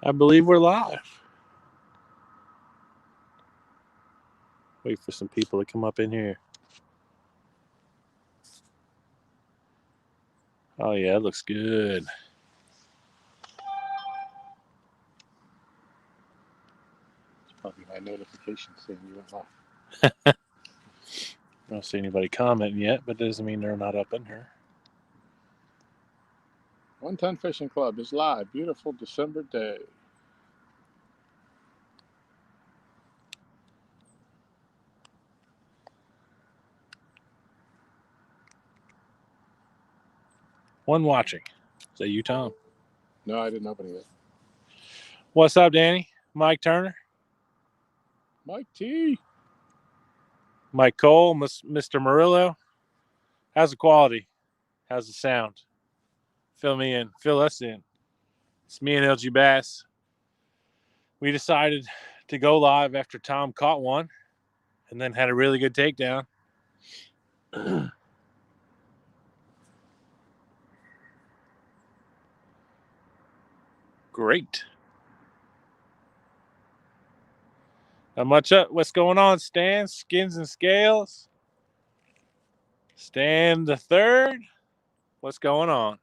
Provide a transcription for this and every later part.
I believe we're live. Wait for some people to come up in here. Oh, yeah, it looks good. It's probably my notification saying you went live. I don't see anybody commenting yet, but doesn't mean they're not up in here. 110 Fishing Club is live. Beautiful December day. One watching. Is that you, Tom? No, I didn't open it yet. What's up, Danny? Mike Turner? Mike T. Mike Cole? Mr. Murillo? How's the quality? How's the sound? Fill me in. Fill us in. It's me and LGBASS. We decided to go live after Tom caught one and then had a really good takedown. Great. Not much up. What's going on, Stan? Skins and Scales? Stan the third? What's going on?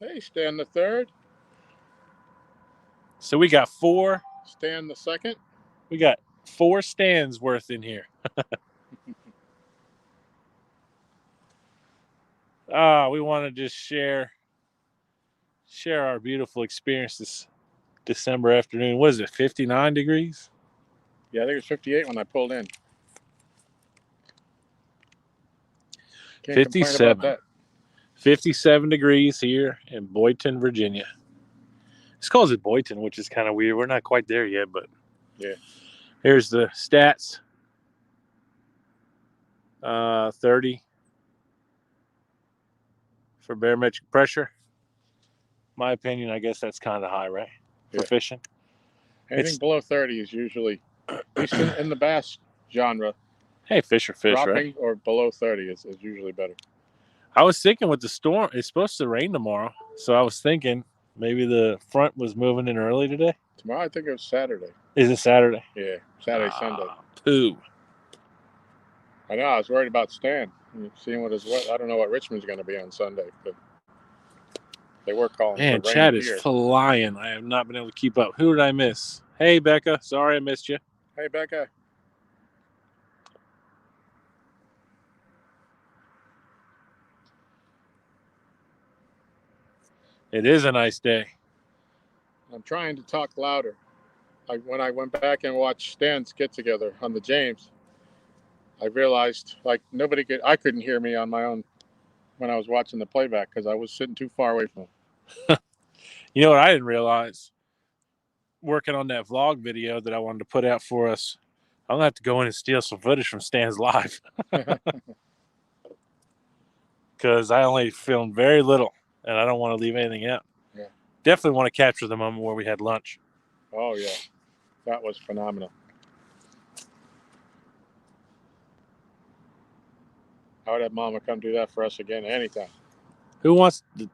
Hey, Stan the third. So we got four. Stan the second. We got 4 Stans worth in here. We want to just share our beautiful experience this December afternoon. What is it, 59 degrees? Yeah, I think it was 58 when I pulled in. Can't 57. complain about that. 57 degrees here in Boynton, Virginia. This calls it Boynton, which is kind of weird. We're not quite there yet, but yeah. Here's the stats. 30 for barometric pressure. My opinion, I guess that's kind of high, right? For fishing. Anything below 30 is usually, at least in the bass genre. Hey, fish or fish, dropping right? Or below 30 is usually better. I was thinking with the storm, it's supposed to rain tomorrow. So I was thinking maybe the front was moving in early today. Tomorrow, I think it was Saturday. Is it Saturday? Yeah, Saturday, Sunday. Pooh. I know, I was worried about Stan. Seeing what his I don't know what Richmond's going to be on Sunday, but they were calling for rain. Man, chat is flying. I have not been able to keep up. Who did I miss? Hey, Becca. Sorry I missed you. Hey, Becca. It is a nice day. I'm trying to talk louder. When I went back and watched Stan's Get Together on the James, I realized I couldn't hear me on my own when I was watching the playback because I was sitting too far away from him. You know what I didn't realize? Working on that vlog video that I wanted to put out for us, I'm going to have to go in and steal some footage from Stan's live. Because I only filmed very little, and I don't want to leave anything out. Yeah. Definitely want to capture the moment where we had lunch. Oh, yeah. That was phenomenal. I would have Mama come do that for us again anytime. Who wants to...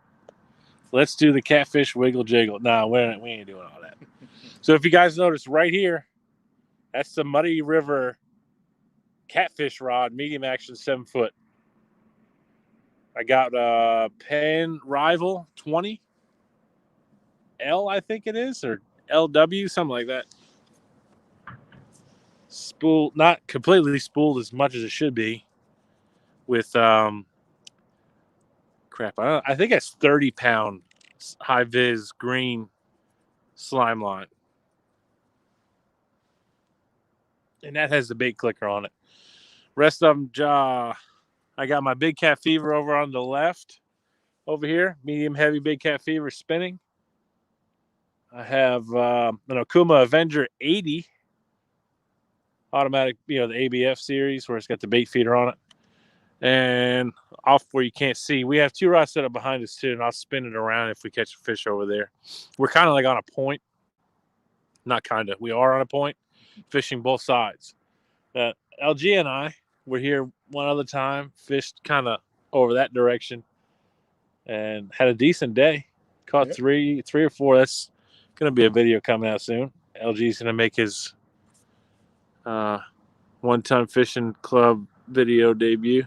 Let's do the catfish wiggle jiggle. No, we ain't doing all that. So if you guys notice right here, that's the Muddy River catfish rod, medium action, 7 foot. I got Penn Rival 20 L, I think it is, or LW, something like that. Spool, not completely spooled as much as it should be. With crap, I think it's 30-pound high vis green slime line, and that has the bait clicker on it. Rest of them, I got my Big Cat Fever over on the left, over here, medium heavy Big Cat Fever spinning. I have an Okuma Avenger 80 automatic, the ABF series where it's got the bait feeder on it. And off where you can't see, we have 2 rods set up behind us too, and I'll spin it around if we catch a fish over there. We're kind of like on a point. Not kind of. We are on a point, fishing both sides. LG and I were here one other time, fished kind of over that direction, and had a decent day. Caught three or four. That's Going to be a video coming out soon. LG's going to make his one-ton fishing club video debut.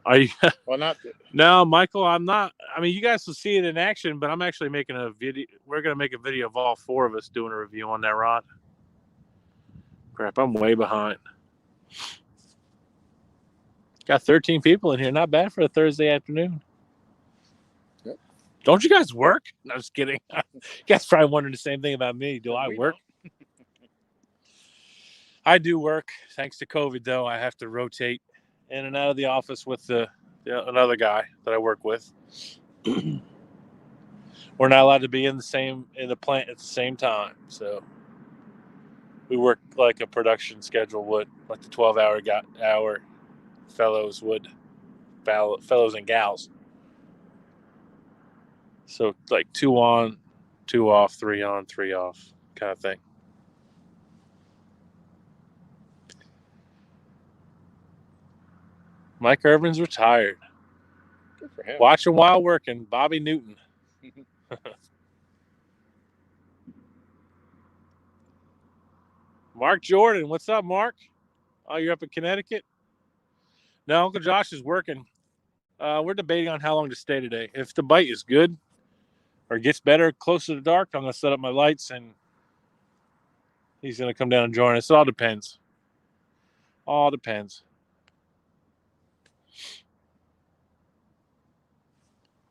Are you? Well, not. No, Michael, I'm not. I mean, you guys will see it in action, but I'm actually making a video. We're going to make a video of all four of us doing a review on that rod. Crap, I'm way behind. Got 13 people in here. Not bad for a Thursday afternoon. Yep. Don't you guys work? No, I'm just kidding. You guys probably wondering the same thing about me. Do I work? I do work. Thanks to COVID, though, I have to rotate in and out of the office with another guy that I work with. We're not allowed to be in the plant at the same time, so we work like a production schedule would, like the 12-hour fellows would, fellows and gals. So like 2 on, 2 off, 3 on, 3 off kind of thing. Mike Irvin's retired. Good for him. Watch him while working. Bobby Newton. Mark Jordan. What's up, Mark? Oh, you're up in Connecticut? No, Uncle Josh is working. We're debating on how long to stay today. If the bite is good or gets better closer to dark, I'm going to set up my lights and he's going to come down and join us. It all depends. All depends.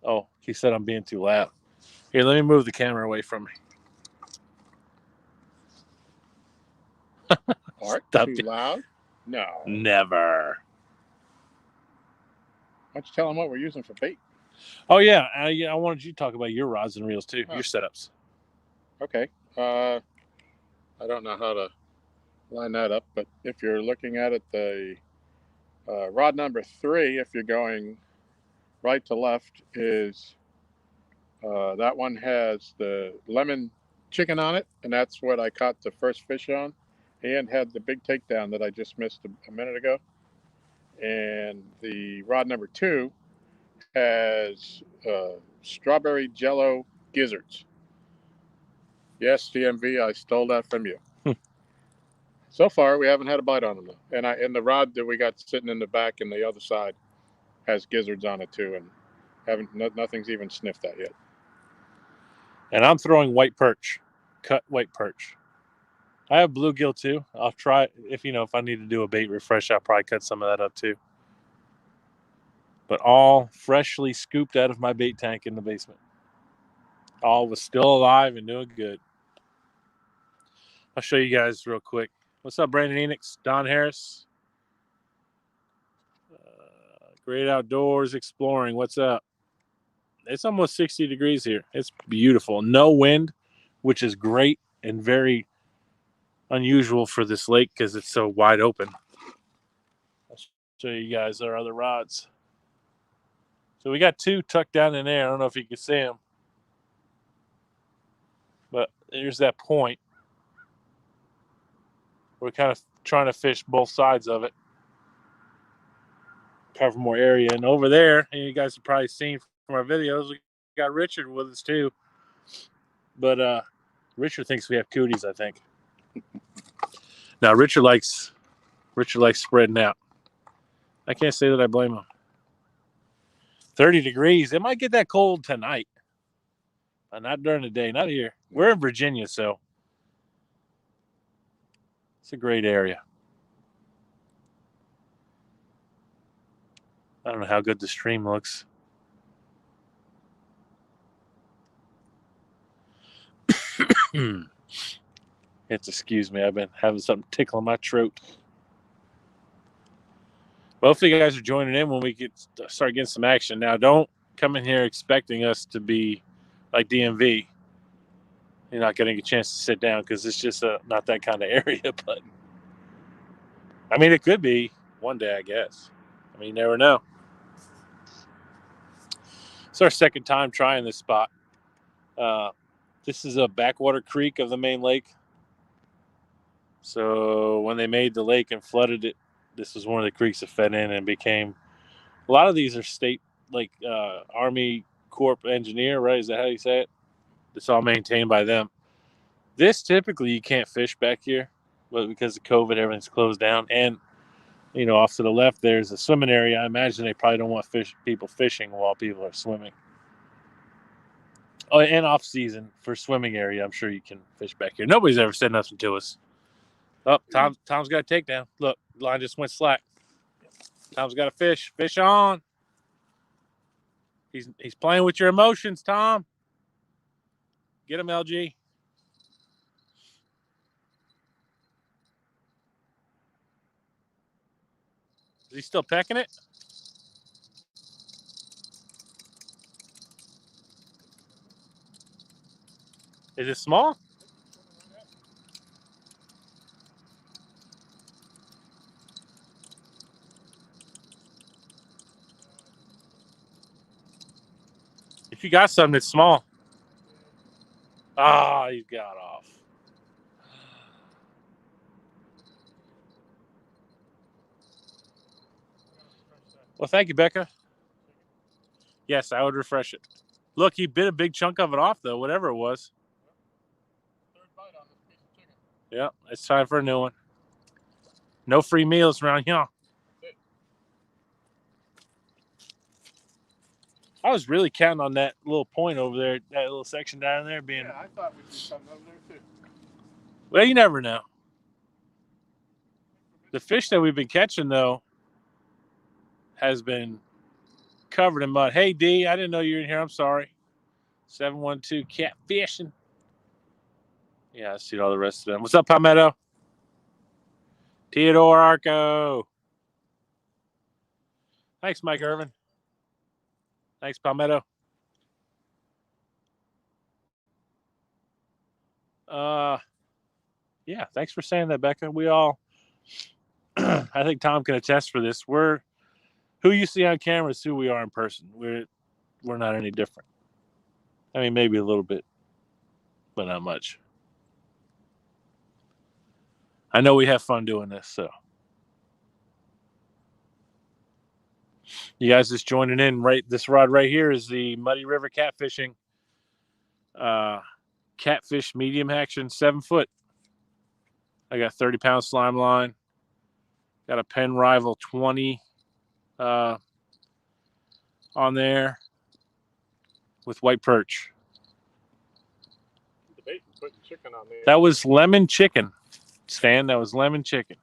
Oh, he said I'm being too loud. Here, let me move the camera away from me. Art, too loud? No. Never. Why don't you tell them what we're using for bait? Oh, yeah. I wanted you to talk about your rods and reels, too. Your setups. Okay. I don't know how to line that up, but if you're looking at it, the rod number 3, if you're going right to left, is that one has the lemon chicken on it, and that's what I caught the first fish on, and had the big takedown that I just missed a minute ago. And the rod number 2 has strawberry jello gizzards. Yes, TMV, I stole that from you. So far, we haven't had a bite on them, though. And the rod that we got sitting in the back and the other side has gizzards on it too, and nothing's even sniffed that yet. And I'm throwing white perch, cut white perch. I have bluegill too. I'll try if I need to do a bait refresh, I'll probably cut some of that up too. But all freshly scooped out of my bait tank in the basement. All was still alive and doing good. I'll show you guys real quick. What's up, Brandon Enix? Don Harris. Great Outdoors Exploring. What's up? It's almost 60 degrees here. It's beautiful. No wind, which is great and very unusual for this lake because it's so wide open. I'll show you guys our other rods. So we got 2 tucked down in there. I don't know if you can see them. But here's that point. We're kind of trying to fish both sides of it. Cover more area. And over there, and you guys have probably seen from our videos, we got Richard with us too. But Richard thinks we have cooties, I think. Now Richard likes spreading out. I can't say that I blame him. 30 degrees. It might get that cold tonight. Not during the day. Not here. We're in Virginia, so it's a great area. I don't know how good the stream looks. Excuse me. I've been having something tickling my throat. Hopefully you guys are joining in when we start getting some action. Now, don't come in here expecting us to be like DMV. You're not getting a chance to sit down because it's just not that kind of area. But I mean, it could be one day, I guess. I mean, you never know. It's our second time trying this spot. This is a backwater creek of the main lake. So when they made the lake and flooded it, this was one of the creeks that fed in and became. A lot of these are state, like Army Corps engineer, right? Is that how you say it? It's all maintained by them. This typically you can't fish back here, but because of COVID, everything's closed down. And off to the left there's a swimming area. I imagine they probably don't want people fishing while people are swimming. Oh, and off season for swimming area, I'm sure you can fish back here. Nobody's ever said nothing to us. Oh, Tom's got a takedown. Look, line just went slack. Tom's got a fish. Fish on. He's playing with your emotions, Tom. Get him, LG. Is he still pecking it? Is it small? If you got something that's small. Ah, you got off. Well, thank you, Becca. Yes, I would refresh it. Look, he bit a big chunk of it off, though, whatever it was. Third bite on this piece of chicken. Yeah, it's time for a new one. No free meals around here. I was really counting on that little point over there, that little section down there being. Yeah, I thought we'd do something over there too. Well, you never know. The fish that we've been catching, though, has been covered in mud. Hey, D, I didn't know you were in here. I'm sorry. 712 catfishing. Yeah, I see all the rest of them. What's up, Palmetto? Theodore Arco. Thanks, Mike Irvin. Thanks, Palmetto. Yeah, thanks for saying that, Becca. We all, I think Tom can attest for this. Who you see on camera is who we are in person. We're not any different. I mean, maybe a little bit, but not much. I know we have fun doing this, so. You guys just joining in, right? This rod right here is the Muddy River catfishing. Catfish medium action, 7 foot. I got 30-pound slime line. Got a Penn Rival 20 on there with white perch. Debating putting chicken on there. That was lemon chicken, Stan. That was lemon chicken.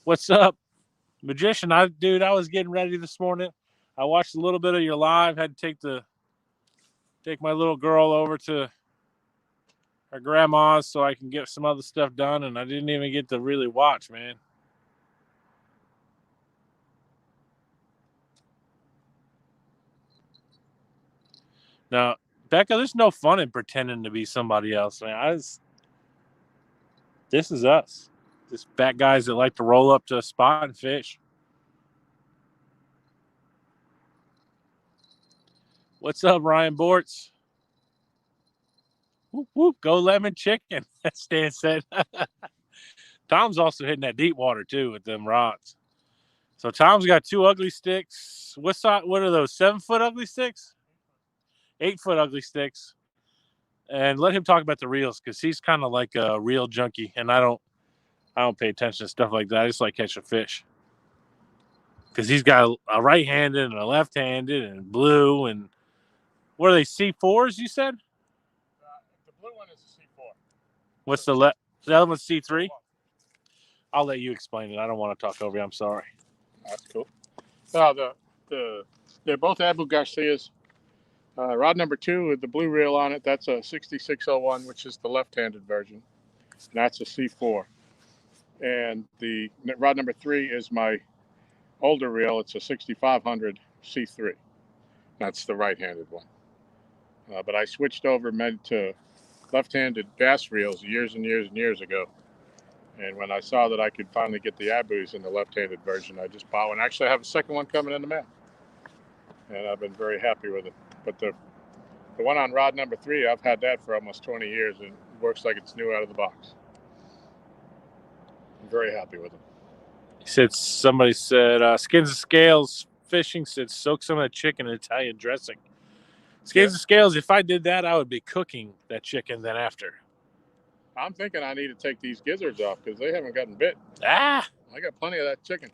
What's up, Magician? I was getting ready this morning. I watched a little bit of your live. Had to take my little girl over to her grandma's so I can get some other stuff done, and I didn't even get to really watch, man. Now, Becca, there's no fun in pretending to be somebody else, man. This is us. Just fat guys that like to roll up to a spot and fish. What's up, Ryan Bortz? Whoop, whoop, go lemon chicken, Stan said. Tom's also hitting that deep water, too, with them rods. So Tom's got 2 ugly sticks. What are those, 7-foot ugly sticks? 8-foot ugly sticks. And let him talk about the reels, because he's kind of like a reel junkie, and I don't pay attention to stuff like that. I just like catching fish. Because he's got a right-handed and a left-handed and blue, and what are they, C4s, you said? The blue one is a C4. What's the other one's C3? I'll let you explain it. I don't want to talk over you. I'm sorry. That's cool. They're both Abu Garcias. Rod number 2 with the blue reel on it, that's a 6601, which is the left-handed version. And that's a C4. And the rod number 3 is my older reel. It's a 6500 C3. That's the right-handed one. But I switched over to left-handed bass reels years and years and years ago. And when I saw that I could finally get the Abus in the left-handed version, I just bought one. Actually, I have a second one coming in the mail. And I've been very happy with it. But the one on rod number 3, I've had that for almost 20 years, and it works like it's new out of the box. I'm very happy with it. Somebody said, Skins and Scales Fishing said, soak some of the chicken in Italian dressing. Scales and scales. If I did that, I would be cooking that chicken then after. I'm thinking I need to take these gizzards off because they haven't gotten bit. I got plenty of that chicken.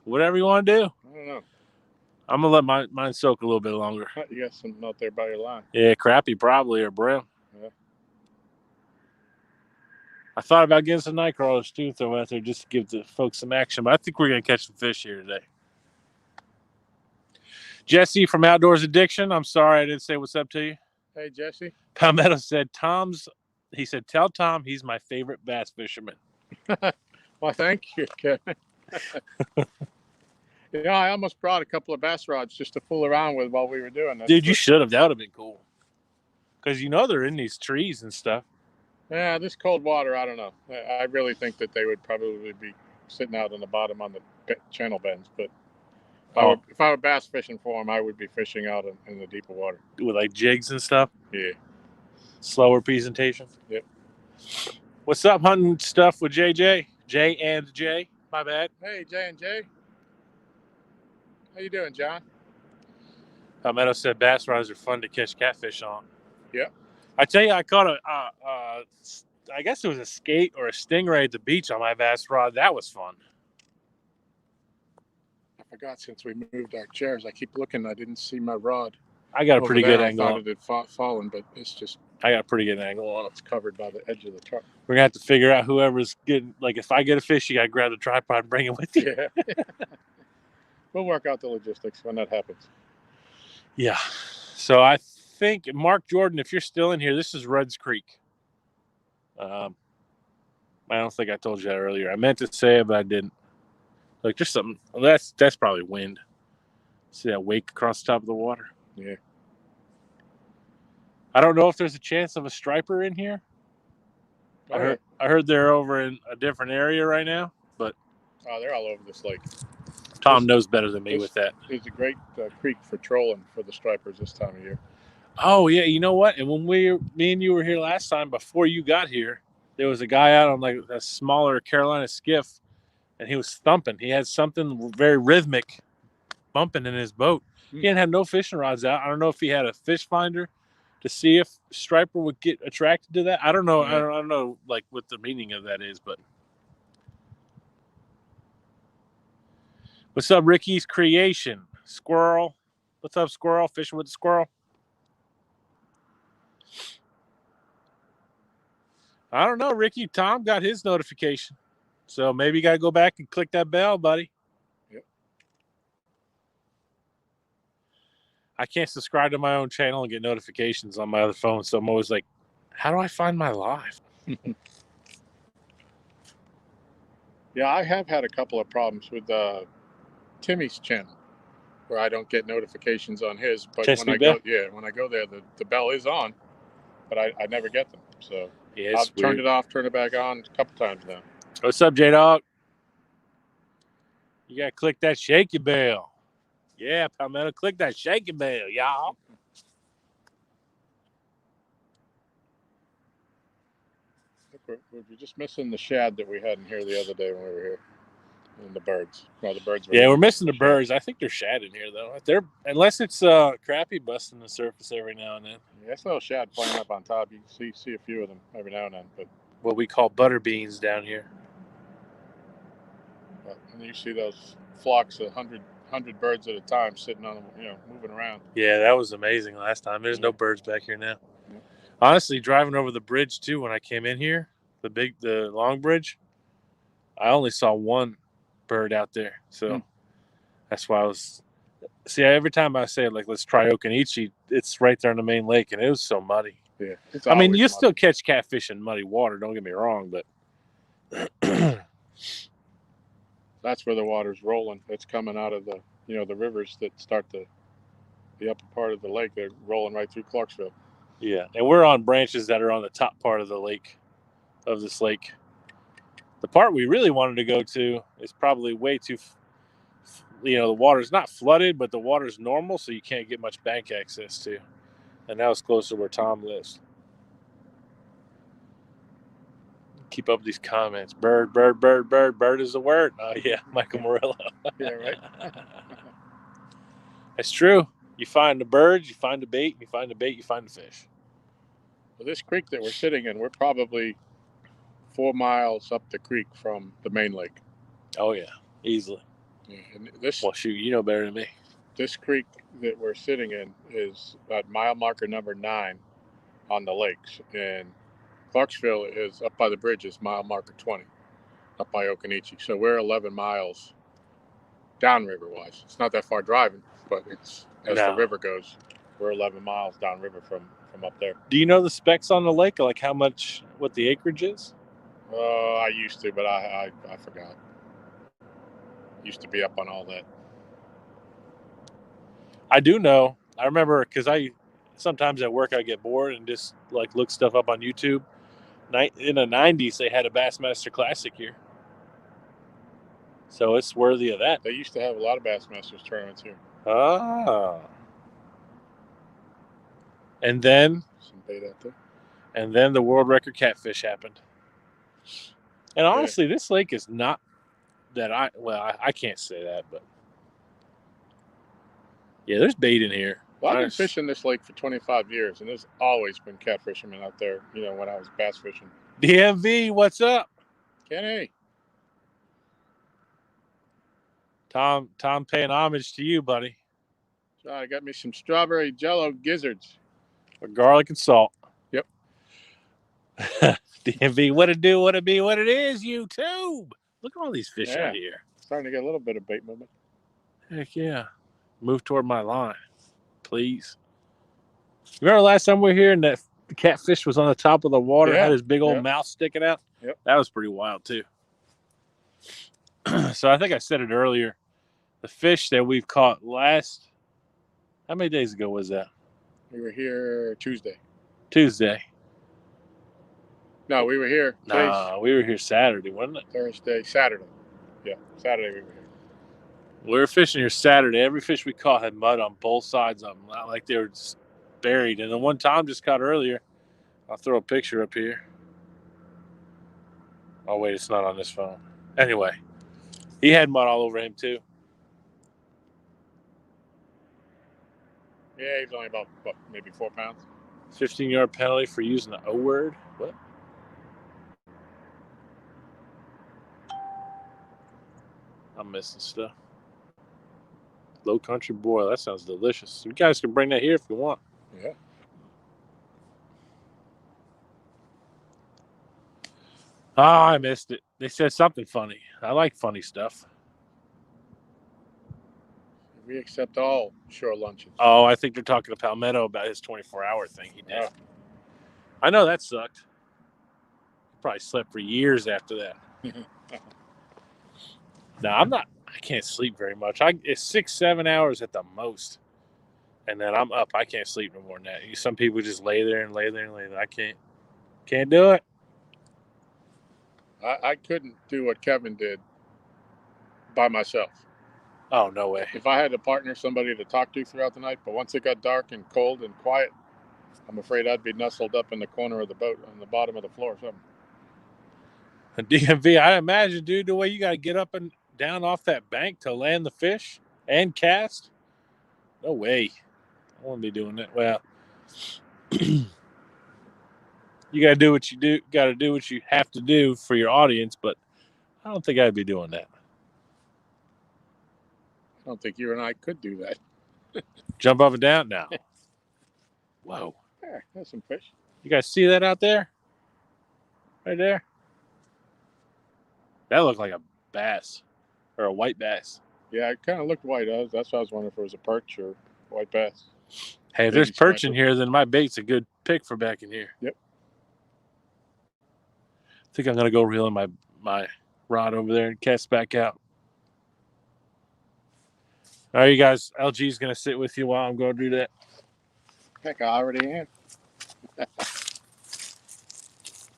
Whatever you want to do. I don't know. I'm gonna let mine soak a little bit longer. You got something out there by your line. Yeah, crappie probably or brim. Yeah. I thought about getting some night crawlers too, throw out there just to give the folks some action, but I think we're gonna catch some fish here today. Jesse from Outdoors Addiction. I'm sorry I didn't say what's up to you. Hey, Jesse. Palmetto said he said, tell Tom he's my favorite bass fisherman. Well, thank you, Kevin. I almost brought a couple of bass rods just to fool around with while we were doing this. Dude, you should have. That would have been cool. Because they're in these trees and stuff. Yeah, this cold water, I don't know. I really think that they would probably be sitting out on the bottom on the channel bends. But if I were bass fishing for them, I would be fishing out in the deeper water. With like jigs and stuff? Yeah. Slower presentation? Yep. What's up, hunting stuff with JJ? J and J. My bad. Hey, J and J. How you doing, John? Palmetto said bass rods are fun to catch catfish on. Yeah. I tell you, I caught I guess it was a skate or a stingray at the beach on my bass rod. That was fun. I forgot since we moved our chairs. I keep looking. I didn't see my rod. I got a pretty good angle. I thought it had fallen, but it's just. I got a pretty good angle on it. It's covered by the edge of the truck. We're gonna have to figure out whoever's getting. Like, if I get a fish, you gotta grab the tripod and bring it with you. Yeah. We'll work out the logistics when that happens. Yeah. So I think Mark Jordan, if you're still in here, this is Rudd's Creek. I don't think I told you that earlier. I meant to say it, but I didn't. Like, there's something. Well, that's probably wind. See that wake across the top of the water? Yeah. I don't know if there's a chance of a striper in here. I heard they're over in a different area right now, but they're all over this lake. Tom knows better than me with that. It's a great creek for trolling for the stripers this time of year. Oh yeah, you know what? And when me and you were here last time, before you got here, there was a guy out on like a smaller Carolina skiff, and he was thumping. He had something very rhythmic bumping in his boat. He didn't have no fishing rods out. I don't know if he had a fish finder to see if striper would get attracted to that. I don't know. Yeah. I don't know like what the meaning of that is, but what's up, Ricky's Creation? Squirrel. What's up, Squirrel? Fishing with the squirrel. I don't know, Ricky. Tom got his notification. So maybe you got to go back and click that bell, buddy. Yep. I can't subscribe to my own channel and get notifications on my other phone. So I'm always like, how do I find my live? Yeah, I have had a couple of problems with Timmy's channel where I don't get notifications on his. But when I go there, the bell is on, but I never get them. So yeah, I've turned it off, turned it back on a couple times now. What's up, J-Dog? You got to click that shaky bell. Yeah, Palmetto, click that shaky bell, y'all. We're just missing the shad that we had in here the other day when we were here. And the birds. Well, the birds were we're missing the birds. I think there's shad in here, though. Unless it's crappie busting the surface every now and then. Yeah, that's no shad playing up on top. You can see a few of them every now and then. But what we call butter beans down here. And you see those flocks of 100 birds at a time sitting on them, moving around. Yeah, that was amazing last time. There's no birds back here now. Yeah. Honestly, driving over the bridge, too, when I came in here, the long bridge, I only saw one bird out there. So that's why I was... See, every time I say, like, let's try Okanichi, it's right there in the main lake, and it was so muddy. Yeah. I mean, you still catch catfish in muddy water, don't get me wrong, but... That's where the water's rolling. It's coming out of the rivers that start the upper part of the lake. They're rolling right through Clarksville. Yeah, and we're on branches that are on the top part of the lake, of this lake. The part we really wanted to go to is probably way too, the water's not flooded, but the water's normal, so you can't get much bank access to. And that was closer to where Tom lives. Keep up these comments. Bird, bird, bird, bird. Bird is the word. Oh, yeah, Michael Murillo. Yeah, right. That's true. You find the birds, you find the bait, you find the bait, you find the fish. Well, this creek that we're sitting in, we're probably 4 miles up the creek from the main lake. Oh yeah, easily. Yeah, and this Well, shoot, you know better than me. This creek that we're sitting in is at mile marker number 9 on the lakes, and Clarksville is up by the bridge is mile marker 20, up by Okanichi. So we're 11 miles downriver wise. It's not that far driving, but it's as the river goes, we're 11 miles downriver from up there. Do you know the specs on the lake, like how much, what the acreage is? I used to, but I forgot. Used to be up on all that. I do know. I remember because sometimes at work I get bored and just like look stuff up on YouTube. In the 90s, they had a Bassmaster Classic here. So it's worthy of that. They used to have a lot of Bassmasters tournaments here. Ah. And then some bait out there. And then the world record catfish happened. And honestly, this lake is not that I can't say that, but yeah, there's bait in here. Well, I've been fishing this lake for 25 years, and there's always been catfishermen out there, you know, when I was bass fishing. DMV, what's up? Kenny. Tom paying homage to you, buddy. So I got me some strawberry jello gizzards. With garlic and salt. Yep. DMV, what it do, what it be, what it is, YouTube. Look at all these fish out here. Starting to get a little bit of bait movement. Heck yeah. Move toward my line, please. Remember last time we were here and that catfish was on the top of the water, had his big old mouth sticking out? Yep. That was pretty wild, too. So I think I said it earlier. The fish that we've caught how many days ago was that? We were here Tuesday. No, we were here. No, we were here Saturday, wasn't it? Saturday. Yeah, Saturday we were here. We were fishing here Saturday. Every fish we caught had mud on both sides of them, not like they were just buried. And the one Tom just caught earlier, I'll throw a picture up here. Oh, wait, it's not on this phone. Anyway, he had mud all over him, too. Yeah, he's only about maybe 4 pounds. 15-yard penalty for using the O word. What? I'm missing stuff. Low country boil. That sounds delicious. You guys can bring that here if you want. Yeah. Oh, I missed it. They said something funny. I like funny stuff. We accept all shore lunches. Oh, I think they're talking to Palmetto about his 24-hour thing he did. Oh. I know that sucked. He probably slept for years after that. No, I can't sleep very much. It's 6-7 hours at the most. And then I'm up. I can't sleep no more than that. Some people just lay there. I can't do it. I couldn't do what Kevin did by myself. Oh, no way. If I had a partner, somebody to talk to throughout the night, but once it got dark and cold and quiet, I'm afraid I'd be nestled up in the corner of the boat on the bottom of the floor or something. DMV, I imagine, dude, the way you got to get up and down off that bank to land the fish and cast. No way. I won't be doing that. Well, you got to do what you do. Got to do what you have to do for your audience, but I don't think I'd be doing that. I don't think you and I could do that. Jump up and down now. Whoa. There's some fish. You guys see that out there? Right there? That looked like a bass or a white bass. Yeah, it kind of looked white. That's why I was wondering if it was a perch or white bass. Hey, if there's perch in here, then my bait's a good pick for back in here. Yep. I think I'm going to go reel in my rod over there and cast back out. All right, you guys, LG's going to sit with you while I'm going to do that. Heck, I already am.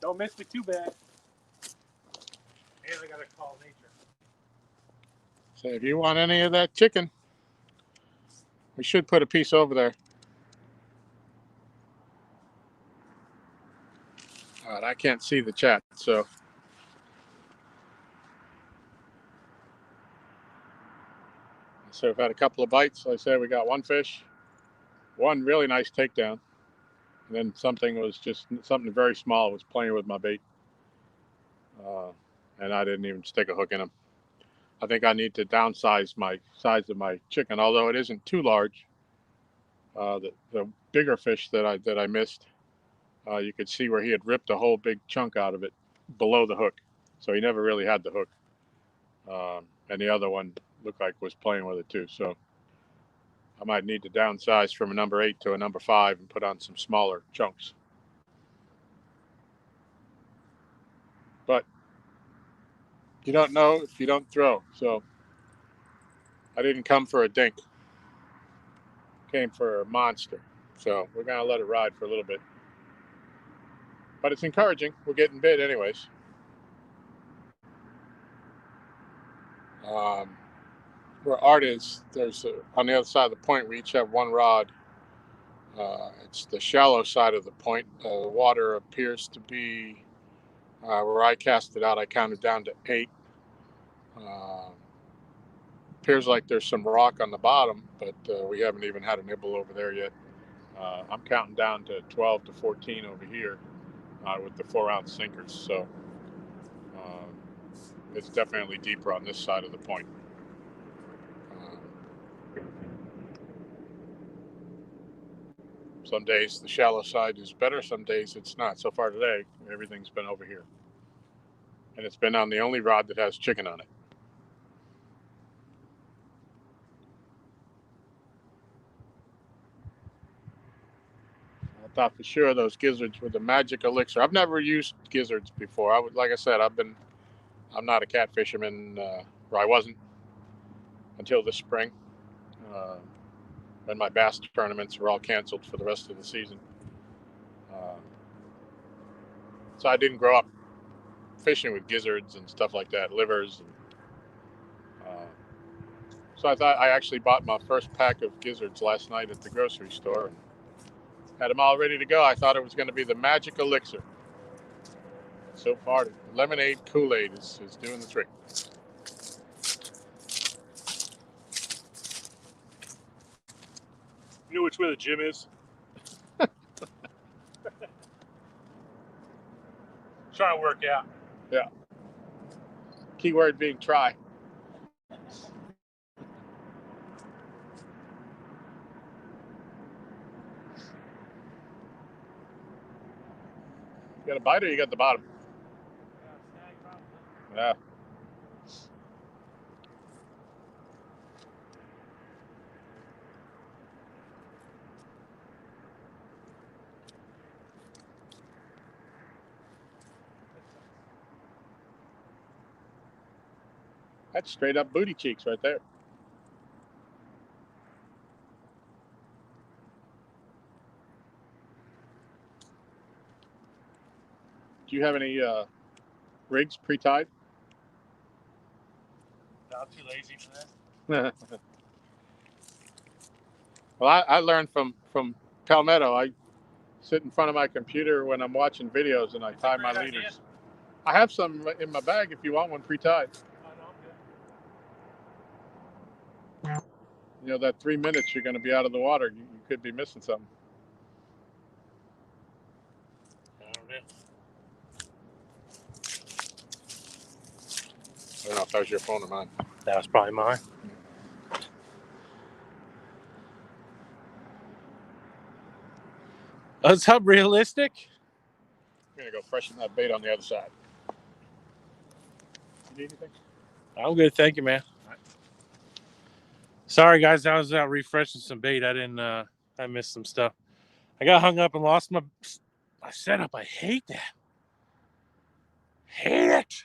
Don't miss me too bad. And I got to call nature. So if you want any of that chicken, we should put a piece over there. All right, I can't see the chat, so. So we've had a couple of bites. Like I said, we got one fish. one really nice takedown. And then something very small was playing with my bait. And I didn't even stick a hook in them. I think I need to downsize my size of my chicken, although it isn't too large. The bigger fish that I missed, you could see where he had ripped a whole big chunk out of it below the hook. So he never really had the hook. And the other one looked like was playing with it too. So I might need to downsize from a number 8 to a number 5 and put on some smaller chunks. But you don't know if you don't throw. So I didn't come for a dink. Came for a monster. So we're going to let it ride for a little bit. But it's encouraging. We're getting bit anyways. Where Art is, on the other side of the point, we each have one rod. It's the shallow side of the point. The water appears to be, where I cast it out, I counted down to 8. Appears like there's some rock on the bottom, but we haven't even had a nibble over there yet. I'm counting down to 12 to 14 over here with the 4-ounce sinkers. So it's definitely deeper on this side of the point. Some days the shallow side is better, some days it's not. So far today, everything's been over here. And it's been on the only rod that has chicken on it. I thought for sure those gizzards were the magic elixir. I've never used gizzards before. Like I said, I'm not a cat fisherman, or I wasn't until this spring. And my bass tournaments were all canceled for the rest of the season. So I didn't grow up fishing with gizzards and stuff like that, livers. So I actually bought my first pack of gizzards last night at the grocery store and had them all ready to go. I thought it was going to be the magic elixir. So far, lemonade Kool-Aid is doing the trick. You know which way the gym is? Trying to work out. Yeah. Keyword being try. You got a bite or you got the bottom? Yeah. That's straight up booty cheeks right there. Do you have any rigs pre-tied? No, I'm too lazy for that. Well, I learned from Palmetto. I sit in front of my computer when I'm watching videos and I tie my leaders. Idea. I have some in my bag if you want one pre-tied. You know, that 3 minutes you're going to be out of the water, you could be missing something. I don't know. I don't know if that was your phone or mine. That was probably mine. What's up, realistic? I'm going to go freshen that bait on the other side. You need anything? I'm good, thank you, man. Sorry, guys, I was out refreshing some bait. I missed some stuff. I got hung up and lost my setup. I hate that. Hate it.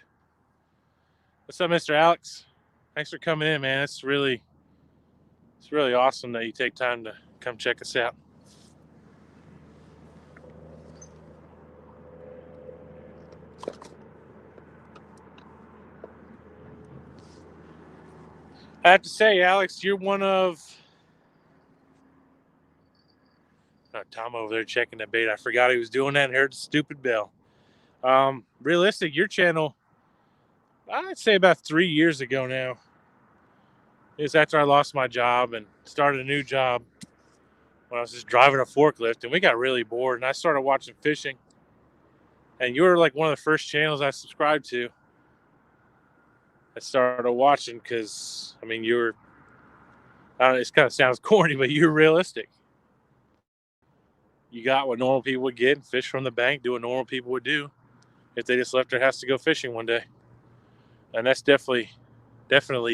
What's up, Mr. Alex? Thanks for coming in, man. It's really awesome that you take time to come check us out. I have to say, Alex, you're one of... Tom over there checking the bait. I forgot he was doing that and heard the stupid bell. Realistic, your channel, I'd say about 3 years ago now. It's after I lost my job and started a new job. when I was just driving a forklift, and we got really bored, and I started watching fishing. And you were like one of the first channels I subscribed to. I started watching because, I mean, you were, I don't know, it kind of sounds corny, but you're realistic. You got what normal people would get and fish from the bank, do what normal people would do if they just left their house to go fishing one day. And that's definitely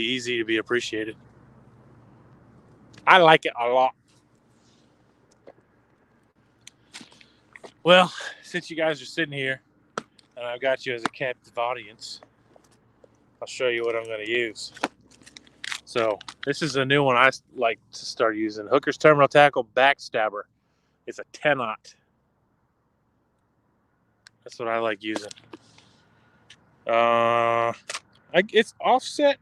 easy to be appreciated. I like it a lot. Well, since you guys are sitting here and I've got you as a captive audience, I'll show you what I'm going to use. So this is a new one I like to start using. Hooker's Terminal Tackle Backstabber. It's a 10-aught. That's what I like using. It's offset.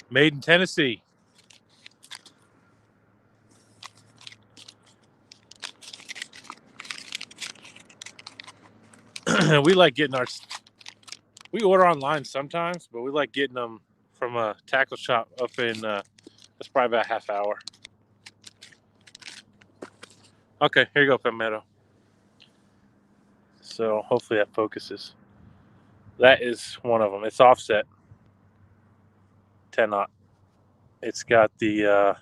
Made in Tennessee. We like getting we order online sometimes, but we like getting them from a tackle shop up in, it's probably about a half hour. Okay, here you go, Palmetto. So hopefully that focuses. That is one of them. It's offset. 10-aught. It's got the,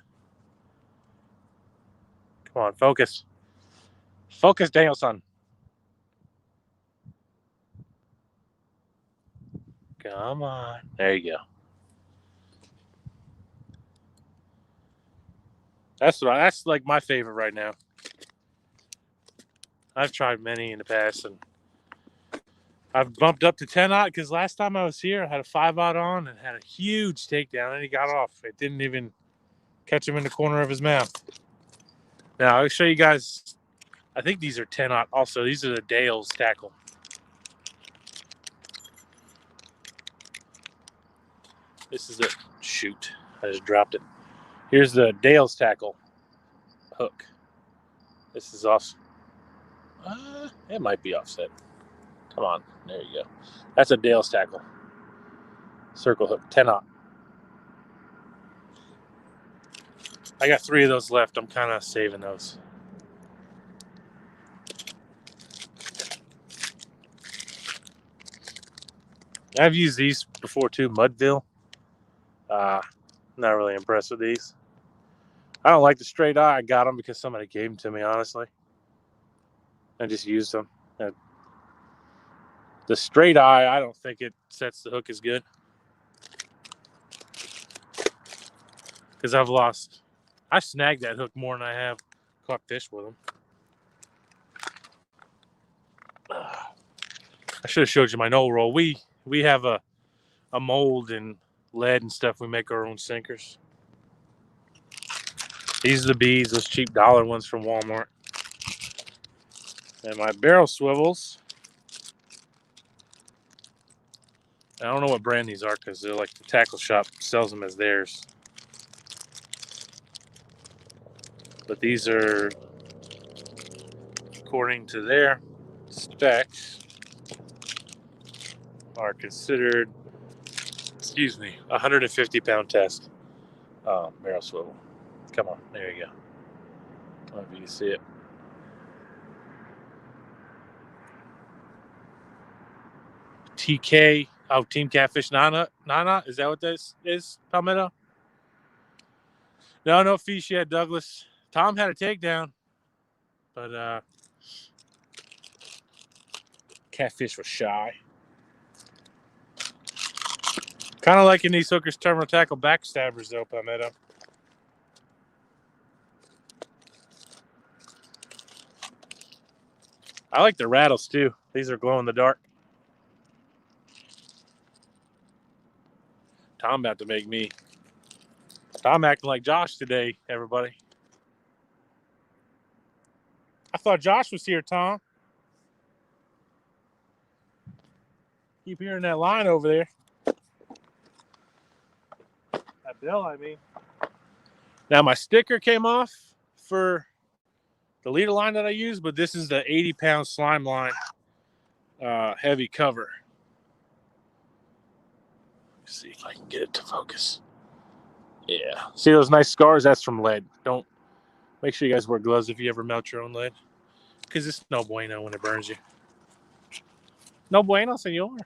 come on, focus. Focus, Danielson. Come on. There you go. That's like my favorite right now. I've tried many in the past, and I've bumped up to 10-aught because last time I was here, I had a 5-aught on and had a huge takedown, and he got off. It didn't even catch him in the corner of his mouth. Now, I'll show you guys. I think these are 10-aught also. These are the Dale's tackle. This is it. Shoot. I just dropped it. Here's the Dale's tackle hook. This is off. It might be offset. Come on. There you go. That's a Dale's tackle. Circle hook. 10-aught. I got 3 of those left. I'm kind of saving those. I've used these before too, Mudville. Not really impressed with these. I don't like the straight eye. I got them because somebody gave them to me, honestly. I just used them. The straight eye, I don't think it sets the hook as good. Because I snagged that hook more than I have caught fish with them. I should have showed you my knoll roll. We have a mold and lead and stuff. We make our own sinkers. These are the beads, those cheap dollar ones from Walmart. And my barrel swivels. I don't know what brand these are because they're like the tackle shop sells them as theirs. But these are, according to their specs, are considered, 150-pound test. Barrel swivel. Come on, there you go. I don't know if you can see it. TK, Team Catfish 9-aught. Is that what this is, Palmetto? No fish yet, Douglas. Tom had a takedown, but Catfish was shy. Kind of liking these Hooker's Terminal Tackle Backstabbers, though, Palmetto. I like the rattles, too. These are glow in the dark. Tom about to make me. Tom acting like Josh today, everybody. I thought Josh was here, Tom. Keep hearing that line over there. That bell, I mean. Now, my sticker came off for the leader line that I use, but this is the 80-pound slime line heavy cover. Let's see if I can get it to focus. Yeah. See those nice scars? That's from lead. Don't make sure you guys wear gloves if you ever melt your own lead, because it's no bueno when it burns you. No bueno, senor.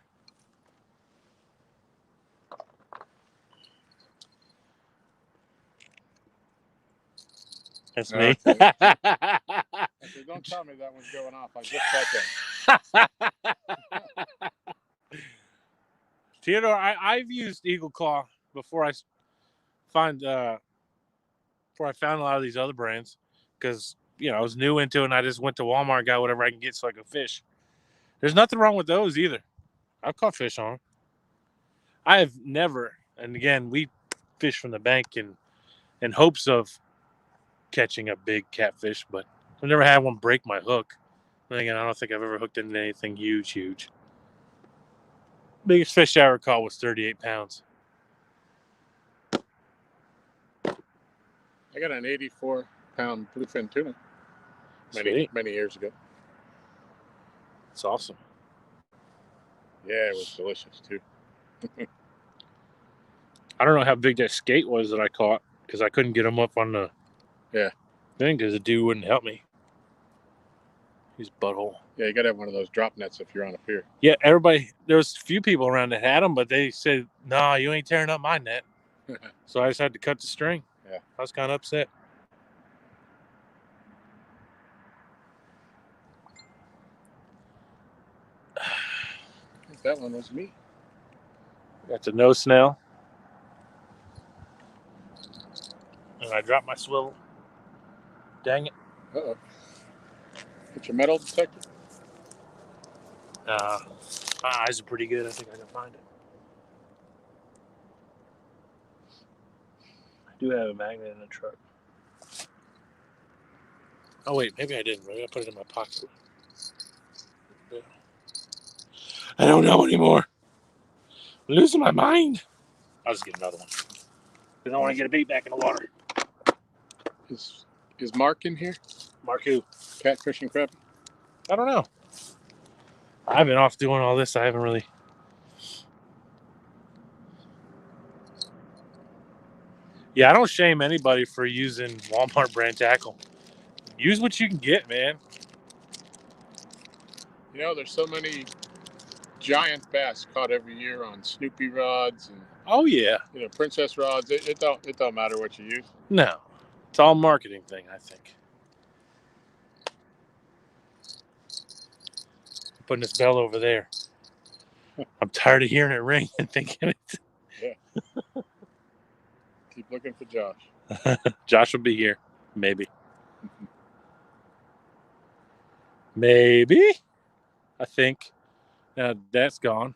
That's me. Okay. Okay, don't tell me that one's going off. I just got that. Theodore, I've used Eagle Claw before I found a lot of these other brands, because I was new into it and I just went to Walmart and got whatever I can get so I can fish. There's nothing wrong with those either. I've caught fish on them. I have never, and again, we fish from the bank in hopes of catching a big catfish, but I've never had one break my hook. And again, I don't think I've ever hooked into anything huge. Biggest fish I ever caught was 38 pounds. I got an 84-pound bluefin tuna many years ago. It's awesome. Yeah, it was delicious too. I don't know how big that skate was that I caught, because I couldn't get him up on the thing because the dude wouldn't help me. He's butthole. Yeah, you got to have one of those drop nets if you're on a pier. Yeah, everybody, there was a few people around that had them, but they said, "Nah, you ain't tearing up my net." So I just had to cut the string. Yeah. I was kind of upset. I think that one was me. Got the no snail. And I dropped my swivel. Dang it. Uh-oh. Get your metal detector? My eyes are pretty good. I think I can find it. I do have a magnet in the truck. Oh, wait. Maybe I didn't. Maybe I put it in my pocket. I don't know anymore. I'm losing my mind. I'll just get another one. Because I want to get a bait back in the water. Is Mark in here? Mark who? Catfish and crab? I don't know. I've been off doing all this. I haven't really. Yeah, I don't shame anybody for using Walmart brand tackle. Use what you can get, man. There's so many giant bass caught every year on Snoopy rods and princess rods. It don't matter what you use. No, it's all a marketing thing, I think. I'm putting this bell over there. I'm tired of hearing it ring and thinking it. Yeah. Keep looking for Josh. Josh will be here, maybe. Maybe. I think. Now that's gone.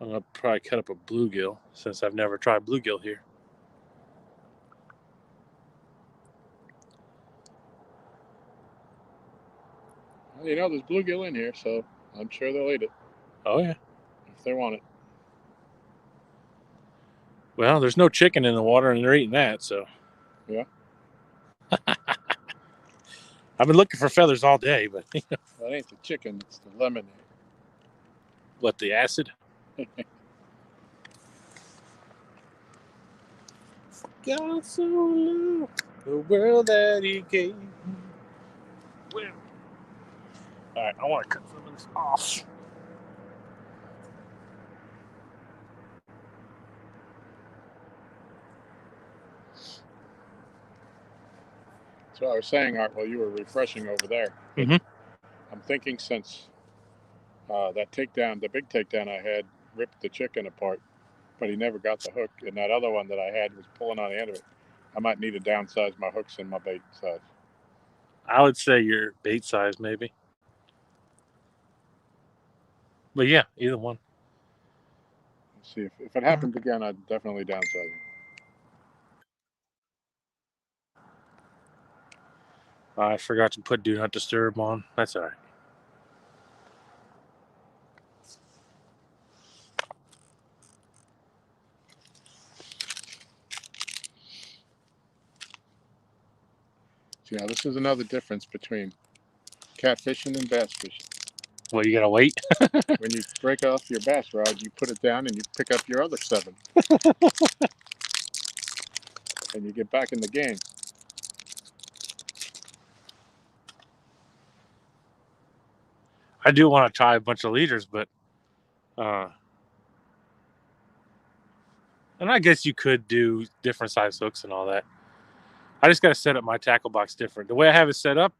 I'm gonna probably cut up a bluegill since I've never tried bluegill here. Well, there's bluegill in here, so I'm sure they'll eat it. Oh yeah. If they want it. Well, there's no chicken in the water, and they're eating that, so. Yeah. I've been looking for feathers all day, but. That ain't the chicken; it's the lemonade. What, the acid? God so loved the world that he gave. Well, all right, I want to cut some of this off. So I was saying, Art, while you were refreshing over there, I'm thinking since that takedown, the big takedown I had, ripped the chicken apart, but he never got the hook, and that other one that I had was pulling on the end of it. I might need to downsize my hooks and my bait size. I would say your bait size, maybe. But yeah, either one. Let's see, if it happens again, I'd definitely downsize it. I forgot to put Do Not Disturb on. That's all right. So, yeah, this is another difference between catfishing and bass fishing. Well, you gotta wait. When you break off your bass rod, you put it down and you pick up your other 7. and you get back in the game. I do want to tie a bunch of leaders, but and I guess you could do different size hooks and all that. I just got to set up my tackle box different. The way I have it set up,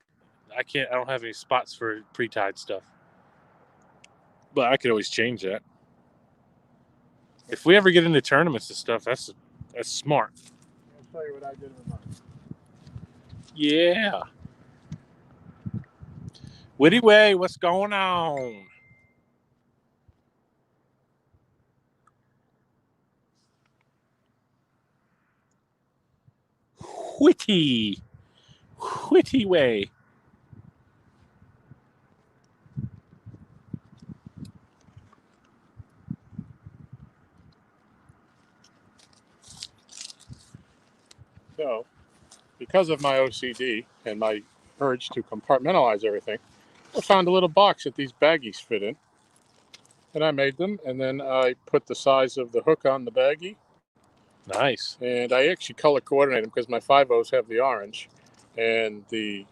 I don't have any spots for pre-tied stuff. But I could always change that. If we ever get into tournaments and stuff, that's smart. I'll show you what I did with mine. Yeah. Witty Way, what's going on? Witty Way. So, because of my OCD and my urge to compartmentalize everything, I found a little box that these baggies fit in. And I made them, and then I put the size of the hook on the baggie. Nice. And I actually color coordinate them because my 5.0s have the orange, and the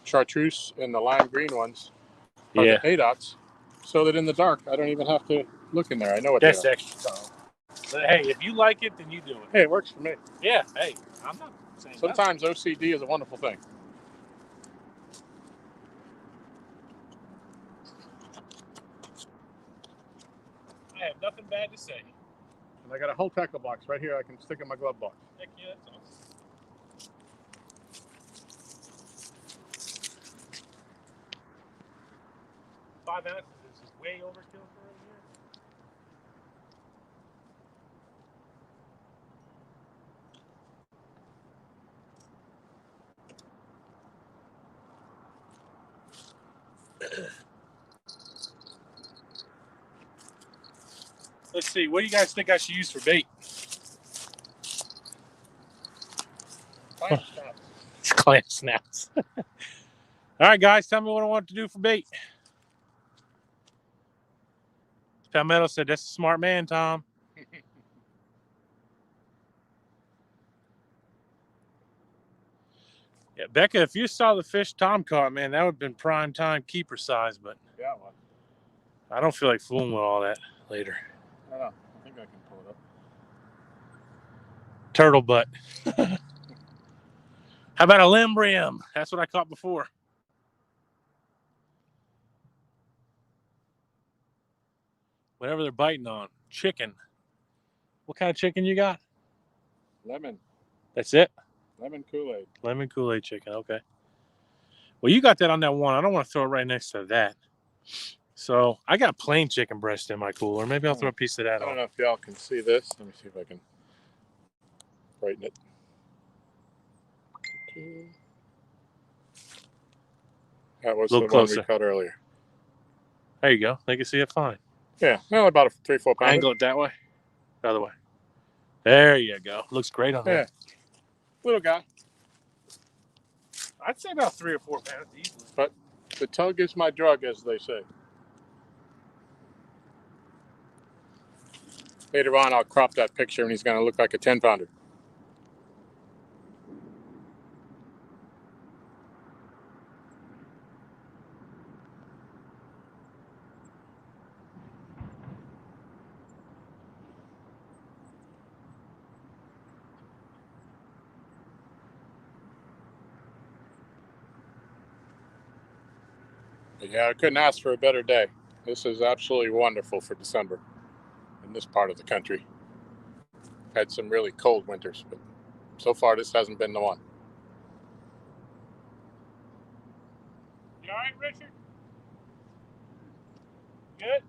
chartreuse and the lime green ones are the 8/0s, so that in the dark I don't even have to look in there. I know what that's extra. But hey, if you like it, then you do it. Hey, it works for me. Yeah. Hey, I'm not saying sometimes nothing. OCD is a wonderful thing. I have nothing bad to say. And I got a whole tackle box right here I can stick in my glove box. Heck yeah, that's awesome. $5 ounces is way overkill for a year. Let's see. What do you guys think I should use for bait? Clam snaps. Clam snaps. All right, guys. Tell me what I want to do for bait. Palmetto said, "That's a smart man, Tom." Yeah, Becca, if you saw the fish Tom caught, man, that would have been prime time keeper size. But yeah, well, I don't feel like fooling with all that later. I don't know. I think I can pull it up. Turtle butt. How about a limbrium? That's what I caught before. Whatever they're biting on. Chicken. What kind of chicken you got? Lemon. That's it? Lemon Kool-Aid. Lemon Kool-Aid chicken. Okay. Well, you got that on that one. I don't want to throw it right next to that. So I got plain chicken breast in my cooler. Maybe I'll throw a piece of that on. I don't know if y'all can see this. Let me see if I can brighten it. That was the one we caught earlier. There you go. They can see it fine. Yeah, well, about a 3-4 pounder. Angle it that way. The other way. There you go. Looks great on there. Little guy. I'd say about 3 or 4 pounds easily. But the tug is my drug, as they say. Later on, I'll crop that picture, and he's going to look like a 10-pounder. Yeah, I couldn't ask for a better day. This is absolutely wonderful for December in this part of the country. Had some really cold winters, but so far this hasn't been the one. You all right, Richard? Good?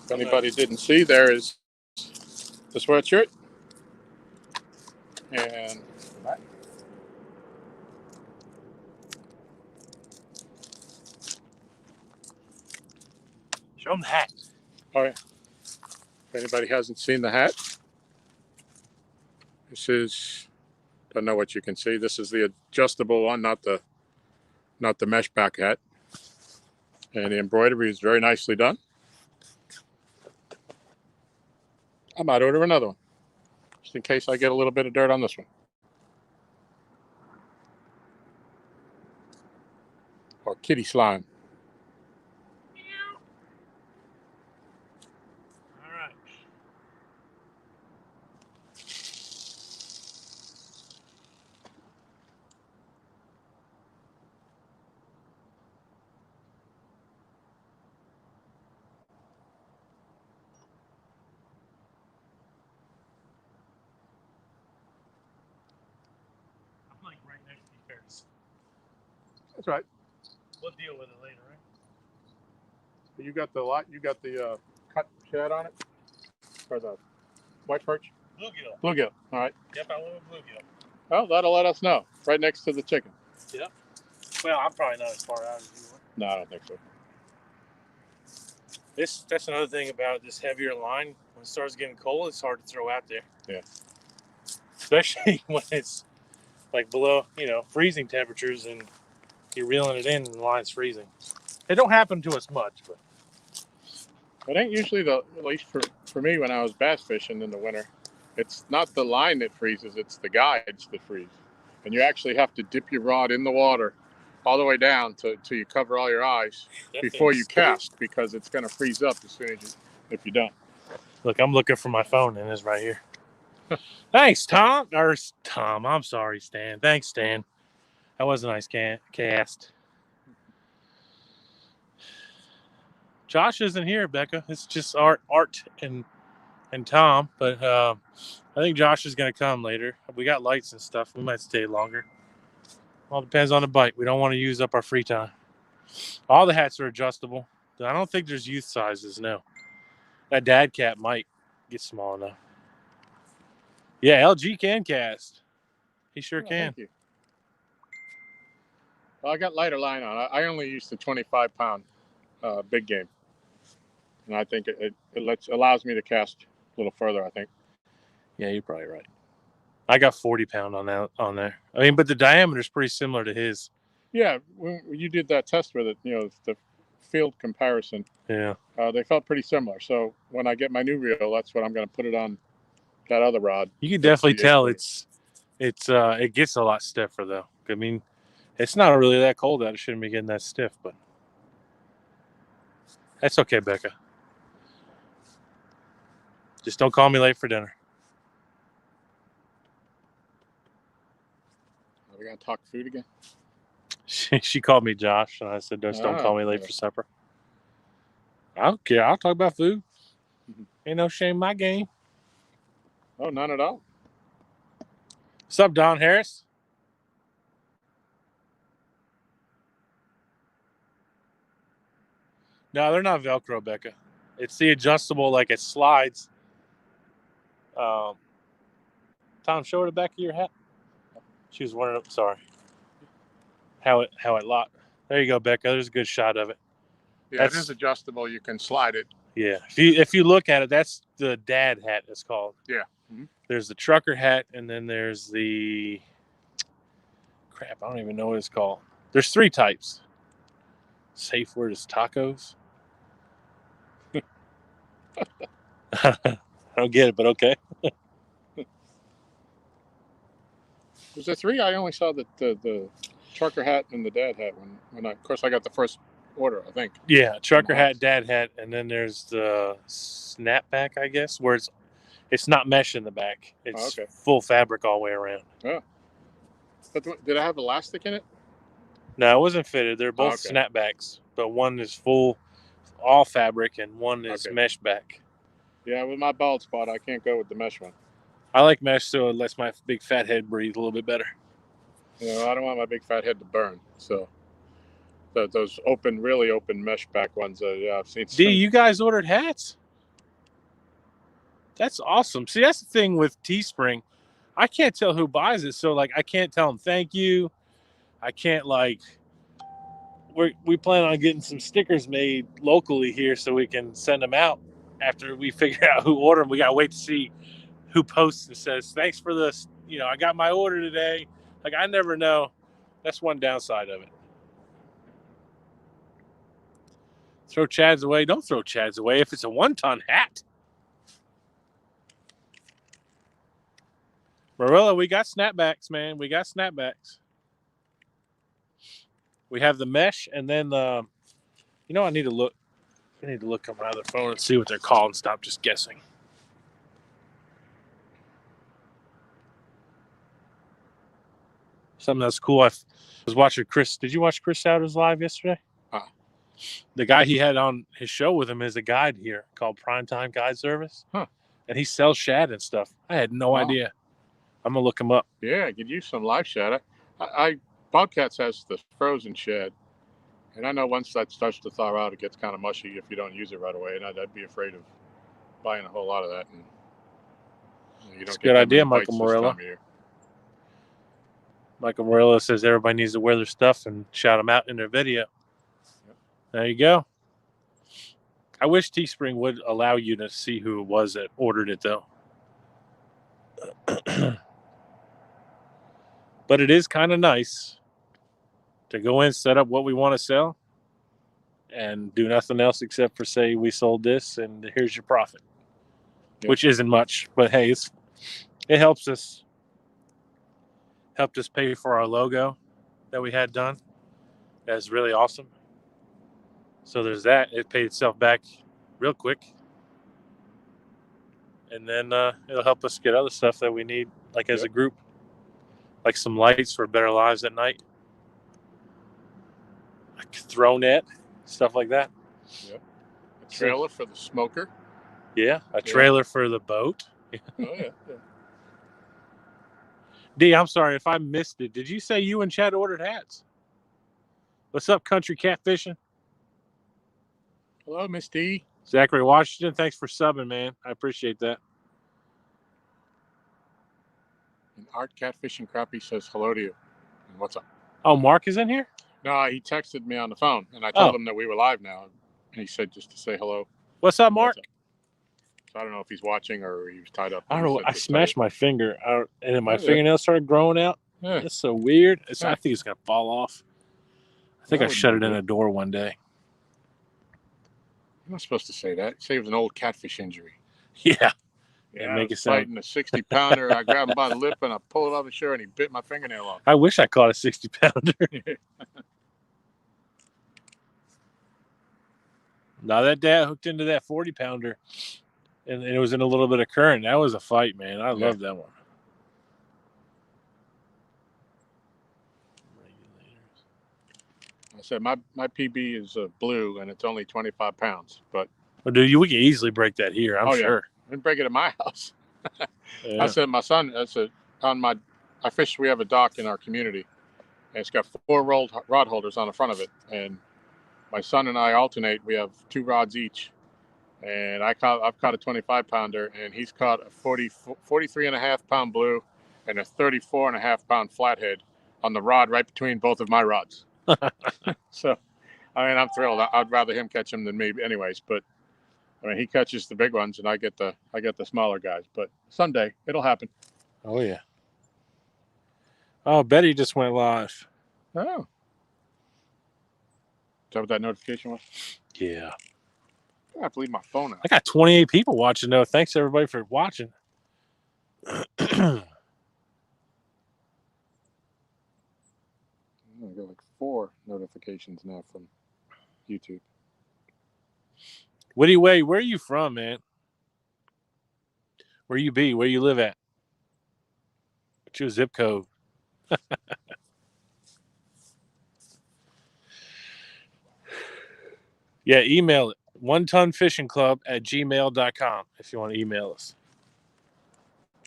If anybody didn't see, there is the sweatshirt and that. Show them the hat. Oh yeah. If anybody hasn't seen the hat, this is, don't know what you can see. This is the adjustable one, not the mesh back hat. And the embroidery is very nicely done. I might order another one, just in case I get a little bit of dirt on this one. Or kitty slime. All right. I'm like right next to you, Ferris. That's right. We'll deal with it later, right? You got the cut shad on it, or the white perch? Bluegill. Bluegill. All right. Yep, I went with bluegill. Well, that'll let us know. Right next to the chicken. Yep. Well, I'm probably not as far out as you are. No, I don't think so. That's another thing about this heavier line. When it starts getting cold, it's hard to throw out there. Yeah. Especially when it's like below, freezing temperatures and you're reeling it in and the line's freezing. It don't happen to us much, but It ain't usually at least for me when I was bass fishing in the winter, it's not the line that freezes, it's the guides that freeze. And you actually have to dip your rod in the water all the way down till you cover all your eyes before you cast, because it's going to freeze up as soon as if you don't. Look, I'm looking for my phone and it's right here. Thanks, Tom. Or Tom, I'm sorry, Stan. Thanks, Stan. That was a nice cast. Josh isn't here, Becca. It's just Art and Tom. But I think Josh is going to come later. We got lights and stuff. We might stay longer. All depends on the bite. We don't want to use up our free time. All the hats are adjustable. I don't think there's youth sizes, no. That dad cat might get small enough. Yeah, LG can cast. He sure can. Thank you. Well, I got lighter line on. I only use the 25-pound big game. And I think it allows me to cast a little further, I think. Yeah, you're probably right. I got 40-pound on there. I mean, but the diameter is pretty similar to his. Yeah, when you did that test with it, the field comparison. Yeah. They felt pretty similar. So when I get my new reel, that's what I'm going to put it on that other rod. You can definitely tell it gets a lot stiffer though. I mean, it's not really that cold out. It shouldn't be getting that stiff, but that's okay, Becca. Just don't call me late for dinner. Are we going to talk food again? She called me Josh, and I said, just don't call me late for supper. I don't care. I'll talk about food. Ain't no shame in my game. Oh, none at all. What's up, Don Harris? No, they're not Velcro, Becca. It's the adjustable, like it slides. Tom, show her the back of your hat. She was wondering. Sorry. How it locked. There you go, Becca. There's a good shot of it. Yeah, it is adjustable. You can slide it. Yeah. If you look at it, that's the dad hat. It's called. Yeah. Mm-hmm. There's the trucker hat, and then there's the crap. I don't even know what it's called. There's 3 types. Safe word is tacos. I don't get it, but okay. Was there 3? I only saw the trucker hat and the dad hat when of course I got the first order, I think. Yeah, trucker hat, dad hat, and then there's the snapback, I guess, where it's not mesh in the back. It's full fabric all the way around. Oh. But did it have elastic in it? No, it wasn't fitted. They're both snapbacks, but one is full, all fabric, and one is mesh back. Yeah, with my bald spot, I can't go with the mesh one. I like mesh so it lets my big fat head breathe a little bit better. I don't want my big fat head to burn. So those really open mesh back ones, I've seen. D, you guys ordered hats? That's awesome. See, that's the thing with Teespring. I can't tell who buys it, so I can't tell them thank you. I can't we plan on getting some stickers made locally here so we can send them out after we figure out who ordered them. We gotta wait to see who posts and says thanks for this. I got my order today. I never know. That's one downside of it. Throw Chads away. Don't throw Chads away if it's a 1-ton hat. Marilla, we got snapbacks, man. We got snapbacks. We have the mesh, and then I need to look. I need to look on my other phone and see what they're called and stop just guessing. Something that's cool. I was watching Chris. Did you watch Chris Sauter's live yesterday? The guy he had on his show with him is a guide here called Primetime Guide Service. And he sells shad and stuff. I had no idea. I'm going to look him up. Yeah, I could use some live shad. Bobcats has the frozen shad. And I know once that starts to thaw out, it gets kind of mushy if you don't use it right away. And I'd be afraid of buying a whole lot of that. And you don't get good idea, Michael Morella. Michael Morella says everybody needs to wear their stuff and shout them out in their video. Yep. There you go. I wish Teespring would allow you to see who it was that ordered it, though. But it is kind of nice to go in, set up what we want to sell, and do nothing else except for say we sold this and here's your profit, which isn't much, but hey, it helps us. Helped us pay for our logo that we had done. That's really awesome. So there's that. It paid itself back real quick. And then it'll help us get other stuff that we need, like as a group, like some lights for better lives at night, like throw net, stuff like that. Yep. A trailer for the smoker. Yeah, a trailer for the boat. Oh, yeah. D, I'm sorry if I missed it. Did you say you and Chad ordered hats? What's up, Country Catfishing? Hello, Miss D. Zachary Washington, thanks for subbing, man. I appreciate that. And Art Catfishing Crappie says hello to you. And what's up? Oh, Mark is in here? No, he texted me on the phone, and I told him that we were live now. And he said just to say hello. What's up, Mark? So I don't know if he's watching or he was tied up. I don't know. I smashed my finger, and then my fingernails started growing out. Yeah. It's so weird. I think it's going to fall off. I think I shut it in a door one day. You're not supposed to say that. Say it was an old catfish injury. Yeah. Yeah, make it sound. Fighting a 60-pounder. I grabbed him by the lip and I pulled it off his shirt and he bit my fingernail off. I wish I caught a 60-pounder. Now that dad hooked into that 40-pounder and it was in a little bit of current. That was a fight, man. I loved that one. I said my PB is blue and it's only 25 pounds. But dude, we can easily break that here. I'm sure. We can break it at my house. I said my son. I fish. We have a dock in our community, and it's got 4 rolled rod holders on the front of it. And my son and I alternate. We have 2 rods each, and I've caught a 25-pounder, and he's caught a 43.5-pound blue and a 34.5-pound flathead on the rod right between both of my rods. So, I mean, I'm thrilled. I'd rather him catch them than me, anyways. But I mean, he catches the big ones, and I get the smaller guys. But someday it'll happen. Oh yeah. Oh, Betty just went live. Oh. Is that what that notification was? Yeah. I have to leave my phone out. I got 28 people watching though. Thanks everybody for watching. I got like 4 notifications now from YouTube. Woody Way, where are you from, man? Where you be? Where you live at? What's your zip code? Yeah, email it. onetonfishingclub@gmail.com if you want to email us.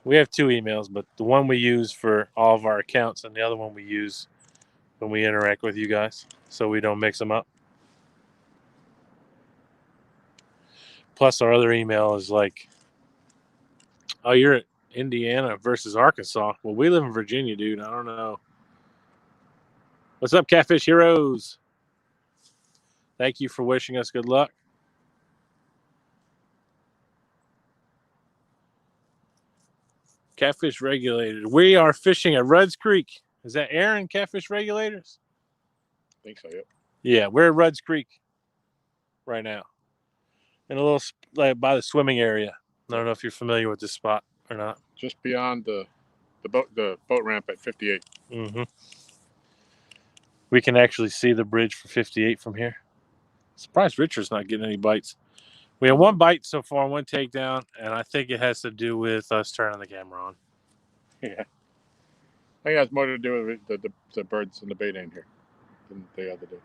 We have 2 emails, but the one we use for all of our accounts and the other one we use when we interact with you guys so we don't mix them up. Plus, our other email is like, oh, you're at Indiana versus Arkansas. Well, we live in Virginia, dude. I don't know. What's up, Catfish Heroes? Thank you for wishing us good luck. Catfish Regulated. We are fishing at Rudd's Creek. Is that Aaron, Catfish Regulators? I think so, yep. Yeah, we're at Rudd's Creek right now. In a little, like, by the swimming area. I don't know if you're familiar with this spot or not. Just beyond the the boat ramp at 58. Mm-hmm. We can actually see the bridge for 58 from here. Surprised Richard's not getting any bites. We have one bite so far, one takedown, and I think it has to do with us turning the camera on. Yeah. I think it has more to do with the birds and the bait in here than the other day.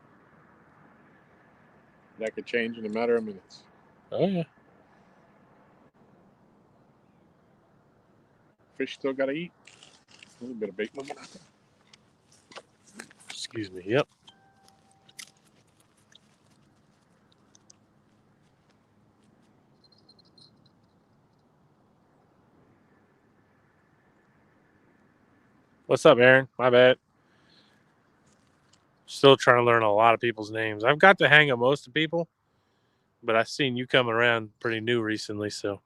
That could change in a matter of minutes. Oh, yeah. Fish still got to eat. A little bit of bait moving out there. Excuse me. Yep. What's up, Aaron? My bad. Still trying to learn a lot of people's names. I've got the hang of most of people, but I've seen you coming around pretty new recently, so.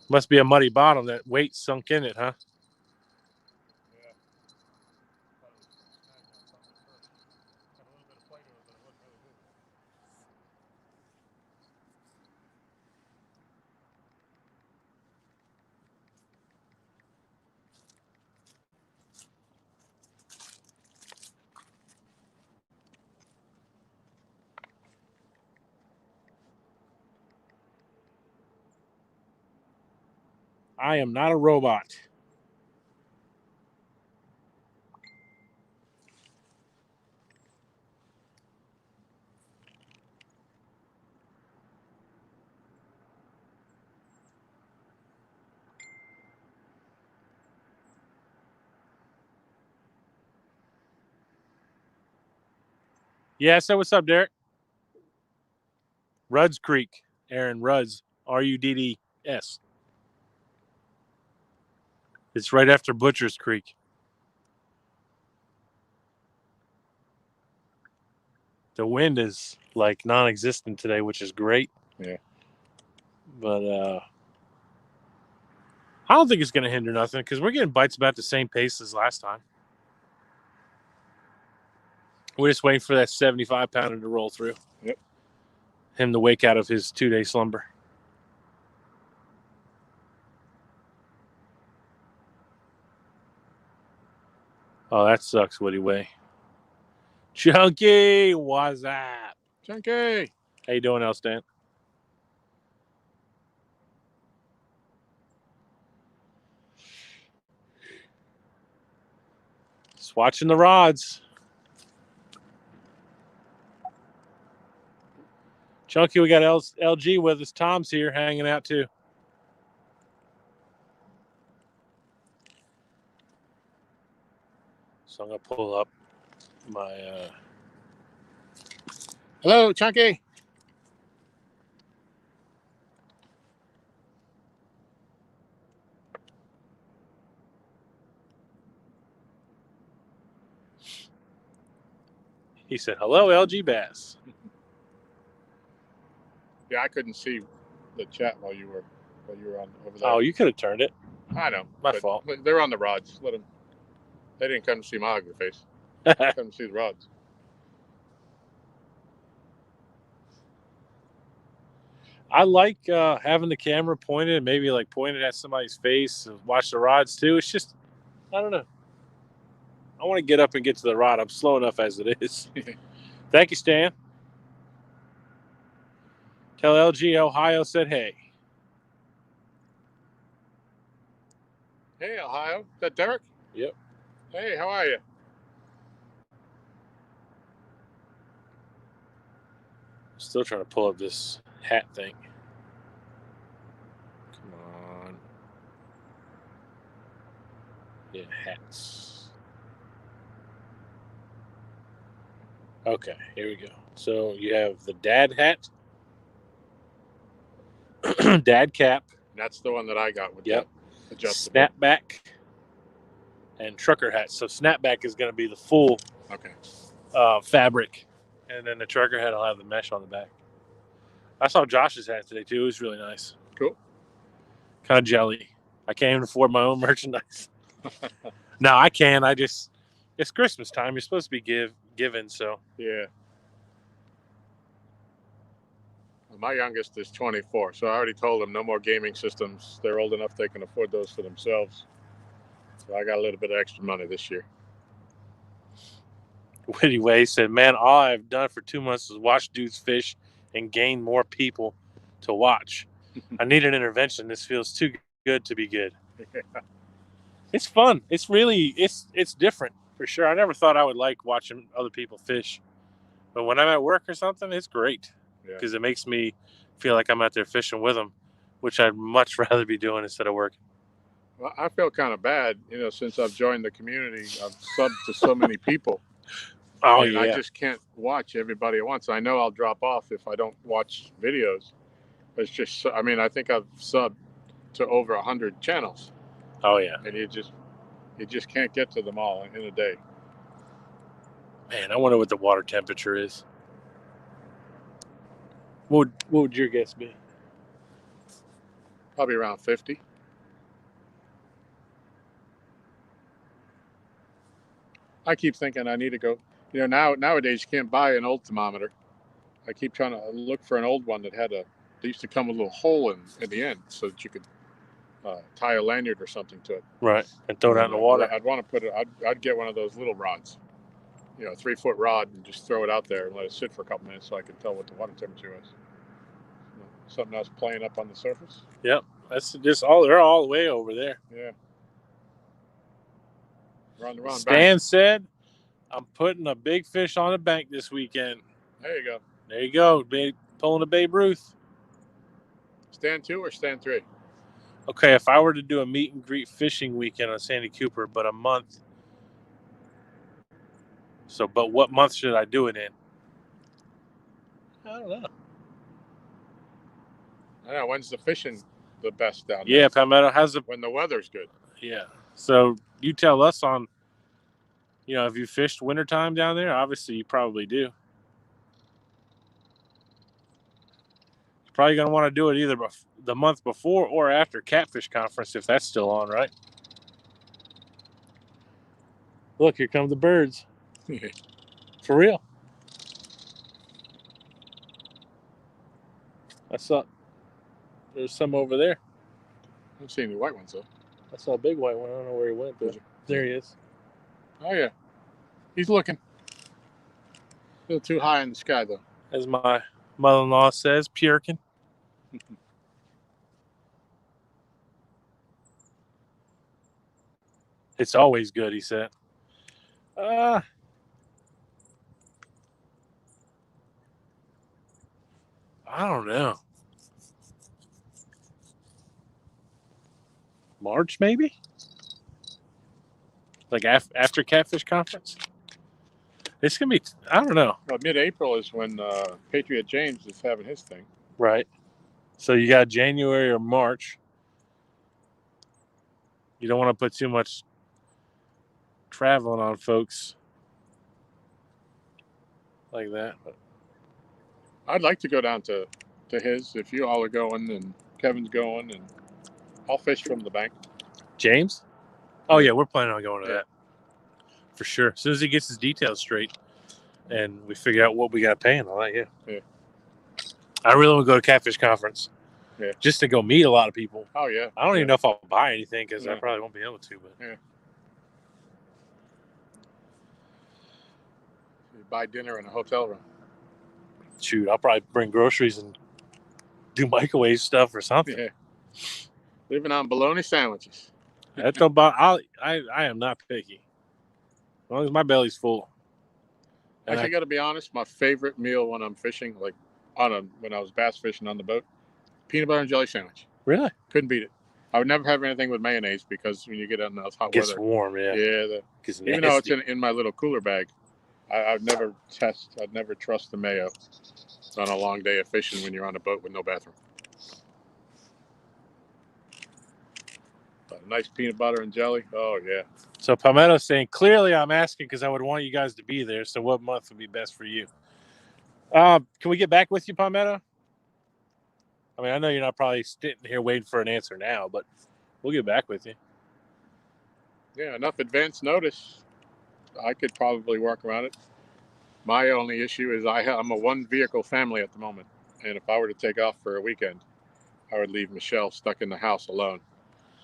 Must be a muddy bottom. That weight sunk in it, huh? I am not a robot. Yeah, so what's up, Derek? Rudds Creek. Aaron Rudds. Rudds. It's right after Butcher's Creek. The wind is like non-existent today, which is great. Yeah. But I don't think it's going to hinder nothing because we're getting bites about the same pace as last time. We're just waiting for that 75-pounder to roll through. Yep. Him to wake out of his 2-day slumber. Oh, that sucks, Woody Way. Chunky, what's up? Chunky. How you doing, Elstan? Just watching the rods. Chunky, we got LG with us. Tom's here hanging out too. So I'm going to pull up my... Hello, Chunky. He said, hello, LGBASS. Yeah, I couldn't see the chat while you were on over there. Oh, you could have turned it. I know. My fault. They're on the rods. Let them. They didn't come to see my ugly face. They come to see the rods. I like having the camera pointed and maybe like pointed at somebody's face and watch the rods too. It's just, I don't know. I want to get up and get to the rod. I'm slow enough as it is. Thank you, Stan. Tell LG Ohio said hey. Hey, Ohio. Is that Derek? Yep. Hey, how are you? Still trying to pull up this hat thing. Come on. Yeah, hats. Okay, here we go. So you have the dad hat, dad cap. That's the one that I got with Yep. the adjustable. Snapback, and trucker hat. So snapback is going to be the full fabric, and then the trucker hat will have the mesh on the back. I saw Josh's hat today too. It was really nice. Cool. Kind of jelly. I can't even afford my own merchandise. No, I can. It's Christmas time. You're supposed to be given. So yeah. My youngest is 24, so I already told them no more gaming systems. They're old enough they can afford those for themselves. So I got a little bit of extra money this year. Witty Way said, "Man, all I've done for 2 months is watch dudes fish and gain more people to watch. I need an intervention. This feels too good to be good." It's fun. It's really it's different for sure. I never thought I would like watching other people fish, but when I'm at work or something, it's great because it makes me feel like I'm out there fishing with them, which I'd much rather be doing instead of working. Well, I feel kind of bad, since I've joined the community. I've subbed to so many people. Oh, and yeah. I just can't watch everybody at once. I know I'll drop off if I don't watch videos. It's just, I mean, I think I've subbed to over 100 channels. Oh, yeah. And you just can't get to them all in a day. Man, I wonder what the water temperature is. What would your guess be? Probably around 50. I keep thinking I need to go. Nowadays you can't buy an old thermometer. I keep trying to look for an old one that they used to come with a little hole in the end so that you could tie a lanyard or something to it. Right, and throw it out in the water. I'd want to put it. I'd get one of those little rods, a 3-foot rod, and just throw it out there and let it sit for a couple minutes so I can tell what the water temperature was. Something else playing up on the surface. Yep, that's just all. They're all the way over there. Yeah. We're on the wrong Stan bank. said, "I'm putting a big fish on the bank this weekend." There you go. There you go, pulling a Babe Ruth. Stand 2 or stand 3? Okay, if I were to do a meet and greet fishing weekend on Sandy Cooper, but a month. So, but what month should I do it in? I don't know. I know. When's the fishing the best down there? Yeah, Palmetto, when the weather's good. Yeah. So you tell us on, if you fished wintertime down there, obviously you probably do. You're probably going to want to do it either the month before or after Catfish Conference, if that's still on, right? Look, here come the birds. For real. I saw there's some over there. I haven't seen any white ones, though. I saw a big white one. I don't know where he went, but there he is. Oh, yeah. He's looking. A little too high in the sky, though. As my mother-in-law says, Purican. It's always good, he said. I don't know. March, maybe? Like after Catfish Conference? It's going to be, I don't know. Well, mid-April is when Patriot James is having his thing. Right. So you got January or March. You don't want to put too much traveling on folks like that. But I'd like to go down to his if you all are going and Kevin's going, and I'll fish from the bank. James? Oh, yeah, we're planning on going to that. For sure. As soon as he gets his details straight and we figure out what we got to pay and all that, yeah. I really want to go to Catfish Conference. Yeah. Just to go meet a lot of people. Oh, yeah. I don't even know if I'll buy anything because I probably won't be able to. But yeah. You buy dinner in a hotel room. Shoot, I'll probably bring groceries and do microwave stuff or something. Yeah. Living on bologna sandwiches. That's about. I am not picky. As long as my belly's full. And I got to be honest. My favorite meal when I'm fishing, like when I was bass fishing on the boat, peanut butter and jelly sandwich. Really? Couldn't beat it. I would never have anything with mayonnaise because when you get in those hot weather, gets warm. Yeah. Yeah. Even though it's in my little cooler bag, I'd never trust the mayo on a long day of fishing when you're on a boat with no bathroom. But a nice peanut butter and jelly. Oh, yeah. So Palmetto's saying, clearly I'm asking because I would want you guys to be there. So what month would be best for you? Can we get back with you, Palmetto? I mean, I know you're not probably sitting here waiting for an answer now, but we'll get back with you. Yeah, enough advance notice. I could probably work around it. My only issue is I'm a one-vehicle family at the moment, And if I were to take off for a weekend, I would leave Michelle stuck in the house alone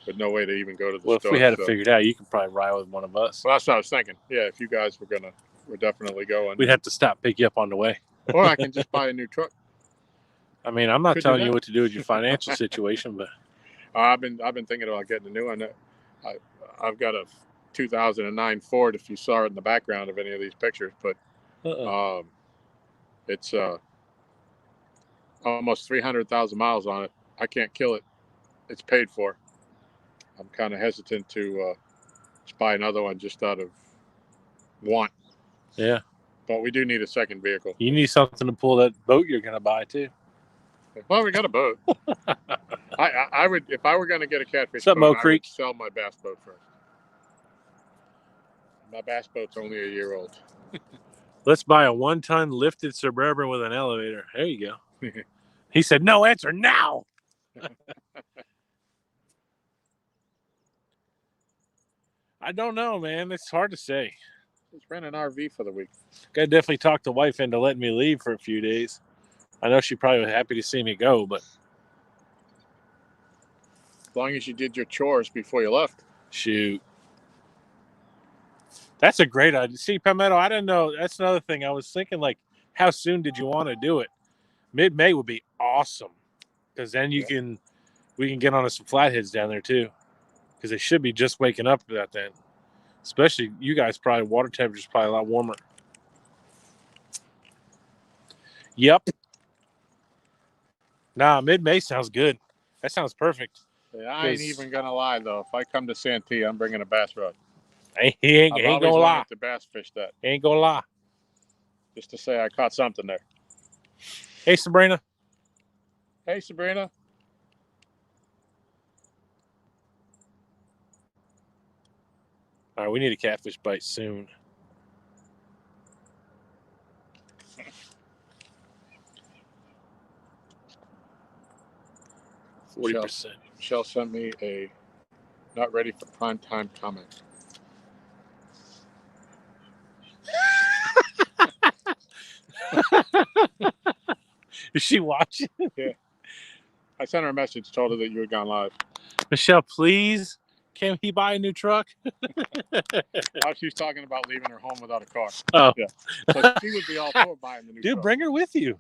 with no way to even go to the Well, store. if we had it figured out, you could probably ride with one of us. Well, that's what I was thinking. Yeah, if you guys we're definitely going. We'd have to stop, pick you up on the way. Or I can just buy a new truck. I mean, I'm not telling you what to do with your financial situation, but I've been thinking about getting a new one. I've got a 2009 Ford. If you saw it in the background of any of these pictures, but it's almost 300,000 miles on it. I can't kill it. It's paid for. I'm kind of hesitant to just buy another one just out of want. Yeah. But we do need a second vehicle. You need something to pull that boat you're going to buy too. Well, we got a boat. I would, if I were going to get a catfish boat, I would sell my bass boat first. My bass boat's only a year old. Let's buy a 1-ton lifted Suburban with an elevator. There you go. He said, no, answer now. I don't know, man. It's hard to say. Just rent an RV for the week. I definitely talked the wife into letting me leave for a few days. I know she probably was happy to see me go, but as long as you did your chores before you left. Shoot. That's a great idea. See, Palmetto, I didn't know. That's another thing. I was thinking, like, how soon did you want to do it? Mid-May would be awesome, because then we can get on some flatheads down there too, because they should be just waking up about then. Especially you guys, probably water temperature's probably a lot warmer. Yep. Nah, mid-May sounds good. That sounds perfect. Yeah, I ain't even gonna lie though. If I come to Santee, I'm bringing a bass rod. He ain't gonna lie. To bass fish that. He ain't gonna lie. Just to say I caught something there. Hey, Sabrina. Hey, Sabrina. All right, we need a catfish bite soon. %. Michelle sent me a not ready for prime time comment. Is she watching? Yeah. I sent her a message, told her that you had gone live. Michelle, please, can he buy a new truck? Oh, she's talking about leaving her home without a car. Oh. Yeah. So she would be all for buying the new truck. Dude, bring her with you.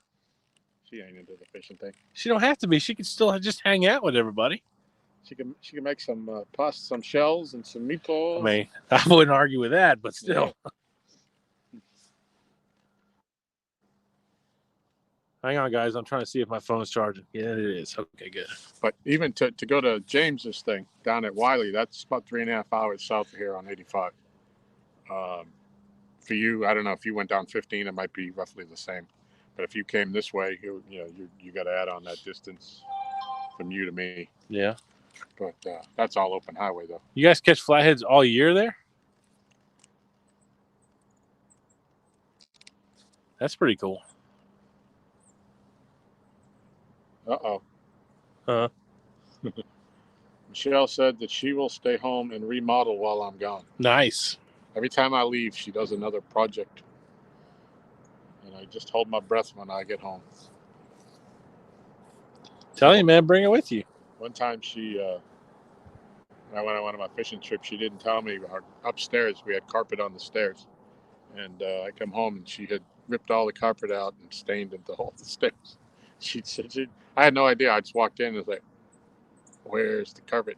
She ain't into the fishing thing. She don't have to be. She can still just hang out with everybody. She can make some pasta, some shells, and some meatballs. I mean, I wouldn't argue with that, but still. Yeah. Hang on, guys. I'm trying to see if my phone's charging. Yeah, it is. Okay, good. But even to go to James's thing down at Wiley, that's about 3.5 hours south of here on 85. For you, I don't know if you went down 15, it might be roughly the same. But if you came this way, you got to add on that distance from you to me. Yeah. But that's all open highway, though. You guys catch flatheads all year there? That's pretty cool. Uh-oh. Huh? Michelle said that she will stay home and remodel while I'm gone. Nice. Every time I leave, she does another project. And I just hold my breath when I get home. Tell you, man, bring it with you. One time when I went on one of my fishing trips, she didn't tell me. Upstairs, we had carpet on the stairs. And I come home and she had ripped all the carpet out and stained it all the stairs. She said, I had no idea. I just walked in and was like, where's the carpet?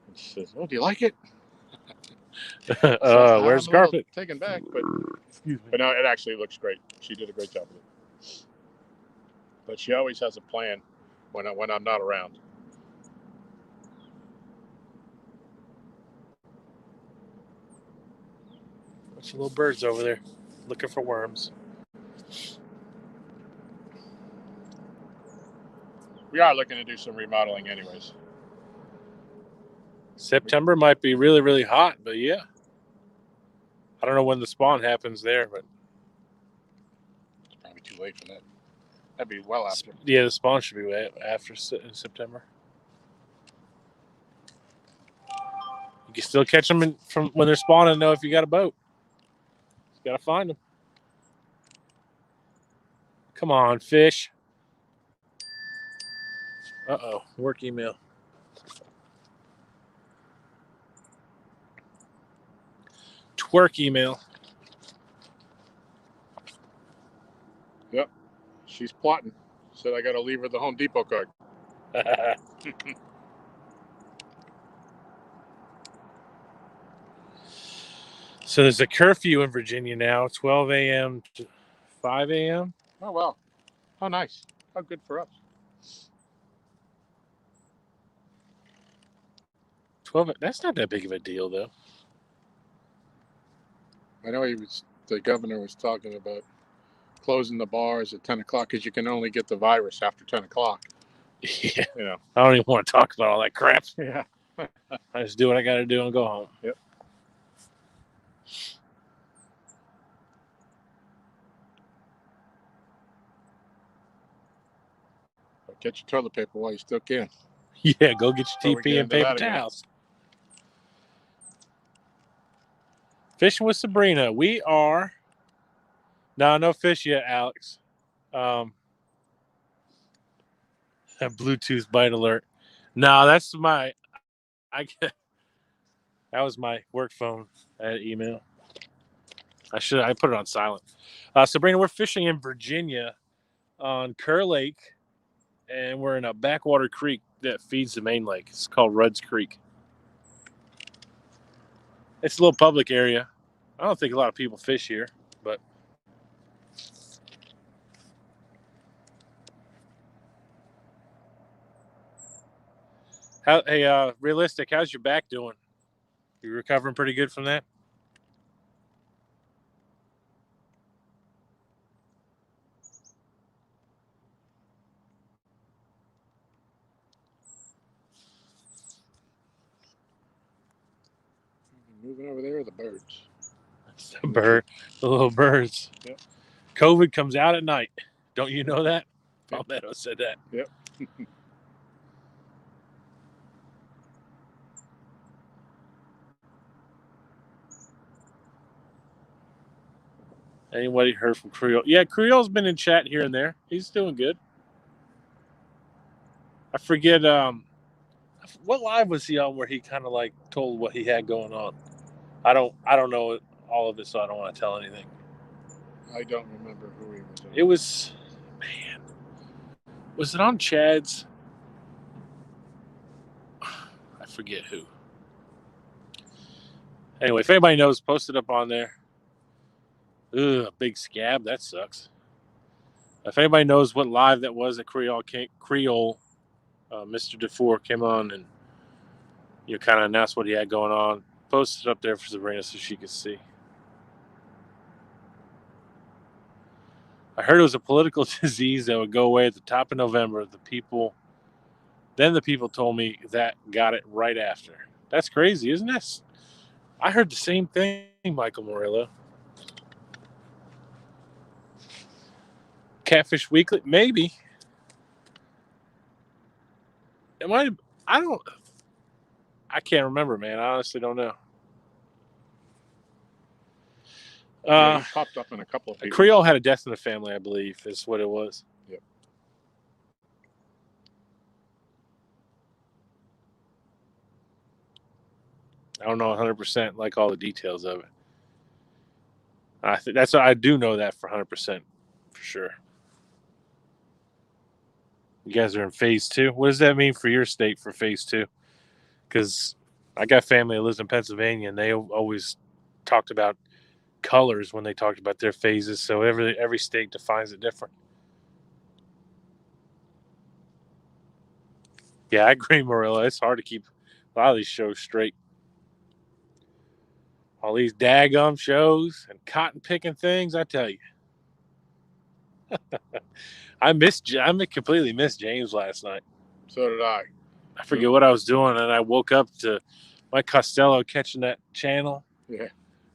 And she says, oh, do you like it? Where's the carpet? Taken back, but no, it actually looks great. She did a great job with it. But she always has a plan when I'm not around. Bunch of little birds over there looking for worms. We are looking to do some remodeling anyways. September might be really, really hot, but yeah. I don't know when the spawn happens there, but it's probably too late for that. That'd be well after. Yeah, the spawn should be after September. You can still catch them from when they're spawning, though, if you got a boat. You got to find them. Come on, fish. Uh-oh. Work email. Twerk email. Yep. She's plotting. Said I got to leave her the Home Depot card. So there's a curfew in Virginia now, 12 a.m. to 5 a.m. Oh, wow. How nice. How good for us. 12. That's not that big of a deal, though. I know the governor was talking about closing the bars at 10 o'clock because you can only get the virus after 10 o'clock. Yeah. You know. I don't even want to talk about all that crap. Yeah. I just do what I got to do and go home. Yep. But get your toilet paper while you still can. Yeah, go get your Before we TP get and into paper that again. towels. Fishing with Sabrina. We are. No fish yet, Alex. A Bluetooth bite alert. No, that's my. That was my work phone email. I put it on silent. Sabrina, we're fishing in Virginia on Kerr Lake, and we're in a backwater creek that feeds the main lake. It's called Rudd's Creek. It's a little public area. I don't think a lot of people fish here, but realistic, how's your back doing? You recovering pretty good from that? Moving over there are the birds. That's the little birds. Yep. COVID comes out at night. Don't you know that? Yep. Palmetto said that. Yep. Anybody heard from Creole? Yeah, Creole's been in chat here and there. He's doing good. I forget what live was he on where he kind of like told what he had going on. I don't know all of it, so I don't want to tell anything. I don't remember who he was on. It was, man, was it on Chad's? I forget who. Anyway, if anybody knows, post it up on there. Ugh, a big scab. That sucks. If anybody knows what live that was at Creole, Mr. DeFore came on and kind of announced what he had going on. Post it up there for Sabrina so she could see. I heard it was a political disease that would go away at the top of November. The people told me that got it right after. That's crazy, isn't that? I heard the same thing, Michael Murillo. Catfish Weekly, maybe. I can't remember, man. I honestly don't know. He popped up in a couple of people. Creole had a death in the family, I believe, is what it was. Yep. I don't know 100% like all the details of it. I think that's what I do know that for 100% for sure. You guys are in phase 2. What does that mean for your state for phase 2? Because I got family that lives in Pennsylvania, and they always talked about colors when they talked about their phases. So every state defines it different. Yeah, I agree, Marilla. It's hard to keep a lot of these shows straight. All these daggum shows and cotton picking things, I tell you. I completely missed James last night. So did I. I forget what I was doing, and I woke up to Mike Costello catching that channel. Yeah.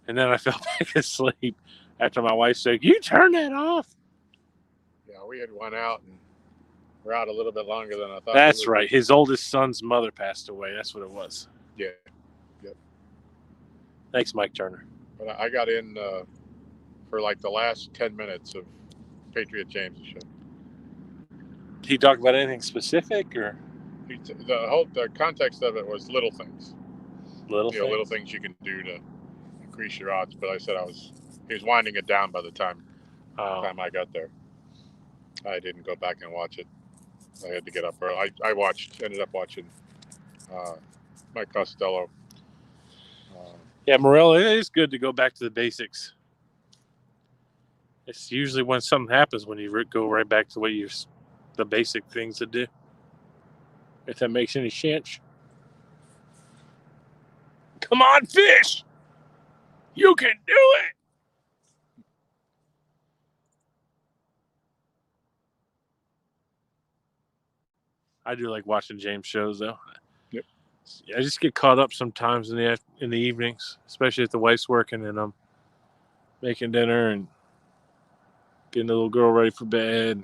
And then I fell back asleep after my wife said, "You turn that off." Yeah, we had one out, and we're out a little bit longer than I thought. That's right. His oldest son's mother passed away. That's what it was. Yeah. Yep. Thanks, Mike Turner. But I got in for like the last 10 minutes of Patriot James' show. He talked about anything specific, or The context of it was little things. Little things. Little things you can do to increase your odds. But I said he was winding it down by the time I got there. I didn't go back and watch it. I had to get up early. I ended up watching Mike Costello. Yeah, Morel, it is good to go back to the basics. It's usually when something happens when you go right back to the basic things to do. If that makes any sense. Come on, fish! You can do it! I do like watching James shows, though. Yep. I just get caught up sometimes in the evenings, especially if the wife's working and I'm making dinner and getting the little girl ready for bed,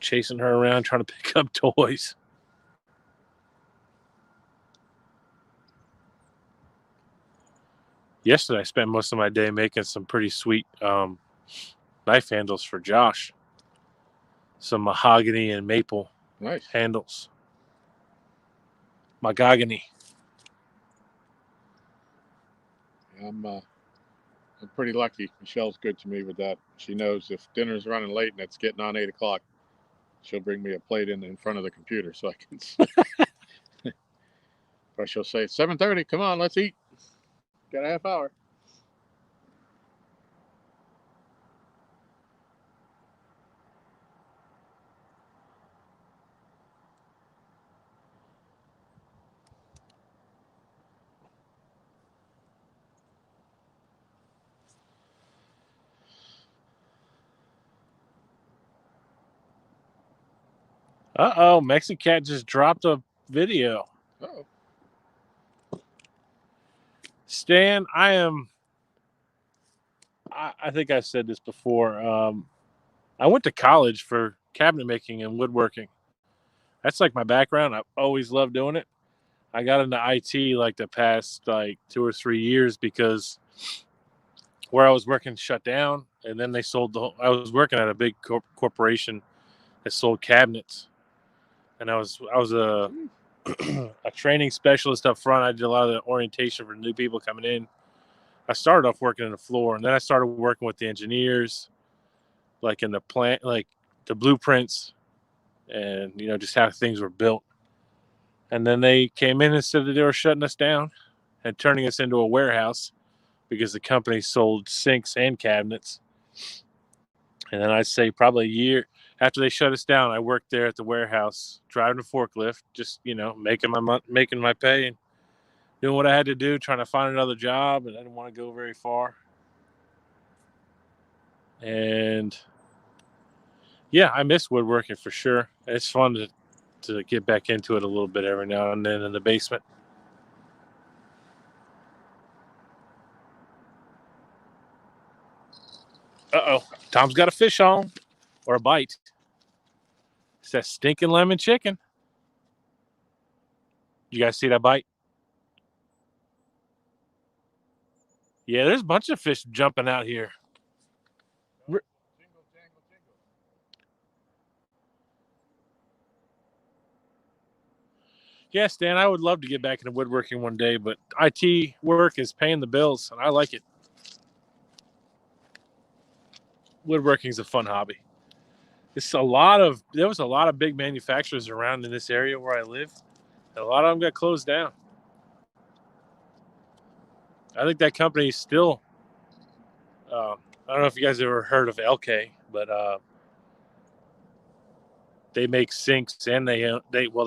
chasing her around, trying to pick up toys. Yesterday, I spent most of my day making some pretty sweet knife handles for Josh. Some mahogany and maple handles. Mahogany. I'm pretty lucky. Michelle's good to me with that. She knows if dinner's running late and it's getting on 8 o'clock, she'll bring me a plate in front of the computer so I can. Or she'll say, 7:30, come on, let's eat. Got a half hour. Uh-oh, Mexicat just dropped a video. Uh-oh. Stan, I think I said this before. I went to college for cabinet making and woodworking. That's like my background. I've always loved doing it. I got into IT like the past 2 or 3 years because where I was working shut down, and then they sold I was working at a big corporation that sold cabinets, and I was a a training specialist up front. I did a lot of the orientation for new people coming in. I started off working in the floor, and then I started working with the engineers, like in the plant, like the blueprints, and just how things were built. And then they came in and said that they were shutting us down and turning us into a warehouse because the company sold sinks and cabinets. And then I'd say probably a year after they shut us down, I worked there at the warehouse, driving a forklift, just making my pay and doing what I had to do, trying to find another job, and I didn't want to go very far. And yeah, I miss woodworking for sure. It's fun to get back into it a little bit every now and then in the basement. Uh-oh, Tom's got a fish on or a bite. It's that stinking lemon chicken. You guys see that bite? Yeah, there's a bunch of fish jumping out here. Yes, Dan, I would love to get back into woodworking one day, but IT work is paying the bills, and I like it. Woodworking is a fun hobby. There was a lot of big manufacturers around in this area where I live, and a lot of them got closed down. I think that company is still. I don't know if you guys ever heard of LK, but they make sinks and they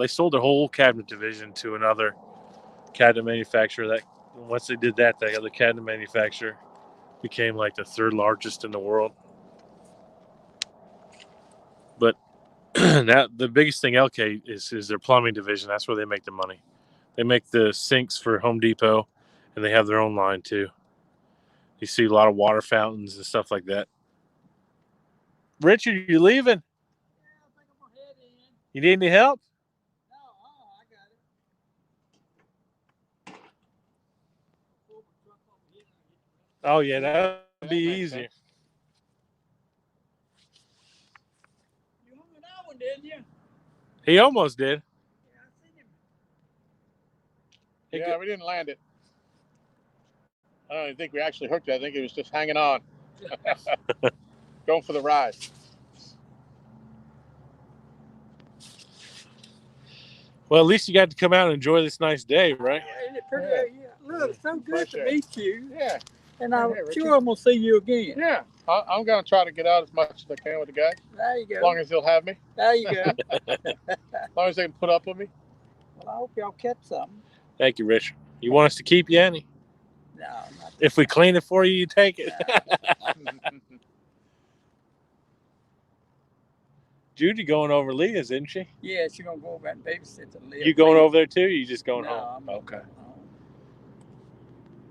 sold their whole cabinet division to another cabinet manufacturer. That once they did that, the other cabinet manufacturer became like the third largest in the world. But now the biggest thing LK is their plumbing division. That's where they make the money. They make the sinks for Home Depot, and they have their own line too. You see a lot of water fountains and stuff like that. Richard, you leaving? Yeah, I think I'm gonna head in. You need any help? No, I got it. Oh yeah, that would be easier. Sense. You hung that one, didn't you? He almost did. Yeah, I seen him. Hey, Yeah, good. we didn't land it. I don't even think we actually hooked it. I think it was just hanging on. Going for the ride. Well, at least you got to come out and enjoy this nice day, right? Ain't it pretty? Yeah. Yeah. Look, it's so good Fresh to air. meet you. Yeah. And Yeah, I'm Richard. sure I'm going to see you again. Yeah. I'm going to try to get out as much as I can with the guys. There you As go. long as they'll have me. There you go. As long as they can put up with me. Well, I hope y'all catch something. Thank you, Richard. You want us to keep you, Annie? No, not If we clean it for you, you take it. Judy going over Leah's, isn't she? Yeah, she's going to go over and babysit the little You going over there too? Or you just going No, home? I'm not Okay. going home.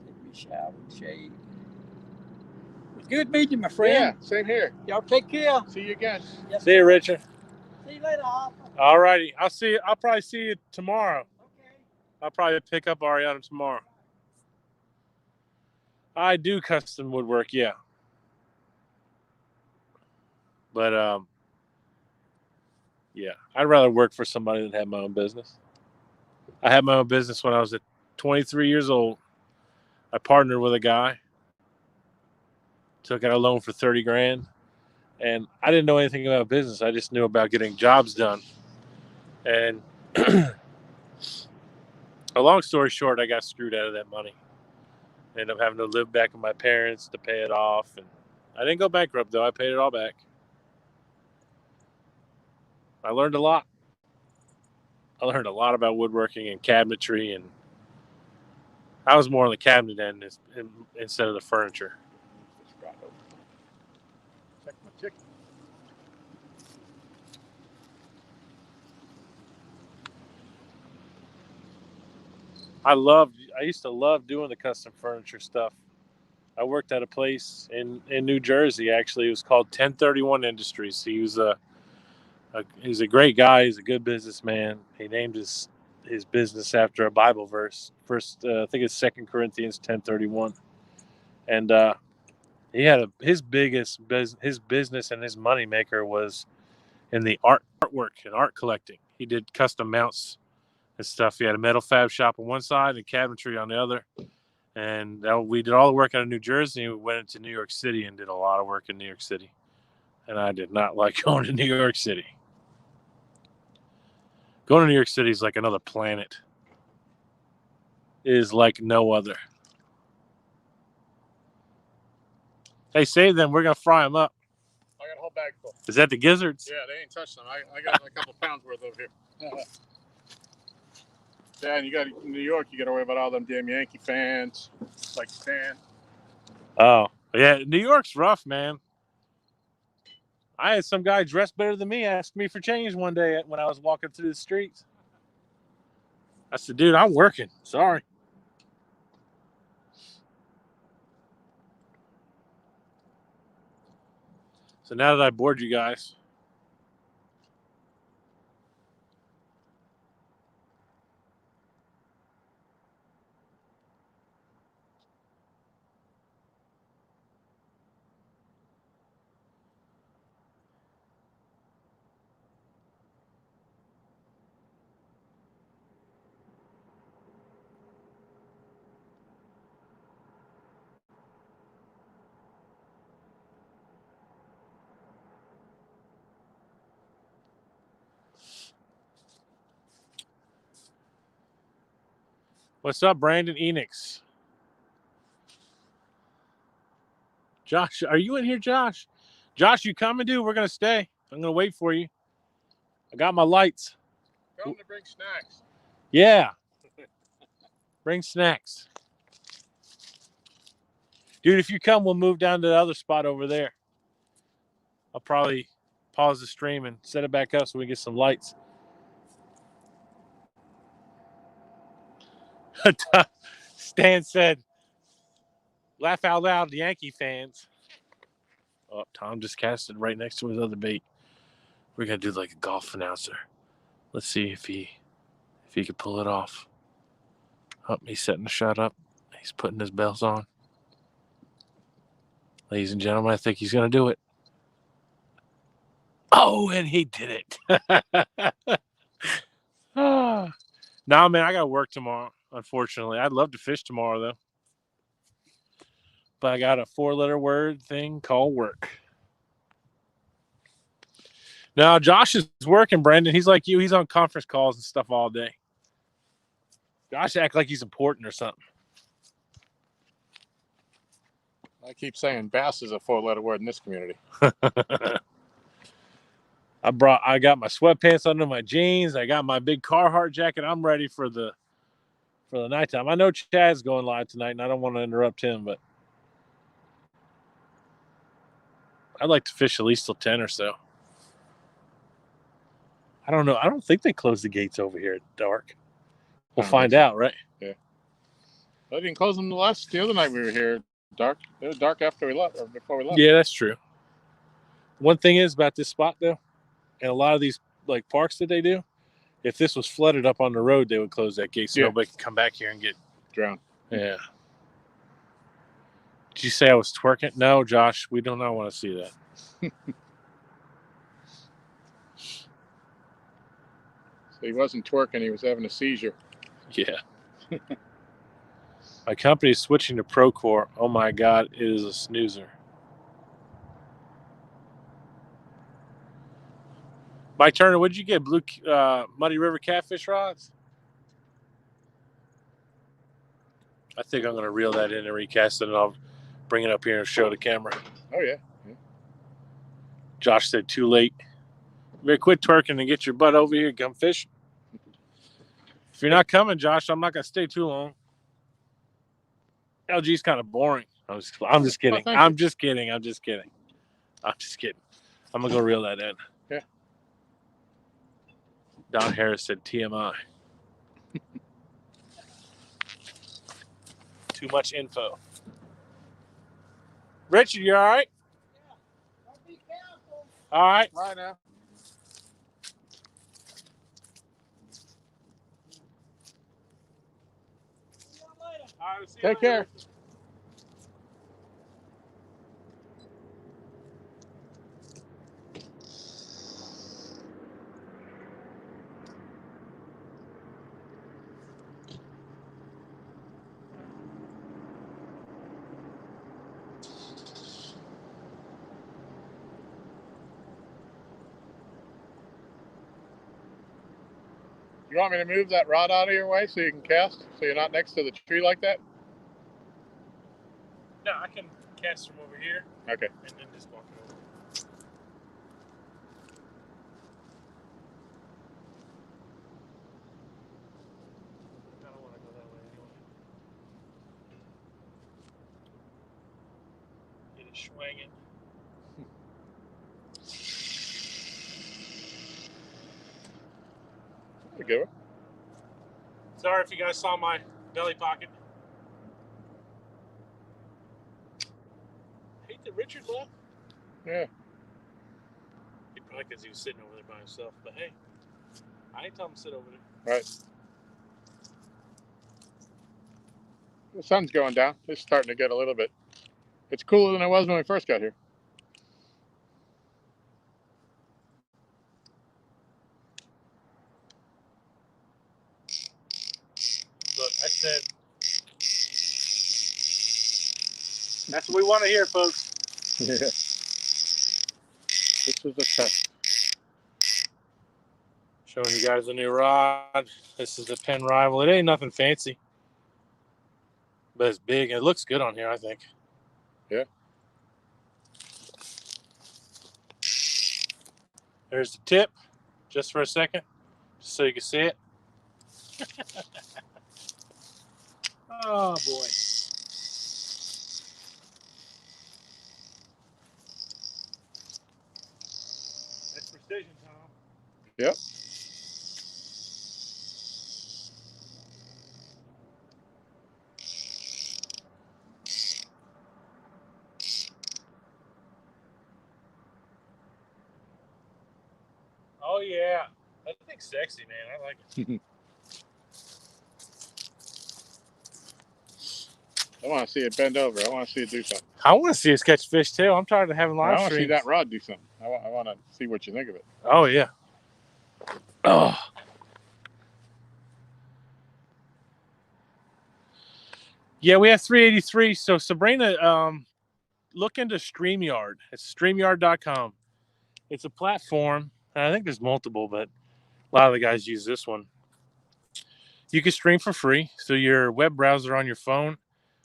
Take me a shower and shave. It's good meeting you, my Yeah, friend. same here. Y'all take care. See you again. Yes, See you, sir. Richard. See you later, Hopper. All righty. I'll see you. I'll probably see you tomorrow. Okay. I'll probably pick up Ariana tomorrow. I do custom woodwork, yeah. But yeah, I'd rather work for somebody than have my own business. I had my own business when I was at 23 years old. I partnered with a guy, took out a loan for 30 grand, and I didn't know anything about business. I just knew about getting jobs done. And a long story short, I got screwed out of that money. Ended up having to live back with my parents to pay it off, and I didn't go bankrupt though. I paid it all back. I learned a lot. I learned a lot about woodworking and cabinetry, and I was more on the cabinet end instead of the furniture. Check my chicken. I used to love doing the custom furniture stuff. I worked at a place in New Jersey. Actually, it was called 1031 Industries. He was he's a great guy. He's a good businessman. He named his business after a Bible verse. First, I think it's 2 Corinthians 10:31, and he had his biggest his business and his money maker was in the artwork and art collecting. He did custom mounts and stuff. He had a metal fab shop on one side and cabinetry on the other. And we did all the work out of New Jersey. And we went into New York City and did a lot of work in New York City. And I did not like going to New York City. Going to New York City is like another planet. It is like no other. Hey, save them. We're going to fry them up. I got a whole bag full. Is that the gizzards? Yeah, they ain't touched them. I got a couple pounds worth over here. Yeah, and you got in New York, you got to worry about all them damn Yankee fans, like Stan. Oh, yeah. New York's rough, man. I had some guy dressed better than me ask me for change one day when I was walking through the streets. I said, dude, I'm working. Sorry. So now that I bored you guys, what's up, Brandon Enix? Josh, are you in here, Josh? Josh, you coming, dude? We're going to stay. I'm going to wait for you. I got my lights. Tell them to bring snacks. Yeah. Bring snacks. Dude, if you come, we'll move down to the other spot over there. I'll probably pause the stream and set it back up so we get some lights. Stan said, laugh out loud, Yankee fans. Oh, Tom just casted right next to his other bait. We're going to do like a golf announcer. Let's see if he could pull it off. Oh, he's setting the shot up. He's putting his bells on. Ladies and gentlemen, I think he's going to do it. Oh, and he did it. Nah, man, I got to work tomorrow, unfortunately. I'd love to fish tomorrow, though. But I got a 4-letter word thing called work. Now, Josh is working, Brandon. He's like you. He's on conference calls and stuff all day. Josh act like he's important or something. I keep saying bass is a 4-letter word in this community. I got my sweatpants under my jeans. I got my big Carhartt jacket. I'm ready for the nighttime. I know Chad's going live tonight, and I don't want to interrupt him, but I'd like to fish at least till 10 or so. I don't know. I don't think they close the gates over here at dark. We'll find out, right? Yeah. They didn't close them the other night we were here. Dark. It was dark after we left, or before we left. Yeah, that's true. One thing is about this spot, though, and a lot of these like parks that they do, if this was flooded up on the road, they would close that gate so nobody can come back here and get drowned. Yeah. Did you say I was twerking? No, Josh, we do not want to see that. So he wasn't twerking, he was having a seizure. Yeah. My company is switching to Procore. Oh my God, it is a snoozer. Mike Turner, what did you get? Blue Muddy River catfish rods? I think I'm going to reel that in and recast it, and I'll bring it up here and show the camera. Oh, yeah. Josh said too late. You better quit twerking and get your butt over here and come fishing. If you're not coming, Josh, I'm not going to stay too long. LG's kind of boring. I'm just kidding. I'm just kidding. I'm just kidding. I'm going to go reel that in. Yeah. Don Harris said TMI. Too much info. Richard, you all right? Yeah. Don't be careful. All right. Bye now. See you later. All right, we'll see you Take later. care. You want me to move that rod out of your way so you can cast? So you're not next to the tree like that? No, I can cast from over here. Okay. And then just walk it over. I don't want to go that way anyway. Get it swinging. There we go. Sorry if you guys saw my belly pocket. I hate that Richard left. Yeah. He probably because he was sitting over there by himself. But hey, I ain't telling him to sit over there. Right. The sun's going down. It's starting to get a little bit. It's cooler than it was when we first got here. Look, I said, that's what we want to hear, folks. Yeah. This is a test. Showing you guys a new rod. This is a Penn Rival. It ain't nothing fancy, but it's big. It looks good on here, I think. Yeah. There's the tip, just for a second, just so you can see it. Oh, boy. That's precision, Tom. Yep. Oh, yeah. That thing's sexy, man. I like it. I want to see it bend over. I want to see it do something. I want to see us catch fish, too. I'm tired of having live I want to see streams. that rod do something. I want to see what you think of it. Oh, yeah. Oh. Yeah, we have 383. So Sabrina, look into StreamYard. It's StreamYard.com. It's a platform. I think there's multiple, but a lot of the guys use this one. You can stream for free. So your web browser on your phone,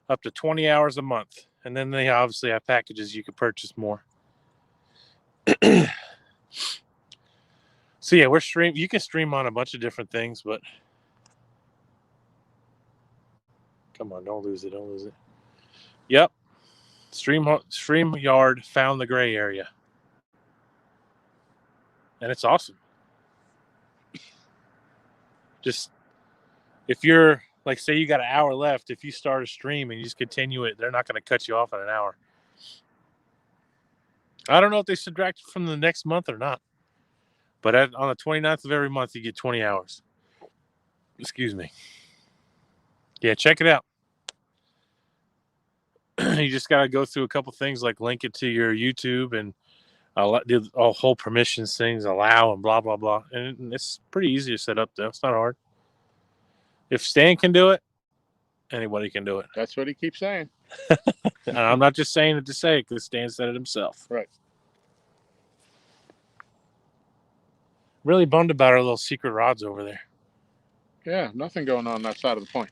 up to 20 hours a month. And then they obviously have packages you can purchase more. So yeah, you can stream on a bunch of different things, but come on, don't lose it. Yep. StreamYard found the gray area. And it's awesome. Just if you're like, say you got an hour left, if you start a stream and you just continue it, they're not going to cut you off in an hour. I don't know if they subtract it from the next month or not. But on the 29th of every month, you get 20 hours. Excuse me. Yeah, check it out. You just got to go through a couple things like link it to your YouTube and do all whole permissions things, allow and blah, blah, blah. And it's pretty easy to set up, though. It's not hard. If Stan can do it, anybody can do it. That's what he keeps saying. And I'm not just saying it to say it because Stan said it himself. Right. Really bummed about our little secret rods over there. Yeah, nothing going on that side of the point.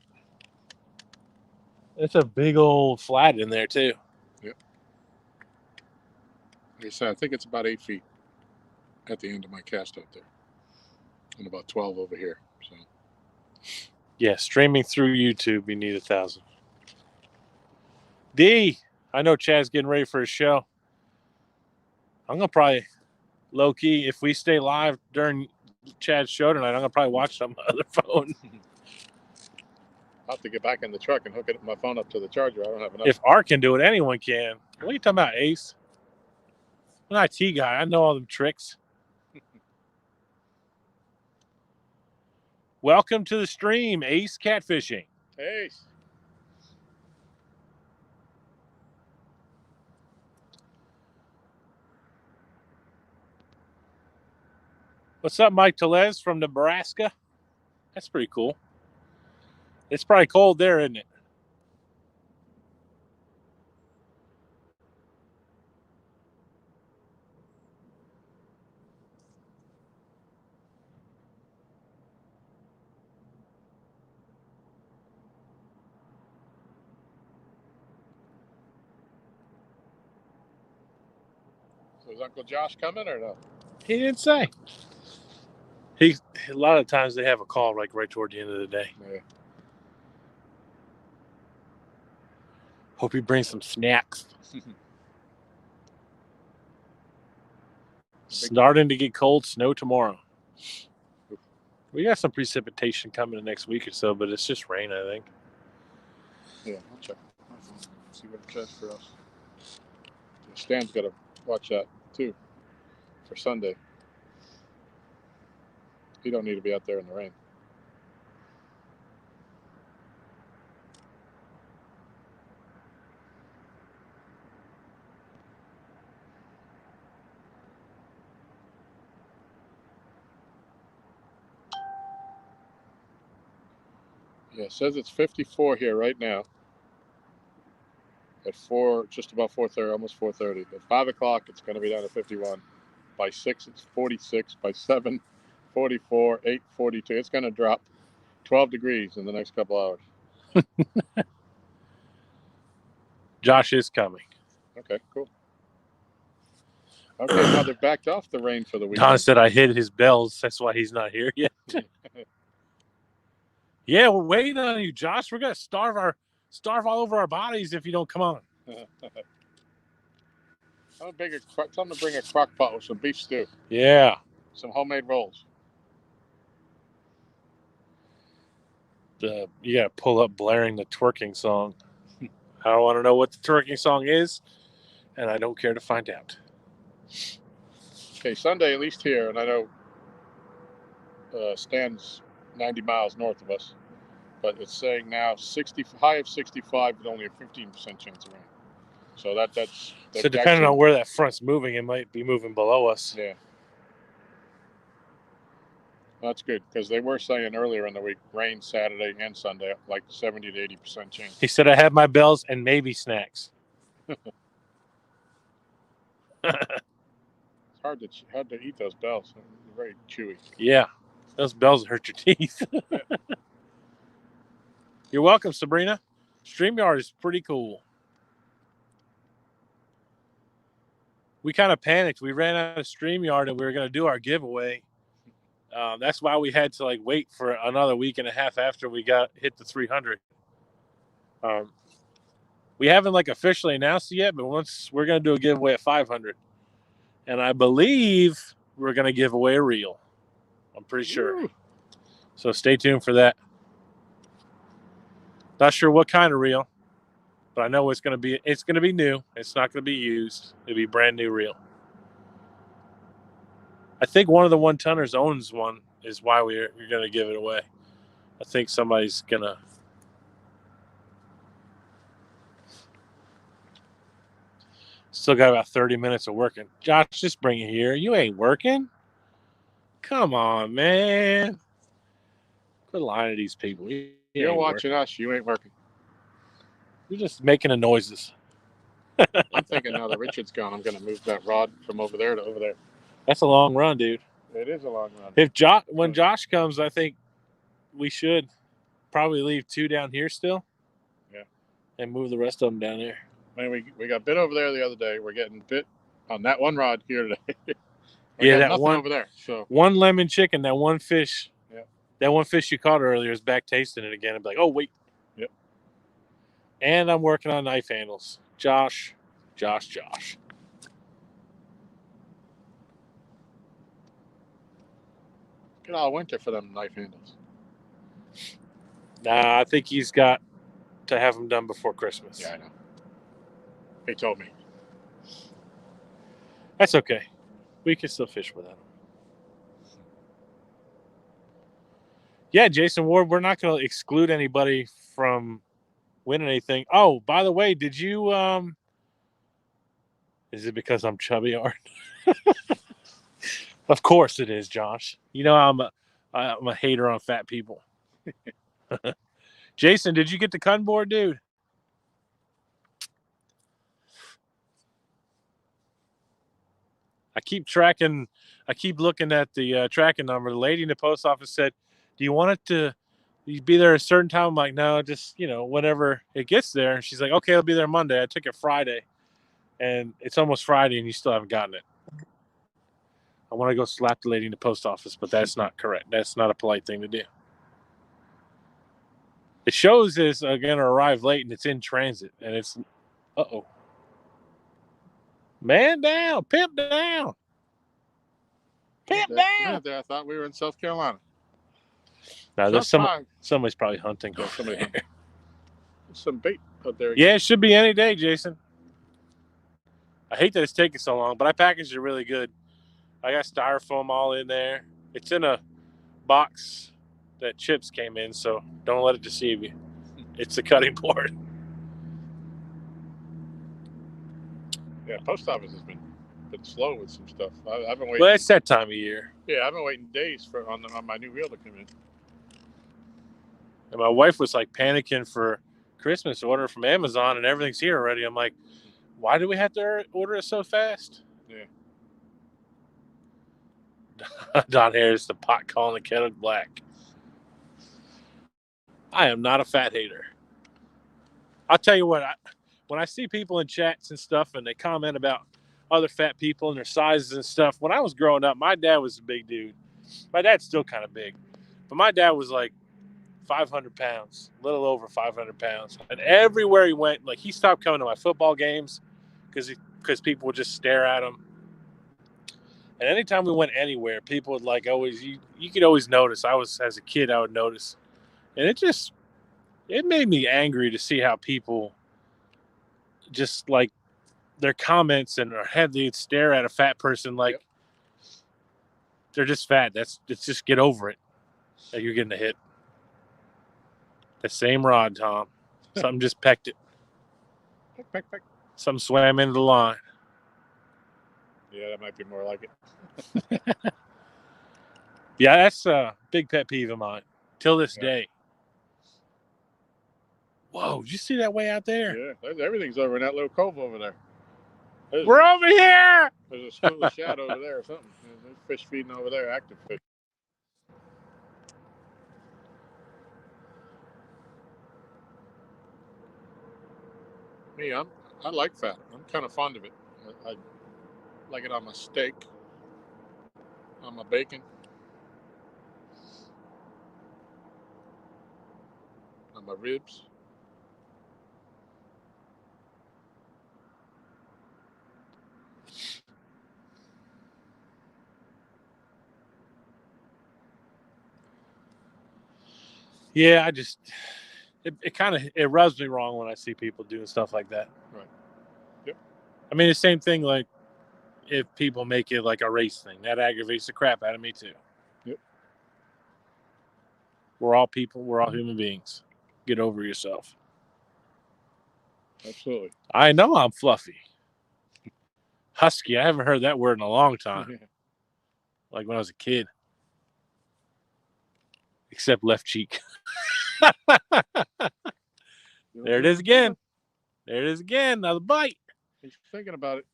It's a big old flat in there, too. Yep. Like I said, I think it's about 8 feet at the end of my cast out there. And about 12 over here. So. Yeah, streaming through YouTube, you need 1,000. D, I know Chad's getting ready for his show. I'm going to probably, low-key, if we stay live during Chad's show tonight, I'm going to probably watch it on my other phone. I'll have to get back in the truck and hook my phone up to the charger. I don't have enough. If Art can do it, anyone can. What are you talking about, Ace? I'm an IT guy. I know all them tricks. Welcome to the stream, Ace Catfishing. Ace. What's up, Mike Telez from Nebraska? That's pretty cool. It's probably cold there, isn't it? So is Uncle Josh coming or no? He didn't say. A lot of times they have a call right toward the end of the day. Yeah. Hope he brings some snacks. Starting to get cold, snow tomorrow. We got some precipitation coming in the next week or so, but it's just rain, I think. Yeah, I'll check my phone, see what it says for us. Stan's got to watch that too for Sunday. He don't need to be out there in the rain. Yeah, it says it's 54 here right now. At 4, just about 4:30, almost 4:30. At 5 o'clock, it's going to be down to 51. By 6, it's 46. By 7, 44. 8, 42. It's going to drop 12 degrees in the next couple hours. Josh is coming. Okay, cool. Okay, now they've backed off the rain for the weekend. Don said I hit his bells. That's why he's not here yet. Yeah, we're waiting on you, Josh. We're gonna starve all over our bodies if you don't come on. Tell them to bring a crock pot with some beef stew. Yeah. Some homemade rolls. You gotta pull up blaring the twerking song. I don't want to know what the twerking song is, and I don't care to find out. Okay, Sunday, at least here, and I know Stan's 90 miles north of us, but it's saying now high of 65 with only a 15% chance of rain. So that's so depending on where that front's moving, it might be moving below us. Yeah. That's good because they were saying earlier in the week rain Saturday and Sunday, like 70 to 80% chance. He said I have my bells and maybe snacks. It's hard to eat those bells. They're very chewy. Yeah, those bells hurt your teeth. Yeah. You're welcome, Sabrina. StreamYard is pretty cool. We kind of panicked. We ran out of StreamYard and we were going to do our giveaway. That's why we had to wait for another week and a half after we hit the 300. We haven't officially announced it yet, but once we're going to do a giveaway at 500, and I believe we're going to give away a reel. I'm pretty sure. Ooh. So stay tuned for that. Not sure what kind of reel, but I know it's going to be new. It's not going to be used. It'll be brand new reel. I think one of the one-tonners owns one, is why we're going to give it away. I think somebody's going to. Still got about 30 minutes of working. Josh, just bring it here. You ain't working? Come on, man. Quit lying to these people. You're watching us. You ain't working. You're just making the noises. I'm thinking now that Richard's gone, I'm going to move that rod from over there to over there. That's a long run, dude. It is a long run. When Josh comes, I think we should probably leave 2 down here still. Yeah. And move the rest of them down there. I mean, we got bit over there the other day. We're getting bit on that one rod here today. Yeah, that nothing one over there. So one lemon chicken, that one fish. Yeah. That one fish you caught earlier is back tasting it again. And be like, oh wait. Yep. And I'm working on knife handles. Josh. Get all winter for them knife handles. Nah, I think he's got to have them done before Christmas. Yeah, I know. He told me. That's okay. We can still fish without them. Yeah, Jason Ward, we're not going to exclude anybody from winning anything. Oh, by the way, did you is it because I'm chubby, Art? Of course it is, Josh. You know I'm a hater on fat people. Jason, did you get the cutting board, dude? I keep looking at the tracking number. The lady in the post office said, do you want it to be there a certain time? I'm like, no, just, whenever it gets there. She's like, okay, it'll be there Monday. I took it Friday, and it's almost Friday, and you still haven't gotten it. I want to go slap the lady in the post office, but that's not correct. That's not a polite thing to do. It shows it's going to arrive late, and it's in transit, and it's, uh-oh. Man down, pimp down. Pimp down. I thought we were in South Carolina. Now, there's somebody's probably hunting. There's some bait out there. Yeah, it should be any day, Jason. I hate that it's taking so long, but I packaged it really good. I got styrofoam all in there. It's in a box that chips came in, so don't let it deceive you. It's the cutting board. Yeah, post office has been slow with some stuff. I've been waiting. Well, it's that time of year. Yeah, I've been waiting days on my new reel to come in. And my wife was panicking for Christmas order from Amazon, and everything's here already. I'm like, why do we have to order it so fast? Yeah. Don Harris, the pot calling the kettle black. I am not a fat hater. I'll tell you what, when I see people in chats and stuff and they comment about other fat people and their sizes and stuff, when I was growing up, my dad was a big dude. My dad's still kind of big, but my dad was 500 pounds, a little over 500 pounds. And everywhere he went, he stopped coming to my football games because people would just stare at him. And anytime we went anywhere, people would always, you could always notice. As a kid, I would notice. And it made me angry to see how people just their comments and they'd stare at a fat person they're just fat. It's just get over it that you're getting a hit. The same rod, Tom. Something just pecked it. Peck. Something swam into the line. Yeah, that might be more like it. Yeah, that's a big pet peeve of mine till this day. Whoa, did you see that way out there? Yeah, everything's over in that little cove over there. We're over here! There's a school of shad over there or something. There's fish feeding over there, active fish. Me, I like fat. I'm kind of fond of it. I like it on my steak, on my bacon, on my ribs. Yeah, it kind of it rubs me wrong when I see people doing stuff like that. Right. Yep. I mean, the same thing like if people make it like a race thing, that aggravates the crap out of me too. Yep. We're all people. We're all human beings. Get over yourself. Absolutely. I know I'm fluffy. Husky. I haven't heard that word in a long time. Like when I was a kid. Except left cheek. There it is again. There it is again. Another bite. He's thinking about it.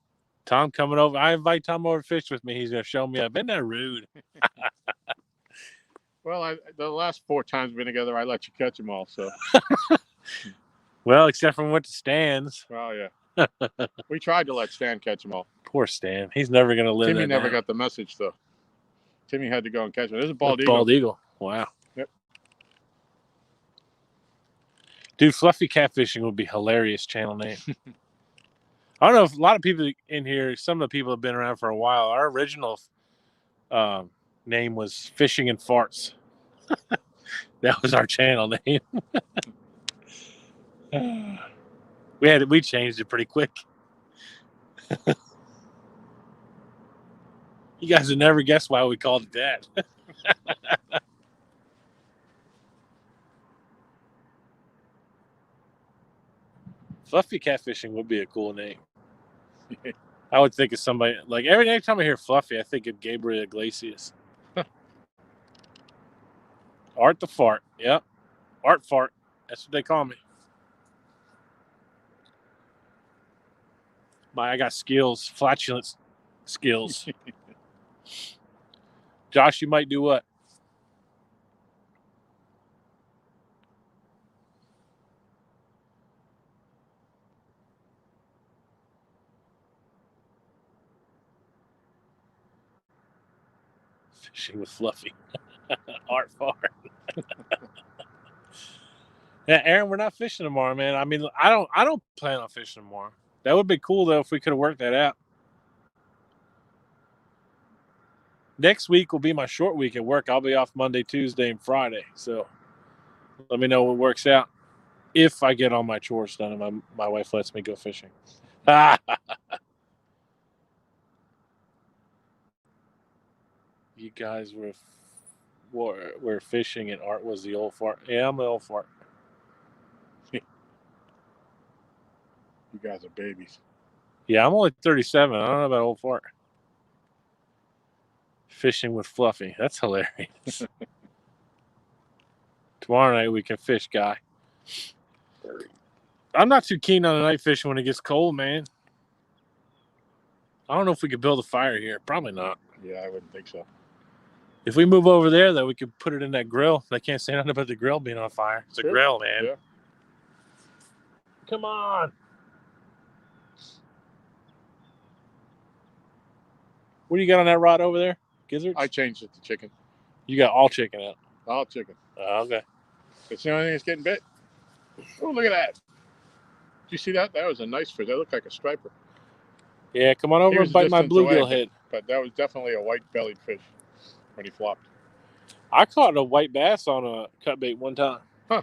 Tom coming over. I invite Tom over to fish with me. He's going to show me. I've been that rude. Well, the last 4 times we've been together, I let you catch them all. So. Well, except for when we went to Stan's. Oh, yeah. We tried to let Stan catch them all. Poor Stan. He's never going to live Timmy that never down. got the message, though. Timmy had to go and catch them. There's a bald eagle. Bald eagle. Wow. Yep. Dude, fluffy catfishing would be hilarious channel name. I don't know if a lot of people in here, some of the people have been around for a while. Our original name was Fishing and Farts. That was our channel name. We changed it pretty quick. You guys would never guess why we called it that. Fluffy catfishing would be a cool name. I would think of somebody like every time I hear Fluffy, I think of Gabriel Iglesias. Art the Fart. Yep. Art Fart. That's what they call me. I got skills, flatulence skills. Josh, you might do what? Fishing with Fluffy. Art Fart. Yeah, Aaron, we're not fishing tomorrow, man. I mean, I don't plan on fishing tomorrow. That would be cool though if we could have worked that out. Next week will be my short week at work. I'll be off Monday, Tuesday, and Friday. So let me know what works out if I get all my chores done and my wife lets me go fishing. You guys were fishing and Art was the old fart. Yeah, I'm the old fart. You guys are babies. Yeah, I'm only 37. I don't know about old fart. Fishing with Fluffy. That's hilarious. Tomorrow night we can fish, guy. I'm not too keen on the night fishing when it gets cold, man. I don't know if we could build a fire here. Probably not. Yeah, I wouldn't think so. If we move over there, though, we could put it in that grill. They can't say nothing about the grill being on fire. It's a grill, man. Yeah. Come on. What do you got on that rod over there? Gizzards? I changed it to chicken. You got all chicken out. All chicken. Okay. It's the only thing that's getting bit. Oh, look at that. Did you see that? That was a nice fish. That looked like a striper. Yeah, come on over and bite my bluegill head. But that was definitely a white-bellied fish when he flopped. I caught a white bass on a cut bait one time. Huh.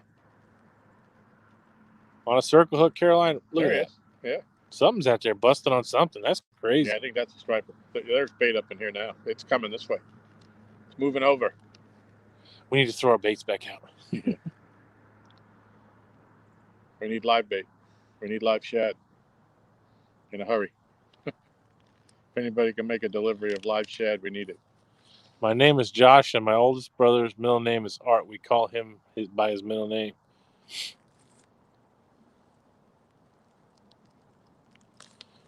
On a circle hook, Carolina. Look There at that. Yeah. Something's out there busting on something. That's crazy. Yeah, I think that's a striper. There's bait up in here now. It's coming this way. It's moving over. We need to throw our baits back out. Yeah. We need live bait. We need live shad. In a hurry. If anybody can make a delivery of live shad, we need it. My name is Josh, and my oldest brother's middle name is Art. We call him by his middle name.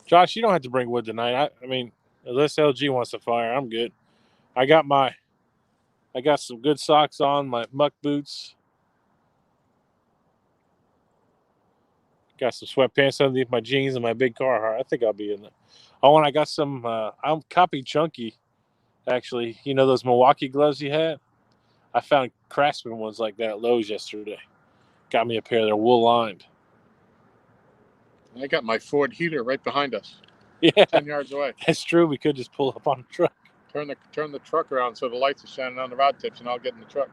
Josh, you don't have to bring wood tonight. I mean, unless LG wants to fire, I'm good. I got some good socks on, my muck boots. Got some sweatpants underneath my jeans and my big Carhartt. I think I'll be in there. Oh, and I got some. I'm copied Chunky. Actually, you know those Milwaukee gloves he had? I found Craftsman ones like that at Lowe's yesterday. Got me a pair. They're wool lined. I got my Ford heater right behind us. Yeah, 10 yards away. That's true. We could just pull up on the truck. Turn the truck around so the lights are shining on the rod tips, and I'll get in the truck.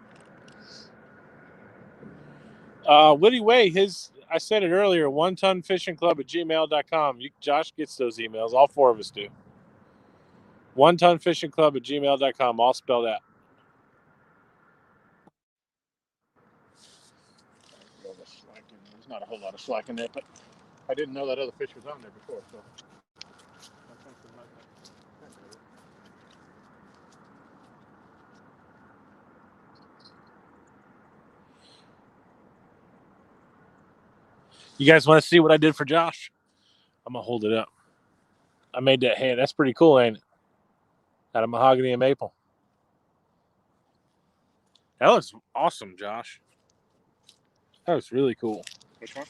Woody Way, I said it earlier, 1tonfishingclub@gmail.com. Josh gets those emails. All four of us do. 1tonfishingclub@gmail.com, all spelled out. There's not a whole lot of slack in there, but I didn't know that other fish was on there before. So. You guys want to see what I did for Josh? I'm going to hold it up. I made that hand. That's pretty cool, ain't it? Out of mahogany and maple. That looks awesome, Josh. That was really cool. Which one?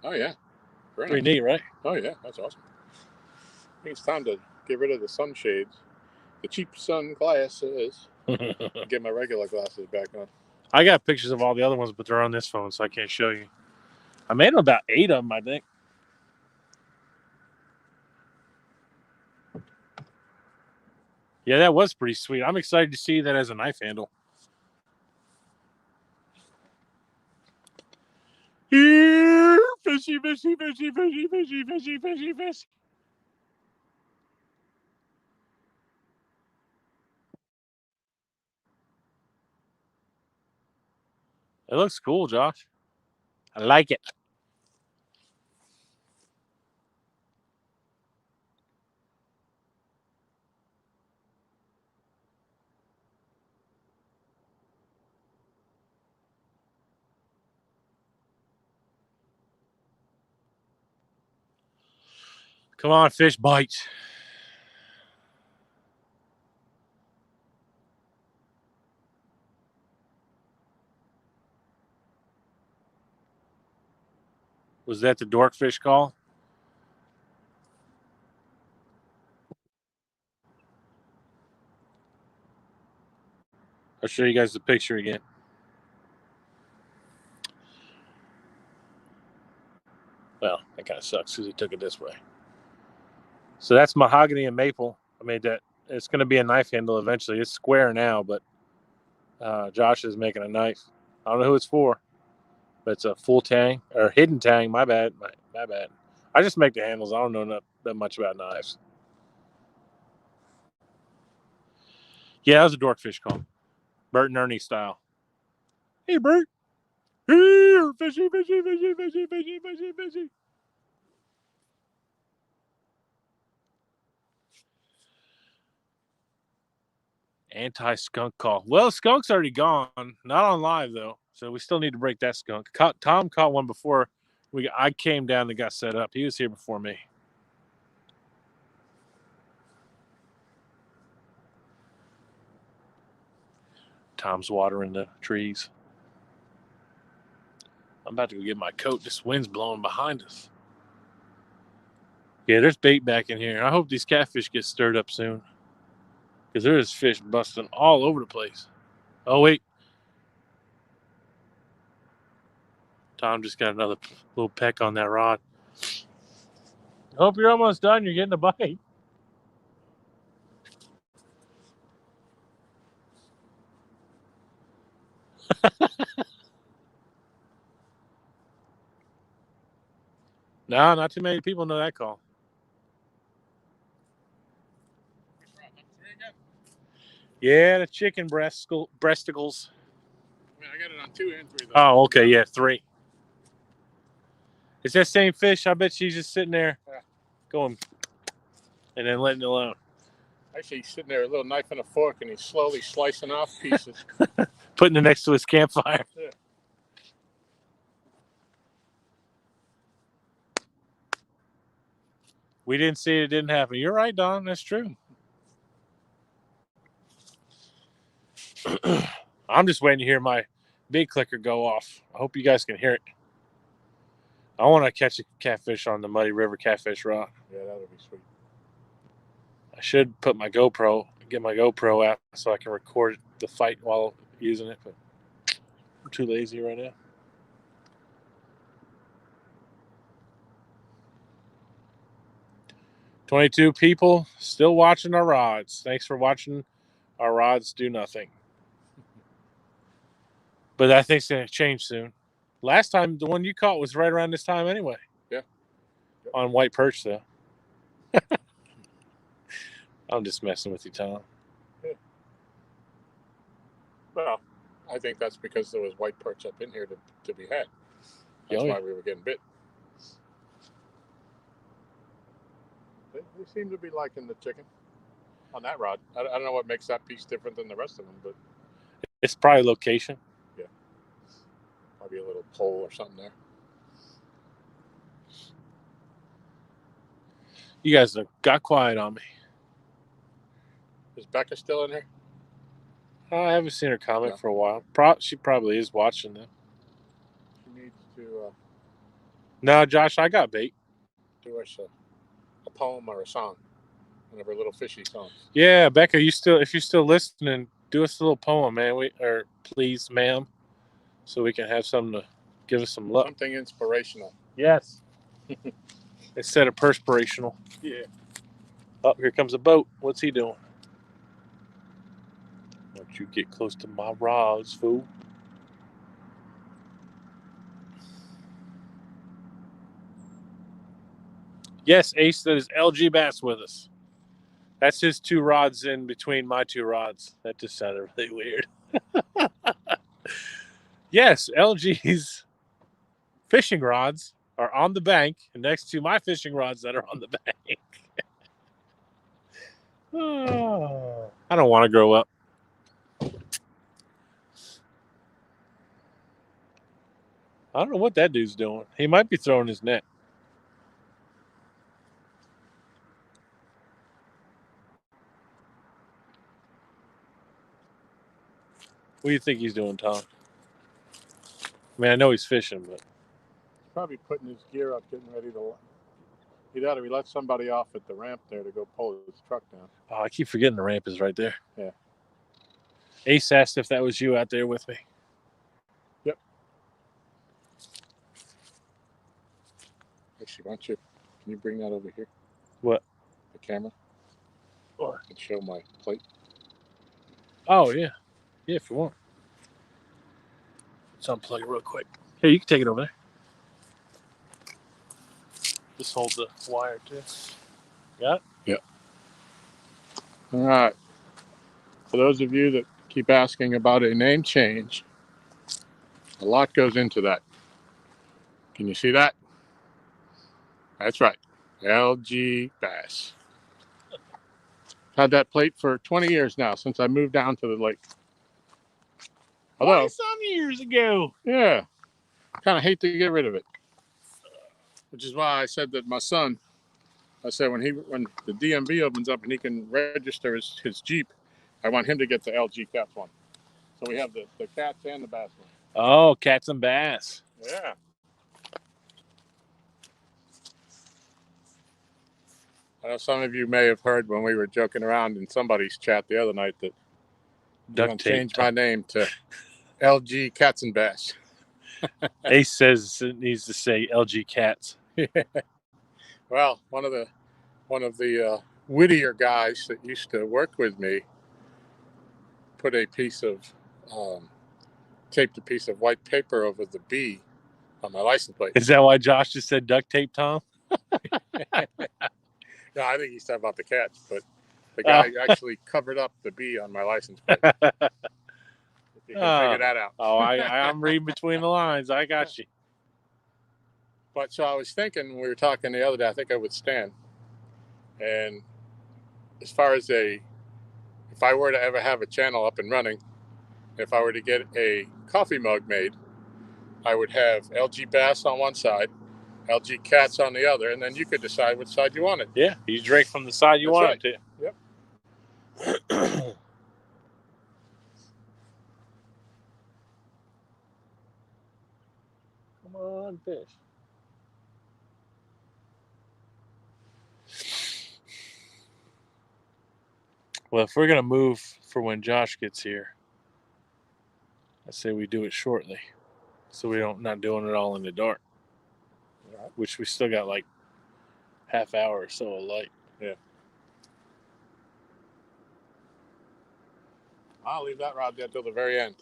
Oh, yeah. Pretty neat, right? Oh, yeah. That's awesome. I think it's time to get rid of the sunshades. The cheap sunglasses. Get my regular glasses back on. I got pictures of all the other ones, but they're on this phone, so I can't show you. I made about 8 of them, I think. Yeah, that was pretty sweet. I'm excited to see that as a knife handle. Here, fishy, fishy, fishy, fishy, fishy, fishy, fishy, fishy. It looks cool, Josh. I like it. Come on, fish, bite. Was that the dorkfish call? I'll show you guys the picture again. Well, that kind of sucks because he took it this way. So that's mahogany and maple. I made that. It's going to be a knife handle eventually. It's square now, but Josh is making a knife. I don't know who it's for, but it's a full tang or hidden tang. My bad. My bad. I just make the handles. I don't know that much about knives. Yeah, that was a dorkfish call. Bert and Ernie style. Hey, Bert. Here, fishy, fishy, fishy, fishy, fishy, fishy, fishy. Anti-skunk call. Well, skunk's already gone. Not on live, though. So we still need to break that skunk. Tom caught one before I came down and got set up. He was here before me. Tom's watering the trees. I'm about to go get my coat. This wind's blowing behind us. Yeah, there's bait back in here. I hope these catfish get stirred up soon, because there's fish busting all over the place. Oh, wait. Tom just got another little peck on that rod. I hope you're almost done. You're getting a bite. No, not too many people know that call. Yeah, the chicken breasticles. I mean, I got it on 2 and 3. Though. Oh, okay, yeah, 3. It's that same fish. I bet she's just sitting there going. and then letting it alone. Actually, he's sitting there, a little knife and a fork, and he's slowly slicing off pieces. Putting it next to his campfire. Yeah. We didn't see it. It didn't happen. You're right, Don. That's true. I'm just waiting to hear my big clicker go off. I hope you guys can hear it. I want to catch a catfish on the Muddy River catfish rod. Yeah, that would be sweet. I should put my GoPro, get my GoPro out so I can record the fight while using it, but I'm too lazy right now. $22 people still watching our rods. Thanks for watching our rods do nothing. But I think it's going to change soon. Last time, the one you caught was right around this time anyway. Yeah. Yep. On white perch, though. I'm just messing with you, Tom. Yeah. Well, I think that's because there was white perch up in here to be had. That's why we were getting bit. They seem to be liking the chicken on that rod. I don't know what makes that piece different than the rest of them, but it's probably location. Yeah, probably a little pole or something there. You guys got quiet on me. Is Becca still in here? I haven't seen her comment No. for a while. She probably is watching them. She needs to No, Josh, I got bait. do us a poem or a song. One of her little fishy songs. Yeah, Becca, if you're still listening, do us a little poem, man. Please, ma'am, so we can have something to give us some luck. Something inspirational. Yes. Instead of perspirational. Yeah. Oh, here comes a boat. What's he doing? Don't you get close to my rods, fool. Yes, Ace, that is LGBASS with us. That's his 2 rods in between my 2 rods. That just sounded really weird. Yes, LG's fishing rods are on the bank next to my fishing rods that are on the bank. Oh, I don't want to grow up. I don't know what that dude's doing. He might be throwing his net. What do you think he's doing, Tom? I mean, I know he's fishing, but He's probably putting his gear up, getting ready to. He let somebody off at the ramp there to go pull his truck down. oh, I keep forgetting the ramp is right there. Yeah. Ace asked if that was you out there with me. Yep. Actually, can you bring that over here? What? The camera? What? And show my plate. Oh, yeah. Yeah, if you want. Let's unplug it real quick. Here, you can take it over there. Just hold the wire, too. Got it? Yep. All right. For those of you that keep asking about a name change, a lot goes into that. Can you see that? That's right. LGBASS. Had that plate for 20 years now, since I moved down to the lake. Although, some years ago. yeah, kind of hate to get rid of it. Which is why I said that my son, I said when the DMV opens up and he can register his Jeep, I want him to get the LG Cats one. So we have the Cats and the Bass one. Oh, Cats and Bass. Yeah. I know some of you may have heard when we were joking around in somebody's chat the other night that I'm going to change my name to LG Cats and Bass. Ace says it needs to say LG Cats. Yeah. Well, one of the wittier guys that used to work with me put a piece of taped a piece of white paper over the B on my license plate. Is that why Josh just said duct tape, Tom? No, I think he's talking about the cats, but the guy actually covered up the B on my license plate. If you can figure that out. I'm reading between the lines. I got you. But so I was thinking, we were talking the other day, I think I would Stan, and as far as if I were to ever have a channel up and running, if I were to get a coffee mug made, I would have LGBASS on one side, LG Cats on the other, and then you could decide which side you wanted. Yeah, you drink from the side you want to. Yep. Come on, fish. Well, if we're going to move for when Josh gets here, I say we do it shortly so we don't not doing it all in the dark. Right. Which we still got like half hour or so of light. Yeah. I'll leave that rod there till the very end.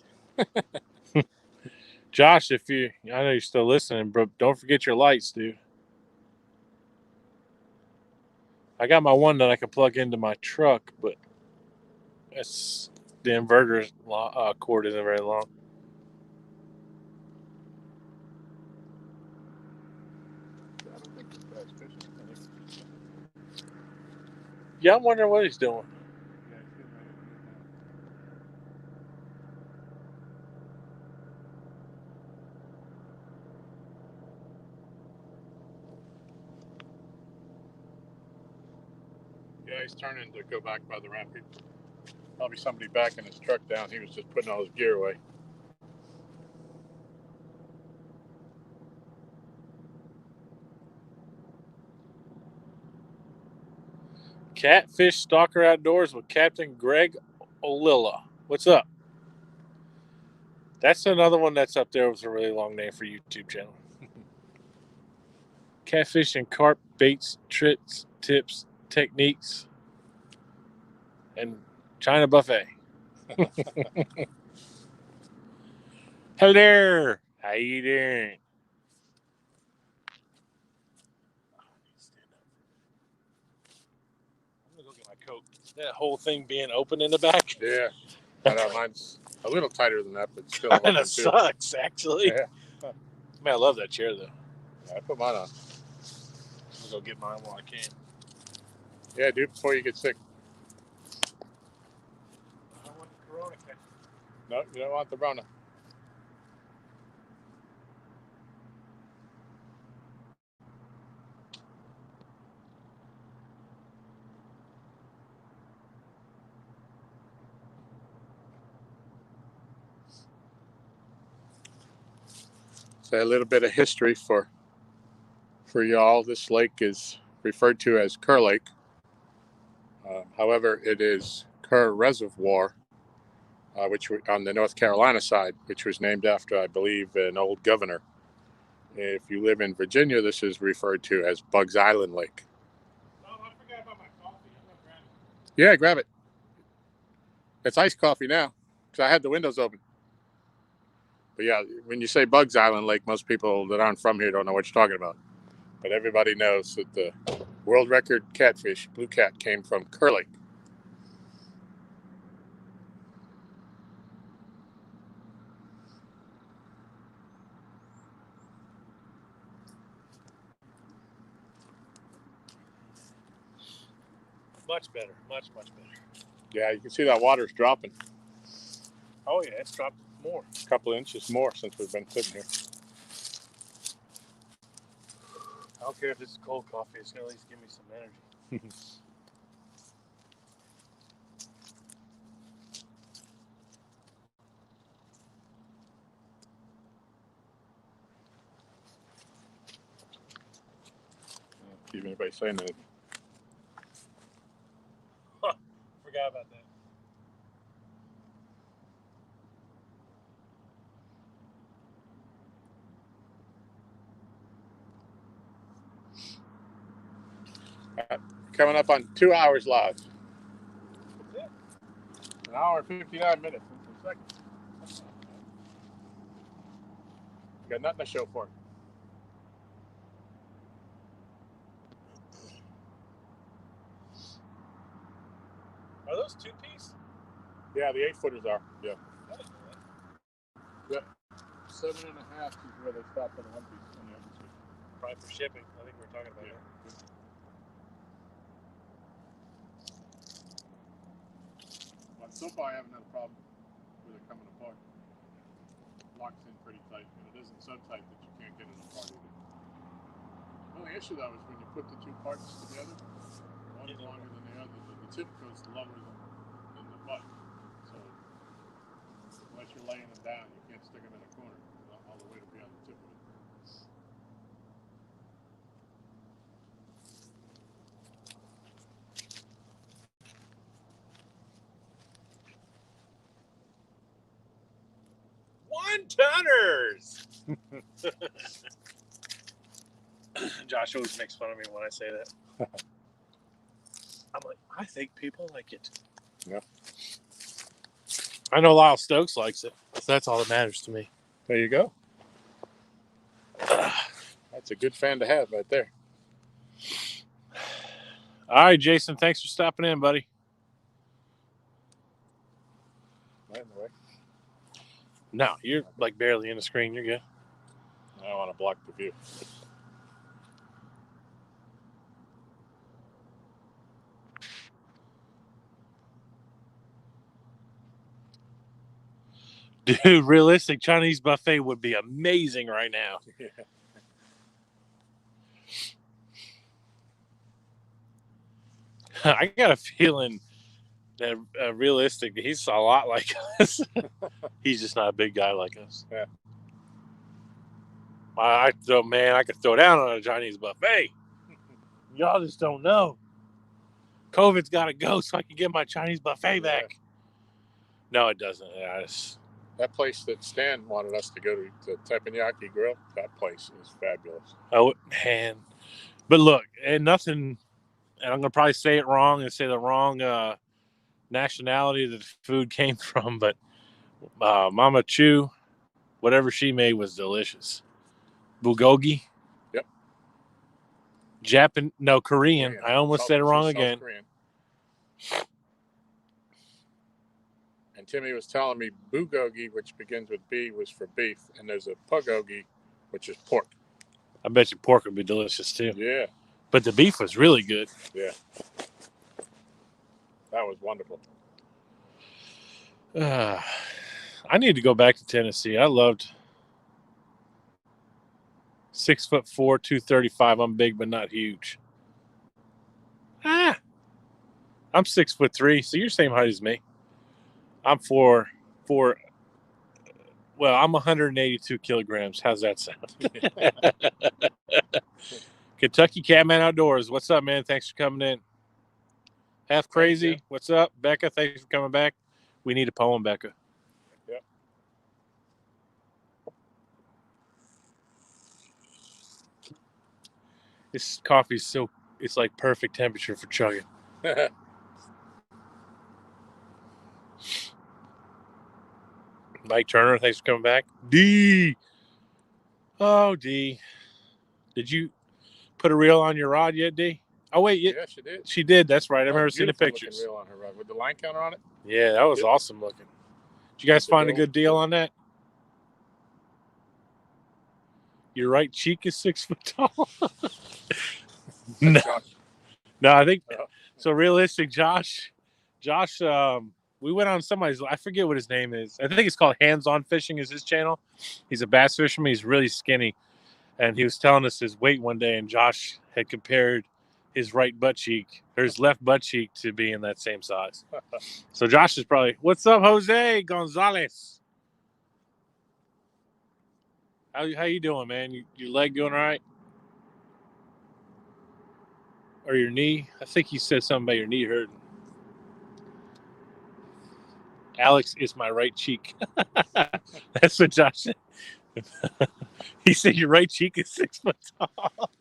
Josh, I know you're still listening, but don't forget your lights, dude. I got my one that I can plug into my truck, but the inverter cord isn't very long. I don't think this guy's fishing. Yeah, I'm wondering what he's doing. Yeah, he's turning to go back by the ramp. Probably somebody backing his truck down. He was just putting all his gear away. Catfish Stalker Outdoors with Captain Greg Olilla. What's up? That's another one that's up there with a really long name for YouTube channel. Catfish and carp baits, tricks, tips, techniques, and China buffet. Hello there. How you doing? I'm gonna go get my coat. That whole thing being open in the back. Yeah. I know, mine's a little tighter than that, but still open Kind too. of sucks, actually. Yeah. Man, I love that chair though. Yeah, I put mine on. I'll go get mine while I can. Yeah, dude, before you get sick. I don't want the corona catch. No, you don't want the Rona. So a little bit of history for y'all. This lake is referred to as Kerr Lake. However, it is Kerr Reservoir, which on the North Carolina side, which was named after, I believe, an old governor. If you live in Virginia, this is referred to as Bugs Island Lake. Oh, I forgot about my coffee. I'm gonna grab it. Yeah, grab it. It's iced coffee now because I had the windows open. But yeah, when you say Bugs Island Lake, most people that aren't from here don't know what you're talking about. But everybody knows that the world record catfish, blue cat, came from Kerr Lake. Much better. Much better. Yeah, you can see that water's dropping. Oh yeah, it's dropped more. A couple of inches more since we've been sitting here. I don't care if it's cold coffee. It's gonna at least give me some energy. Keep anybody saying anything. Forgot about that. Coming up on 2 hours live. That's it. An hour and 59 minutes and some seconds. Got nothing to show for it. Are those 2-piece? Yeah, the 8-footers are. Yeah. I didn't know that. Yep. 7.5 is where they stop for the 1-piece on the other two. Probably for shipping. I think we were talking about that. So far, I haven't had a problem with it coming apart. Locks in pretty tight, and it isn't so tight that you can't get it apart either. The only issue though is when you put the two parts together, one is longer than the other. The tip goes lower than the butt. So unless you're laying them down, you can't stick them in a corner. All the weight will be on the tip of it. One-tonners! Josh always makes fun of me when I say that. I'm like, I think people like it. Yeah. I know Lyle Stokes likes it. So that's all that matters to me. There you go. That's a good fan to have right there. All right, Jason, thanks for stopping in, buddy. Right in the way. No, you're like barely in the screen. You're good. I don't want to block the view. Dude, realistic Chinese buffet would be amazing right now. Yeah. I got a feeling that realistic, he's a lot like us. He's just not a big guy like us. Yeah. I could throw down on a Chinese buffet. Y'all just don't know. COVID's got to go so I can get my Chinese buffet back. No, it doesn't. That place that Stan wanted us to go to, the Teppanyaki Grill, that place is fabulous. Oh, man. But look, and nothing, and I'm going to probably say it wrong and say the wrong nationality that the food came from, but Mama Chu, whatever she made was delicious. Bulgogi. Yep. Korean. I almost said it wrong again. Korean. And Timmy was telling me bulgogi, which begins with B, was for beef, and there's a pugogi, which is pork. I bet you pork would be delicious too. Yeah. But the beef was really good. Yeah. That was wonderful. I need to go back to Tennessee. I loved 6'4", 235. I'm big, but not huge. I'm 6'3", so you're the same height as me. I'm I'm 182 kilograms. How's that sound? Kentucky Catman Outdoors. What's up, man? Thanks for coming in. Half Crazy. Thanks, What's up? Becca, thanks for coming back. We need a poem, Becca. Yep. This coffee's it's like perfect temperature for chugging. Mike Turner, thanks for coming back. D. Oh, D. Did you put a reel on your rod yet, D? Oh, wait. Yeah, she did. She did. That's right. I've never seen the pictures. Reel on her rod with the line counter on it. Yeah, that was awesome looking. Did you guys find a good deal on that? Your right cheek is 6 foot tall. No, I think so. Realistic, Josh. We went on somebody's. I forget what his name is. I think it's called Hands On Fishing. Is his channel? He's a bass fisherman. He's really skinny, and he was telling us his weight one day. And Josh had compared his right butt cheek or his left butt cheek to being that same size. So Josh is probably. What's up, Jose Gonzalez? How you doing, man? Your leg doing all right? Or your knee? I think you said something about your knee hurting. Alex is my right cheek. That's what Josh said. He said your right cheek is 6 foot tall.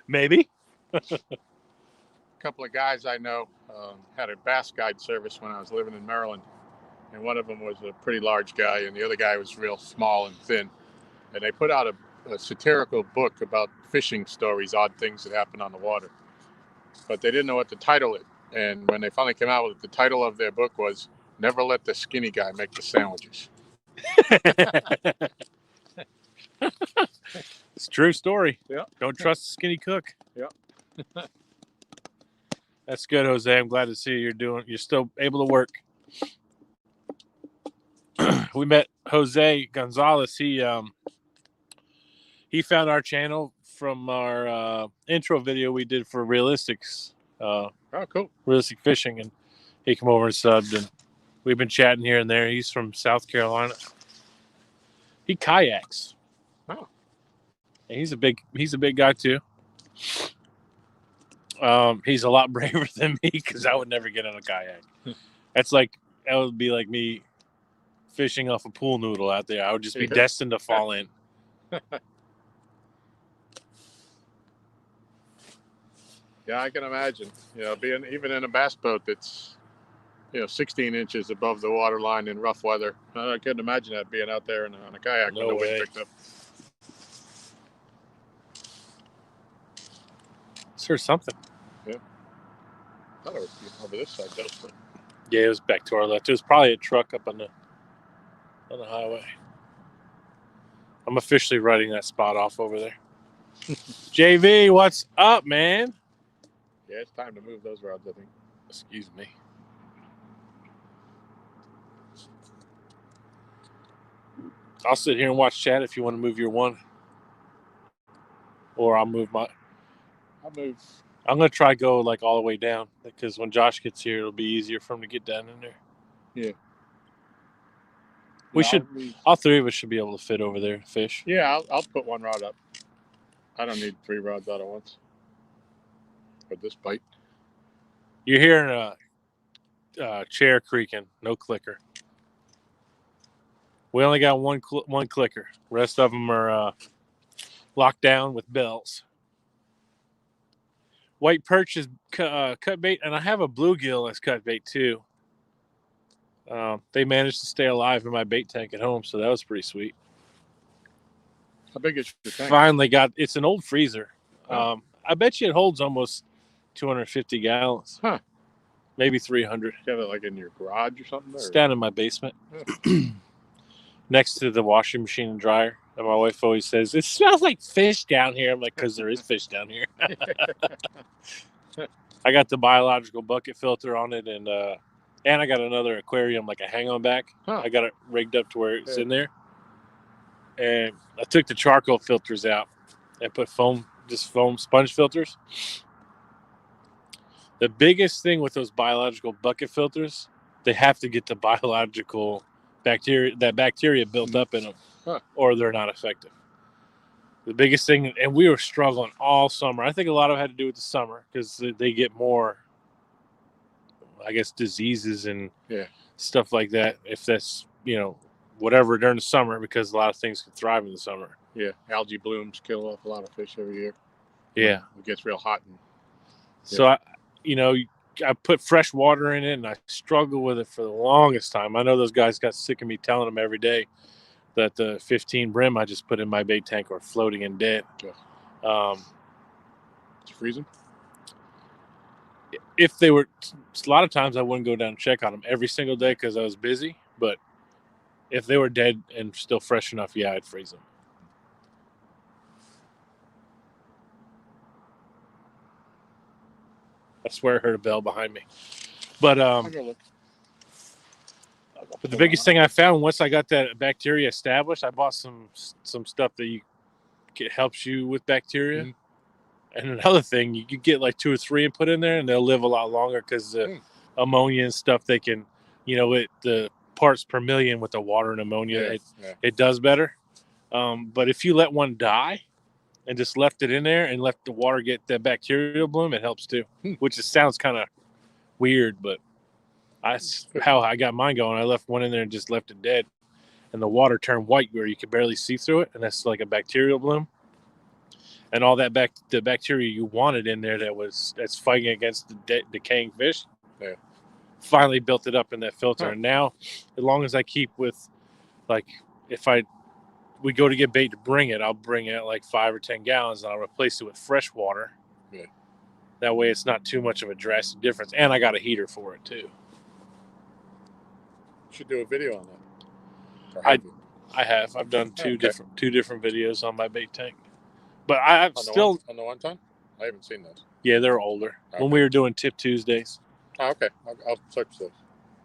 Maybe. A couple of guys I know had a bass guide service when I was living in Maryland. And one of them was a pretty large guy, and the other guy was real small and thin. And they put out a satirical book about fishing stories, odd things that happen on the water. But they didn't know what to title it. And when they finally came out with it, the title of their book was "Never Let the Skinny Guy Make the Sandwiches." It's a true story. Yeah. Don't trust the skinny cook. Yeah. That's good, Jose. I'm glad to see you're still able to work. We met Jose Gonzalez. He found our channel from our intro video we did for Realistics. Oh, cool. Realistic Fishing, and he came over and subbed, and we've been chatting here and there. He's from South Carolina. He kayaks. Oh. And he's a big guy too. He's a lot braver than me because I would never get on a kayak. That would be like me fishing off a pool noodle out there. I would just be destined to fall in. Yeah, I can imagine. Being even in a bass boat that's 16 inches above the water line in rough weather. I couldn't imagine that being out there on a kayak when the wind picked up. Is there something? Yeah. I thought it was over this side though. But... Yeah, it was back to our left. It was probably a truck up on the highway. I'm officially writing that spot off over there. JV, what's up, man? Yeah, it's time to move those rods, I think. Excuse me. I'll sit here and watch chat if you want to move your one. Or I'll move my... I'll move. I'm going to try go like all the way down because when Josh gets here, it'll be easier for him to get down in there. Yeah. All three of us should be able to fit over there and fish. Yeah, I'll put one rod up. I don't need 3 rods out at once. With this bite. You're hearing a chair creaking, no clicker. We only got one clicker. Rest of them are locked down with bells. White perch is cut bait, and I have a bluegill that's cut bait too. They managed to stay alive in my bait tank at home, so that was pretty sweet. How big is your tank? Finally it's an old freezer. I bet you it holds almost 250 gallons. Huh. Maybe 300. You have it like in your garage or something? It's down in my basement. Yeah. Next to the washing machine and dryer. And my wife always says, it smells like fish down here. I'm like, because there is fish down here. I got the biological bucket filter on it, and I got another aquarium, like a hang-on back. I got it rigged up to where it's in there. And I took the charcoal filters out and put foam sponge filters. The biggest thing with those biological bucket filters, they have to get the biological bacteria built up in them, or they're not effective. The biggest thing, and we were struggling all summer. I think a lot of it had to do with the summer because they get more, I guess, diseases and stuff like that. If that's, whatever during the summer, because a lot of things can thrive in the summer. Yeah, algae blooms kill off a lot of fish every year. Yeah. It gets real hot. So, I put fresh water in it, and I struggled with it for the longest time. I know those guys got sick of me telling them every day that the 15 brim I just put in my bait tank were floating and dead. Yeah. It's freezing? If they were, a lot of times I wouldn't go down and check on them every single day because I was busy. But if they were dead and still fresh enough, yeah, I'd freeze them. I swear I heard a bell behind me. But the biggest thing I found once I got that bacteria established, I bought some stuff that helps you with bacteria. Mm-hmm. And another thing, you could get like 2 or 3 and put in there, and they'll live a lot longer because the ammonia and stuff, they can, the parts per million with the water and ammonia, it does better. But if you let one die and just left it in there and let the water get that bacterial bloom, it helps too. Which sounds kind of weird, but that's how I got mine going. I left one in there and just left it dead, and the water turned white where you could barely see through it, and that's like a bacterial bloom. And all that the bacteria you wanted in there that's fighting against the decaying fish, finally built it up in that filter. And now, as long as I keep with, like, if we go to get bait to bring it, I'll bring it like 5 or 10 gallons, and I'll replace it with fresh water. Yeah. That way it's not too much of a drastic difference. And I got a heater for it too. Should do a video on that. I have. I've done two different videos on my bait tank. But I've still on the one ton? I haven't seen those. Yeah, they're older. Okay. When we were doing Tip Tuesdays. Oh, okay. I'll search those.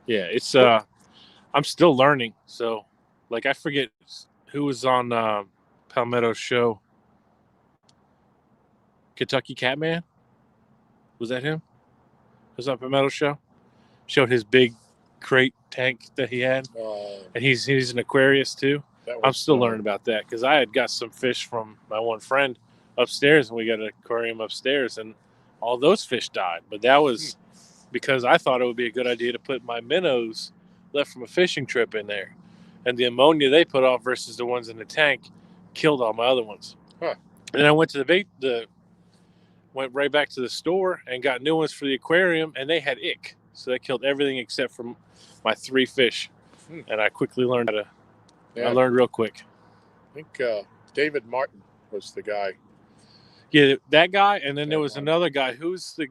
Yeah, it's I'm still learning. So, like, I forget who was on Palmetto's show. Kentucky Catman? Was that him? Was on Palmetto's show? Showed his big crate tank that he had, and he's an Aquarius too. I'm still learning about that because I had got some fish from my one friend upstairs, and we got an aquarium upstairs, and all those fish died. But that was because I thought it would be a good idea to put my minnows left from a fishing trip in there, and the ammonia they put off versus the ones in the tank killed all my other ones. Huh. And I went to went right back to the store and got new ones for the aquarium, and they had ick. So that killed everything except for my 3 fish. And I quickly learned how to. Yeah. I learned real quick. I think David Martin was the guy. Yeah, that guy, and then there was another guy. Who's the?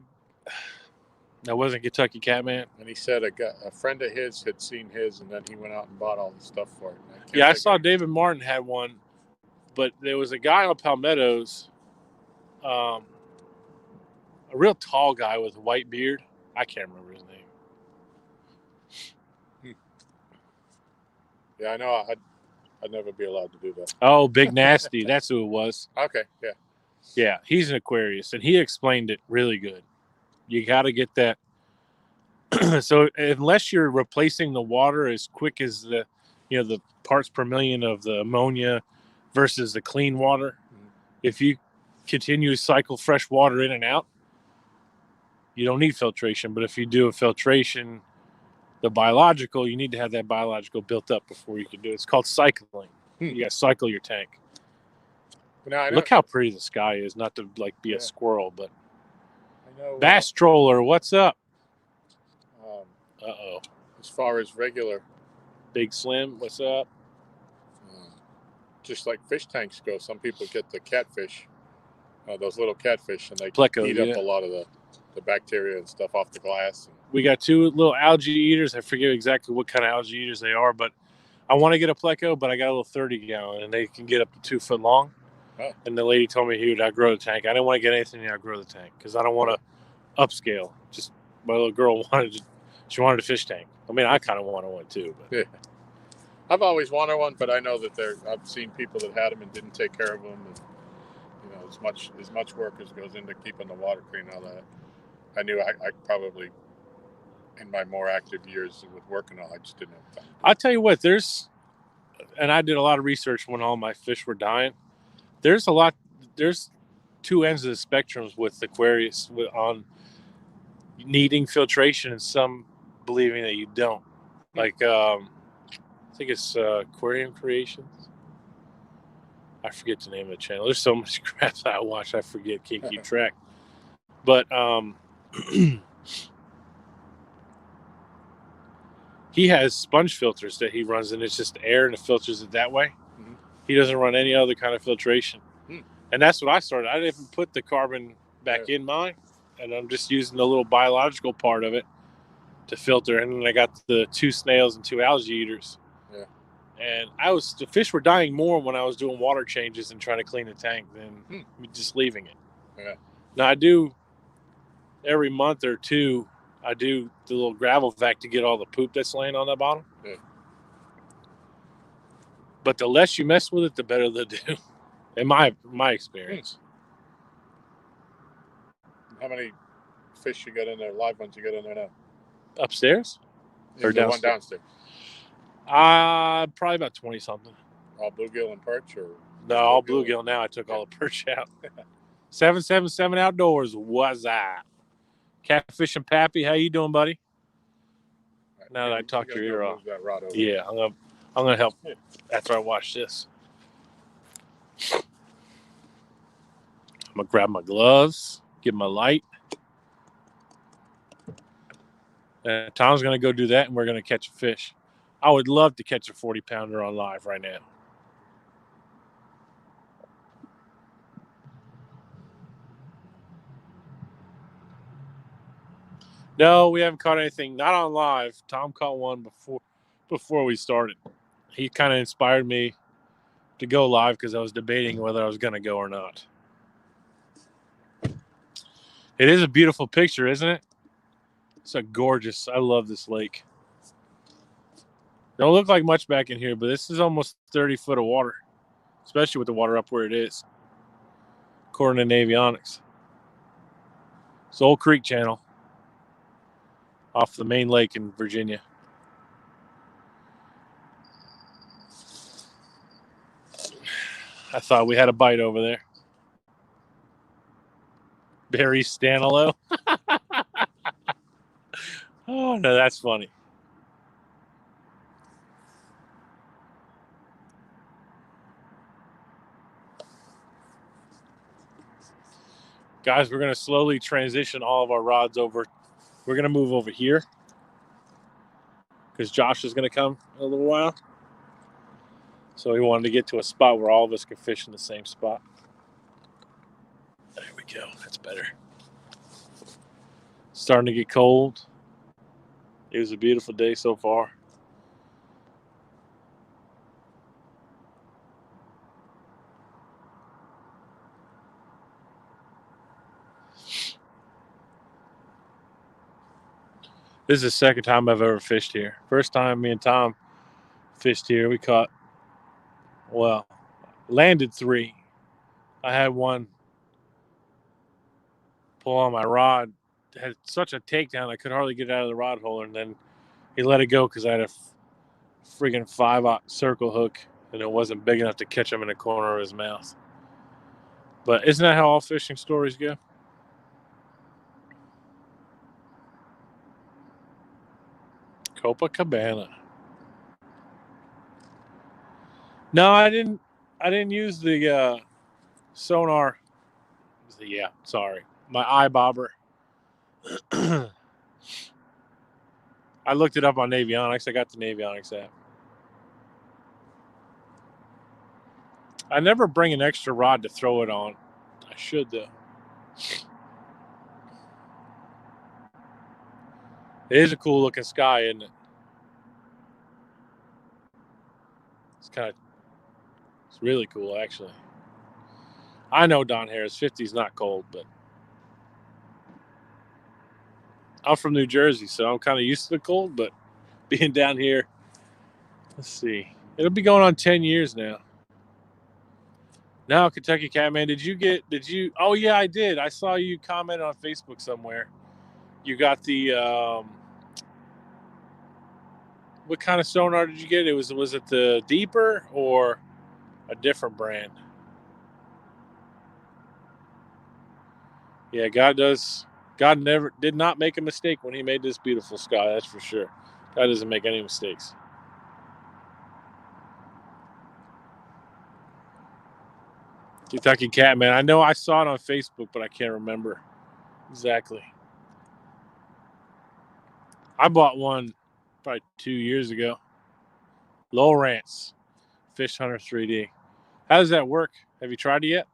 That wasn't Kentucky Catman. And he said a friend of his had seen his, and then he went out and bought all the stuff for it. Yeah, I saw David Martin had one, but there was a guy on Palmetto's, a real tall guy with a white beard. I can't remember his name. Yeah, I know. I'd never be allowed to do that. Oh, Big Nasty. That's who it was. Okay, yeah. Yeah, he's an Aquarius, and he explained it really good. You got to get that. So unless you're replacing the water as quick as the parts per million of the ammonia versus the clean water, if you continue to cycle fresh water in and out, you don't need filtration. But if you do a filtration, the biological, you need to have that biological built up before you can do it. It's called cycling. You got to cycle your tank. Now, look how pretty the sky is. Not to be a squirrel, but I know, Bass Troller, what's up? Uh-oh. As far as regular Big Slim, what's up? Just like fish tanks go, some people get the catfish, those little catfish, and they Pleco, eat up a lot of the bacteria and stuff off the glass. We got 2 little algae eaters. I forget exactly what kind of algae eaters they are, but I want to get a Pleco, but I got a little 30-gallon, and they can get up to 2 foot long. Oh. And the lady told me he would outgrow the tank. I didn't want to get anything to outgrow the tank because I don't want to upscale. Just my little girl wanted a fish tank. I mean, I kind of wanted one too. But. Yeah. I've always wanted one, but I know that I've seen people that had them and didn't take care of them. And, as much work as goes into keeping the water clean and all that. I knew I probably, in my more active years with work and all, I just didn't have time. I'll tell you what, and I did a lot of research when all my fish were dying. There's 2 ends of the spectrums with Aquarius on needing filtration and some believing that you don't. Like, I think it's Aquarium Creations. I forget the name of the channel. There's so much crap that I watch, I forget, can't keep track. But he has sponge filters that he runs, and it's just air and it filters it that way. Mm-hmm. He doesn't run any other kind of filtration. And that's what I started. I didn't even put the carbon back in mine, and I'm just using the little biological part of it to filter. And then I got the 2 snails and 2 algae eaters. Yeah. And the fish were dying more when I was doing water changes and trying to clean the tank than just leaving it. Yeah. Now I do every month or 2. I do the little gravel vac to get all the poop that's laying on the bottom. Yeah. But the less you mess with it, the better they'll do. In my experience. How many fish you got in there, live ones you got in there now? Upstairs? Or downstairs? One downstairs? Probably about 20-something. All bluegill and perch? Or no, all bluegill now. I took all the perch out. 777 Outdoors, what's that? Catfish and Pappy, how you doing, buddy? Now that I talked your ear off. Yeah, I'm gonna help after I watch this. I'm gonna grab my gloves, get my light. And Tom's gonna go do that, and we're gonna catch a fish. I would love to catch a 40-pounder on live right now. No, we haven't caught anything. Not on live. Tom caught one before we started. He kind of inspired me to go live because I was debating whether I was going to go or not. It is a beautiful picture, isn't it? It's a gorgeous. I love this lake. Don't look like much back in here, but this is almost 30 foot of water, especially with the water up where it is, according to Navionics. It's Old Creek Channel off the main lake in Virginia. I thought we had a bite over there. Barry Stanilo. Oh, no, that's funny. Guys, we're going to slowly transition all of our rods over. We're going to move over here because Josh is going to come in a little while. So we wanted to get to a spot where all of us can fish in the same spot. There we go. That's better. Starting to get cold. It was a beautiful day so far. This is the second time I've ever fished here. First time me and Tom fished here, we caught, well, landed 3. I had one pull on my rod. It had such a takedown, I could hardly get it out of the rod holder, and then he let it go because I had a friggin' 5/0 circle hook, and it wasn't big enough to catch him in the corner of his mouth. But isn't that how all fishing stories go? Copacabana. No, I didn't use the sonar. Yeah, sorry. My eye bobber. I looked it up on Navionics. I got the Navionics app. I never bring an extra rod to throw it on. I should, though. It is a cool looking sky, isn't it? It's really cool, actually. I know Don Harris, 50 is not cold, but I'm from New Jersey, so I'm kind of used to the cold, but being down here, let's see. It'll be going on 10 years now. Now, Kentucky Catman, oh yeah, I did. I saw you comment on Facebook somewhere. You got the, what kind of sonar did you get? Was it the deeper or a different brand? Yeah, God never did not make a mistake when he made this beautiful sky, that's for sure. God doesn't make any mistakes. Kentucky Catman. I know I saw it on Facebook, but I can't remember exactly. I bought one probably 2 years ago. Lowrance Fish Hunter 3D. How does that work? Have you tried it yet?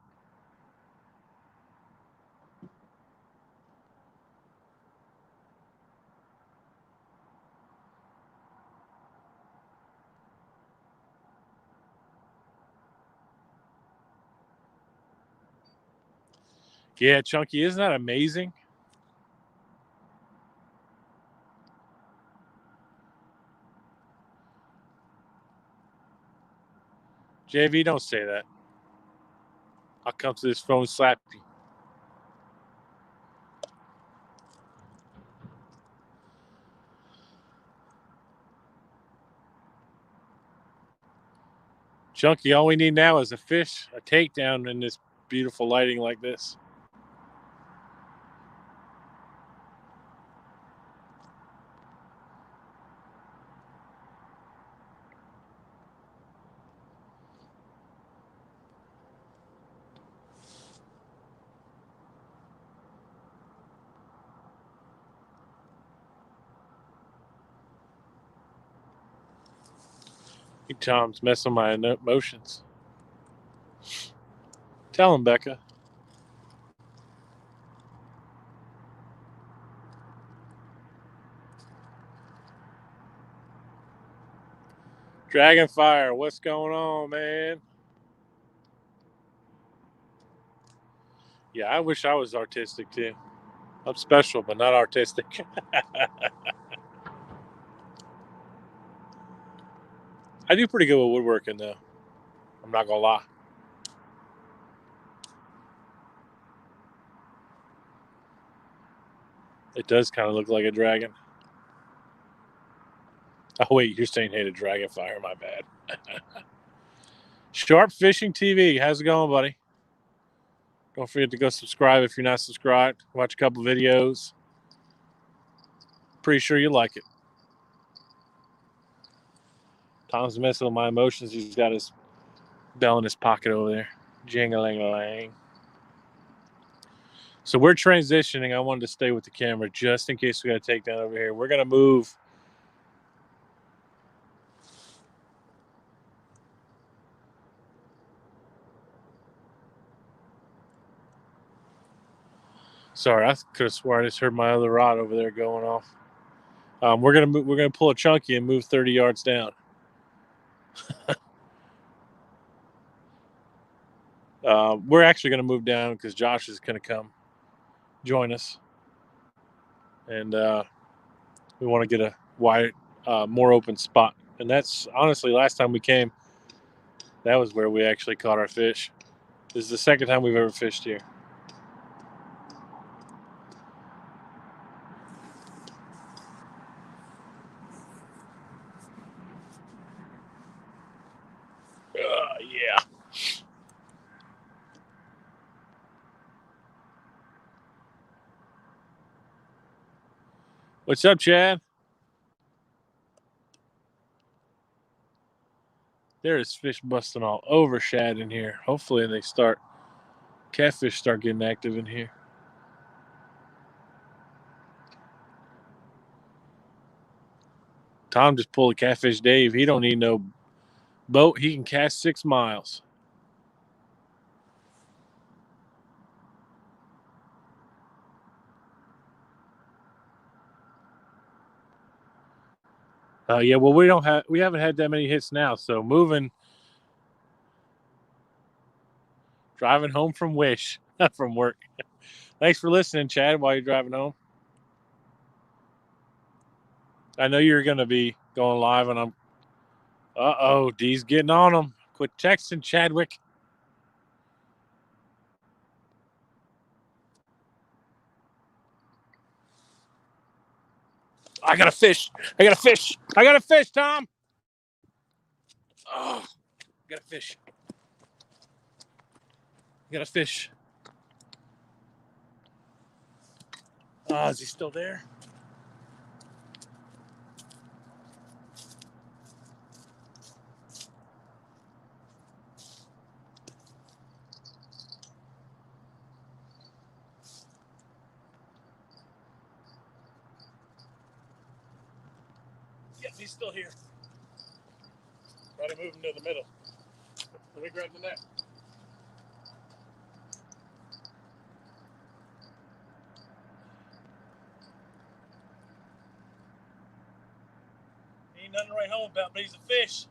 Yeah, Chunky, isn't that amazing? JV, don't say that. I'll come to this phone slap you. Chunky, all we need now is a fish, a takedown in this beautiful lighting like this. Tom's messing with my emotions. Tell him, Becca. Dragonfire, what's going on, man? Yeah, I wish I was artistic too. I'm special, but not artistic. I do pretty good with woodworking, though. I'm not gonna lie. It does kind of look like a dragon. Oh wait, you're saying hey to Dragonfire? My bad. Sharp Fishing TV, how's it going, buddy? Don't forget to go subscribe if you're not subscribed. Watch a couple videos. Pretty sure you like it. Tom's messing with my emotions. He's got his bell in his pocket over there. Jing-a-ling-a-lang. So we're transitioning. I wanted to stay with the camera just in case we got to take down over here. We're going to move. Sorry, I could have sworn I just heard my other rod over there going off. We're gonna pull a chunky and move 30 yards down. We're actually gonna move down because Josh is gonna come join us, and we want to get a wide, more open spot. And that's honestly last time we came. That was where we actually caught our fish. This is the second time we've ever fished here. Yeah. What's up, Chad? There is fish busting all over shad in here. Hopefully catfish start getting active in here. Tom just pulled a catfish Dave. He don't need no boat. He can cast 6 miles. Yeah, well, we haven't had that many hits now. So driving home from Wish, from work. Thanks for listening, Chad, while you're driving home. I know you're going to be going live, and I'm. D's getting on them. Quit texting, Chadwick. I got a fish. I got a fish. I got a fish, Tom. Oh, got a fish. Got a fish. Oh, is he still there? Yes, he's still here. Try to move him to the middle. Let me grab the net. Ain't nothing to write home about, but he's a fish.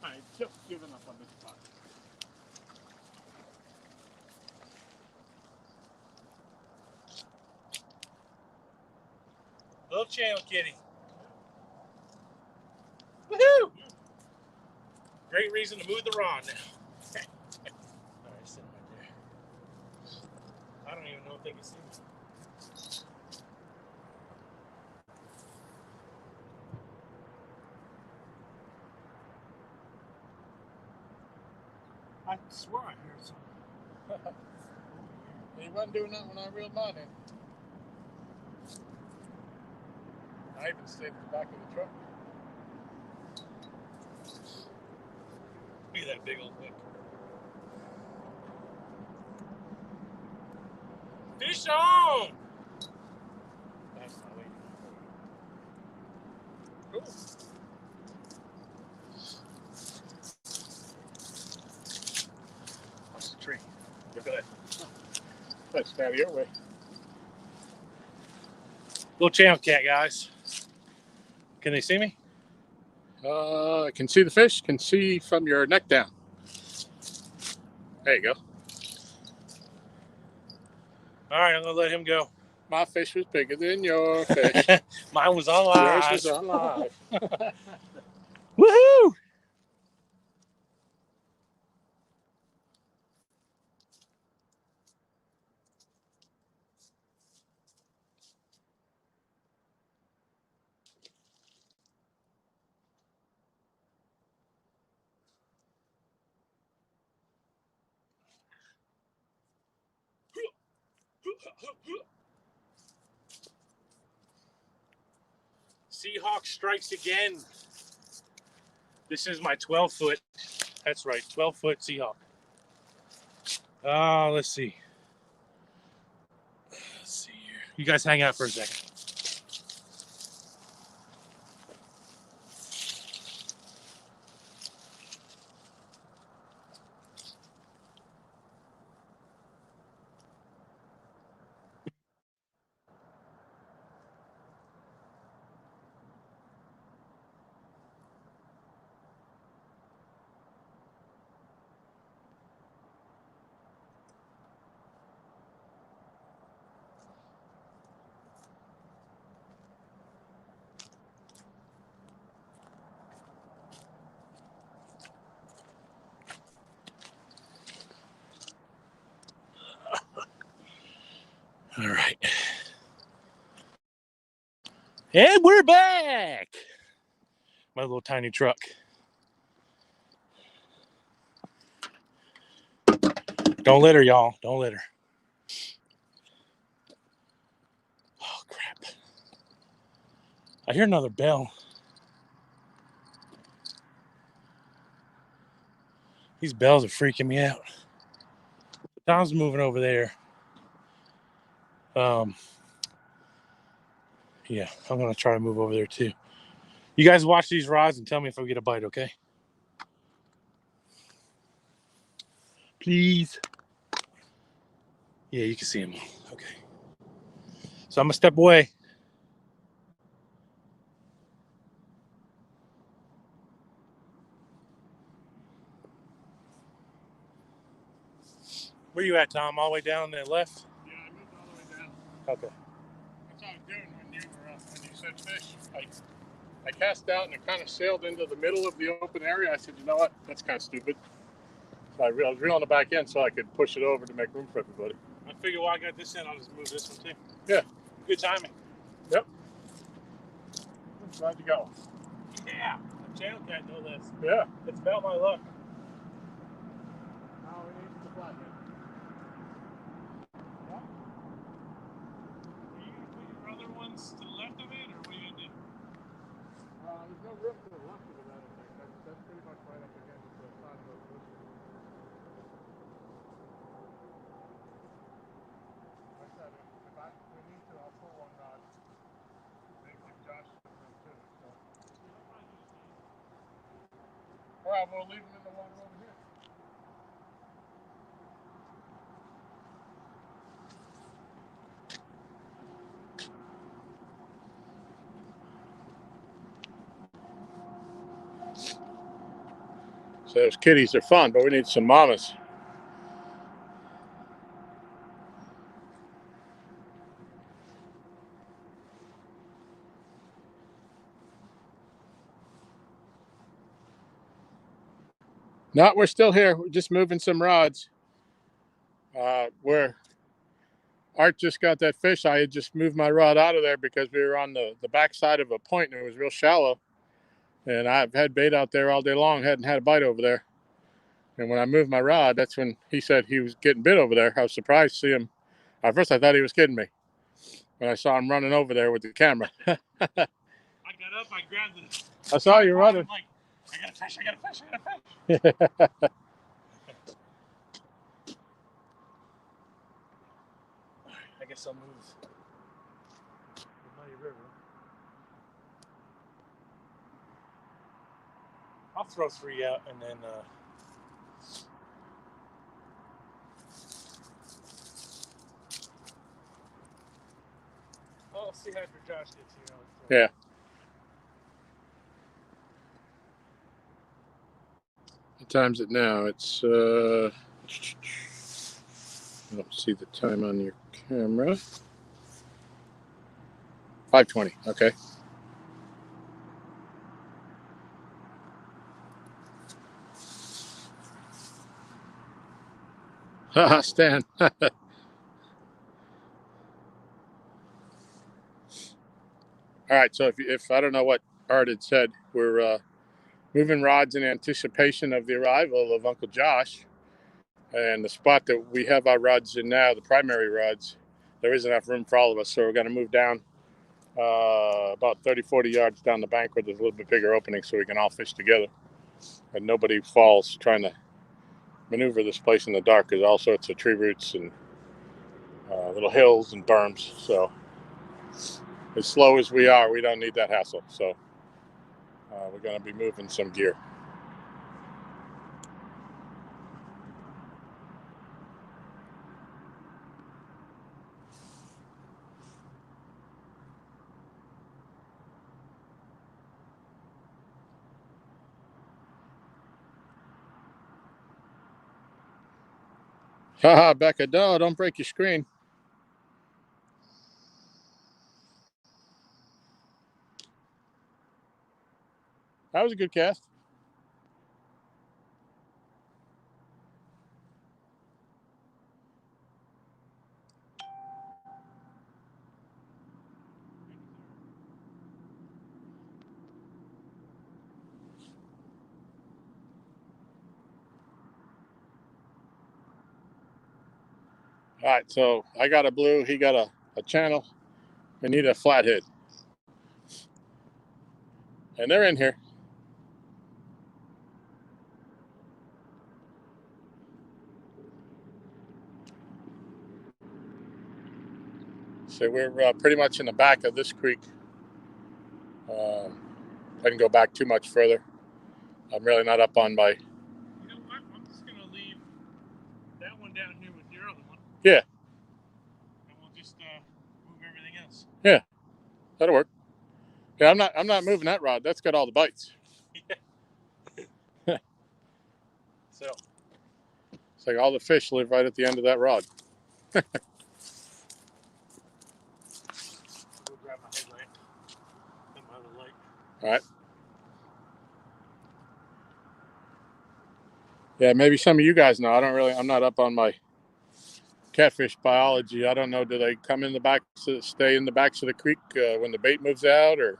I just given up on this spot. Little channel kitty. Woohoo! Great reason to move the rod now. All right, sitting right there. I don't even know if they can see me. I swear I heard something. He wasn't doing that when I reeled mine in. I even stayed in the back of the truck. Look at that big old hook. Fish on! That's not leaving. Cool. Watch the tree. Look at that. That's out of your way. Little channel cat, guys. Can they see me? I can see the fish. Can see from your neck down. There you go. All right, I'm gonna let him go. My fish was bigger than your fish. Mine was on live. Yours was on live. Woohoo! Seahawk strikes again. This is my 12-foot. That's right, 12-foot Seahawk. Let's see. Let's see here. You guys hang out for a second. All right. And we're back. My little tiny truck. Don't let her, y'all. Don't let her. Oh, crap. I hear another bell. These bells are freaking me out. Tom's moving over there. Yeah, I'm going to try to move over there too. You guys watch these rods and tell me if I get a bite, okay? Please. Yeah, you can see him. Okay. So I'm going to step away. Where you at, Tom? All the way down on the left? Yeah, I moved all the way down. Okay. That's what I was doing when you said fish. I cast out and it kind of sailed into the middle of the open area. I said, you know what? That's kind of stupid. So I was reeling it back in so I could push it over to make room for everybody. I figure while I got this in, I'll just move this one too. Yeah. Good timing. Yep. I'm glad to go. Yeah. A channel cat, no less. Yeah. It's about my luck. Now we need the flathead. Yeah. Are you going to put your other ones to the left of it, or what are you going to do? There's no room to the left of it, I don't think. That's pretty much right up against the side of those bushes. Like I said, if we need to, I'll pull one rod. Maybe give Josh some room too. So. All right, we'll leave them in the water over here. So those kitties are fun, but we need some mamas. No, we're still here. We're just moving some rods. Where Art just got that fish, I had just moved my rod out of there because we were on the back side of a point and it was real shallow. And I've had bait out there all day long, hadn't had a bite over there. And when I moved my rod, that's when he said he was getting bit over there. I was surprised to see him. At first, I thought he was kidding me. When I saw him running over there with the camera. I got up, I grabbed it. I saw you running. I'm like, I got a fish, I got a fish, I got a fish. I guess I'll move the Muddy River. I'll throw 3 out and then I'll see after Josh gets here. Yeah. What time's it now? It's, I don't see the time on your camera. 5:20, okay. Haha, Stan. All right, so if I don't know what Art had said, we're moving rods in anticipation of the arrival of Uncle Josh. And the spot that we have our rods in now, the primary rods, there isn't enough room for all of us, so we're going to move down about 30, 40 yards down the bank where there's a little bit bigger opening so we can all fish together. And nobody falls trying to maneuver this place in the dark. There's all sorts of tree roots and little hills and berms. So as slow as we are, we don't need that hassle. So we're going to be moving some gear. Haha, Becca, no, don't break your screen. That was a good cast. All right, so I got a blue, he got a channel. We need a flathead. And they're in here. So we're pretty much in the back of this creek. I didn't go back too much further. I'm really not up on my... You know what? I'm just going to leave that one down here with your other one. Yeah. And we'll just move everything else. Yeah, that'll work. Yeah, I'm not moving that rod. That's got all the bites. Yeah. So it's like all the fish live right at the end of that rod. we'll grab my headlight and my other light. All right. Yeah, maybe some of you guys know. I'm not up on my catfish biology. I don't know. Do they come in the back, stay in the backs of the creek when the bait moves out, or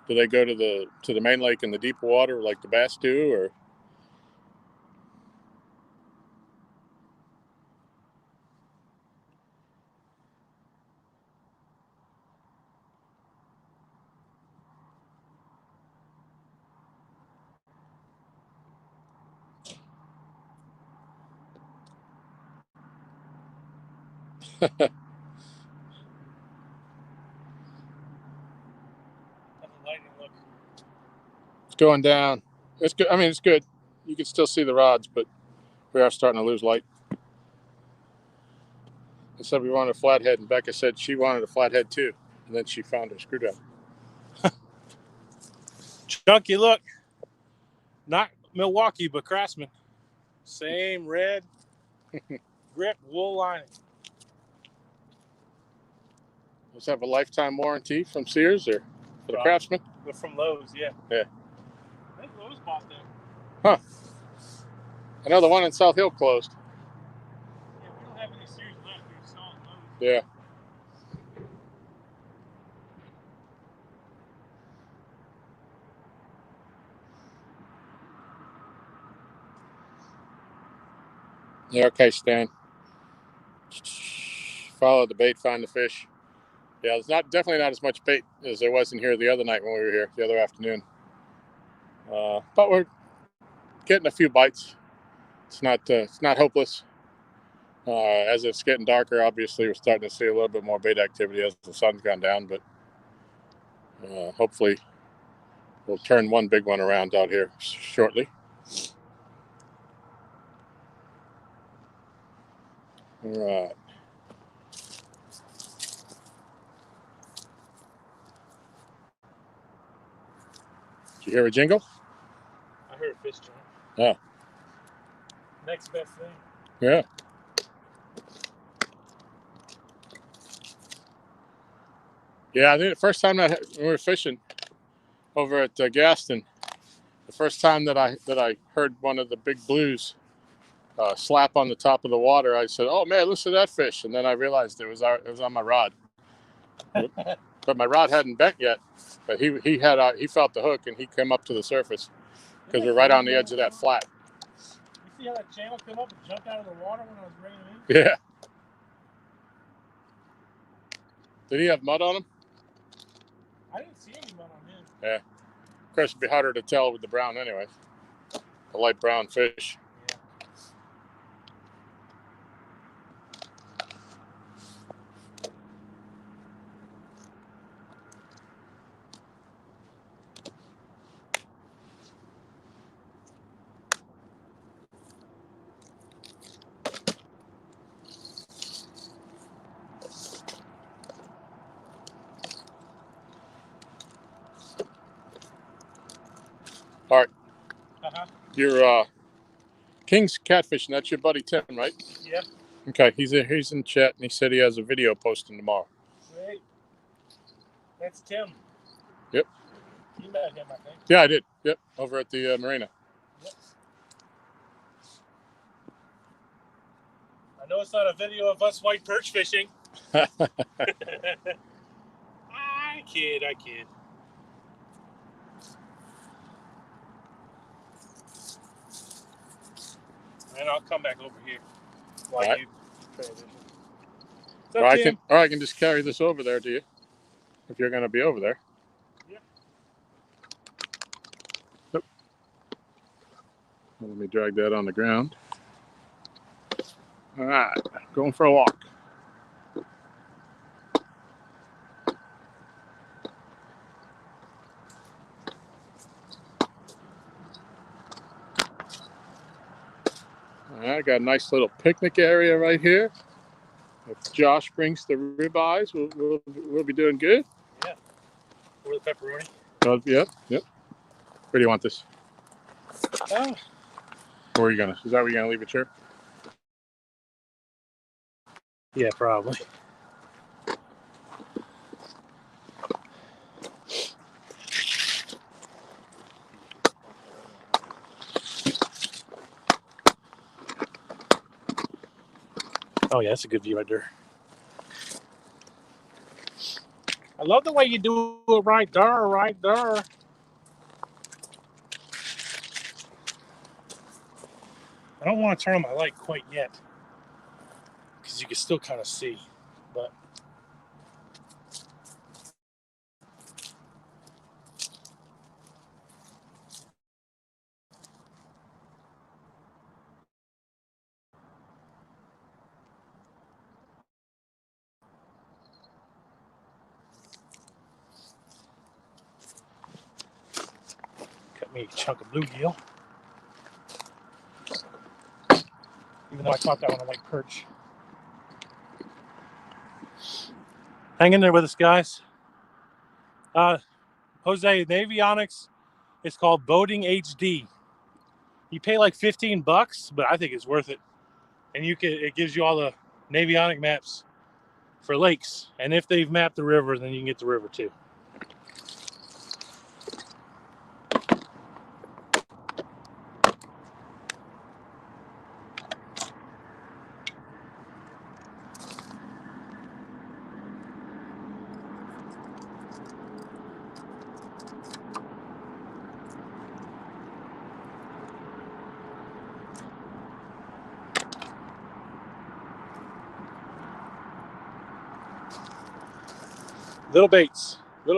do they go to the main lake in the deeper water like the bass do, or? It's going down. It's good. I mean, it's good. You can still see the rods, but we are starting to lose light. I said we wanted a flathead, and Becca said she wanted a flathead too, and then she found her screwdriver. Chunky, look. Not Milwaukee, but Craftsman. Same red grip, wool lining. Does that have a lifetime warranty from Sears or for the Craftsman? But from Lowe's, yeah. Yeah. I think Lowe's bought them. Huh. I know the one in South Hill closed. Yeah, we don't have any Sears left. We're still at Lowe's. Yeah. Yeah, okay, Stan. Follow the bait, find the fish. Yeah, there's definitely not as much bait as there was in here the other night when we were here, the other afternoon. But we're getting a few bites. It's not hopeless. As it's getting darker, obviously, we're starting to see a little bit more bait activity as the sun's gone down. But hopefully, we'll turn one big one around out here shortly. All right. Did you hear a jingle? I heard a fish jump. Oh. Next best thing. Yeah. Yeah, I think the first time that we were fishing over at Gaston, the first time that I heard one of the big blues slap on the top of the water, I said, "Oh man, listen to that fish!" And then I realized it was on my rod, but my rod hadn't bent yet. But he felt the hook and he came up to the surface because we're right on the edge of that flat. You see how that channel came up and jumped out of the water when I was bringing it in? Yeah. Did he have mud on him? I didn't see any mud on him. Yeah. Of course, it'd be harder to tell with the brown anyway. The light brown fish. Yeah. All right. Uh-huh. Your King's Catfish, and that's your buddy Tim, right? Yeah. Okay, he's in chat, and he said he has a video posting tomorrow. Great. That's Tim. Yep. You met him, I think. Yeah, I did. Yep, over at the marina. Yep. I know it's not a video of us white perch fishing. I kid. And I'll come back over here while Right. you transition. Or I can just carry this over there to you if you're going to be over there. Yep. Yep. Let me drag that on the ground. All right, going for a walk. All right, got a nice little picnic area right here. If Josh brings the ribeyes, we'll be doing good. Yeah. Or the pepperoni. Yep. Where do you want this? Oh. Where are you gonna? Is that where you're gonna leave it here? Yeah, probably. Oh yeah, that's a good view right there. I love the way you do it right there, right there. I don't want to turn on my light quite yet, because you can still kind of see, but cut me a chunk of bluegill. Even though I caught that one on white perch. Hang in there with us, guys. Jose, the avionics is called Boating HD. You pay like $15, but I think it's worth it. And it gives you all the Navionic maps for lakes. And if they've mapped the river, then you can get the river too. Little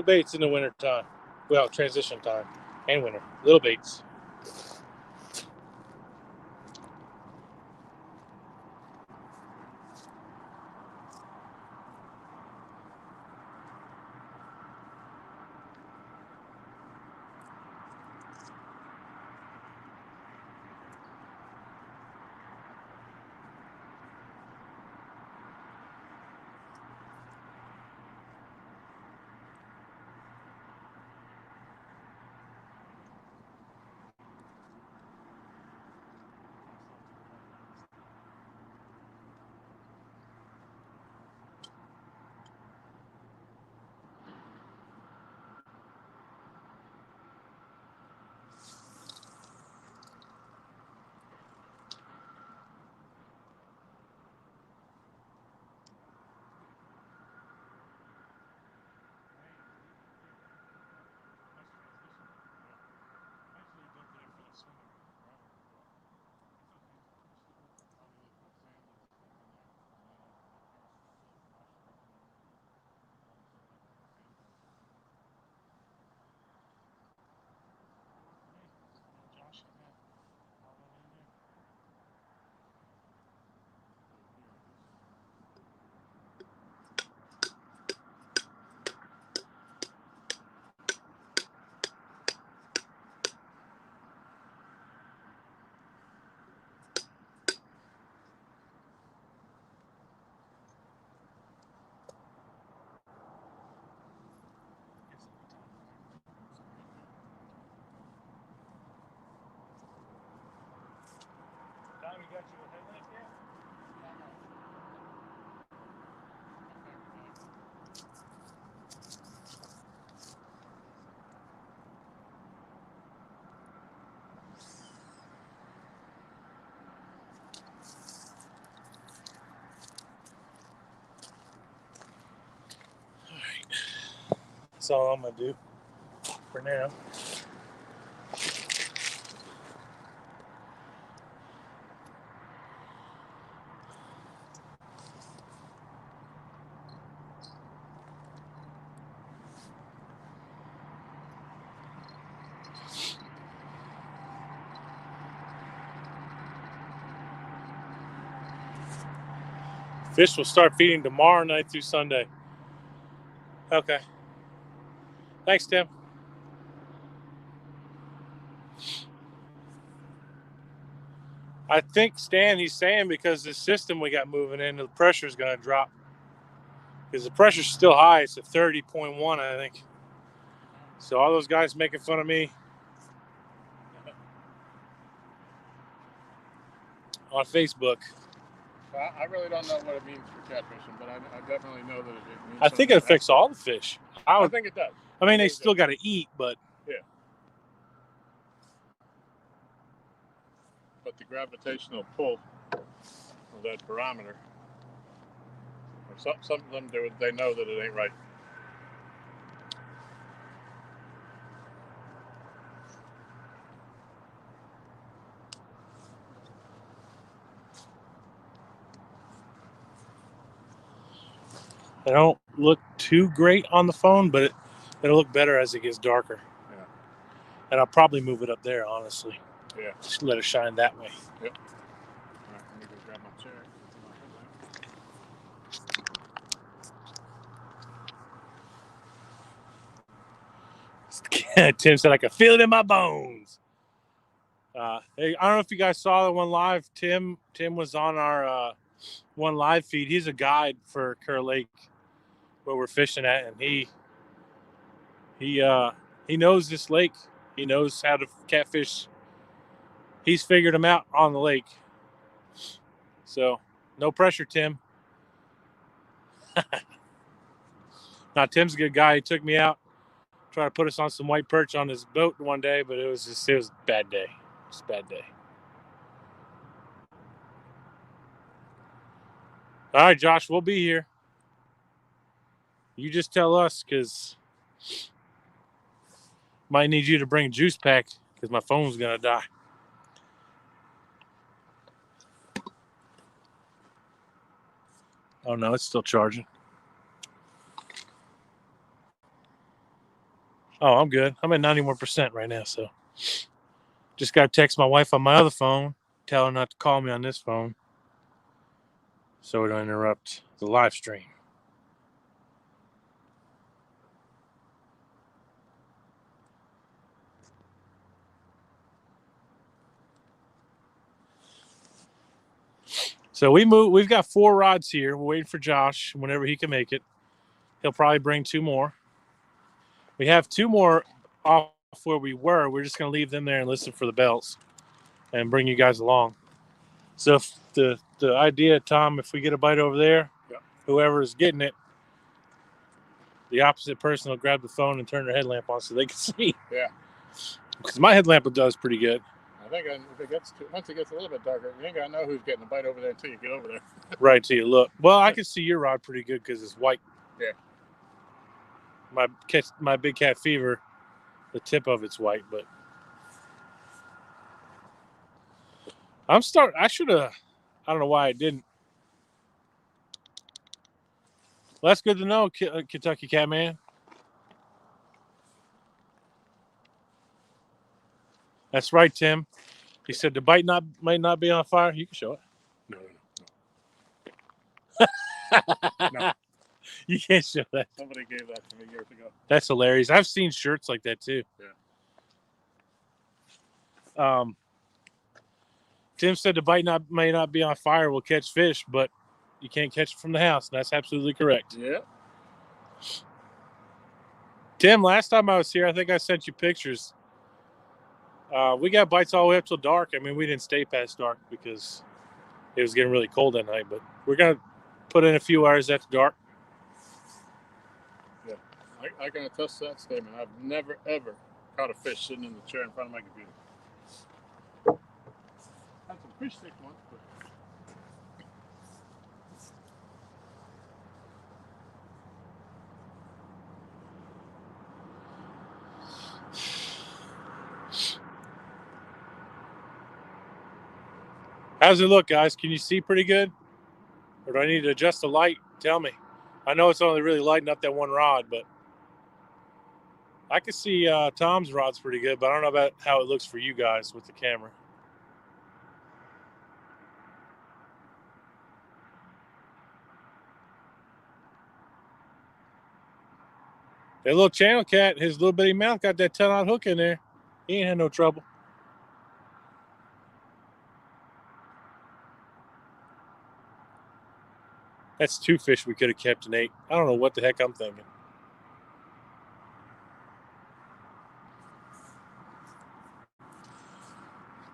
baits in the winter time. Well, transition time and winter. Little baits. That's all I'm gonna do for now. Fish will start feeding tomorrow night through Sunday. Okay. Thanks, Tim. I think, Stan, he's saying because the system we got moving in, the pressure is going to drop. Because the pressure's still high. It's at 30.1, I think. So all those guys making fun of me on Facebook. I really don't know what it means for catfishing, but I definitely know that it means. I think it affects all the fish. I think it does. I mean, they still got to eat, but yeah. But the gravitational pull of that barometer, or some of them do, they know that it ain't right. they don't look too great on the phone, but it'll look better as it gets darker. Yeah. And I'll probably move it up there, honestly. Yeah. Just let it shine that way. Yep. All right, let me go grab my chair. Tim said I could feel it in my bones. Hey, I don't know if you guys saw the one live. Tim was on our one live feed. He's a guide for Kerr Lake where we're fishing at, and he knows this lake. He knows how to catfish. He's figured them out on the lake. So no pressure, Tim. Now Tim's a good guy. He took me out, tried to put us on some white perch on his boat one day, but it was a bad day. It's a bad day. All right, Josh, we'll be here. You just tell us, because might need you to bring a juice pack because my phone's gonna die. Oh no, it's still charging. Oh, I'm good. I'm at 91% right now, so just gotta text my wife on my other phone, tell her not to call me on this phone, so we don't interrupt the live stream. So we've got 4 rods here. We're waiting for Josh whenever he can make it. He'll probably bring 2 more. We have 2 more off where we were. We're just going to leave them there and listen for the bells and bring you guys along. So if the idea, Tom, if we get a bite over there, yep, whoever is getting it, the opposite person will grab the phone and turn their headlamp on so they can see. Yeah. Because my headlamp does pretty good. I think once it gets a little bit darker, you ain't got to know who's getting a bite over there until you get over there. Right, till you look. Well, I can see your rod pretty good because it's white. Yeah. My big cat fever, the tip of it's white, but I should have. I don't know why I didn't. Well, that's good to know, Kentucky Cat Man. That's right, Tim. He said the bite might not be on fire. You can show it. No. No. You can't show that. Somebody gave that to me years ago. That's hilarious. I've seen shirts like that too. Yeah. Tim said the bite may not be on fire. Will catch fish, but you can't catch it from the house. That's absolutely correct. Yeah. Tim, last time I was here, I think I sent you pictures. We got bites all the way up till dark. I mean, we didn't stay past dark because it was getting really cold that night, but we're going to put in a few hours after dark. Yeah, I can attest to that statement. I've never, ever caught a fish sitting in the chair in front of my computer. Had some fish stick once, but... How's it look, guys? Can you see pretty good? Or do I need to adjust the light? Tell me. I know it's only really lighting up that one rod, but I can see Tom's rod's pretty good, but I don't know about how it looks for you guys with the camera. That little channel cat, his little bitty mouth got that 10-aught hook in there. He ain't had no trouble. That's 2 fish we could have kept and ate. I don't know what the heck I'm thinking.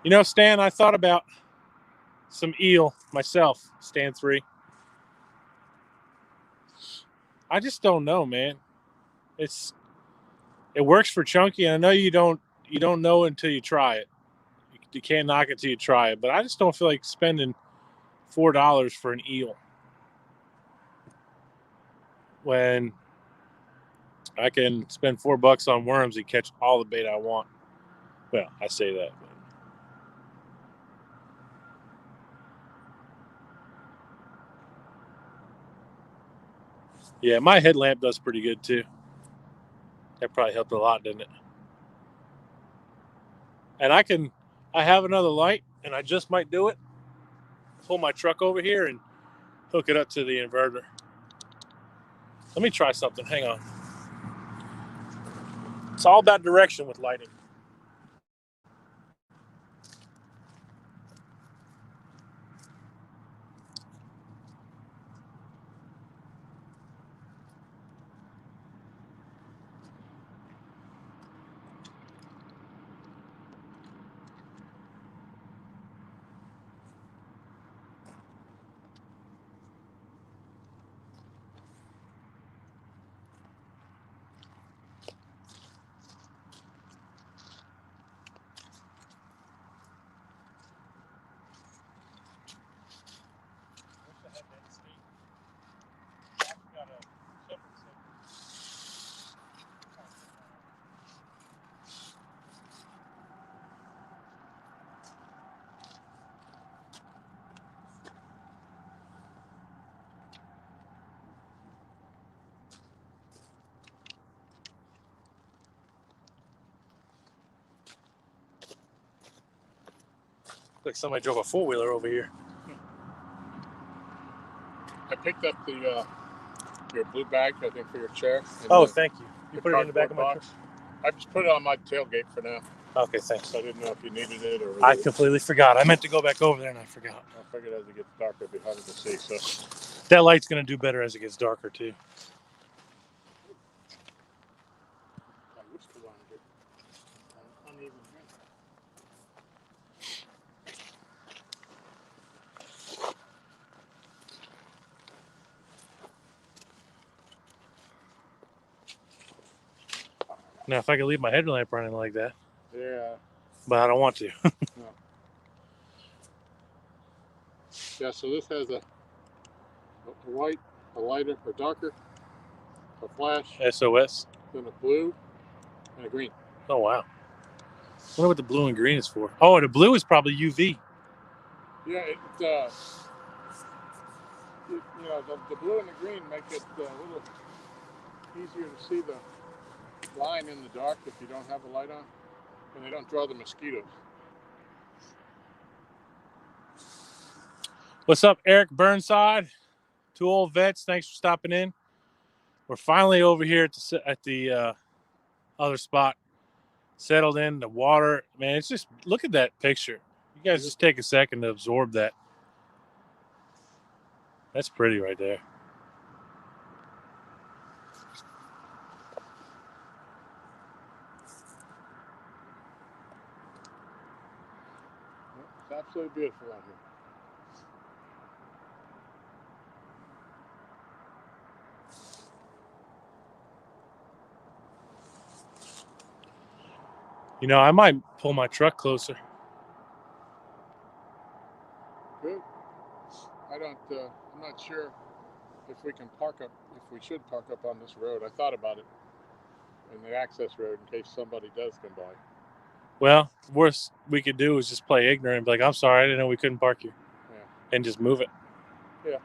You know, Stan, I thought about some eel myself, Stan 3. I just don't know, man. It works for chunky, and I know you don't know until you try it. You can't knock it till you try it, but I just don't feel like spending $4 for an eel when I can spend $4 on worms and catch all the bait I want. Well, I say that. But yeah, my headlamp does pretty good too. That probably helped a lot, didn't it? And I have another light, and I just might do it. Pull my truck over here and hook it up to the inverter. Let me try something. Hang on. It's all about direction with lighting. Like somebody drove a 4-wheeler over here. I picked up the your blue bag, I think, for your chair. Oh, thank you. You put it in the back of my box. I just put it on my tailgate for now. Okay, thanks. I didn't know if you needed it or. I completely forgot. I meant to go back over there and I forgot. I figured as it gets darker, it'd be harder to see. So that light's gonna do better as it gets darker too. Now, if I could leave my headlamp running like that. Yeah. But I don't want to. No. Yeah, so this has a white, a lighter, a darker, a flash, SOS. then a blue, and a green. Oh, wow. I wonder what the blue and green is for. Oh, the blue is probably UV. Yeah, you know, the blue and the green make it a little easier to see the line in the dark if you don't have a light on, and they don't draw the mosquitoes. What's up, Eric Burnside? 2 old vets. Thanks for stopping in. We're finally over here at the other spot. Settled in the water. Man, it's just, look at that picture. You guys just take a second to absorb that. That's pretty right there. It's absolutely beautiful out here. You know, I might pull my truck closer. Good. I'm not sure if we should park up on this road. I thought about it, in the access road, in case somebody does come by. Well, the worst we could do is just play ignorant and be like, I'm sorry, I didn't know we couldn't park here. Yeah. And just move it. Yeah.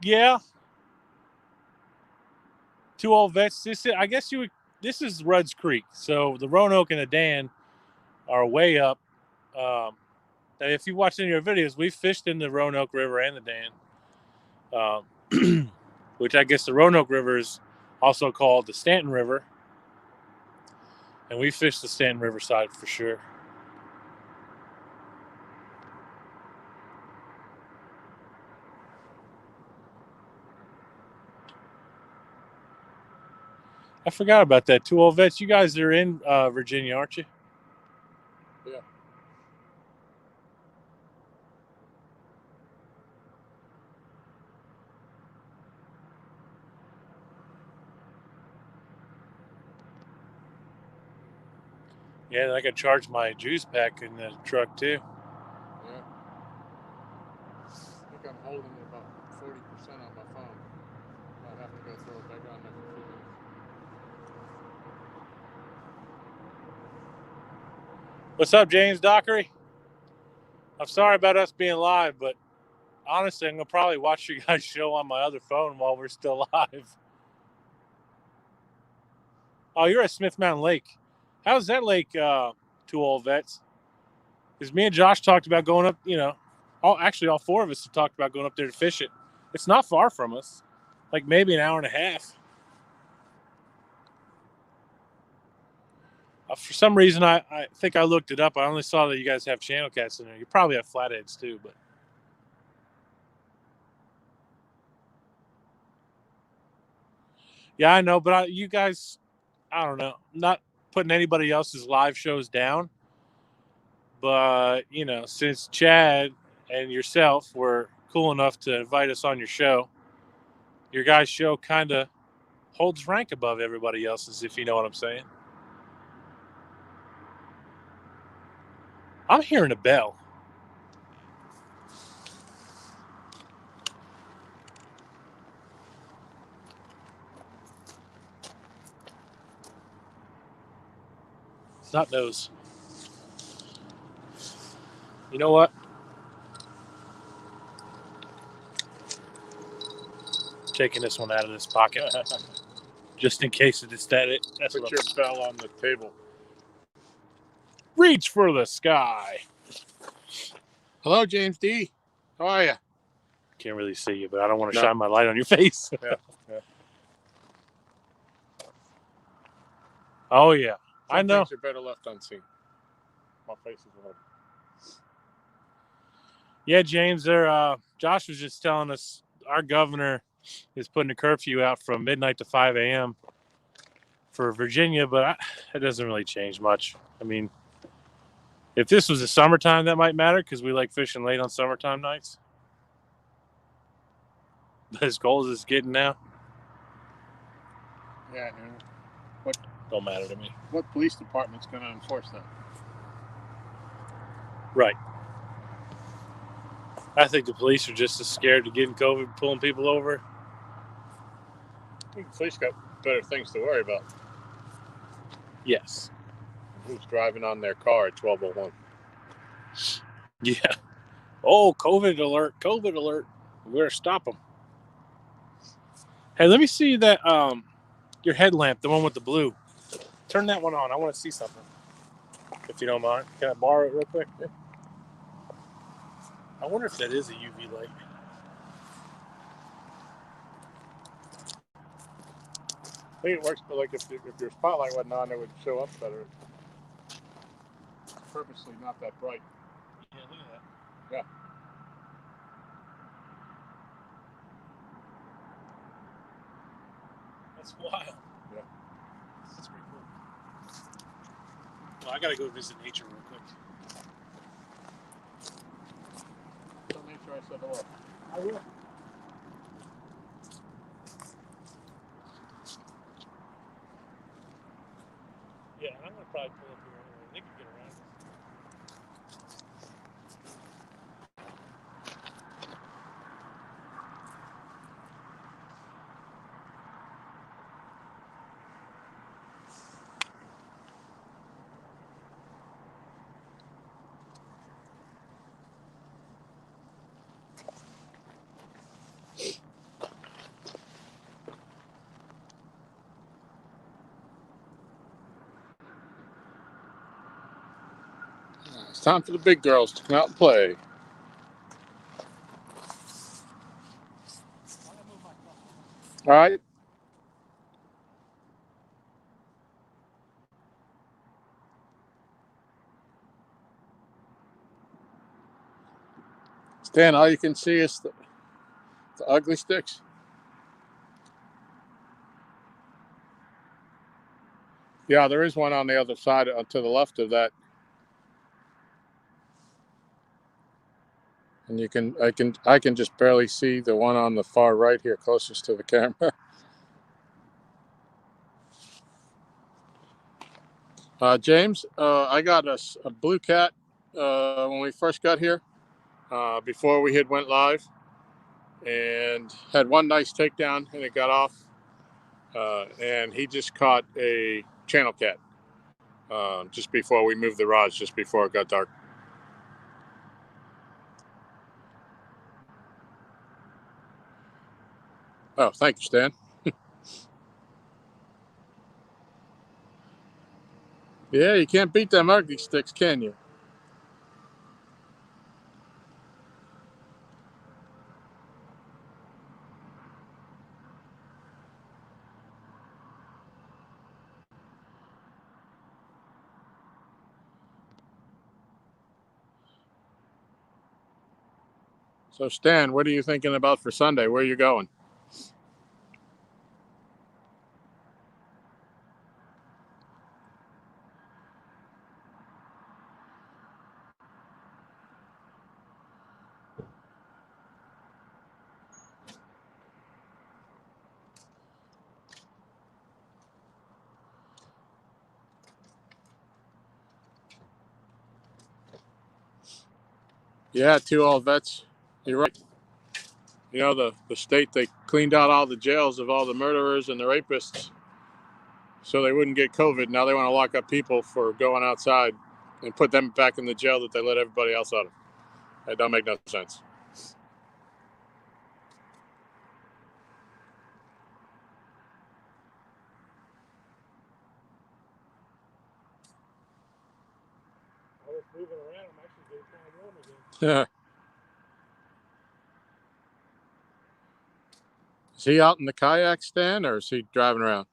Yeah. 2 old vets. This is Rudd's Creek. So the Roanoke and the Dan are way up. If you watch any of our videos, we fished in the Roanoke River and the Dan. Which I guess the Roanoke River is also called the Stanton River. And we fished the Stanton River side for sure. I forgot about that. 2 old vets. You guys are in Virginia, aren't you? Yeah. Yeah, I could charge my juice pack in the truck too. Yeah. I think I'm holding about 40% on my phone. I'll have to go throw it back on there for a few minutes. What's up, James Dockery? I'm sorry about us being live, but honestly, I'm going to probably watch you guys' show on my other phone while we're still live. Oh, you're at Smith Mountain Lake. How's that lake, 2 old vets? Because me and Josh talked about going up, all 4 of us have talked about going up there to fish it. It's not far from us, like maybe an hour and a half. For some reason, I think I looked it up. I only saw that you guys have channel cats in there. You probably have flatheads too, but. Yeah, I know, but you guys, I don't know. I'm not putting anybody else's live shows down. But, since Chad and yourself were cool enough to invite us on your show, your guys' show kind of holds rank above everybody else's, if you know what I'm saying. I'm hearing a bell. It's not those. You know what? Taking this one out of this pocket. Just in case it's that it. That's Put your bell on the table. Reach for the sky. Hello, James D. How are you? Can't really see you, but I don't want to shine my light on your face. Yeah. Oh, yeah. Some I know. things are better left unseen. My face is one of them. Yeah, James, Josh was just telling us our governor is putting a curfew out from midnight to 5 a.m. for Virginia, but it doesn't really change much. I mean, if this was the summertime, that might matter because we like fishing late on summertime nights. But as cold as it's getting now, Yeah, don't matter to me. what police department's going to enforce that? Right. I think the police are just as scared of getting COVID, pulling people over. I think the police got better things to worry about. Yes. Who's driving on their car at 12:01? Yeah. Oh, COVID alert! COVID alert! We better stop them. Hey, let me see that your headlamp, the one with the blue. Turn that one on. I want to see something. If you don't mind, can I borrow it real quick? Yeah. I wonder if that is a UV light. I think it works, but like if your spotlight wasn't on, it would show up better. It's purposely not that bright. Yeah, look at that. Yeah. That's wild. Yeah. That's pretty cool. Well, I gotta go visit nature real quick. So make sure I said hello. I will. Yeah, I'm gonna probably pull up here anyway. They can get around us. It's time for the big girls to come out and play. All right. Stan, all you can see is the ugly sticks. Yeah, there is one on the other side, to the left of that. And I can just barely see the one on the far right here, closest to the camera. James, I got a blue cat when we first got here, before we had went live, and had one nice takedown, and it got off. And he just caught a channel cat just before we moved the rods, just before it got dark. Oh, thank you, Stan. Yeah, you can't beat them ugly sticks, can you? So, Stan, what are you thinking about for Sunday? Where are you going? Yeah, 2 old vets. You're right. You know, the state, they cleaned out all the jails of all the murderers and the rapists so they wouldn't get COVID. Now they want to lock up people for going outside and put them back in the jail that they let everybody else out of. That don't make no sense. I was moving around. I'm actually getting kind of warm again. Is he out in the kayak stand, or is he driving around?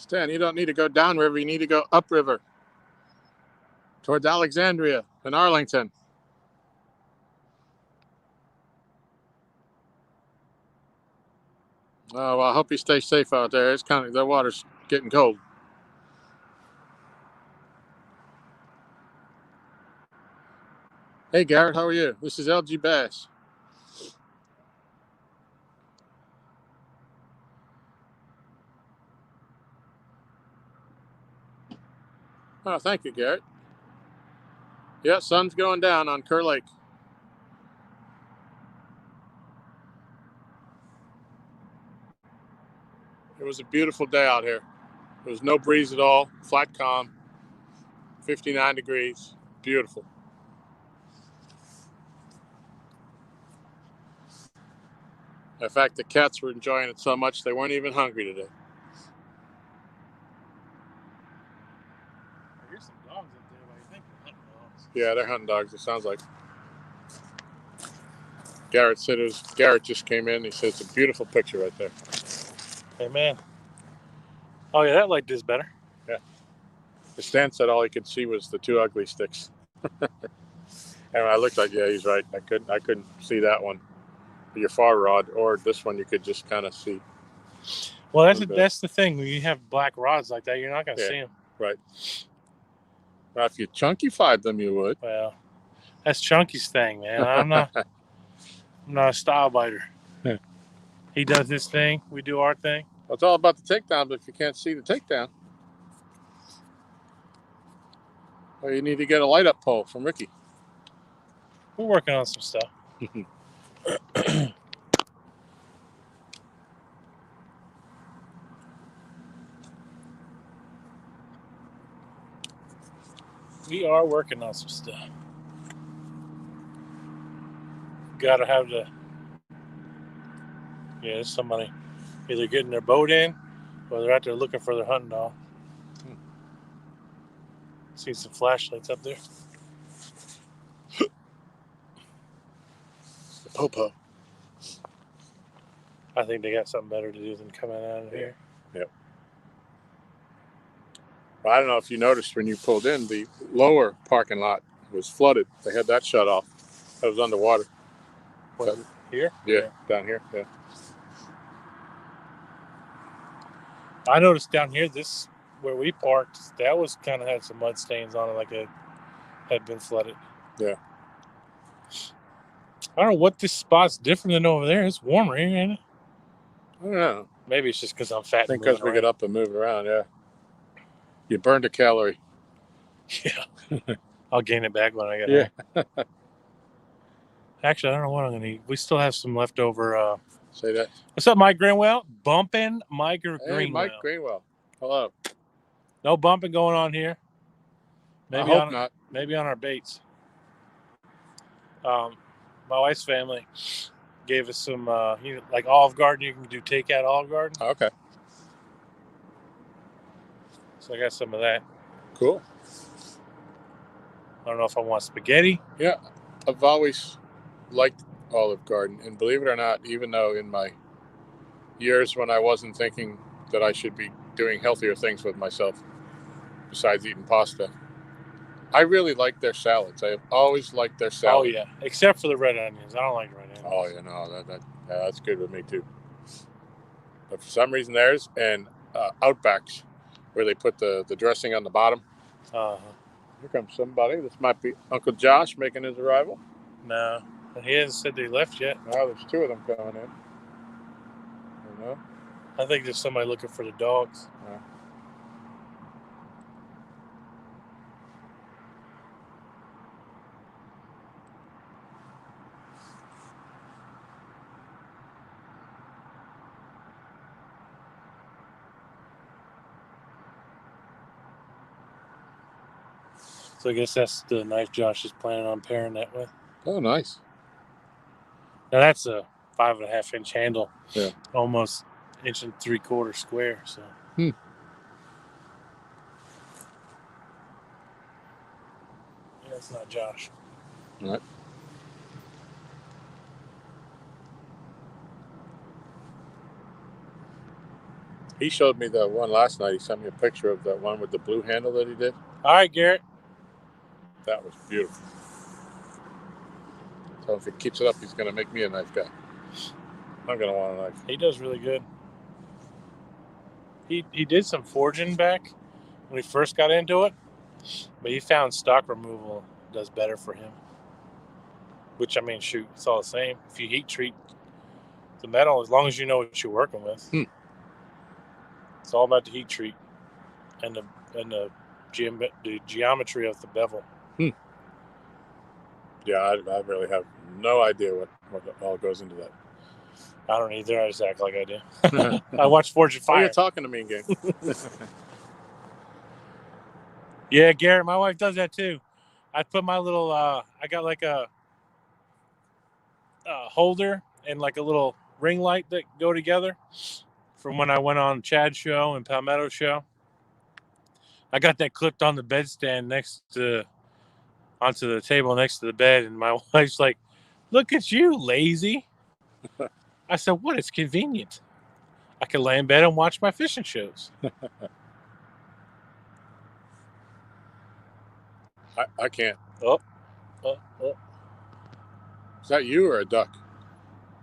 Stan, you don't need to go downriver. You need to go upriver towards Alexandria and Arlington. Oh, well, I hope you stay safe out there. It's the water's getting cold. Hey, Garrett, how are you? This is LGBASS. Oh, thank you, Garrett. Yeah, sun's going down on Kerr Lake. It was a beautiful day out here. There was no breeze at all, flat calm, 59 degrees, beautiful. In fact, the cats were enjoying it so much they weren't even hungry today. I hear some dogs up there, but I think they're hunting dogs. Yeah, they're hunting dogs, it sounds like. Garrett said Garrett just came in. He said it's a beautiful picture right there. Hey, man. Oh, yeah, that light does better. Yeah. The Stan said all he could see was the 2 ugly sticks. And I looked like, yeah, he's right. I couldn't see that one. Your far rod, or this one you could just kind of see. Well, that's the thing. When you have black rods like that, you're not going to see them. Right. Well, if you chunkified them, you would. Well, that's Chunky's thing, man. I'm not a style biter. He does his thing. We do our thing. Well, it's all about the takedown, but if you can't see the takedown, well, you need to get a light up pole from Ricky. We're working on some stuff. We are working on some stuff. Gotta have the. Yeah, there's somebody either getting their boat in or they're out there looking for their hunting dog. See some flashlights up there. The popo. I think they got something better to do than coming out of here. Yep. Well, I don't know if you noticed when you pulled in, the lower parking lot was flooded. They had that shut off. That was underwater. What, here? Yeah, down here. Yeah. I noticed down here, this where we parked, that was kind of had some mud stains on it, like it had been flooded. Yeah. I don't know what this spot's different than over there. It's warmer here, ain't it? I don't know. Maybe it's just because I'm fat. I think because we get up and move around, yeah. You burned a calorie. Yeah. I'll gain it back when I get home. Actually, I don't know what I'm going to eat. We still have some leftover. Say that. What's up, Mike Greenwell? Bumping Mike Greenwell. Hey, Mike Greenwell. Hello. No bumping going on here. Maybe I hope not. Maybe on our baits. My wife's family gave us some, like Olive Garden. You can do takeout Olive Garden. Okay. So I got some of that. Cool. I don't know if I want spaghetti. Yeah, I've always liked Olive Garden, and believe it or not, even though in my years when I wasn't thinking that I should be doing healthier things with myself besides eating pasta, I really like their salads. I have always liked their salads. Oh yeah, except for the red onions. I don't like red onions. Oh yeah, no, that's good with me too. But for some reason, theirs and Outback's, where they put the dressing on the bottom. Here comes somebody. This might be Uncle Josh making his arrival. No, he hasn't said they left yet. No, there's two of them coming in. You know? I think there's somebody looking for the dogs. Yeah. So I guess that's the knife Josh is planning on pairing that with. Oh, nice. Now that's a 5.5-inch handle. Yeah. Almost 1 3/4 square. So. Yeah, it's not Josh. All right. He showed me the one last night. He sent me a picture of that one with the blue handle that he did. All right, Garrett. That was beautiful. So if he keeps it up, he's going to make me a knife guy. I'm going to want a knife. He does really good. He did some forging back when he first got into it, but he found stock removal does better for him. Which, I mean, shoot, it's all the same. If you heat treat the metal, as long as you know what you're working with, it's all about the heat treat and the geometry of the bevel. Yeah, I really have no idea what all goes into that. I don't either. I just act like I do. I watch Forge and Fire. Why are you talking to me again? Yeah, Garrett, my wife does that too. I put my little, I got like a holder and like a little ring light that go together from when I went on Chad's show and Palmetto's show. I got that clipped on the bedstand onto the table next to the bed, and my wife's like, "Look at you, lazy." I said, "What? It's convenient. I can lay in bed and watch my fishing shows." I can't. Oh. Is that you or a duck?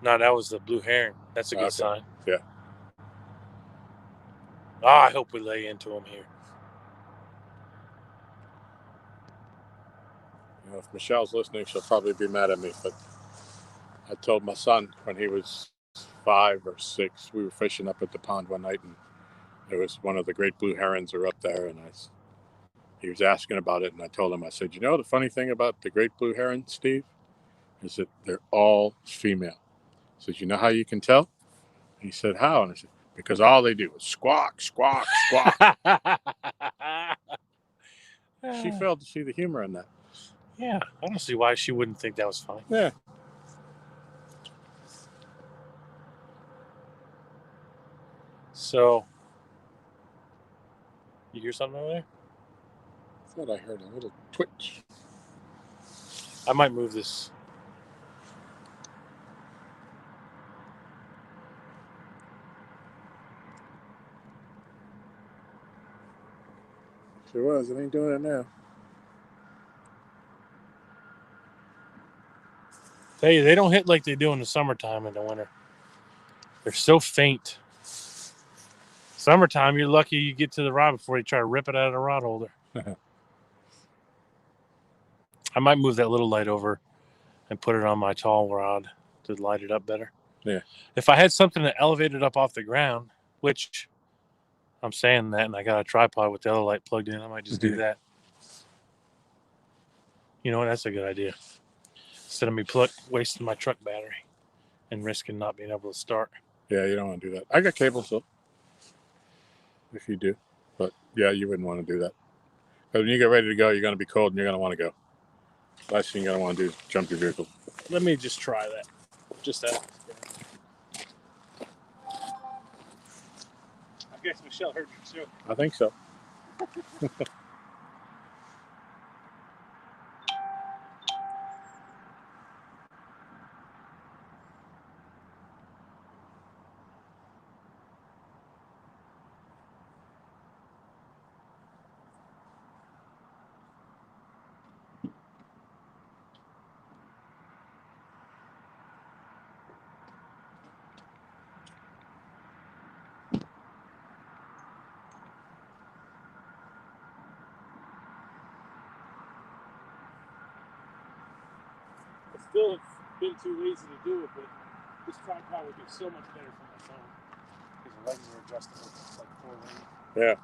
No, that was the blue heron. That's a good sign. Yeah. Oh, I hope we lay into him here. You know, if Michelle's listening, she'll probably be mad at me. But I told my son when he was 5 or 6. We were fishing up at the pond one night, and there was one of the great blue herons were up there, and he was asking about it, and I told him, I said, you know, the funny thing about the great blue heron, Steve, is that they're all female. I said, you know how you can tell? He said, how? And I said, because all they do is squawk, squawk, squawk. She failed to see the humor in that. Yeah, I don't see why she wouldn't think that was funny. Yeah. So, you hear something over there? I thought I heard a little twitch. I might move this. Sure was. It ain't doing it now. Hey, they don't hit like they do in the summertime and the winter. They're so faint. Summertime, you're lucky you get to the rod before you try to rip it out of the rod holder. I might move that little light over and put it on my tall rod to light it up better. Yeah. If I had something that elevated up off the ground, which I'm saying that, and I got a tripod with the other light plugged in, I might just do that. You know what? That's a good idea. Instead of me wasting my truck battery and risking not being able to start. Yeah, you don't want to do that. I got cables though, if you do. But yeah, you wouldn't want to do that. Because when you get ready to go, you're going to be cold and you're going to want to go. Last thing you're going to want to do is jump your vehicle. Let me just try that. Just that. I guess Michelle heard you too. I think so. I still have been too lazy to do it, but this tripod would be so much better for my phone because the legs are adjustable. It's like 4 lanes. Yeah.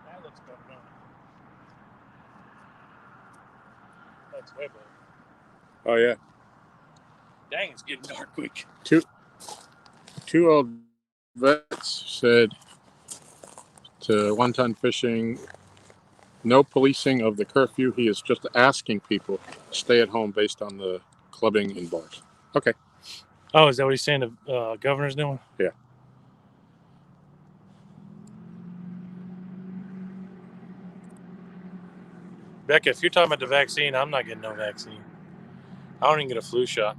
That looks better, don't it? That's way better. Oh, yeah. Dang, it's getting dark quick. Two old vets said to One Ton Fishing, no policing of the curfew. He is just asking people to stay at home based on the clubbing in bars. Okay. Oh, is that what he's saying the governor's doing? Yeah. Becca, if you're talking about the vaccine, I'm not getting no vaccine. I don't even get a flu shot.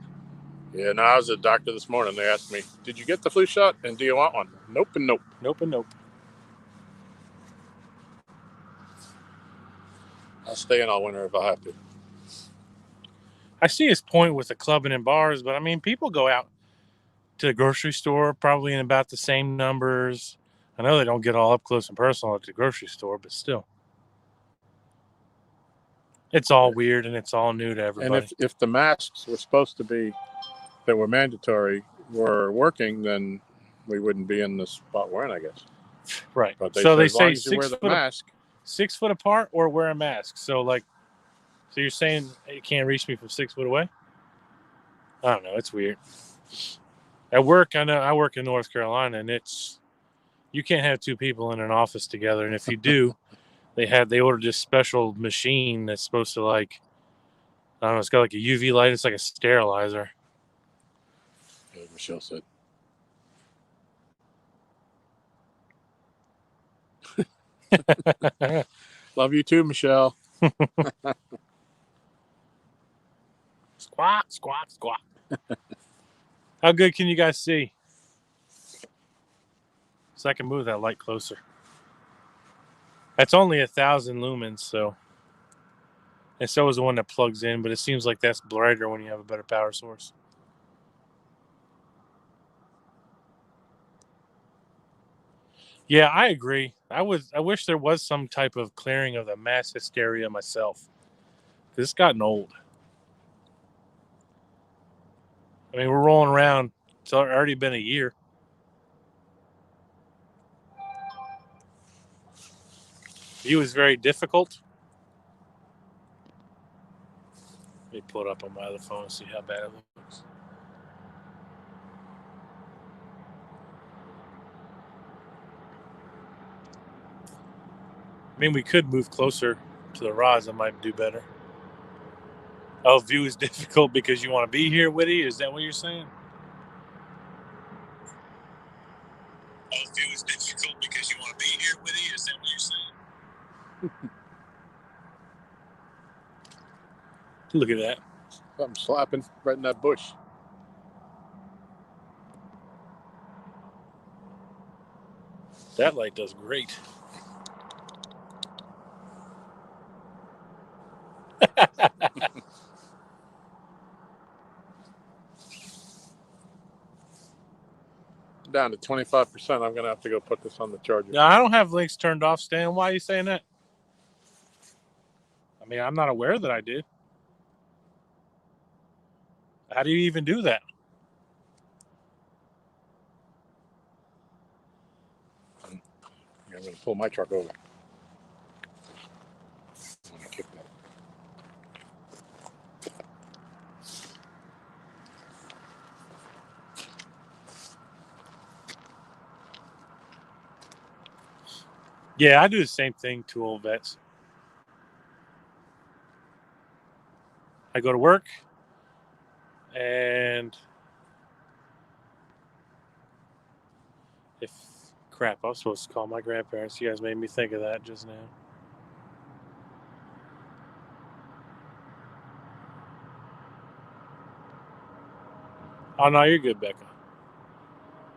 Yeah, no, I was at the doctor this morning. They asked me, did you get the flu shot and do you want one? Nope and nope. Nope and nope. I'll stay in all winter if I have to. I see his point with the clubbing and bars, but I mean, people go out to the grocery store probably in about the same numbers. I know they don't get all up close and personal at the grocery store, but still. It's all weird and it's all new to everybody. And if the masks were supposed to be, that were mandatory, were working, then we wouldn't be in the spot we're in, I guess. Right. But So they as long say as you wear the 6 foot apart or wear a mask. So you're saying you can't reach me from 6 foot away? I don't know. It's weird. At work, I know I work in North Carolina, and you can't have 2 people in an office together. And if you do, they ordered this special machine that's supposed to I don't know, it's got like a UV light. It's like a sterilizer. as Michelle said. Love you too, Michelle. Squawk, squawk, squawk. How good can you guys see? So I can move that light closer. That's only 1,000 lumens, so And so is the one that plugs in, but it seems like that's brighter when you have a better power source. Yeah, I agree. I wish there was some type of clearing of the mass hysteria myself. It's gotten old. I mean, we're rolling around. It's already been a year. View is very difficult. Let me pull it up on my other phone and see how bad it looks. I mean, we could move closer to the rods. That might do better. Oh, view is difficult because you want to be here, Whitty? Is that what you're saying? Oh, view is difficult because you want to be here, Whitty? Is that what you're saying? Look at that. Something slapping right in that bush. That light does great. Down to 25%. I'm going to have to go put this on the charger. No, I don't have links turned off, Stan. Why are you saying that? I mean, I'm not aware that I did. How do you even do that? I'm going to pull my truck over. I'm going to kick that. Yeah, I do the same thing to old vets. I go to work and if crap, I was supposed to call my grandparents. You guys made me think of that just now. Oh no, you're good, Becca.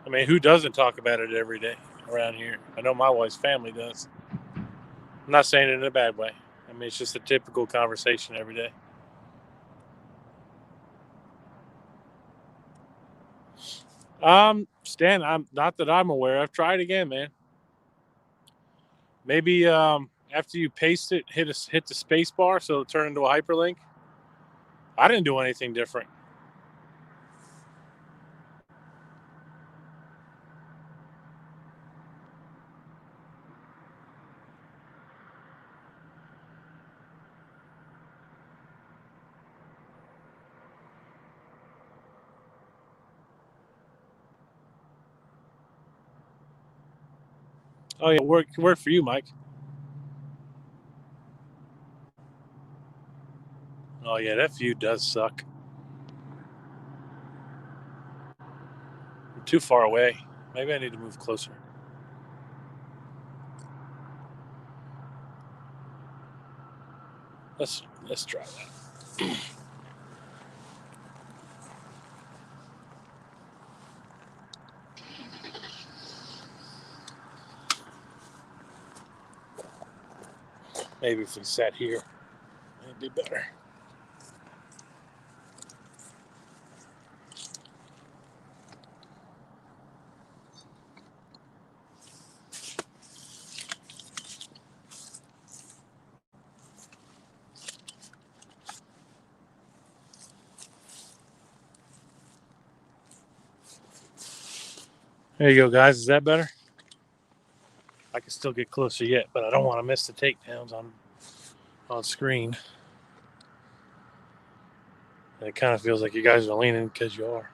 I mean, who doesn't talk about it every day around here? I know my wife's family does. I'm not saying it in a bad way. I mean, it's just a typical conversation every day. Stan, I'm not that I'm aware of. Try it again, man. Maybe after you paste it, hit the space bar so it'll turn into a hyperlink. I didn't do anything different. Oh yeah, work for you, Mike. Oh yeah, that view does suck. I'm too far away. Maybe I need to move closer. Let's try that. Maybe if we sat here, it'd be better. There you go, guys. Is that better? I can still get closer yet, but I don't want to miss the takedowns on screen. And it kind of feels like you guys are leaning because you are.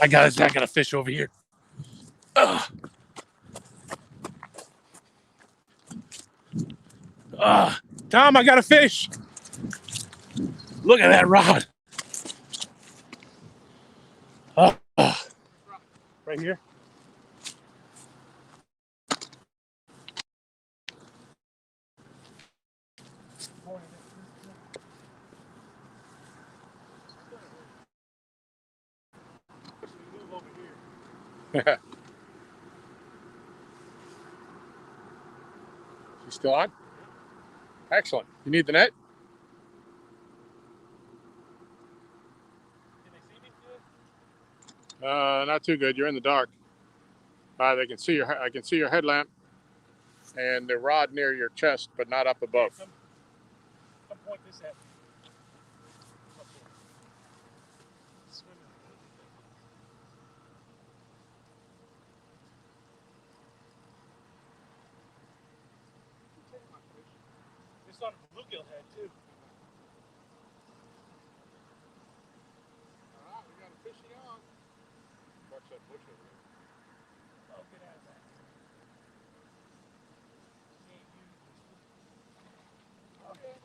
I got a fish over here. Tom, I got a fish. Look at that rod. Right here. She's still on? Excellent. You need the net? Can they see me good? Not too good. You're in the dark. They can see your. I can see your headlamp and the rod near your chest, but not up above. Come point this at me. It's on a bluegill head too. All right, we got a fishy on. Watch that bush over there. Oh, get out of that. Okay.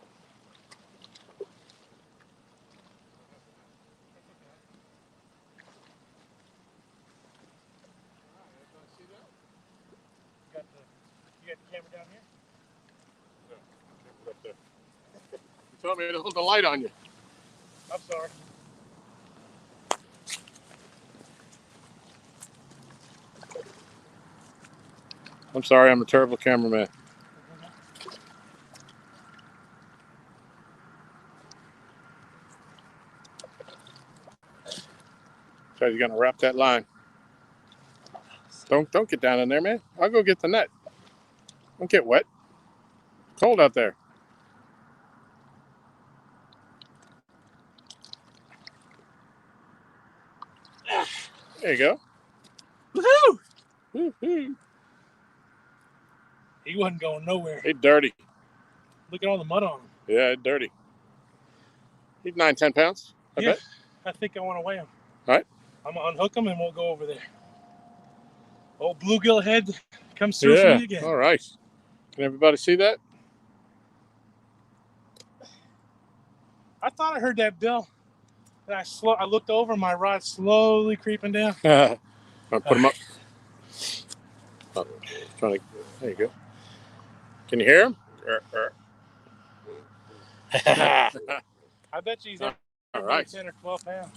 See that? You got the camera down here? No, put up there. You told me to hold the light on you. I'm sorry. I'm sorry, I'm a terrible cameraman. So you're gonna wrap that line. Don't get down in there, man. I'll go get the net. Don't get wet. Cold out there. There you go. Woohoo! Woo-hoo. He wasn't going nowhere. He's dirty. Look at all the mud on him. Yeah, he's dirty. He's 9-10 pounds. I bet. I think I want to weigh him. All right. I'm gonna unhook him and we'll go over there. Old bluegill head comes through for me again. All right. Can everybody see that? I thought I heard that bill. And I looked over, my rod slowly creeping down. I'll put him up. Oh, there you go. Can you hear him? I bet you he's All right. 10 or 12 pounds.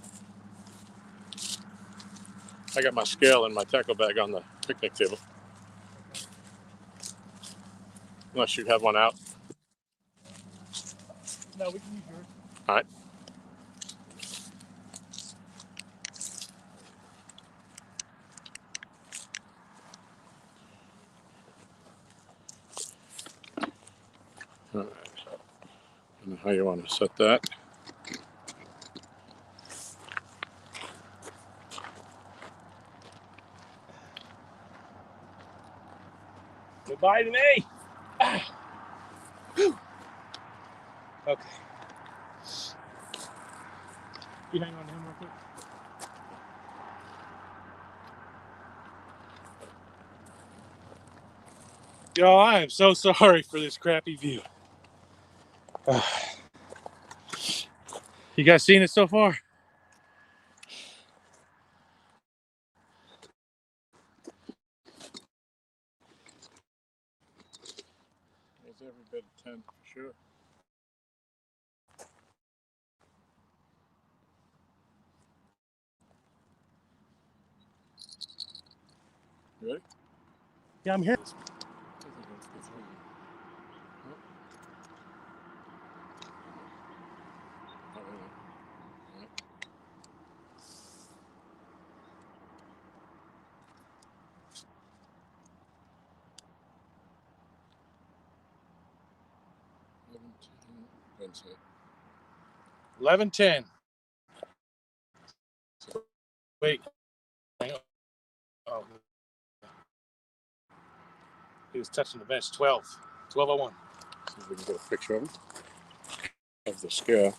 I got my scale and my tackle bag on the picnic table. Unless you have one out. No, we can use yours. All right. All right. I don't know how you want to set that. Goodbye to me. Okay. You hang on to him real quick. Yo, I am so sorry for this crappy view. You guys seen it so far? There's every bit of 10 for sure. You ready? Yeah, I'm here. Wednesday. 11:10. Wait. Hang on. Oh. He was touching the bench. 12. 12:01. See if we can get a picture of him. Of the scale.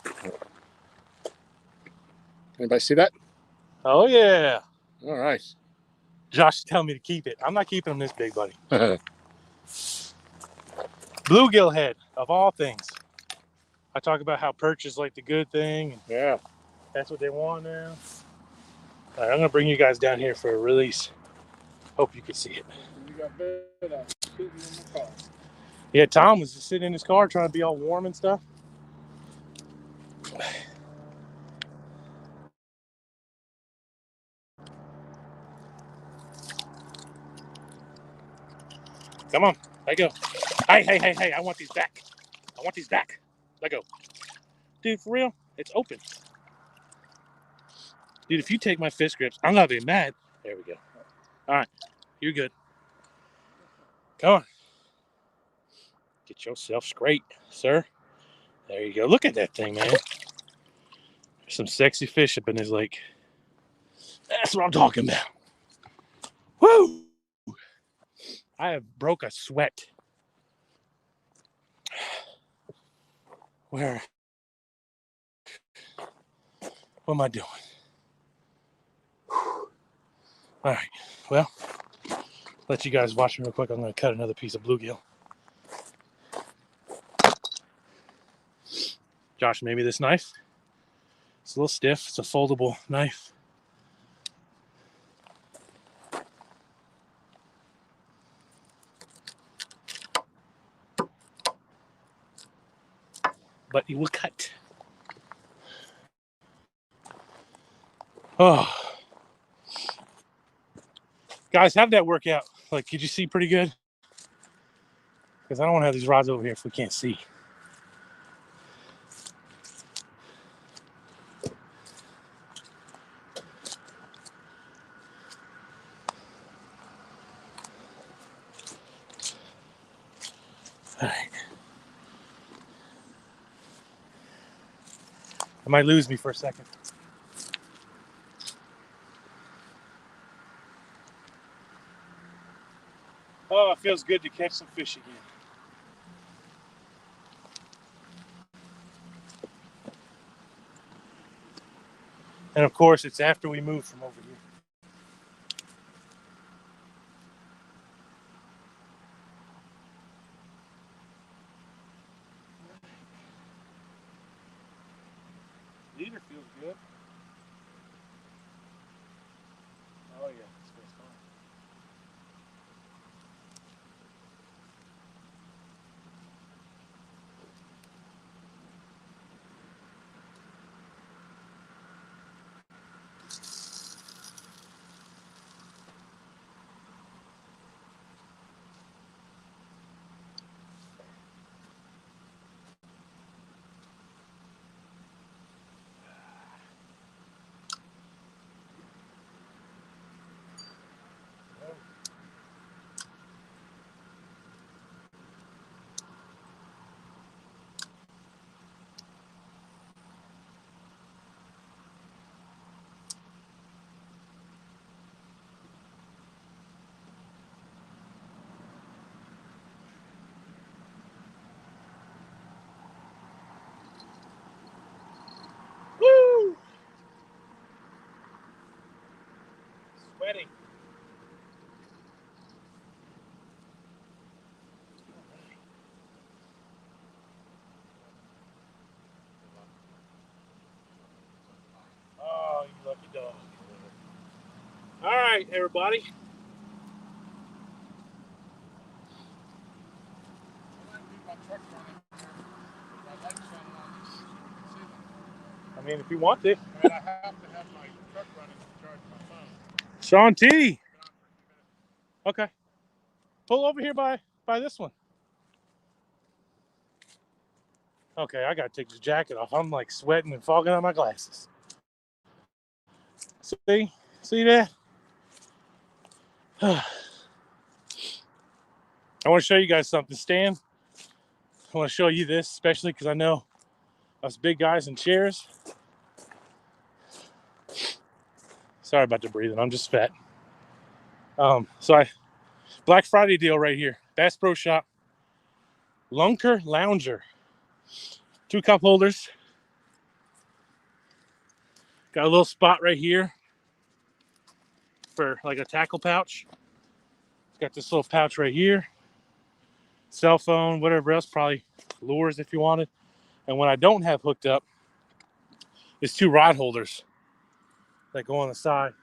Anybody see that? Oh, yeah. All right. Josh is telling me to keep it. I'm not keeping him this big, buddy. Bluegill head, of all things. I talk about how perch is like the good thing. And Yeah. that's what they want now. All right, I'm going to bring you guys down here for a release. Hope you can see it. You got bit out sitting in the car. Yeah, Tom was just sitting in his car trying to be all warm and stuff. Come on. Let go. Hey. I want these back. Let go. Dude, for real? It's open. Dude, if you take my fish grips, I'm going to be mad. There we go. All right. You're good. Come on. Get yourself straight, sir. There you go. Look at that thing, man. There's some sexy fish up in this lake. That's what I'm talking about. Woo! I have broke a sweat. What am I doing? All right. Well, let you guys watch me real quick. I'm going to cut another piece of bluegill. Josh, maybe this knife. It's a little stiff. It's a foldable knife. But it will cut. Oh. Guys, how'd that work out? Like, could you see pretty good? Because I don't want to have these rods over here if we can't see. All right. I might lose me for a second. Oh, it feels good to catch some fish again. And of course, it's after we move from over here. Leader feels good. Oh yeah, this feels fine. Woo! Sweating. Oh, you lucky dog. All right, everybody. I mean, if you want to. And I have to have my truck running to charge my phone. Sean T. Okay. Pull over here by this one. Okay, I gotta take this jacket off. I'm like sweating and fogging out my glasses. See that? I want to show you guys something, Stan. I want to show you this, especially because I know us big guys in chairs. Sorry about the breathing. I'm just fat. Black Friday deal right here. Bass Pro Shop. Lunker Lounger. 2 cup holders. Got a little spot right here for like a tackle pouch. It's got this little pouch right here. Cell phone, whatever else, probably lures if you wanted. And when I don't have hooked up, it's 2 rod holders that go on the side.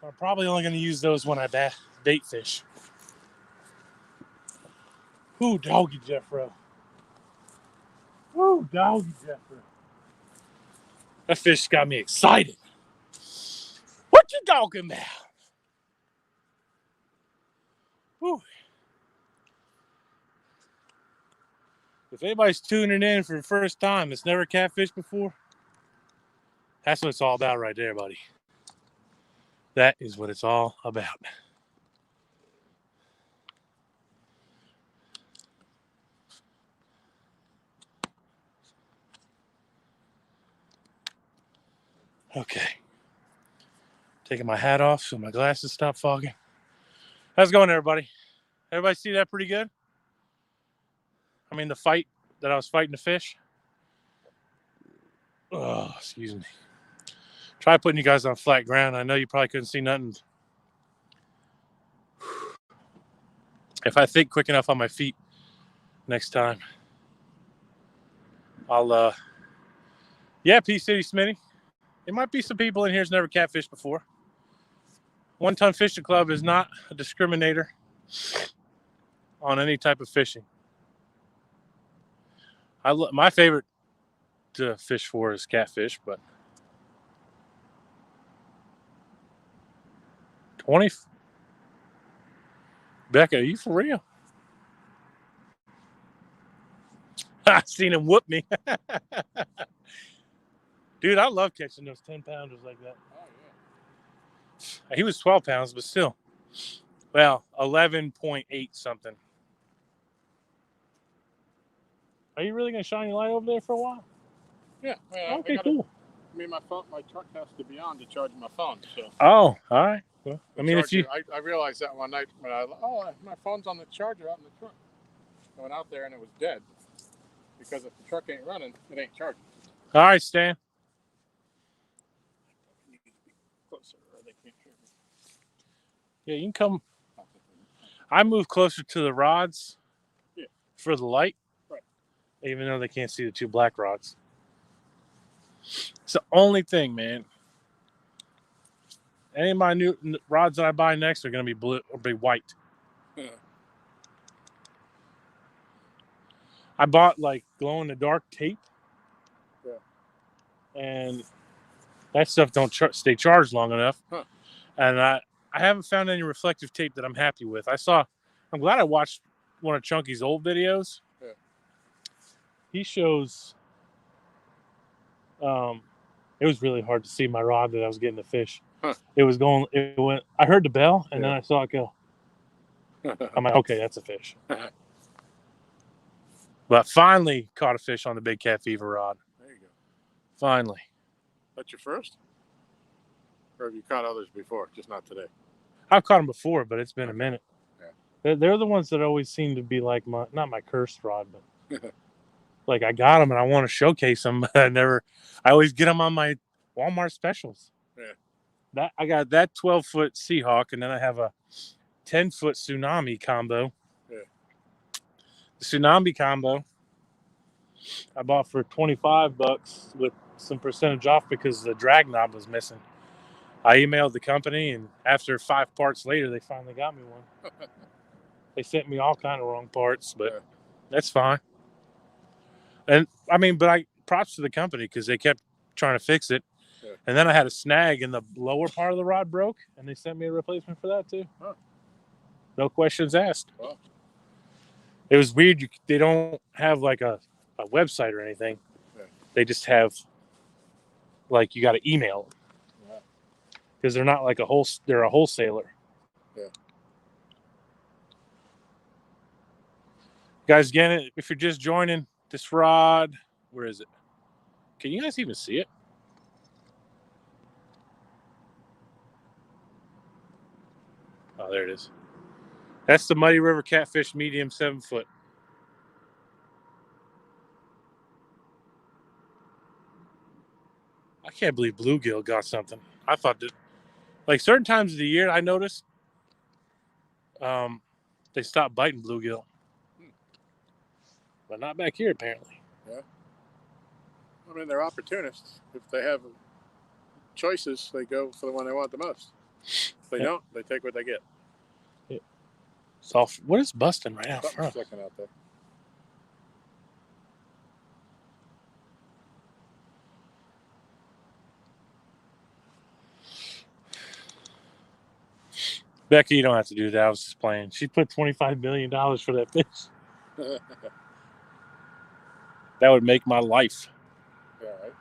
I'm probably only going to use those when I bait fish. Ooh, doggy Jeffro. Ooh, doggy Jeffro. That fish got me excited. What you talking about? Ooh. If anybody's tuning in for the first time that's never catfished before, that's what it's all about right there, buddy. That is what it's all about. Okay. Taking my hat off so my glasses stop fogging. How's it going, everybody? Everybody see that pretty good? I mean, the fight that I was fighting the fish. Oh, excuse me. Try putting you guys on flat ground. I know you probably couldn't see nothing. If I think quick enough on my feet next time, I'll, yeah, P City Smitty. There might be some people in here who's never catfished before. One Ton Fishing Club is not a discriminator on any type of fishing. My favorite to fish for is catfish, but 20. Becca, are you for real? I seen him whoop me. Dude, I love catching those 10-pounders like that. Oh, yeah. He was 12 pounds, but still. Well, 11.8 something. Are you really going to shine your light over there for a while? Yeah. Okay, cool. I mean, my truck has to be on to charge my phone. So. Oh, all right. Well, I mean, if you... I realized that one night when my phone's on the charger out in the truck. I went out there and it was dead. Because if the truck ain't running, it ain't charging. All right, Stan. Closer, or they can't hear me. Yeah, you can come. I move closer to the rods for the light. Right. Even though they can't see the two black rods. It's the only thing, man. Any of my new rods that I buy next are going to be blue or be white. Yeah. I bought like glow-in-the-dark tape. Yeah. And that stuff don't stay charged long enough. Huh. And I haven't found any reflective tape that I'm happy with. I'm glad I watched one of Chunky's old videos. Yeah. He shows, it was really hard to see my rod that I was getting the fish. Huh. I heard the bell and then I saw it go. I'm like, okay, that's a fish. But finally caught a fish on the big cat fever rod. There you go. Finally. That's your first? Or have you caught others before, just not today? I've caught them before, but it's been a minute. Yeah. They're the ones that always seem to be like not my cursed rod, but like I got them and I want to showcase them, but I always get them on my Walmart specials. Yeah. I got that 12-foot Seahawk, and then I have a 10-foot Tsunami combo. Yeah. The Tsunami combo I bought for $25 with some percentage off because the drag knob was missing. I emailed the company, and after 5 parts later, they finally got me one. They sent me all kind of wrong parts, but that's fine. And I mean, but props to the company because they kept trying to fix it. Yeah. And then I had a snag in the lower part of the rod broke, and they sent me a replacement for that too. Huh. No questions asked. Wow. It was weird. They don't have like a website or anything. Yeah. They just have like you got to email them. Because they're not like they're a wholesaler. Yeah. Guys, again, if you're just joining this rod, where is it? Can you guys even see it? Oh, there it is. That's the Muddy River Catfish Medium 7-foot. I can't believe bluegill got something. I thought that, like certain times of the year, I noticed they stopped biting bluegill. But not back here, apparently. Yeah. I mean, they're opportunists. If they have choices, they go for the one they want the most. If they don't, they take what they get. Yeah. What is busting right out front? Something's out there. Becky, you don't have to do that. I was just playing. She put $25 million for that fish. That would make my life. Yeah, right.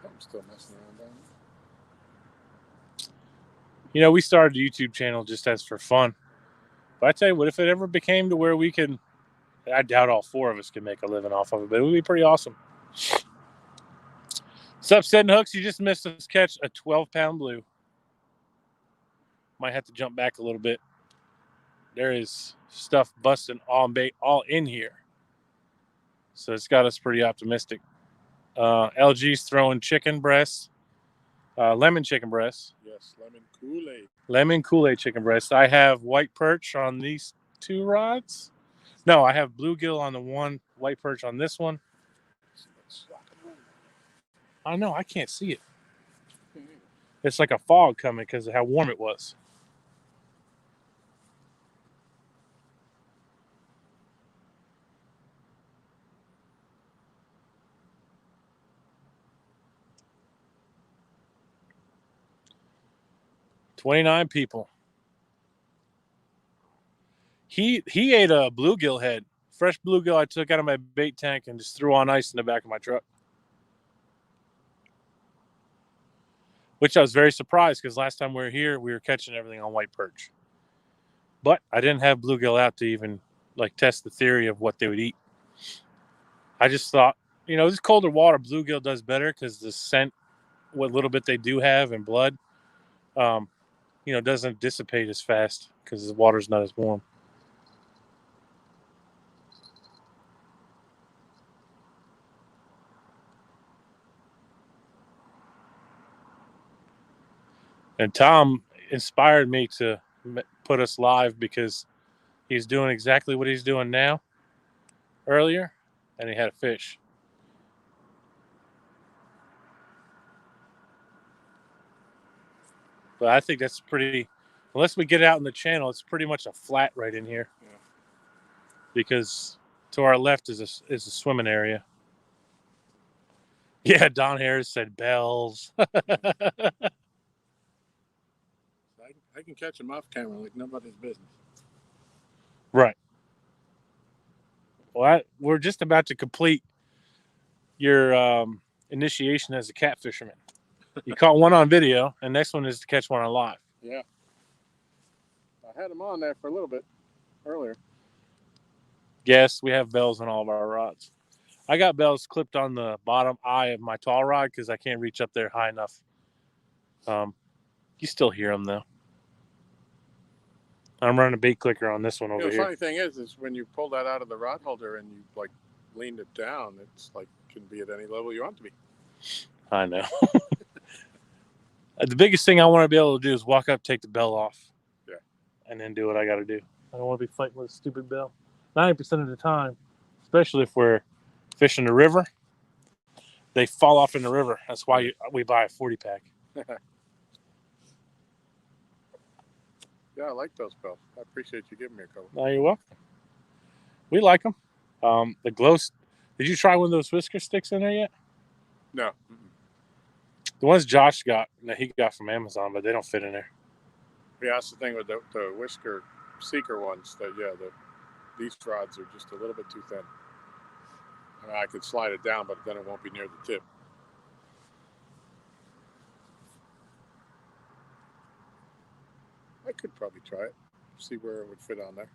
I'm still messing around down there. You know, we started a YouTube channel just as for fun. But I tell you what, if it ever became to where we can, I doubt all four of us can make a living off of it, but it would be pretty awesome. What's up, Setting Hooks? You just missed us catch a 12-pound blue. Might have to jump back a little bit. There is stuff busting all in here. So it's got us pretty optimistic. LG's throwing chicken breasts, lemon chicken breasts. Yes, lemon Kool-Aid. Lemon Kool-Aid chicken breast. I have white perch on these two rods. No, I have bluegill on the one, white perch on this one. I know, I can't see it. It's like a fog coming because of how warm it was. $29 people. He ate a bluegill head. Fresh bluegill I took out of my bait tank and just threw on ice in the back of my truck. Which I was very surprised because last time we were here, we were catching everything on white perch. But I didn't have bluegill out to even like test the theory of what they would eat. I just thought, you know, this colder water, bluegill does better because the scent, what little bit they do have in blood, you know, doesn't dissipate as fast because the water's not as warm. And Tom inspired me to put us live because he's doing exactly what he's doing now earlier, and he had a fish. But I think that's pretty, unless we get out in the channel, it's pretty much a flat right in here. Yeah. Because to our left is a swimming area. Yeah, Don Harris said bells. I can catch them off camera like nobody's business. Right. Well, we're just about to complete your initiation as a catfisherman. You caught one on video, and next one is to catch one on live. Yeah. I had them on there for a little bit earlier. Yes, we have bells on all of our rods. I got bells clipped on the bottom eye of my tall rod because I can't reach up there high enough. You still hear them, though. I'm running a bait clicker on this one over The here. funny thing is when you pull that out of the rod holder and you like leaned it down, it's like can be at any level you want it to be. I know. The biggest thing I want to be able to do is walk up, take the bell off, and then do what I got to do. I don't want to be fighting with a stupid bell. 90% of the time, especially if we're fishing the river, they fall off in the river. That's why we buy a 40-pack. Yeah, I like those bells. I appreciate you giving me a couple. No, you're welcome. We like them. The glow. Did you try one of those whisker sticks in there yet? No. The ones Josh got, that he got from Amazon, but they don't fit in there. Yeah, that's the thing with the whisker seeker ones. That these rods are just a little bit too thin. I mean, I could slide it down, but then it won't be near the tip. I could probably try it, see where it would fit on there.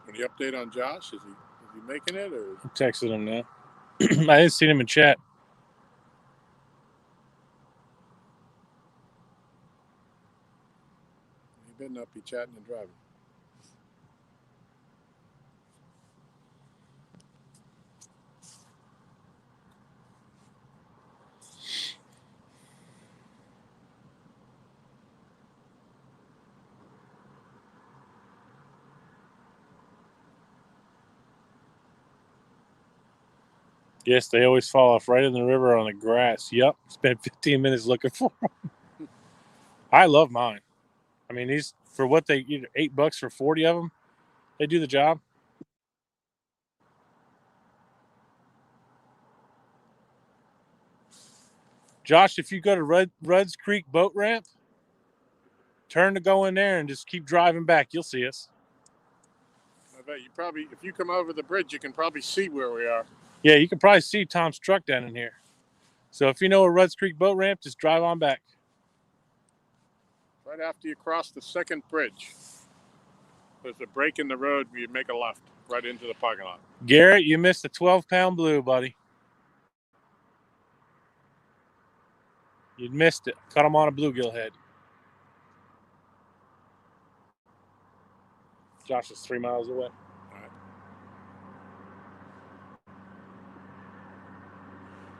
Any update on Josh? Is he making it or? I'm texting him now. I didn't see him in chat. He better not be chatting and driving. Yes, they always fall off right in the river on the grass. Yep, spent 15 minutes looking for them. I love mine. I mean, these for what they $8 for 40 of them, they do the job. Josh, if you go to Rudd's Creek boat ramp, turn to go in there and just keep driving back. You'll see us. I bet you probably, if you come over the bridge, you can probably see where we are. Yeah, you can probably see Tom's truck down in here. So if you know a Rudd's Creek boat ramp, just drive on back. Right after you cross the second bridge, there's a break in the road where you make a left right into the parking lot. Garrett, you missed a 12-pound blue, buddy. You missed it. Caught him on a bluegill head. Josh is 3 miles away. All right.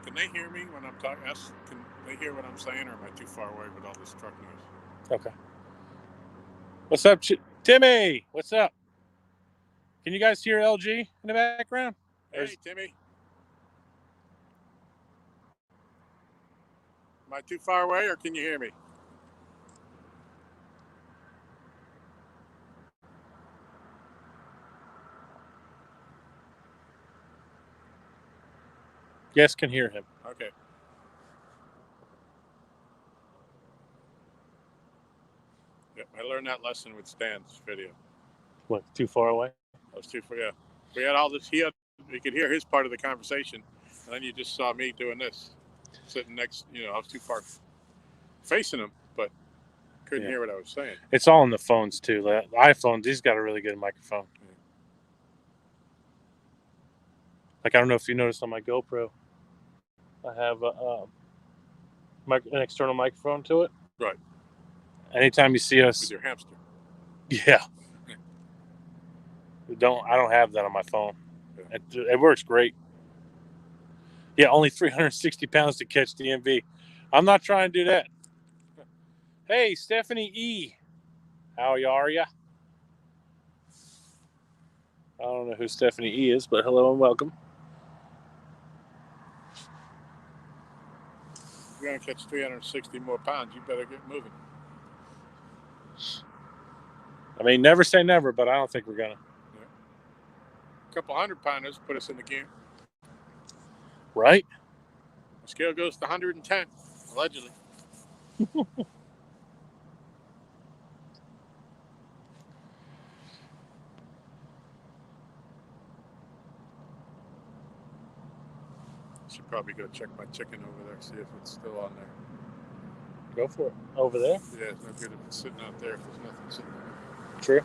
Can they hear me when I'm talking? Can they hear what I'm saying, or am I too far away with all this truck noise? Okay. What's up, Timmy? What's up? Can you guys hear LG in the background? Hey, Timmy. Am I too far away, or can you hear me? Yes, can hear him. Okay. Yep, I learned that lesson with Stan's video. What, too far away? I was too far. Yeah, we had all this. We could hear his part of the conversation, and then you just saw me doing this, sitting next. I was too far facing him, but couldn't hear what I was saying. It's all in the phones too. The iPhones, he's got a really good microphone. Like, I don't know if you noticed on my GoPro, I have an external microphone to it. Right. Anytime you see us, with your hamster. Yeah. I don't have that on my phone. Yeah. It works great. Yeah, only 360 pounds to catch the MV. I'm not trying to do that. Hey, Stephanie E. How are ya? I don't know who Stephanie E is, but hello and welcome. If you're going to catch 360 more pounds, you better get moving. I mean, never say never, but I don't think we're going to. Yeah. A couple 100-pounders put us in the game. Right? The scale goes to 110, allegedly. Should probably go check my chicken over there, see if it's still on there. Go for it. Over there? Yeah, it's no good if it's sitting out there if there's nothing sitting there. True.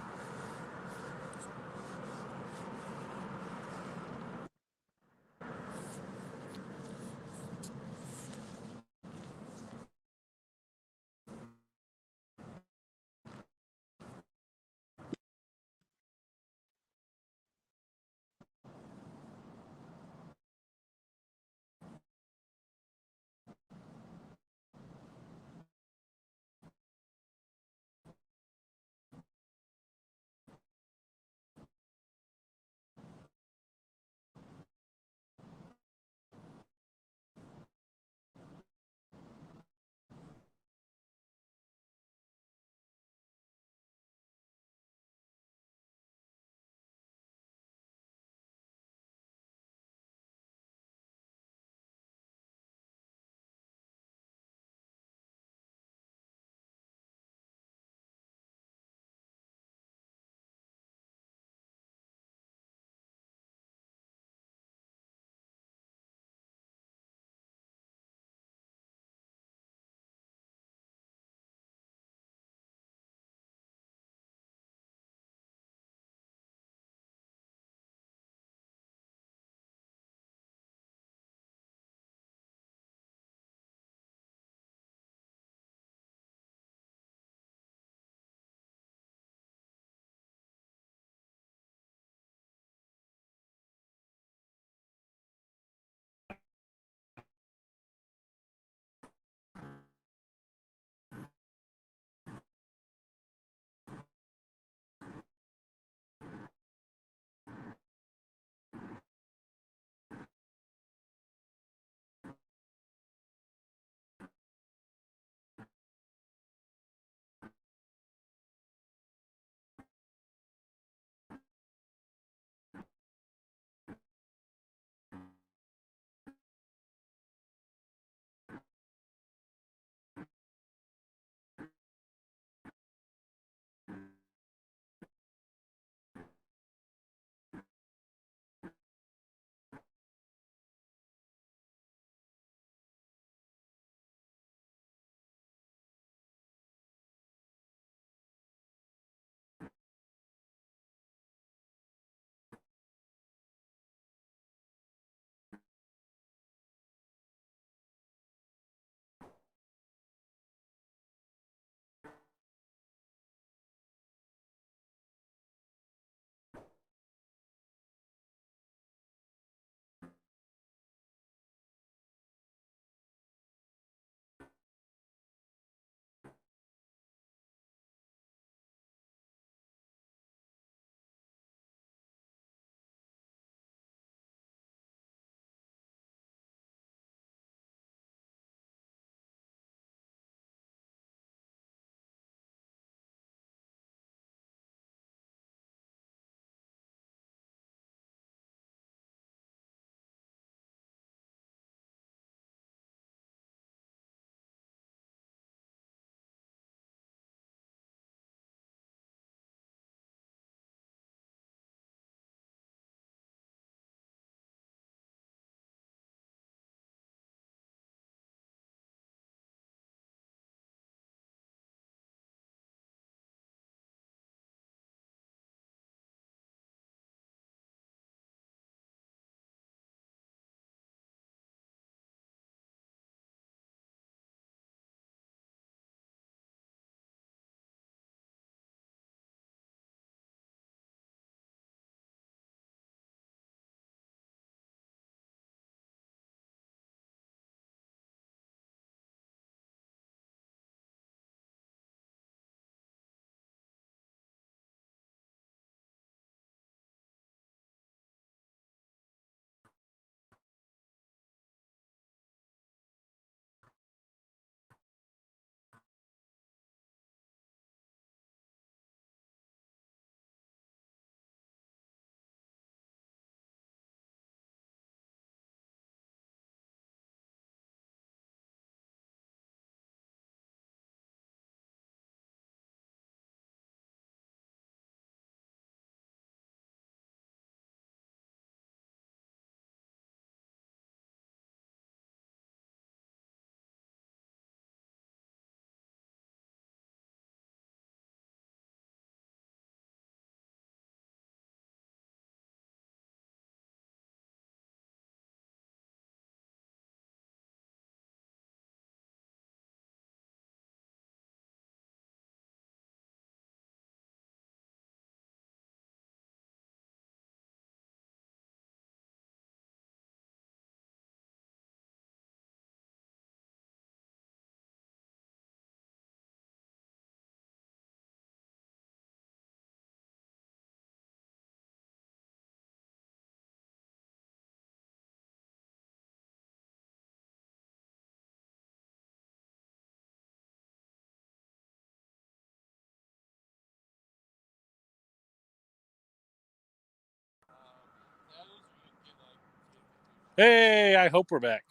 Hey, I hope we're back.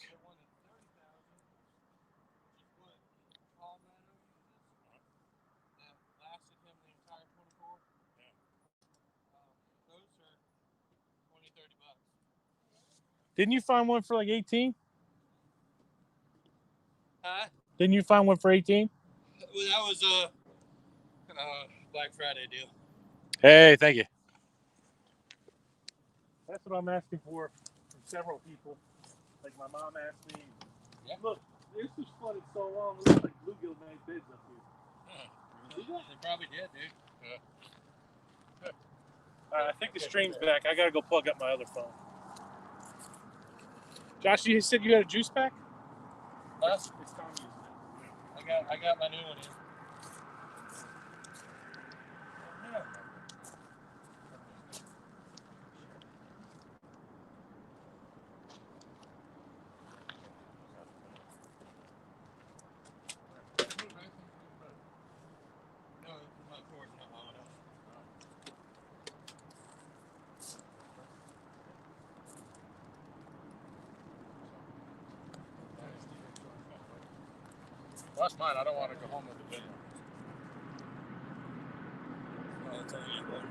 Didn't you find one for like 18? Huh? Didn't you find one for 18? Well, that was a Black Friday deal. Hey, thank you. That's what I'm asking for from several people. Like my mom asked me, Yeah. look, this was flooded so long, it looks like bluegill made beds up here. They probably did, dude. I think the stream's back. I gotta go plug up my other phone. Josh, you said you had a juice pack? Huh? It's Tom using it. I got my new one in. No, my cord's not long enough. Well, that's mine. I don't want to go home with the bin. I'll tell you one.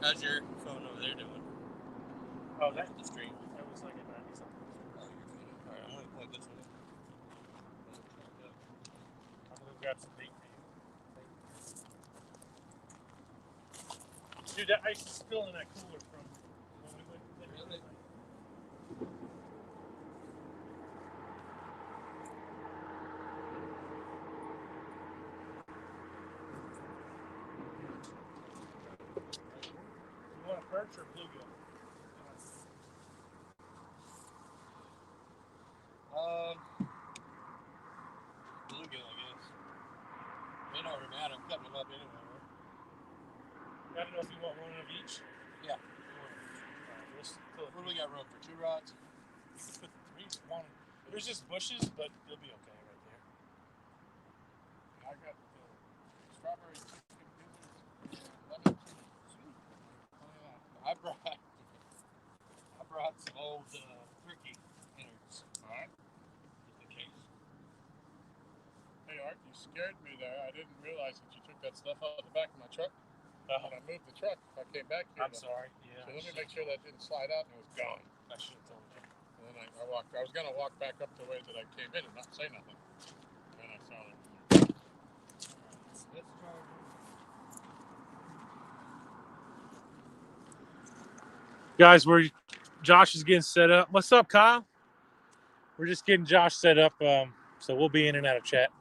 How's your phone over there doing? Oh, that's The stream. That was like a 90 something. Oh, you're good. All right, I'm gonna plug this one in. I'm gonna grab some bait for you. Dude, that ice is still in that cooler from when we went. Really? You want a perch or bluegill? Bluegill, I guess. They don't really matter. I'm cutting them up anyway. Right? I don't know if you want one of each. Yeah. What do we got room for? 2 rods? You can put 3, 1. There's just bushes, but they'll be okay right there. I got the strawberry chicken gizzards, lemon sweet. I brought some old turkey innards. All right. Just in case. Hey, Art, you scared me there. I didn't realize that you took that stuff out of the back of my truck. When I moved the truck, I came back here. I'm sorry. Yeah. So let me make sure that didn't slide out and it was gone. I should have told you. And then I walked. I was gonna walk back up the way that I came in and not say nothing. And I saw that. Let's try. Guys, Josh is getting set up. What's up, Kyle? We're just getting Josh set up, so we'll be in and out of chat.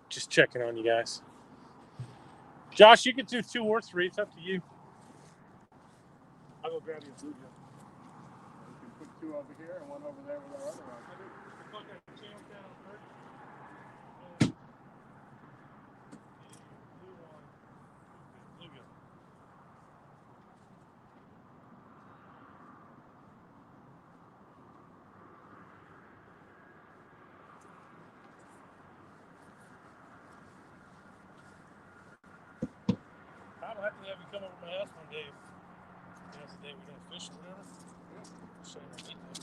Just checking on you guys. Josh, you can do 2 or 3. It's up to you. I'll go grab you a bluegill. You can put 2 over here and 1 over there with our other rod. I'll have to have you come over to my house one day. If that's the day we don't fish or whatever. Show you my meat though.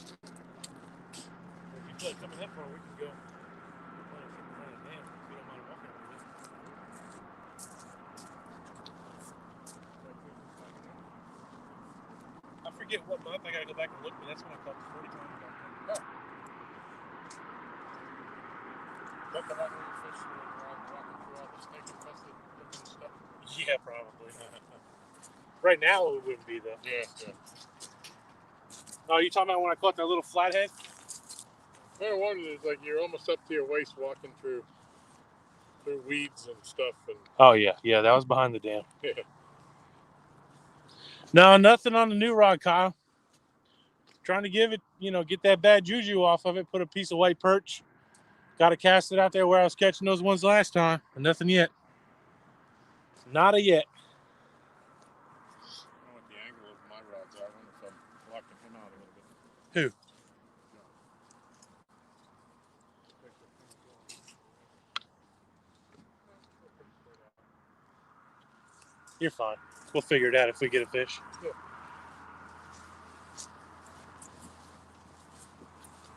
If you feel like coming that far, we can go. Run a dam if you don't mind walking over there. I forget what month. I gotta go back and look, but that's when I caught the 40 pound. Look at that little fish walking through all the snake infested looking stuff. Yeah, probably. Right now it wouldn't be though. Yeah. Oh, you talking about when I caught that little flathead? I wondered, it's like you're almost up to your waist walking through weeds and stuff. And Oh yeah, that was behind the dam. yeah. No, nothing on the new rod, Kyle. Trying to give it, get that bad juju off of it. Put a piece of white perch. Got to cast it out there where I was catching those ones last time. But nothing yet. Nada yet. I don't know what the angle of my rods are. I wonder if I'm blocking him out a little bit. Who? You're fine. We'll figure it out if we get a fish. Yeah.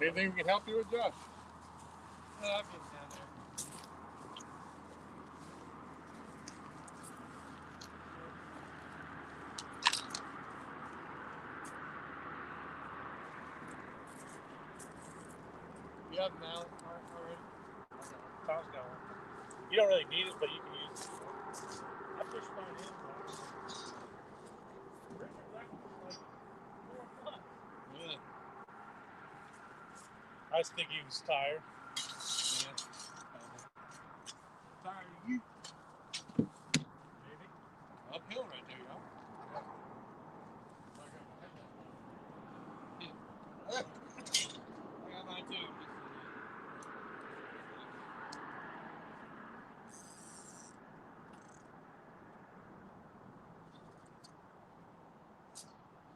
Anything we can help you with, Josh? No, I'm getting down there. You have mallet already? Tom's got one. You don't really need it, but you can use it. I fished mine in. Really? I just think he was tired. Yeah. Tired of you? Maybe. Uphill right there, y'all. I got mine too.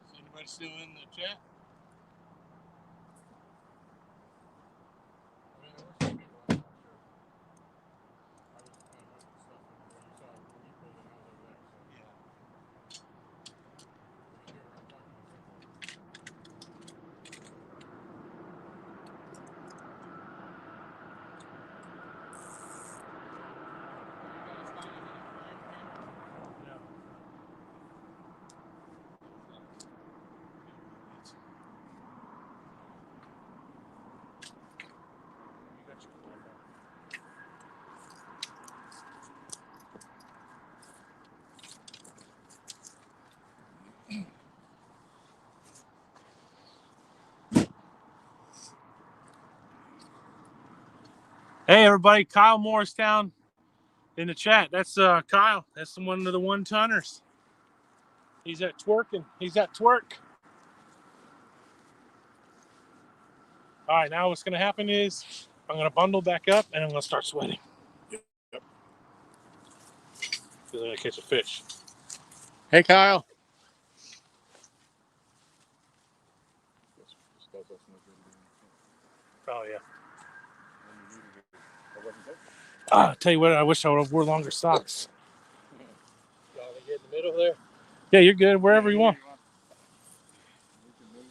Is anybody still in the chat? I mean, there were some people, I'm not sure. I was kind of looking at stuff and when you saw when you pulled it, I was over there. So Yeah. I hear her talking about something. Yeah. You got your one now. Hey everybody, Kyle Morristown in the chat. That's Kyle. That's one of the one-tonners. He's at twerking. He's at twerk. All right, now what's going to happen is I'm going to bundle back up and I'm going to start sweating. Yep. Because I'm going to catch a fish. Hey, Kyle. This does us no good. Oh, yeah. I wasn't there. I'll tell you what, I wish I would have wore longer socks. Y'all want to get in the middle there? Yeah, you're good. Wherever you want. We can move.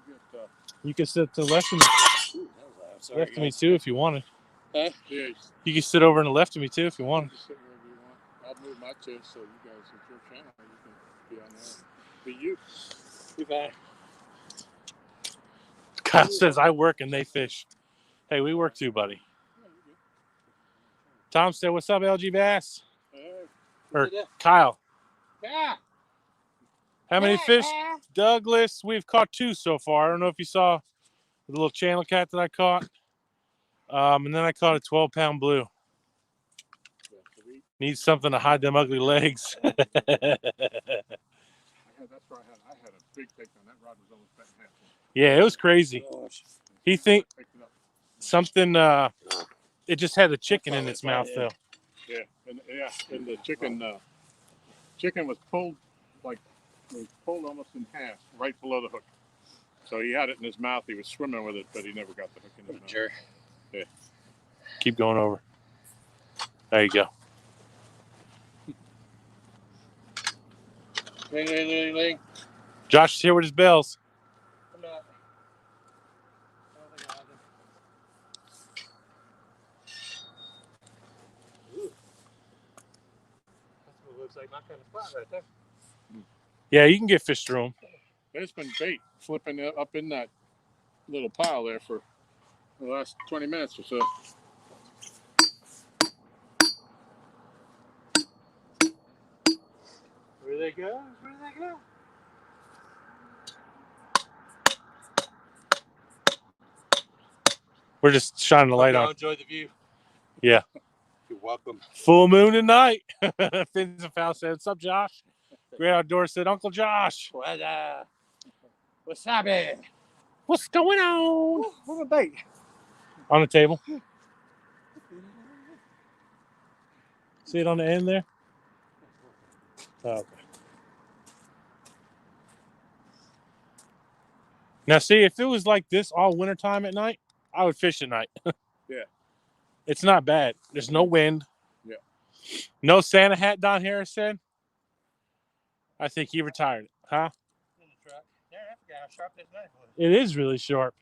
You get, You can sit to the left of me, Ooh, that was loud. Sorry, left of me guys. too if you wanted. Huh? yeah, You can sit over on the left of me too if you you wanted. can sit wherever you want. I'll move my chair so you guys, it's your channel. You can be on there. Be you. Be fine. Kyle says I work and they fish. Hey, we work too, buddy. Yeah, you're good. Tom said, "What's up, LGBASS?" Hey. Or Kyle. Yeah. How many fish, Douglas? We've caught 2 so far. I don't know if you saw the little channel cat that I caught. And then I caught a 12-pound blue. Yeah, so Needs something to hide them ugly legs. that's where I had a big take on that rod was almost bent in half. Yeah, it was crazy. Gosh. He think Picked it up. something. It just had a chicken in its mouth though. Yeah, and the chicken was pulled almost in half right below the hook. So he had it in his mouth. He was swimming with it, but he never got the hook in his mouth. Sure. Yeah. Keep going over. There you go. Ling, ling, ling, ling. Josh is here with his bells. I'm not. I don't think I have them. Ooh. That's what looks like my kind of spot right there. Yeah, you can get fish through them. There's been bait flipping up in that little pile there for the last 20 minutes or so. Where do they go? Where do they go? We're just shining the light Hope y'all on. enjoy the view. Yeah. You're welcome. Full moon tonight. Fins and Foul said, "What's up, Josh?" Great Outdoor said, "Uncle Josh, Wasabi. what's going on?" What a bait. On the table. See it on the end there? Oh, okay. Now, see, if it was like this all wintertime at night, I would fish at night. Yeah. It's not bad. There's no wind. Yeah. No Santa hat, Don Harris said. I think he retired it, huh? In the truck. There, I forgot how sharp this knife was. It is really sharp.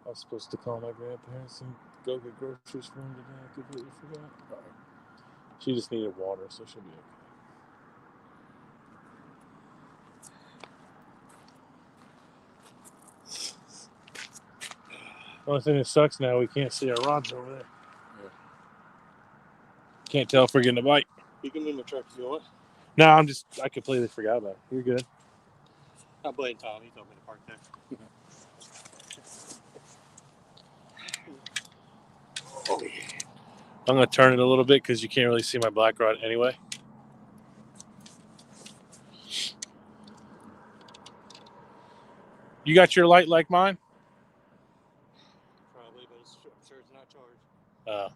I was supposed to call my grandparents and go get groceries for them today. I completely forgot. She just needed water, so she'll be okay. Only thing that sucks now, we can't see our rods over there. Yeah. Can't tell if we're getting a bite. You can move my truck if you want. No, I completely forgot about it. You're good. I'll blame Tom. He told me to park there. Oh, yeah. I'm going to turn it a little bit because you can't really see my black rod anyway. You got your light like mine? Probably, but I'm sure it's not charged.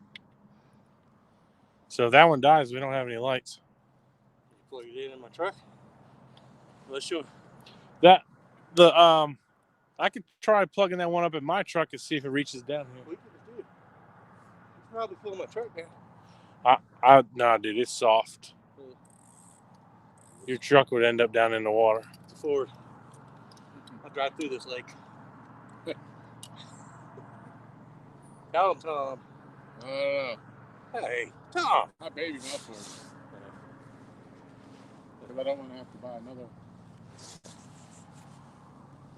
So if that one dies, we don't have any lights. You plug it in my truck? Let's show. I could try plugging that one up in my truck and see if it reaches down here. We could do it. It's probably full of my truck now. Nah, dude, it's soft. Your truck would end up down in the water. It's a Ford. I'll drive through this lake. Tell him, Tom. I don't know. Hey, Tom. My baby mouth for it. Because I don't want to have to buy another.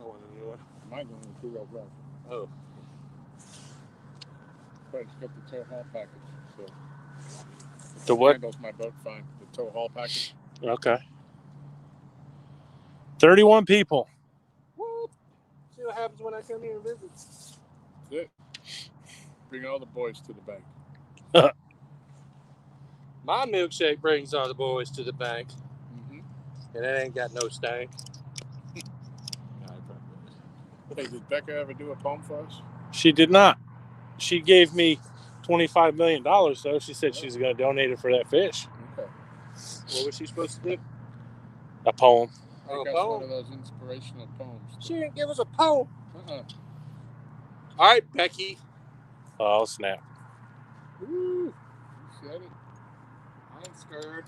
I want a new one. Mine's only a 2-wheel drive. Oh. But it's got the tow haul package. So The what? handles my boat fine. The tow haul package. Okay. 31 people. What? See what happens when I come here and visit. That's it. Bring all the boys to the bank. My milkshake brings all the boys to the bank. Mm-hmm. And it ain't got no stank. Hey, did Becca ever do a poem for us? She did not. She gave me $25 million, though. She said she's going to donate it for that fish. Okay. What was she supposed to do? A poem. I Oh, think a that's poem? one of those inspirational poems. She didn't give us a poem. Uh-uh. All right, Becky. Oh, snap. Woo. You said it. I ain't scared.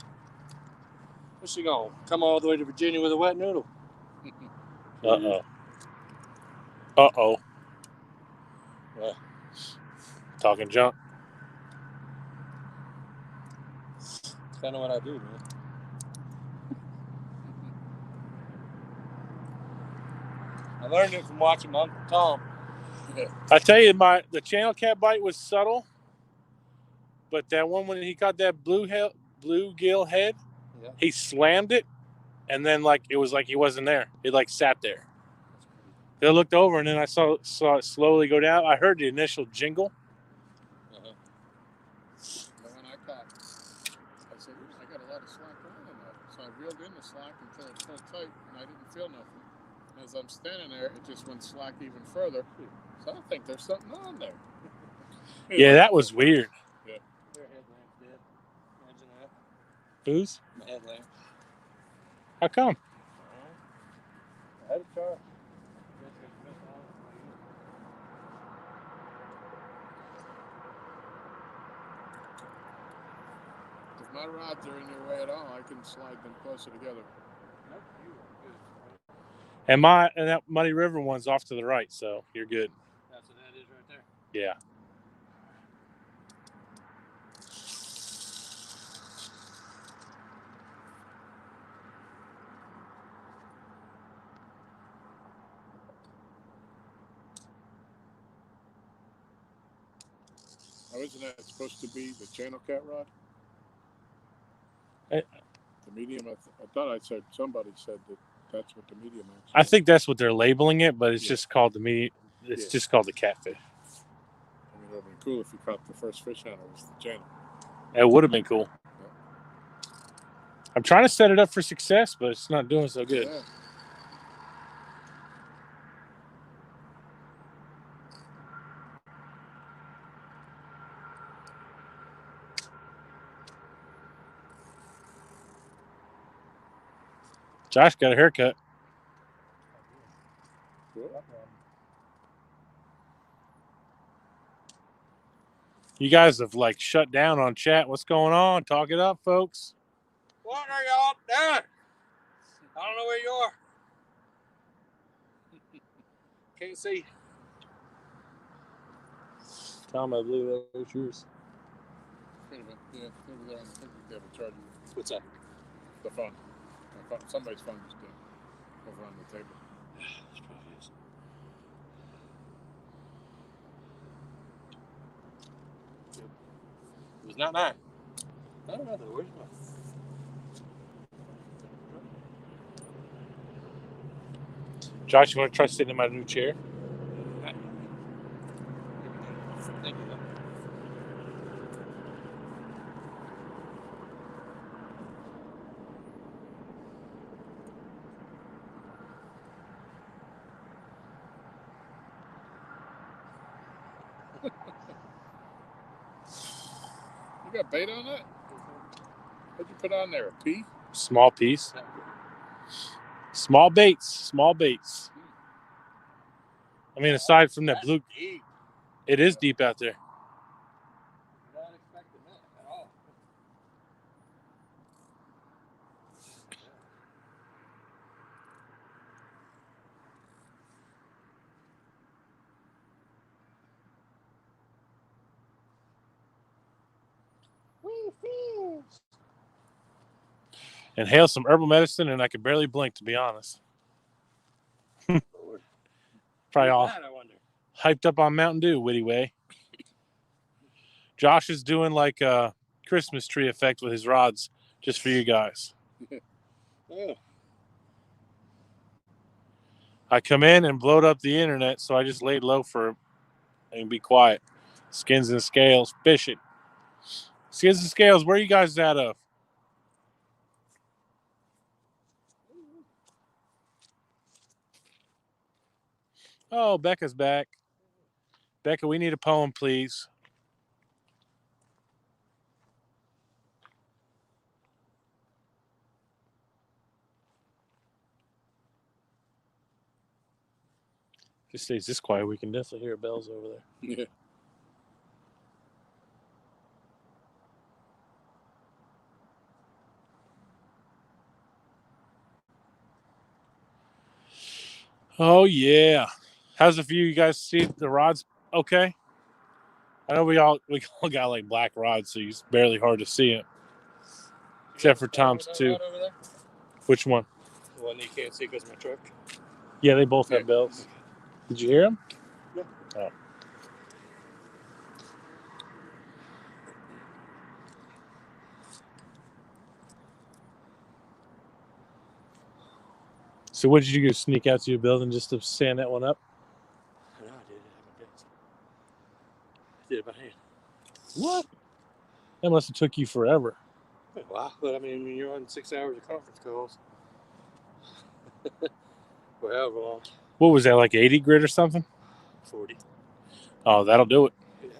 What's she going? Come all the way to Virginia with a wet noodle? Uh-oh. Uh-oh. Yeah. Talking junk. That's kind of what I do, man. I learned it from watching my Uncle Tom. I tell you, the channel cat bite was subtle, but that one when he caught that bluegill head, Yeah. he slammed it, and then it was like he wasn't there. It sat there. I looked over, and then I saw it slowly go down. I heard the initial jingle. Uh-huh. The one I caught, I said, I got a lot of slack line in there. So I reeled in the slack until it pulled tight, and I didn't feel nothing. And as I'm standing there, it just went slack even further. So I think there's something on there. Yeah, that was weird. Your headlamp's dead. Imagine that. Whose? My headlamp. How come? I had a charge. If my rods are in your way at all, I can slide them closer together. Nope, you are good. And that Muddy River one's off to the right, so you're good. That's what that is right there. Yeah. Now, isn't that supposed to be the channel cat rod? The medium, I thought somebody said that's what the medium is. I think that's what they're labeling it, but it's just called the medium. It's just called the catfish. I mean, it would have been cool if you caught the first fish on it was the channel. It would have been cool. Yeah. I'm trying to set it up for success, but it's not doing so good. Yeah. Josh got a haircut. You guys have like shut down on chat. What's going on? Talk it up, folks. What are y'all doing? I don't know where you are. Can't see. Tom, I believe that was yours. Yeah, over there. I think they have a charger. What's that? The phone. Somebody's phone is dead. Over on the table. This probably is. It was not mine. I don't know though. Where's mine? Josh, you want to try sitting in my new chair? Thank you. You got bait on that? What'd you put on there? A pea? Small piece. Small baits. Small baits. I mean, aside from that blue, Deep. it is deep out there. Not expecting that at all. Inhale some herbal medicine, and I could barely blink, to be honest. Probably all I wonder. hyped up on Mountain Dew, witty way. Josh is doing like a Christmas tree effect with his rods, just for you guys. Oh. I come in and blowed up the internet, so I just laid low for and be quiet. Skins and Scales, fishing. Skins and Scales, where are you guys out of? Oh, Becca's back. Becca, we need a poem, please. If it stays this quiet, we can definitely hear bells over there. Yeah. Oh, yeah. How's it for you? You guys see the rods okay? I know we all got like black rods, so it's barely hard to see it. Except for Tom's too. Over there? Which one? The one that you can't see because of my truck. Yeah, they both have Yeah. bells. Did you hear them? No. Oh. So what did you do? Sneak out to your building just to sand that one up? No, I did it. I did it by hand. What? That must have took you forever. Wow. But I mean, when you're on 6 hours of conference calls for however long. What was that, like 80 grit or something? 40. Oh, that'll do it. Yeah.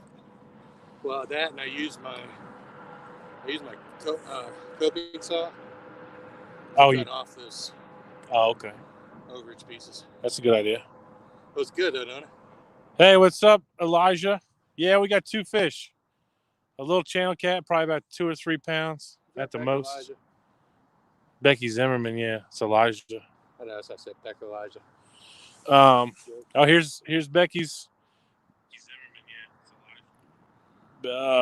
Well, that and I use my coping saw. Oh, Cut off those okay. overage pieces. That's a good idea. It was good though, don't it? Hey, what's up, Elijah? Yeah, we got 2 fish. A little channel cat, probably about 2 or 3 pounds at the most. Elijah. Becky Zimmerman, yeah, it's Elijah. I know, so I said Beck Elijah. Oh, here's Becky's.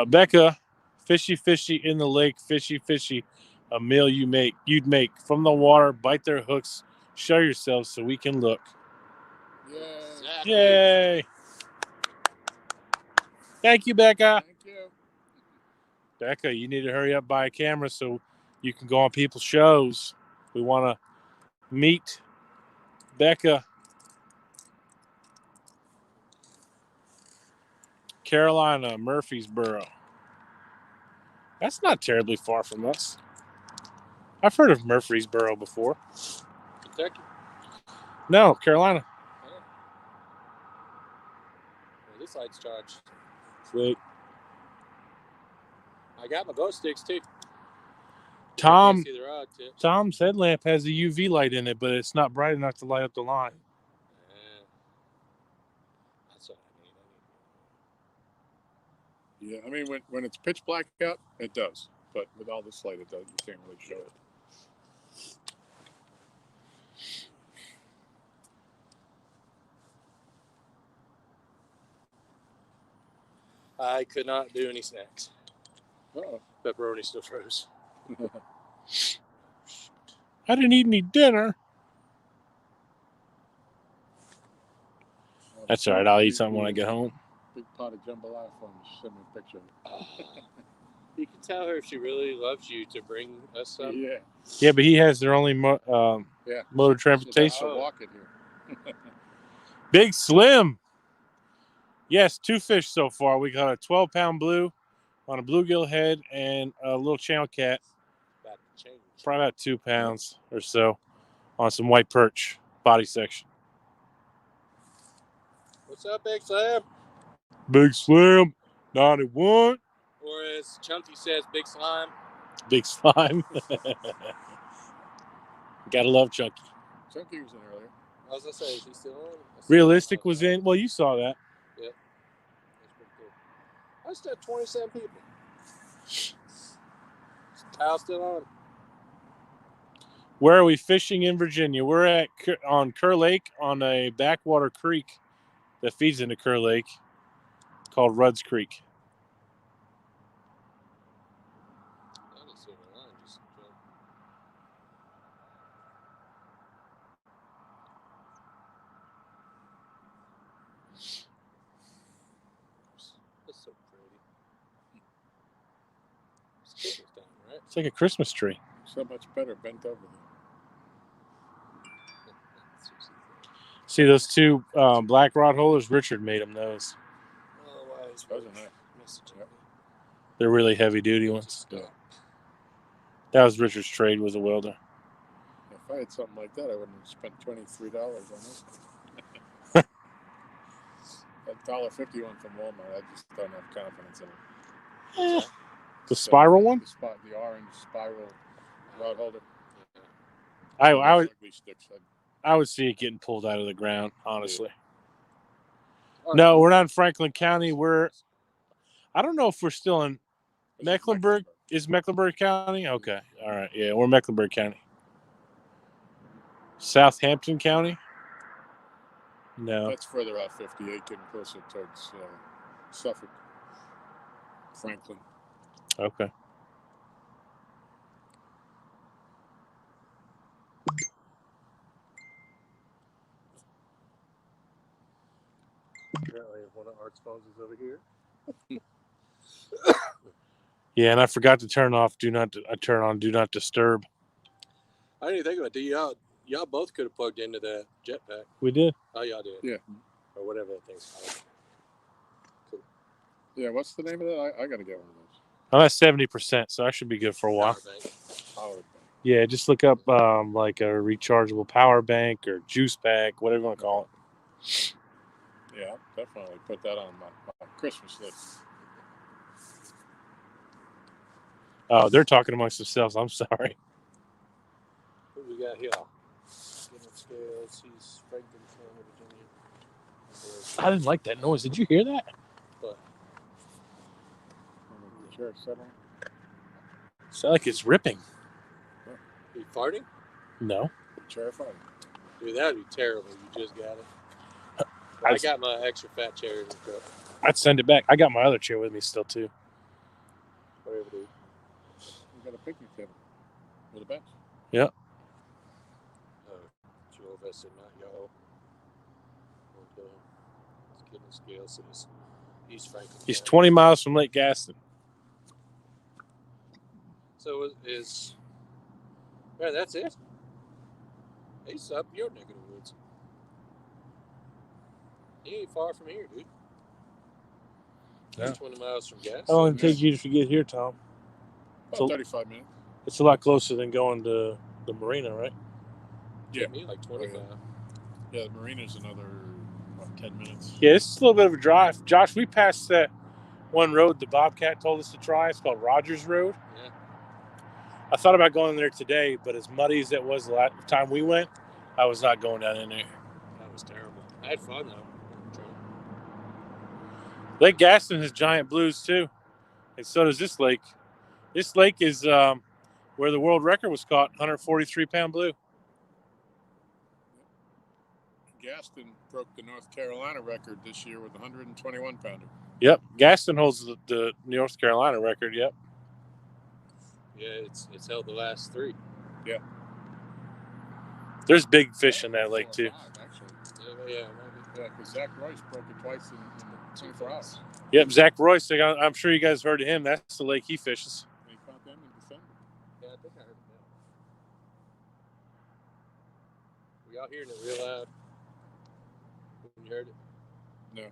Becca, fishy in the lake, fishy, a meal you'd make from the water. Bite their hooks, show yourselves so we can look. Yeah. Exactly. Yay! Thank you, Becca. Thank you. Becca, you need to hurry up, buy a camera so you can go on people's shows. We want to meet Becca. Carolina, Murfreesboro. That's not terribly far from us. I've heard of Murfreesboro before. Kentucky. No, Carolina. Well, this light's charged. Sweet. I got my glow sticks too. Tom, You can't see the rod tip. Tom's headlamp has a UV light in it, but it's not bright enough to light up the line. Yeah. That's what I need. Yeah, I mean, when it's pitch black out, it does. But with all this light, it does. You can't really show it. I could not do any snacks. Uh-oh. Pepperoni still froze. I didn't eat any dinner. That's all right. I'll eat something when I get home. Big pot of jambalaya for him. Send me a picture of it. You can tell her if she really loves you to bring us some. Yeah. Yeah, but he has their only motor So transportation. I'll walk it here. Big Slim. Yes, 2 fish so far. We got a 12-pound blue on a bluegill head and a little channel cat, About to change. probably about 2 pounds or so, on some white perch body section. What's up, Big Slim? Big Slim, 91. Or as Chunky says, Big Slime. Big Slime. Gotta love Chunky. Chunky was in earlier. I was going to say, is he still on? Realistic was in. Well, you saw that. Yep. That's pretty cool. I still have 27 people. Is Kyle still on? Where are we fishing in Virginia? We're on Kerr Lake on a backwater creek that feeds into Kerr Lake called Rudd's Creek. I didn't see the line. Just jump. That's so pretty. It's Christmas time, right? It's like a Christmas tree. So much better bent over there. See those 2 black rod holders? Richard made them those. Otherwise, Those are nice. message. Yep. They're really heavy duty ones. Yeah. That was Richard's trade, was a welder. If I had something like that, I wouldn't have spent $23 on it. That $1.50 one from Walmart, I just don't have confidence in it. The spiral one? The orange spiral rod holder. I would Ugly sticks. I would see it getting pulled out of the ground, honestly. Yeah. No, we're not in Franklin County. I don't know if we're still in Mecklenburg. Is Mecklenburg County? Okay. All right. Yeah, we're Mecklenburg County. Southampton County? No. That's further out 58, getting closer towards Suffolk. Franklin. Okay. Apparently, one of Art's phones is over here. Yeah, and I forgot to turn on Do Not Disturb. I didn't even think about it. Y'all both could have plugged into that jetpack. We did. Oh, y'all did. Yeah. Or whatever that thing's called. Cool. Yeah, what's the name of that? I got to get one of those. I'm at 70%, so I should be good for a while. Power bank. Powered bank. Yeah, just look up like a rechargeable power bank or juice pack, whatever you want to call it. Yeah, definitely put that on my Christmas list. Oh, they're talking amongst themselves. I'm sorry. What we got here? Skinner scales. He's Franklin County, Virginia. I didn't like that noise. Did you hear that? But Sure, settle. Sound like it's ripping. you farting? No. Chair fire. Dude, that'd be terrible. You just got it. I got my extra fat chair in the truck. I'd send it back. I got my other chair with me still, too. Whatever, dude. We got a picnic table with a bench. Yep. Joe Vesta, not y'all. Okay. Let's get the scale. So he's Franklin. He's 20 miles from Lake Gaston. So is man, that's it. He's up your neck of the woods. He ain't far from here, dude. Yeah. He's 20 miles from gas. How long did it take you to get here, Tom? About 35 minutes. It's a lot closer than going to the marina, right? Yeah. Me like 25. Yeah, the marina's another 10 minutes. Yeah, it's a little bit of a drive. Josh, we passed that one road the Bobcat told us to try. It's called Rogers Road. Yeah. I thought about going there today, but as muddy as it was the last time we went, I was not going down in there. That was terrible. I had fun though. Lake Gaston has giant blues too, and so does this lake. This lake is where the world record was caught, 143-pound blue. Gaston broke the North Carolina record this year with a 121-pounder. Yep, Gaston holds the North Carolina record. Yep. Yeah, it's held the last 3. Yeah. There's big fish in that lake too. 5, actually. Yeah, because Zach Royce broke it twice in the 24 hours. Yep, Zach Royce. I'm sure you guys heard of him. That's the lake he fishes. They caught them in December. Yeah, I think I heard that. Were y'all hearing it real loud when you heard it? No.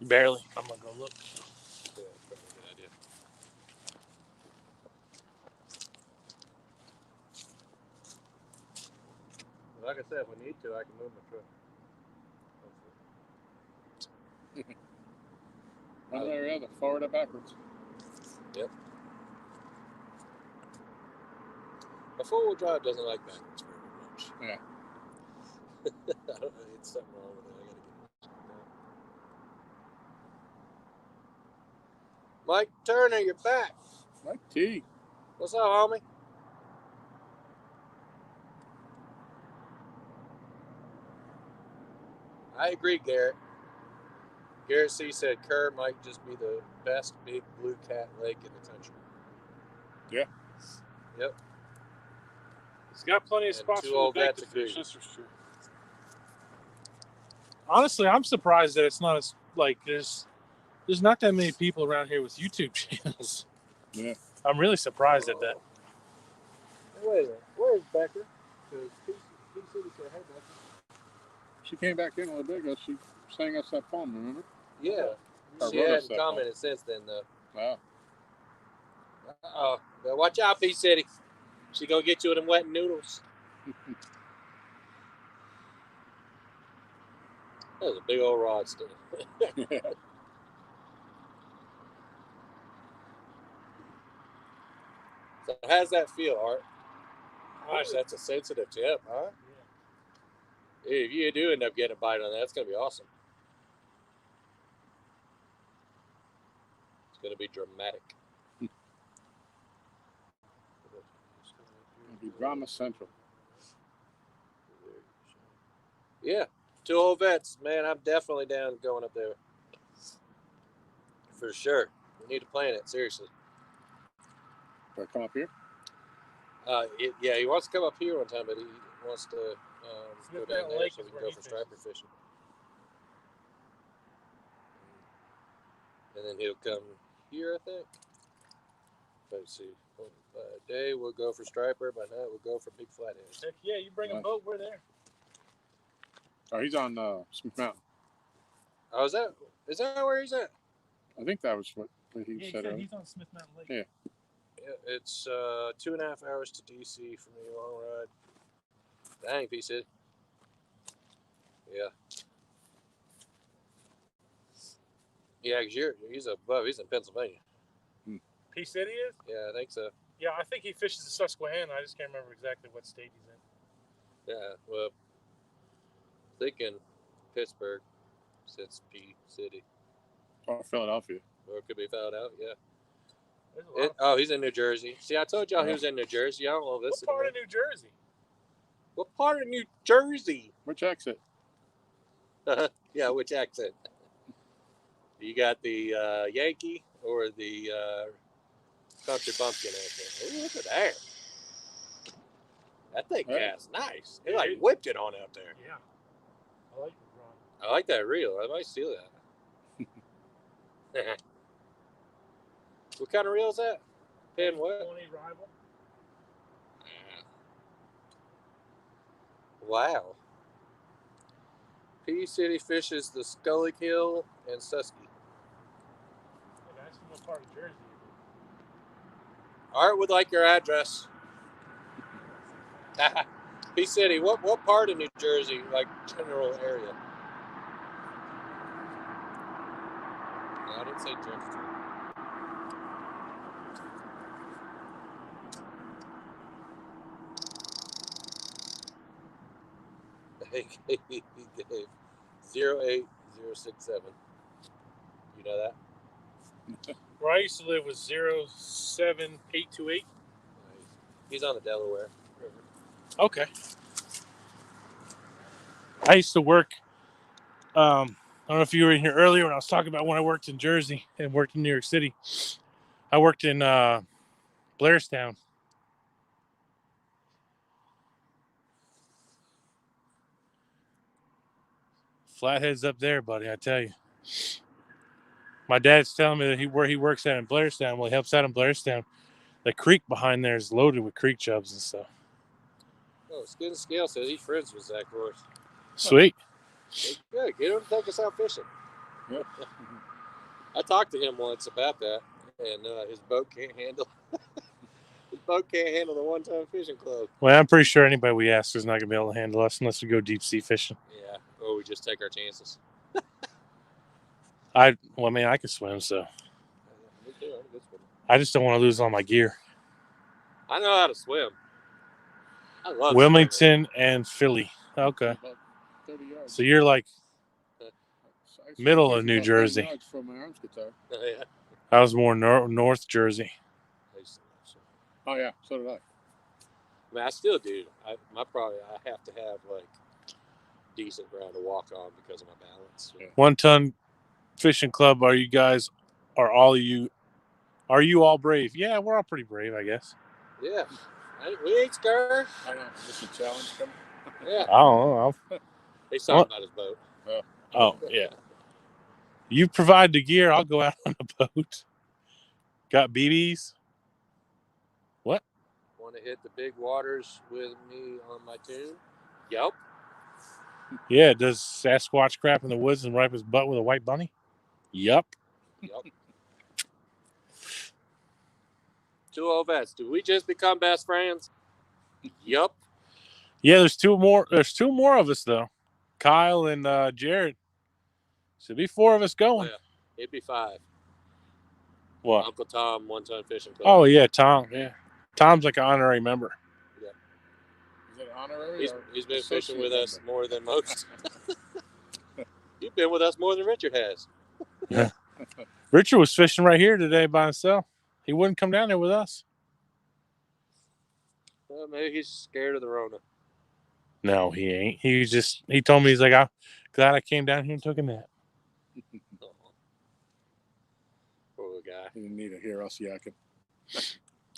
Barely. I'm gonna go look. Yeah, probably a good idea. Like I said, if we need to, I can move my truck. One way or the other, forward or backwards. Yep. A 4-wheel drive doesn't like backwards very much. Yeah. I don't know. It's something wrong with it. I gotta get it. Mike Turner, you're back. Mike T. What's up, homie? I agree, Garrett. Garrett C. said Kerr might just be the best big blue cat lake in the country. Yeah. Yep. He's got plenty of And spots 2 for old the bait vets to agree. fish. That's for sure. Honestly, I'm surprised that it's not as like there's not that many people around here with YouTube channels. Yeah. I'm really surprised at that. Hey, wait a minute. Where's Becker? Because he said he said, hey, Becker. She came back in a little bit ago. She sang us that poem, remember? Yeah. Or She wrote us hadn't that commented since then, though. Wow. Uh-oh. Well, watch out, P City. She gonna get you with them wet noodles. That was a big old rod still. So how's that feel, Art? Gosh, that's a sensitive tip, huh? Yeah. If you do end up getting a bite on that, it's gonna be awesome. It's gonna be dramatic. It'll be Drama Central. Yeah, 2 old vets, man. I'm definitely down going up there for sure. We need to plan it seriously. Do I come up here? Yeah, he wants to come up here one time, but he wants to go down there Lake so we is can where go he for striper fishes. fishing. And then he'll come here, I think. Let's see. By day we'll go for striper. By night we'll go for big flathead. Heck yeah, you bring a boat, we're there. Oh, he's on Smith Mountain. Oh, is that where he's at? I think that was what he said earlier. He's on Smith Mountain Lake. Yeah. Yeah, it's 2.5 hours to DC from the long ride. Dang, P City. Yeah. Yeah, because he's above. He's in Pennsylvania. P City is? Yeah, I think so. Yeah, I think he fishes the Susquehanna. I just can't remember exactly what state he's in. Yeah, well, thinking Pittsburgh since P City. Or Philadelphia. Or it could be fouled out, yeah. He's in New Jersey. See, I told y'all he was in New Jersey. I don't know this. What part of New Jersey? What part of New Jersey? Which exit? Yeah, which accent? You got the Yankee or the Country Bumpkin accent? Ooh, look at that. That thing cast nice. It like whipped it on out there. Yeah. I like the rod. I like that reel. I might steal that. What kind of reel is that? Pin what? 20 rival. Wow. P City fishes the Scully Hill and Susky. Yeah, that's from what part of Jersey. Art would like your address. P City, what part of New Jersey, like general area? No, I didn't say Jersey. AKA Dave 08067. You know that? Where I used to live was 07828. He's on the Delaware River. Okay. I used to work. I don't know if you were in here earlier when I was talking about when I worked in Jersey and worked in New York City. I worked in Blairstown. Flathead's up there, buddy. I tell you. My dad's telling me that where he works at in Blairstown. Well, he helps out in Blairstown. The creek behind there is loaded with creek chubs and stuff. Oh, Skin and Scale says he's friends with Zach Royce. Sweet. Yeah, get him to take us out fishing. Yeah. I talked to him once about that, and his boat can't handle. His boat can't handle the one-ton fishing club. Well, I'm pretty sure anybody we ask is not gonna be able to handle us unless we go deep sea fishing. Yeah, or we just take our chances. I can swim, so Me too. I'm a good swimmer. I just don't want to lose all my gear. I know how to swim. I love Wilmington and Philly. Okay, About 30 yards. so you're like I middle swam of New about 30 Jersey. yards from my arms guitar. swimming. Yeah. I was more North Jersey. I used to love swimming. Oh yeah, so did I. I mean, I still do. I have to have like decent ground to walk on because of my balance. Yeah. 1 ton fishing club. Are you all brave? Yeah, we're all pretty brave, I guess. Yeah. We ain't scared. I know. This is a challenge coming. Yeah. I don't know. He's talking about his boat. Oh yeah. You provide the gear. I'll go out on a boat. Got BBs? What? Want to hit the big waters with me on my tune? Yup. Yeah. Does Sasquatch crap in the woods and wipe his butt with a white bunny? Yup. Yup. 2 vets. Do we just become best friends? Yup. Yeah. There's two more. There's 2 more of us though. Kyle and Jared. Should be 4 of us going. Yeah. It'd be 5. What? Uncle Tom, 1 ton fishing club. Oh yeah, Tom. Yeah. Tom's like an honorary member. Is it honorary? He's been fishing with us more than most. You've been with us more than Richard has. Yeah. Richard was fishing right here today by himself. He wouldn't come down there with us. Well, maybe he's scared of the Rona. No, he ain't. He told me, he's like, I'm glad I came down here and took a nap. Oh. Poor guy. He didn't need to hear us yakking.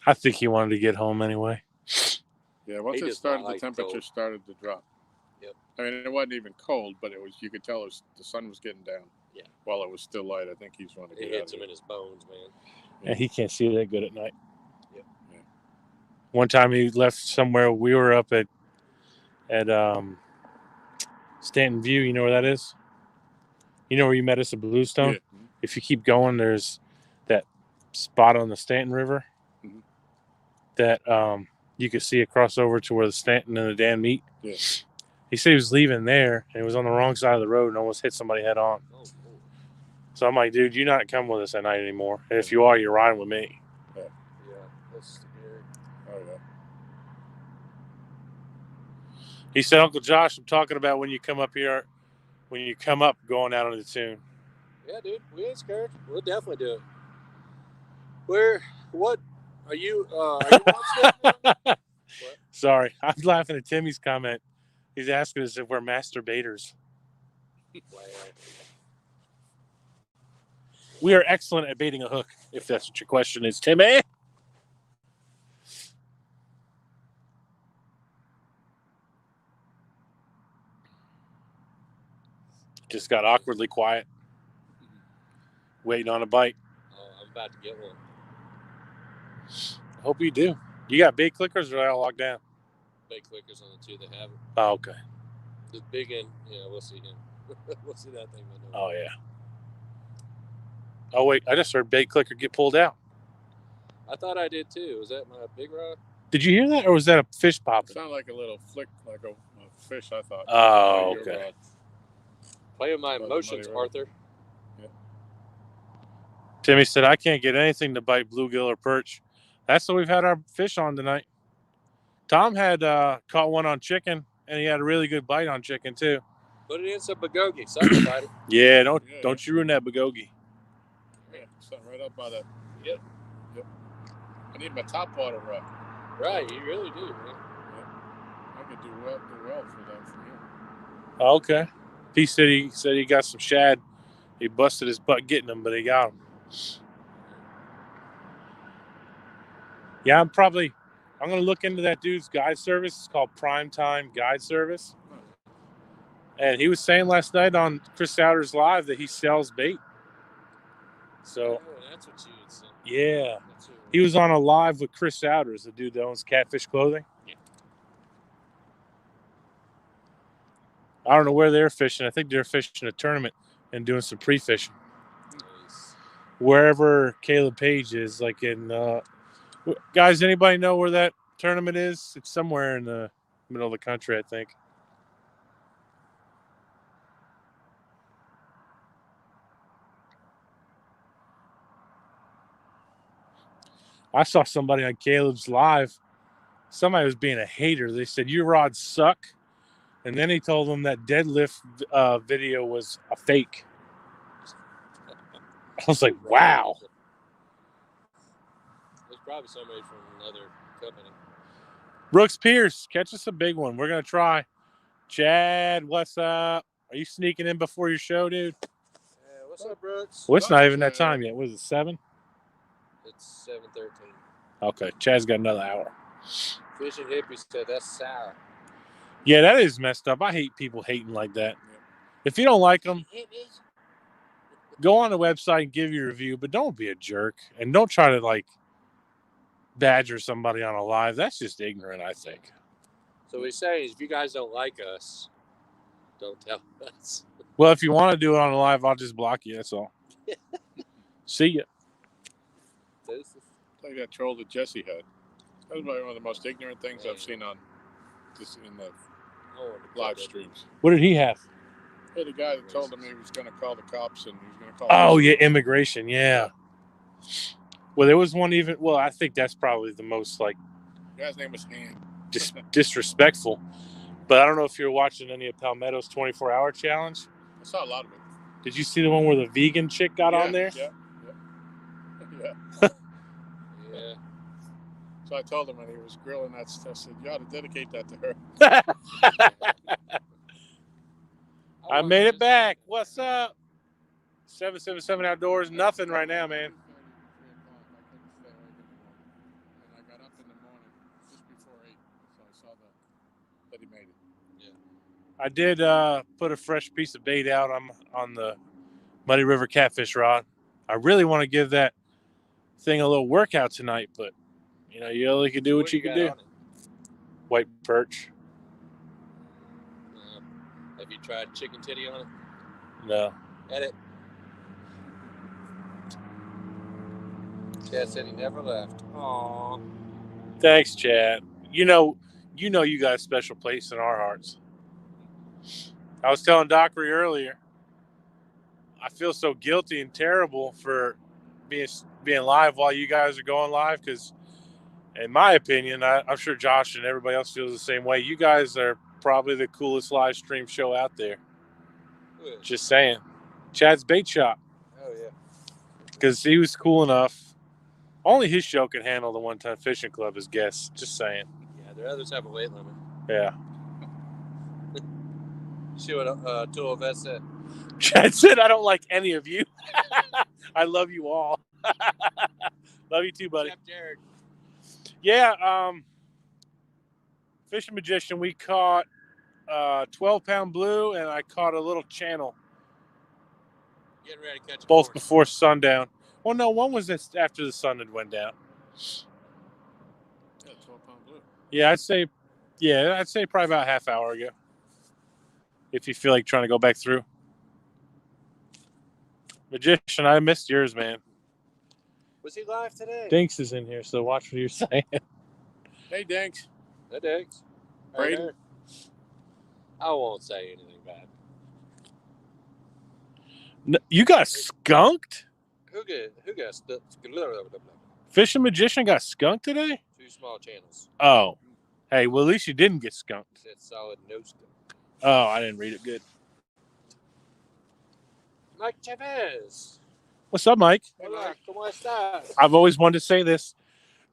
I think he wanted to get home anyway. Yeah, once He it does started, not like the temperature cold. started to drop. Yep. I mean, it wasn't even cold, but it was. You could tell the sun was getting down. Yeah. While it was still light, I think he's wanting to It get out hits of him it. in his bones, man. And he can't see that good at night. Yep. Yeah. One time he left somewhere. We were up at Stanton View. You know where that is? You know where you met us at Bluestone? Yeah. If you keep going, there's that spot on the Stanton River Mhm. that you could see across over to where the Stanton and the dam meet. Yeah. He said he was leaving there and he was on the wrong side of the road and almost hit somebody head on. Oh, cool. So I'm like, dude, you're not coming with us at night anymore. And if you are, you're riding with me. Yeah, that's scary. Oh yeah. He said, Uncle Josh, I'm talking about when you come up here, when you come up going out on the tune. Yeah, dude, we ain't scared. We'll definitely do it. What are you watching? Sorry, I'm laughing at Timmy's comment. He's asking us if we're masturbators. Wow. We are excellent at baiting a hook, if that's what your question is, Timmy. Just got awkwardly quiet, waiting on a bite. Oh, I'm about to get one. I hope you do. You got bait clickers or are they all locked down? Big clickers on the 2 that have it. Oh, okay. The big end, yeah, we'll see him. We'll see that thing. Oh, yeah. Oh, wait. I just heard bait clicker get pulled out. I thought I did too. Was that my big rod? Did you hear that or was that a fish It popping? sounded like a little flick, like a fish. I thought. Oh, Your okay. rod. Play with my Oh, the emotions, muddy road. Arthur. Timmy said, I can't get anything to bite bluegill or perch. That's what we've had our fish on tonight. Tom had caught one on chicken and he had a really good bite on chicken too. Put it in some bulgogi. Something about it. Yeah, don't you ruin that bulgogi. Yeah, something right up by that. Yep. I need my top water rub. Right, you really do, man. Yeah. I could do well for that from here. Oh, okay. He said he got some shad. He busted his butt getting them, but he got them. Yeah, I'm gonna look into that dude's guide service. It's called Primetime Guide Service. And he was saying last night on Chris Souter's live that he sells bait. So that's what you would say. Yeah. He was on a live with Chris Souders, the dude that owns Catfish Clothing. Yeah. I don't know where they're fishing. I think they're fishing a tournament and doing some pre-fishing. Nice. Wherever Caleb Page is, like in guys, anybody know where that tournament is? It's somewhere in the middle of the country, I think. I saw somebody on Caleb's live. Somebody was being a hater. They said, your rods suck. And then he told them that deadlift video was a fake. I was like, wow. There's probably somebody from another company. Brooks Pierce, catch us a big one. We're going to try. Chad, what's up? Are you sneaking in before your show, dude? What's up, Brooks? Well, it's not even that time yet. What is it, 7? It's 7:13. Okay, Chad's got another hour. Fishing Hippie said that's sour. Yeah, that is messed up. I hate people hating like that. If you don't like them, go on the website and give your review, but don't be a jerk. And don't try to, like, badger somebody on a live. That's just ignorant, I think. So what he's saying is if you guys don't like us, don't tell us. Well, if you want to do it on a live, I'll just block you. That's all. See ya. Like that troll that Jesse had. That was probably one of the most ignorant things I've seen on this in the live streams. What did he have? Hey, the guy that told him he was going to call the cops and he was going to call. Oh yeah, immigration. Yeah. Well, there was one even. Well, I think that's probably the most like. The guy's name was Han. Disrespectful. But I don't know if you're watching any of Palmetto's 24-hour challenge. I saw a lot of it. Did you see the one where the vegan chick got on there? Yeah. Yeah. So I told him when he was grilling that stuff, I said, you ought to dedicate that to her. I made it back. What's up? 777 Outdoors. Nothing right now, man. And I got up in the morning just before 8, so I saw that he made it. Yeah. I did put a fresh piece of bait out on the Muddy River catfish rod. I really want to give that thing a little workout tonight, but you know, you only can do what you can do. White perch. Have you tried chicken titty on it? No. Edit. Chad said he never left. Aww. Thanks, Chad. You know you got a special place in our hearts. I was telling Dockery earlier, I feel so guilty and terrible for being live while you guys are going live because, in my opinion, I'm sure Josh and everybody else feels the same way. You guys are probably the coolest live stream show out there. Good. Just saying. Chad's Bait Shop. Oh, yeah. Because he was cool enough. Only his show can handle the One Ton Fishing Club as guests. Just saying. Yeah, the others have a weight limit. Yeah. See what Tool Vest said? Chad said, I don't like any of you. I love you all. Love you too, buddy. Except Jared. Yeah, Fishing Magician, we caught 12-pound blue, and I caught a little channel. Getting ready to catch a both horse. Before sundown. Well, no, one was after the sun had went down. Yeah, 12-pound blue. Yeah, I'd say probably about a half hour ago. If you feel like trying to go back through. Magician, I missed yours, man. Was he live today? Dinks is in here, so watch what you're saying. Hey, Dinks. Hey, Dinks. Braden. I won't say anything bad. No, you got skunked? Who got stuck? Fishing Magician got skunked today? 2 small channels. Oh. Hey, well, at least you didn't get skunked. Said solid no skunk. Oh, I didn't read it good. Mike Chavez. What's up, Mike? Hola, ¿cómo estás? I've always wanted to say this.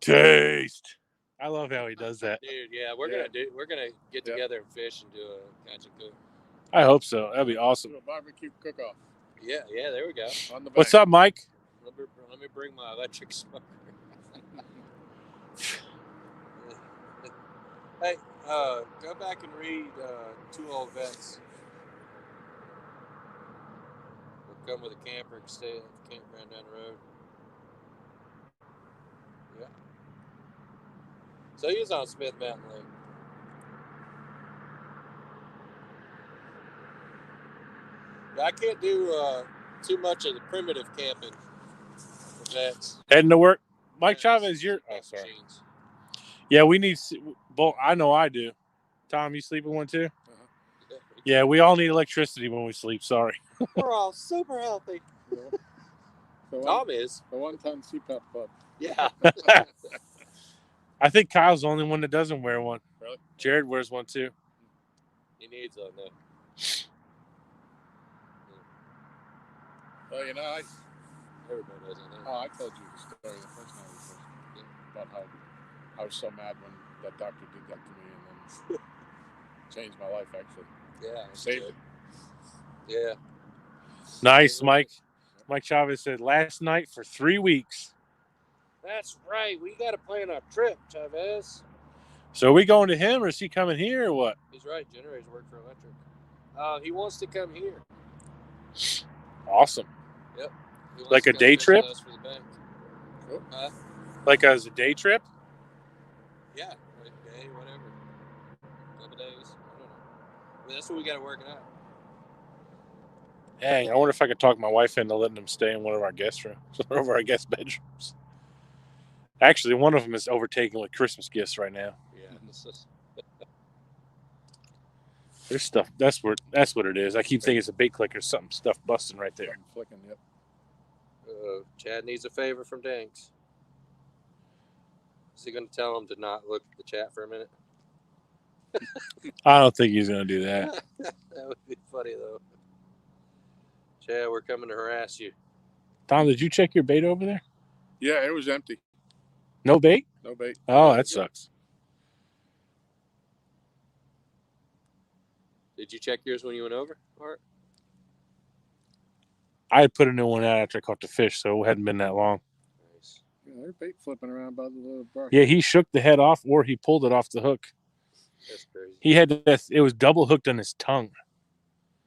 Taste. I love how he does that. Dude, yeah, we're gonna get together and fish and do a catch and cook. I hope so. That'd be awesome. Do a barbecue cook-off Yeah, there we go. on the bank. What's up, Mike? Let me bring my electric smoker. Hey, go back and read Two Old Vets. We'll come with a camper and stay at the campground down the road. Yeah. So he was on Smith Mountain Lake. Yeah, I can't do too much of the primitive camping for vets. Heading to work. Mike Yeah, Chavez, you're. Oh, sorry. machines. Yeah, we need. Well, I know I do. Tom, you sleep in one too? Yeah, we all need electricity when we sleep. Sorry. We're all super healthy. Tom is. The 1-ton CPAP club. Yeah. I think Kyle's the only one that doesn't wear one. Really? Jared wears one too. He needs one though. Well, Everybody does it now. I told you the story the first night we first about how I was so mad when that doctor did that to me, and then changed my life. Actually, Yeah. saved it. Yeah. Nice, Mike. Mike Chavez said last night for 3 weeks. That's right. We got to plan our trip, Chavez. So are we going to him or is he coming here or what? He's right. Generators work for electric. He wants to come here. Awesome. Yep. He wants Like to a come day visit trip? us for the bank. Cool. Like as a day trip? Yeah. Like a day, whatever. A couple days. I don't know. But that's what we got to work it out. Dang, I wonder if I could talk my wife into letting them stay in one of our guest rooms, one of our guest bedrooms. Actually, one of them is overtaken with Christmas gifts right now. Yeah. This is... There's stuff. That's what it is. I keep thinking it's a bait clicker, something stuff busting right there. Flicking, yep. Chad needs a favor from Danks. Is he going to tell him to not look at the chat for a minute? I don't think he's going to do that. That would be funny, though. Chad, we're coming to harass you. Tom, did you check your bait over there? Yeah, it was empty. No bait? No bait. Oh, that sucks. Did you check yours when you went over, Art? I had put a new one out after I caught the fish, so it hadn't been that long. Nice. Yeah, there's bait flipping around by the little brush. Yeah, he shook the head off or he pulled it off the hook. That's crazy. He had this, it was double hooked on his tongue.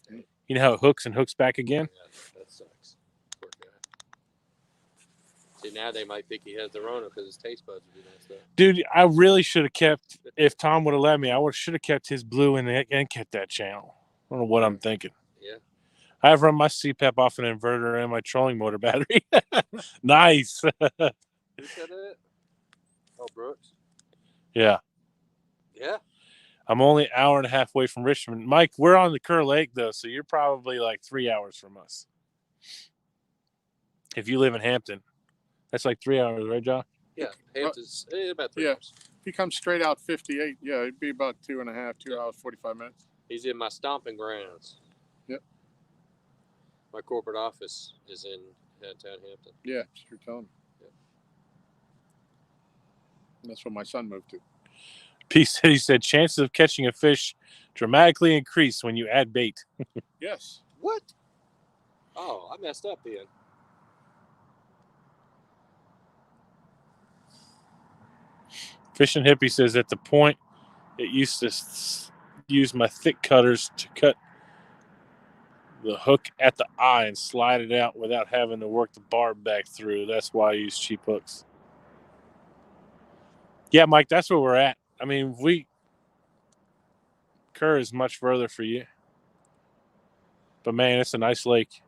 You know how it hooks and hooks back again? Yeah, that sucks. Poor guy. See, now they might think he has the Rona because his taste buds would be messed up. Dude, I really should have kept, if Tom would have let me, should have kept his blue and kept that channel. I don't know what I'm thinking. Yeah. I've run my CPAP off an inverter and my trolling motor battery. Nice. Who said that? Oh, Brooks? Yeah. Yeah. I'm only an hour and a half away from Richmond. Mike, we're on the Kerr Lake, though, so you're probably like 3 hours from us. If you live in Hampton. That's like 3 hours, right, John? Yeah. Hampton's about 3 Yeah. hours. If he comes straight out 58, yeah, it'd be about 2 hours, 45 minutes. He's in my stomping grounds. Yep. My corporate office is in downtown Hampton. Yeah, you're telling me. Yep. That's where my son moved to. He said chances of catching a fish dramatically increase when you add bait. Yes. What? Oh, I messed up then. Fishing Hippie says at the point it used to use my thick cutters to cut the hook at the eye and slide it out without having to work the barb back through. That's why I use cheap hooks. Yeah, Mike, that's where we're at. I mean, Kerr is much further for you. But, man, it's a nice lake.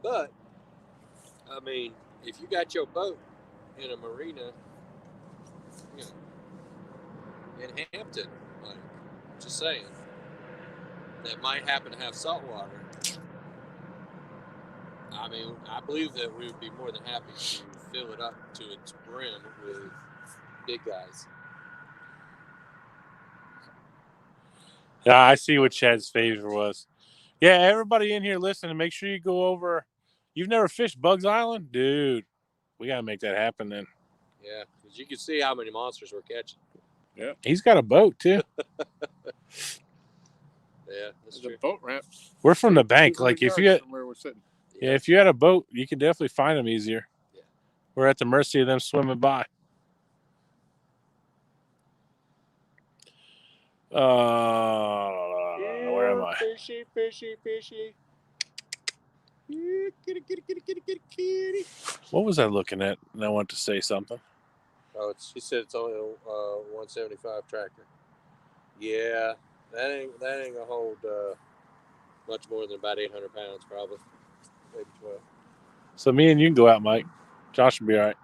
But, I mean, if you got your boat in a marina, you know, in Hampton, like, just saying, that might happen to have salt water, I mean, I believe that we would be more than happy to fill it up to its brim with big guys. Yeah, I see what Chad's favor was. Yeah, everybody in here listening, make sure you go over. You've never fished Bugs Island? Dude, we got to make that happen then. Yeah, because you can see how many monsters we're catching. Yeah. He's got a boat, too. Yeah, that's There's true. a boat ramp. We're from the bank. Like, if you had, from where we're sitting. yeah, if you had a boat, you could definitely find them easier. Yeah. We're at the mercy of them swimming by. Where am I? Fishy, fishy, fishy. Kitty. What was I looking at? And I want to say something. Oh, she said it's only a 175 tractor. Yeah, that ain't gonna hold much more than about 800 pounds, probably, maybe 12. So me and you can go out, Mike. Josh will be all right.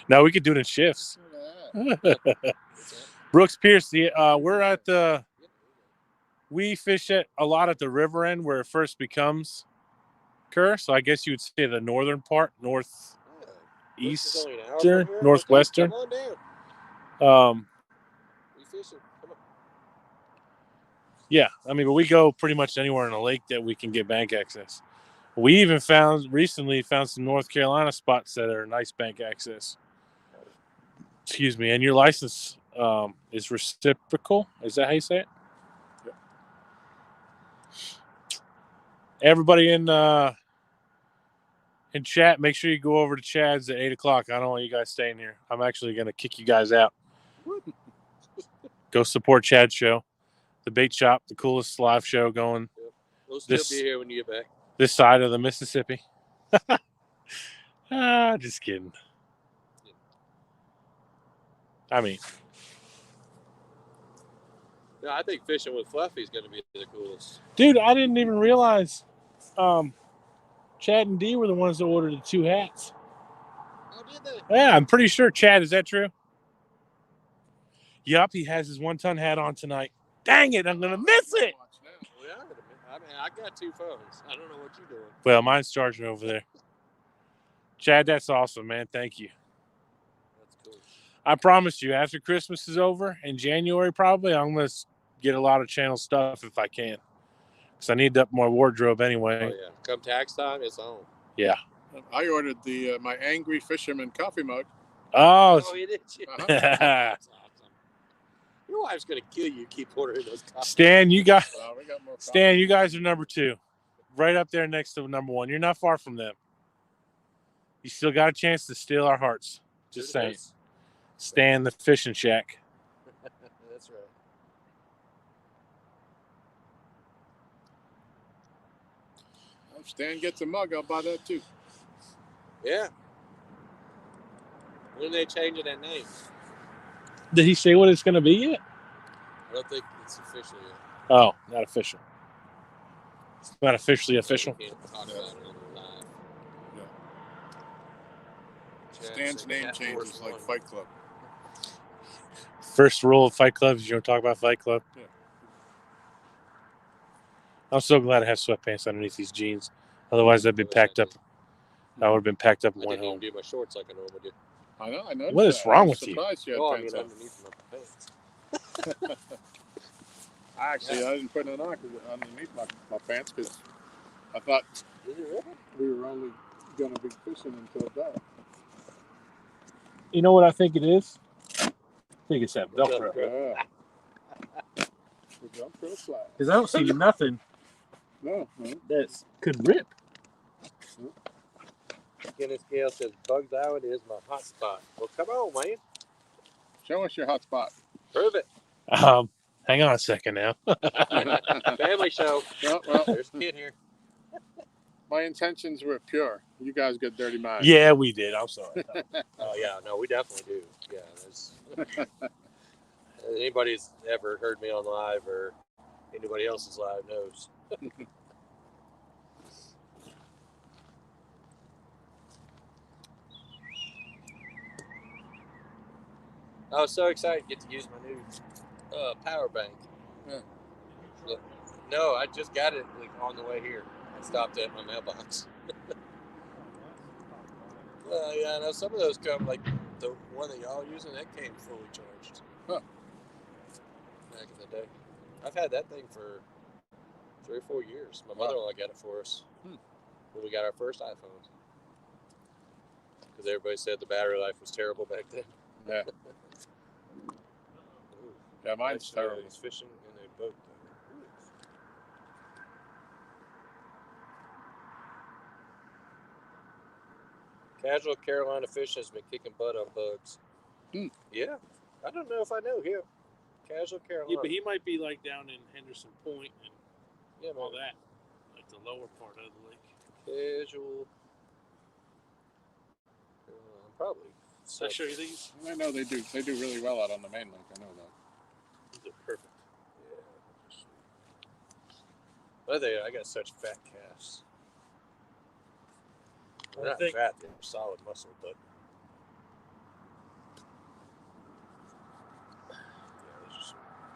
No, we could do it in shifts. Brooks Pierce, we're at the. We fish at a lot at the river end where it first becomes Kerr. So I guess you would say the northern part, northeastern, northwestern. Come on down. We fishing. Come on. Yeah, I mean, but we go pretty much anywhere in a lake that we can get bank access. We even recently found some North Carolina spots that are nice bank access. Excuse me. And your license is reciprocal. Is that how you say it? Yep. Everybody in chat, make sure you go over to Chad's at 8:00. I don't want you guys staying here. I'm actually going to kick you guys out. Go support Chad's show. The bait shop, the coolest live show going. Yep. We'll still be here when you get back. This side of the Mississippi. Just kidding. I mean, no, I think fishing with Fluffy is going to be the coolest. Dude, I didn't even realize Chad and Dee were the ones that ordered the 2 hats. Oh, did they? Yeah, I'm pretty sure. Chad, is that true? Yup, he has his 1-ton hat on tonight. Dang it, I'm going to miss it. Well, I mean, I got 2 phones. I don't know what you're doing. Well, mine's charging over there. Chad, that's awesome, man. Thank you. That's cool. I promise you, after Christmas is over, in January probably, I'm going to get a lot of channel stuff if I can. Because I need to up my wardrobe anyway. Oh, yeah. Come tax time, it's on. Yeah. I ordered the my Angry Fisherman coffee mug. Oh, you did? Uh-huh. That's awesome. Your wife's going to kill you keep ordering those coffees. Stan, you guys are number 2. Right up there next to number 1. You're not far from them. You still got a chance to steal our hearts. Just saying. Stan the Fishing Shack. That's right. If Stan gets a mug, I'll buy that too. Yeah. When are they changing that name? Did he say what it's going to be yet? I don't think it's official yet. Oh, not official. It's not officially official. We can't talk about it on the live. Yeah. Stan's name changes like Fight Club. First rule of Fight Club is you don't talk about Fight Club. Yeah. I'm so glad I have sweatpants underneath these jeans. Otherwise, I'd been packed up. I would have been packed up and went home. I didn't even do my shorts like I normally do. I know. What is wrong with you? Oh, I mean, underneath my pants. Actually, I didn't put it on underneath my pants because I thought we were only going to be fishing until dark. You know what I think it is? I think it's that Velcro. The Velcro slide. Because I don't see nothing No. that could rip. Kenneth Gale says Bugs Island is my hot spot. Well, come on, man. Show us your hot spot. Prove it. Hang on a second now. Family show. Well, there's a kid here. My intentions were pure. You guys got dirty minds. Yeah, we did. I'm sorry. Oh, yeah. No, we definitely do. Yeah. There's... Anybody who's ever heard me on live or anybody else's live knows. I was so excited to get to use my new power bank. Yeah. No, I just got it on the way here. stopped at my mailbox. Yeah, now some of those come, like the one that y'all using, that came fully charged. Huh. Back in the day. I've had that thing for 3 or 4 years. My mother-in-law got it for us when we got our first iPhones. Because everybody said the battery life was terrible back then. Yeah. Yeah, mine's terrible. He's fishing in a boat, though. Casual Carolina fishing has been kicking butt on bugs. Yeah. I don't know if I know him. Casual Carolina. Yeah, but he might be like down in Henderson Point and all that. Like the lower part of the lake. Casual. Probably. Did I show you these? I know they do. They do really well out on the main lake. I know that. These are perfect. Yeah. I got such fat calves. They're not fat, they're solid muscle, but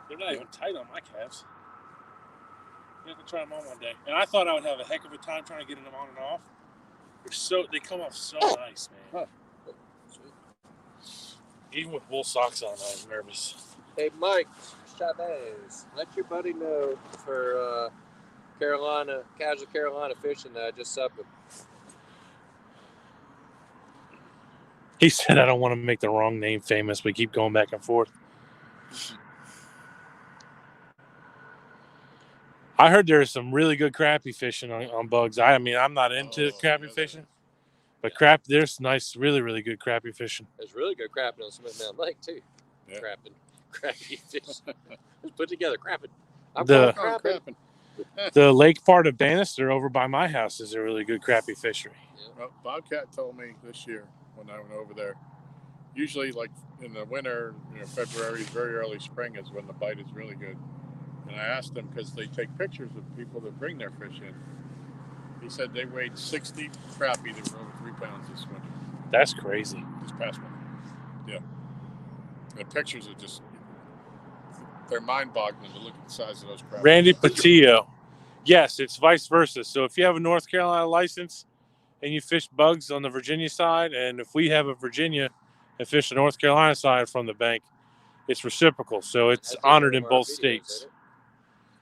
they're not even tight on my calves. You have to try them on one day. And I thought I would have a heck of a time trying to get them on and off. They come off so nice, man. Huh. Even with wool socks on, I was nervous. Hey, Mike Chavez, let your buddy know for casual Carolina fishing that I just subbed him. He said, I don't want to make the wrong name famous. We keep going back and forth. I heard there's some really good crappie fishing on bugs. I mean, I'm not into crappie fishing, but there's nice, really, really good crappie fishing. There's really good crapping on Smith Mountain Lake, too. Yeah. Crappie fish. Let's put together crapping. Crapping. The lake part of Bannister over by my house is a really good crappie fishery. Yeah. Well, Bobcat told me this year when I went over there, usually like in the winter, February, very early spring is when the bite is really good. And I asked him because they take pictures of people that bring their fish in. He said they weighed 60 crappie that were over 3 pounds this winter. That's crazy. This past winter. Yeah. The pictures are just, they're mind-boggling to look at the size of those crappie. Randy Patillo. Yes, it's vice versa. So if you have a North Carolina license and you fish bugs on the Virginia side, and if we have a Virginia and fish the North Carolina side from the bank, it's reciprocal. So it's honored in both states.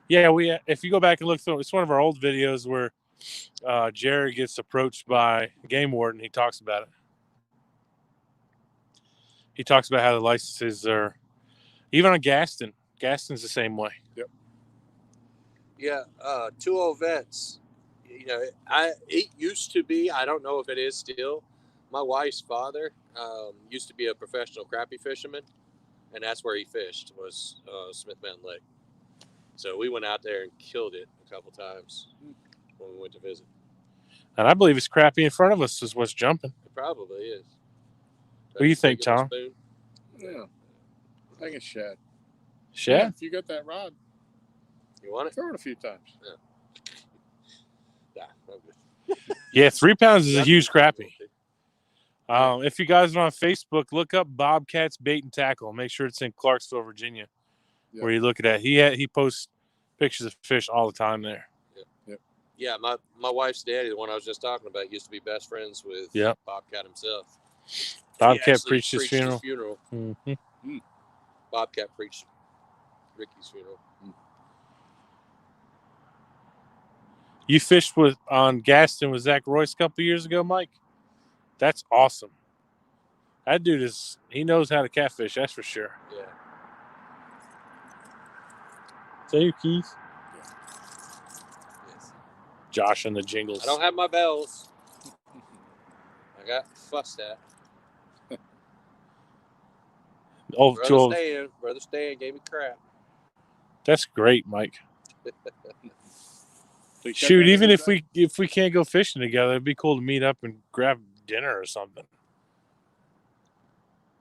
Yeah, if you go back and look through, it's one of our old videos where Jerry gets approached by a game warden. He talks about it. He talks about how the licenses are, even on Gaston. Gaston's the same way. Yep. Yeah, 2 old vets. It used to be, I don't know if it is still, my wife's father used to be a professional crappie fisherman, and that's where he fished, was Smith Mountain Lake. So we went out there and killed it a couple times when we went to visit. And I believe it's crappie in front of us is what's jumping. It probably is. What do you think, Tom? Yeah. I think it's shad. Shad? Yeah, if you got that rod, you want it? Throw it a few times. Yeah. No good. Yeah, 3 pounds is a huge crappie. If you guys are on Facebook, look up Bobcat's Bait and Tackle. Make sure it's in Clarksville, Virginia, where you look at that. He posts pictures of fish all the time there. Yep. Yeah, my wife's daddy, the one I was just talking about, used to be best friends with Bobcat himself. Bobcat preached his funeral. Mm-hmm. Bobcat preached Ricky's funeral. You fished on Gaston with Zach Royce a couple years ago, Mike? That's awesome. That dude he knows how to catfish, that's for sure. Yeah. Is that you, Keith? Yeah. Yes. Josh and the Jingles. I don't have my bells. I got fussed at. Brother Stan gave me crap. That's great, Mike. Shoot, even if we can't go fishing together, it'd be cool to meet up and grab dinner or something.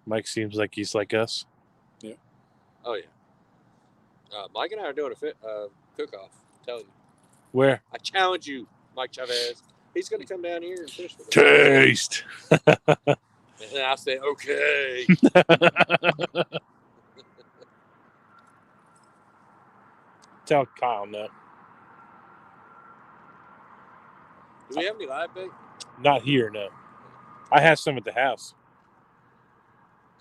Mike seems like he's like us. Yeah. Oh yeah. Mike and I are doing a cook-off. I'm telling you. Where? I challenge you, Mike Chavez. He's going to come down here and fish with us. Taste. And then I say, okay. Tell Kyle no. Do we have any live bait? Not here, no. I have some at the house.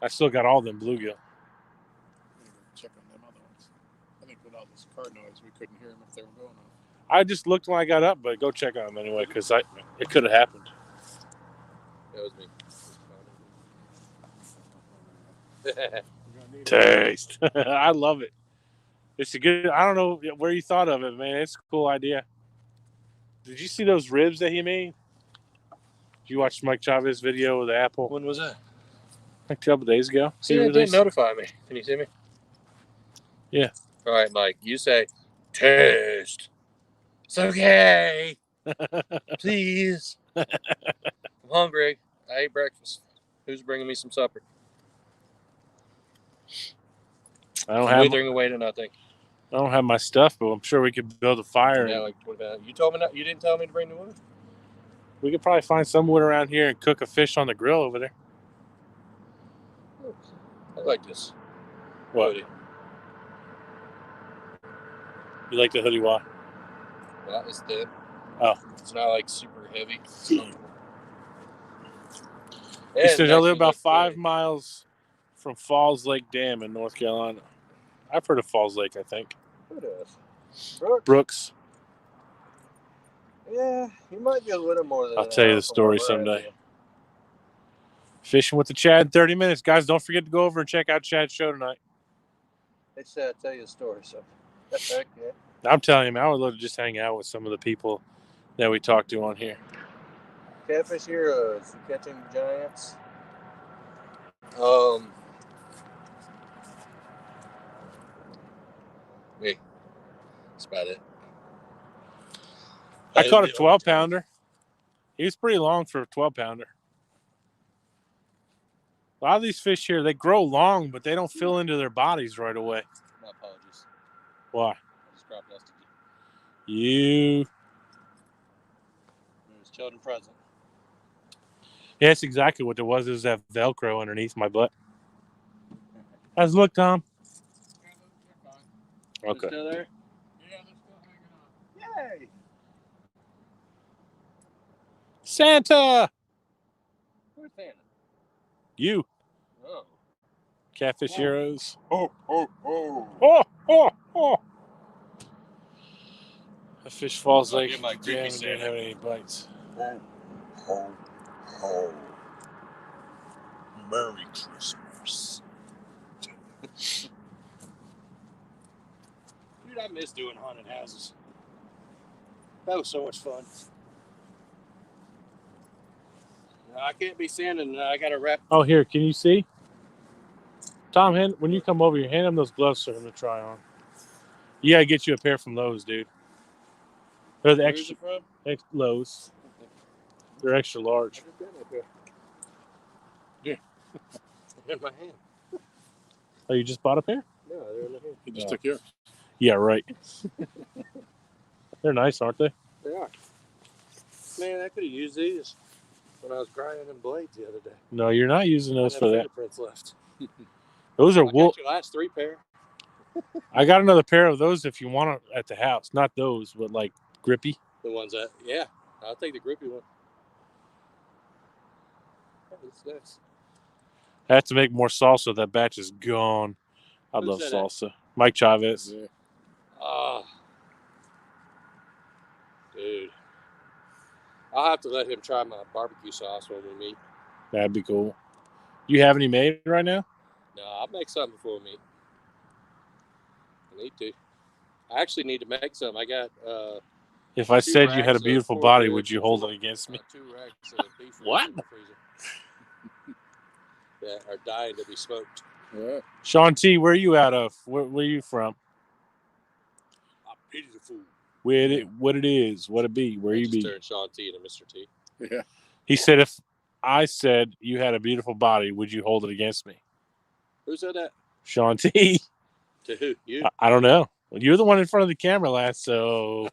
I still got all them bluegill. Check on them other ones. I think with all this car noise, we couldn't hear them if they were going off. I just looked when I got up, but go check on them anyway, because it could have happened. That was me. Taste. I love it. It's a good. I don't know where you thought of it, man. It's a cool idea. Did you see those ribs that he made? Did you watch Mike Chavez's video with the apple? When was that? Like a couple days ago. See, it didn't notify me. Can you see me? Yeah. All right, Mike. You say, taste. It's okay. Please. I'm hungry. I ate breakfast. Who's bringing me some supper? I'm withering away to nothing. I don't have my stuff, but I'm sure we could build a fire. Yeah, like 20 minutes. You told me not. You didn't tell me to bring the wood. We could probably find some wood around here and cook a fish on the grill over there. I like this. What? Hoodie. You like the hoodie? Why? Well, it's thin. Oh. It's not like super heavy. He said I live about 5 miles from Falls Lake Dam in North Carolina. I've heard of Falls Lake, I think. Who does? Brooks. Yeah, he might be a little more than I'll tell you the story someday. Fishing with the Chad, 30 minutes. Guys, don't forget to go over and check out Chad's show tonight. They said I'd tell you a story, so that's heck yeah. I'm telling you, man, I would love to just hang out with some of the people that we talked to on here. Catfish Heroes, catching giants. Me. That's about it. I caught a 12-pounder. He was pretty long for a 12-pounder. A lot of these fish here, they grow long, but they don't fill into their bodies right away. My apologies. Why? I just crop dusted you. You. There's children present. Yeah, that's exactly what it was. It was that Velcro underneath my butt. How's it look, Tom? Okay. They're still there? Yeah, they're still hanging on. Yay! Santa! Where's Santa? You. Oh. Catfish Heroes. Oh. Oh, oh, oh. The fish falls like get my creepy didn't Santa. have any bites. Oh. Merry Christmas. Dude, I miss doing haunted houses. That was so much fun. Now, I can't be Santa, and I got to wrap. Oh, here, can you see? Tom, when you come over here, hand him those gloves for him to try on. You got to get you a pair from Lowe's, dude. They're the Where's it from? Lowe's. They're extra large. Yeah. In my hand. Oh, you just bought a pair? No, they're in the hand. He just took yours. Yeah, right. They're nice, aren't they? They are. Man, I could have used these when I was grinding them blades the other day. No, you're not using those for that. Fingerprints left. Those are I wool. got your last 3 pair. I got another pair of those if you want them at the house. Not those, but like grippy. The ones that, yeah, I'll take the grippy one. That's nice. I have to make more salsa. That batch is gone. I Who's love that salsa. Mike Chavez. Yeah. Oh, dude. I'll have to let him try my barbecue sauce when we meet. That'd be cool. You have any made right now? No, I'll make something before we meet. I need to. I actually need to make some. I got If I 2 said you had a racks of beautiful pork body, ribs would you and hold 4 it against me? 2 racks of beef ribs What? in the freezer that are dying to be smoked. Yeah. Sean T, where are you out of? Where are you from? I pity the fool. What it is, what it be, where I you just be. turned Sean T into Mr. T. Yeah. He said, if I said you had a beautiful body, would you hold it against me? Who said that? Sean T. To who? You? I don't know. You're the one in front of the camera last, so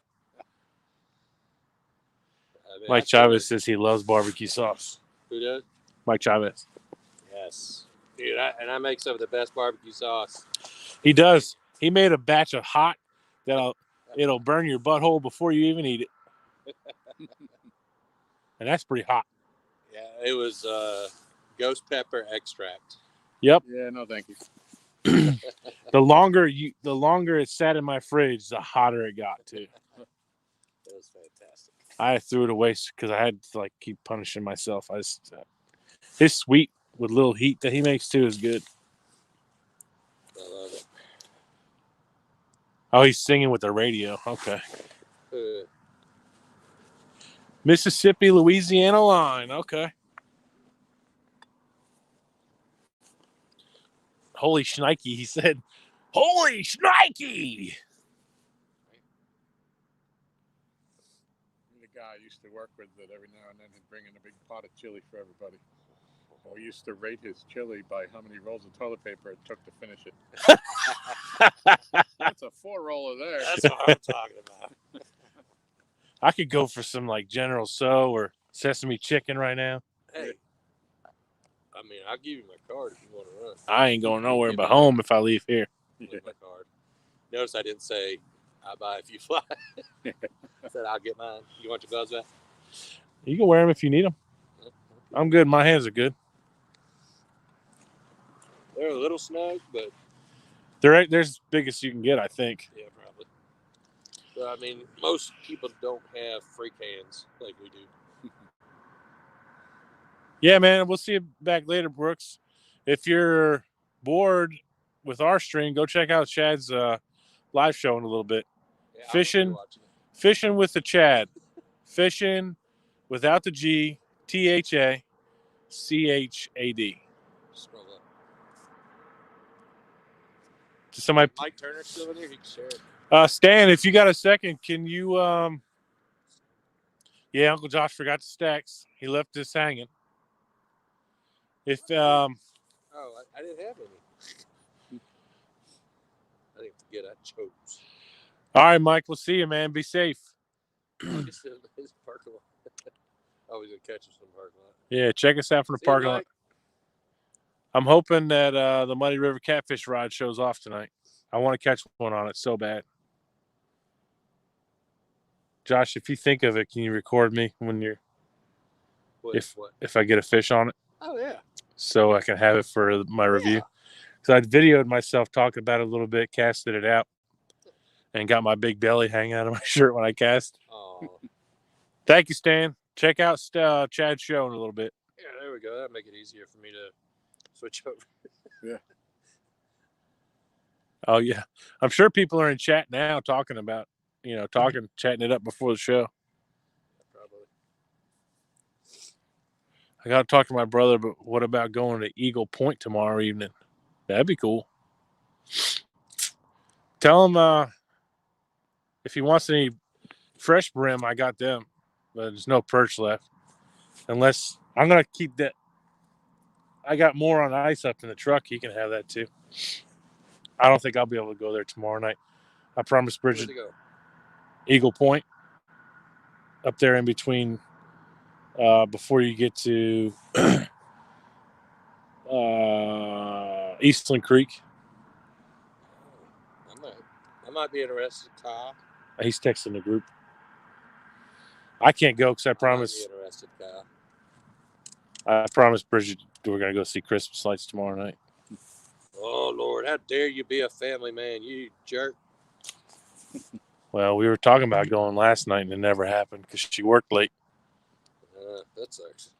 I mean, Mike Chavez says he loves barbecue sauce. Who does? Mike Chavez. Yes. Dude, I make some of the best barbecue sauce. He does. He made a batch of hot that'll burn your butthole before you even eat it. and that's pretty hot. Yeah, it was ghost pepper extract. Yep. Yeah, no, thank you. The longer it sat in my fridge, the hotter it got too. That was fantastic. I threw it away because I had to keep punishing myself. His sweet with little heat that he makes too is good. I love it. Oh, he's singing with the radio. Okay. Uh, Mississippi, Louisiana line. Okay. Holy shnikey, he said. Holy shnikey! The guy I used to work with that every now and then he'd bring in a big pot of chili for everybody. We used to rate his chili by how many rolls of toilet paper it took to finish it. That's a 4-roller there. That's what I'm talking about. I could go for some General So or sesame chicken right now. Hey, I mean, I'll give you my card if you want to run. I ain't going nowhere but home if I leave here. Leave my card. Notice I didn't say I buy if you fly. I said I'll get mine. You want your gloves back? You can wear them if you need them. I'm good. My hands are good. They're a little snug, but they're as big as you can get, I think. Yeah, probably. But I mean, most people don't have freak hands like we do. Yeah, man. We'll see you back later, Brooks. If you're bored with our stream, go check out Chad's live show in a little bit. Yeah, Fishing with the Chad. Fishing without the G. THACHAD. Scroll up. Somebody. Mike Turner's still in here. He can share it. Stan, if you got a second, can you? Yeah, Uncle Josh forgot the stacks. He left us hanging. If I didn't have any. I didn't forget. I chose. All right, Mike. We'll see you, man. Be safe. His parking lot. Oh, he's gonna catch us in the parking lot. Yeah, check us out from the parking lot. I'm hoping that the Muddy River Catfish Ride shows off tonight. I want to catch one on it so bad. Josh, if you think of it, can you record me when you're if I get a fish on it? Oh yeah. So I can have it for my review. So I videoed myself talking about it a little bit, casted it out, and got my big belly hanging out of my shirt when I cast. Oh. Thank you, Stan. Check out Chad's show in a little bit. Yeah, there we go. That'd make it easier for me to switch over. Yeah. Oh yeah, I'm sure people are in chat now talking about, chatting it up before the show. Probably. I got to talk to my brother, but what about going to Eagle Point tomorrow evening? That'd be cool. Tell him if he wants any fresh brim, I got them, but there's no perch left. Unless I'm gonna keep that. I got more on ice up in the truck. He can have that too. I don't think I'll be able to go there tomorrow night. I promised Bridget. Where'd you go? Eagle Point, up there in between, before you get to Eastland Creek. I might be interested, Kyle. He's texting the group. I can't go because I promised. I might be interested, Kyle. I promised Bridget we're gonna go see Christmas lights tomorrow night. Oh Lord, how dare you be a family man, you jerk! Well, we were talking about going last night and it never happened because she worked late. That sucks.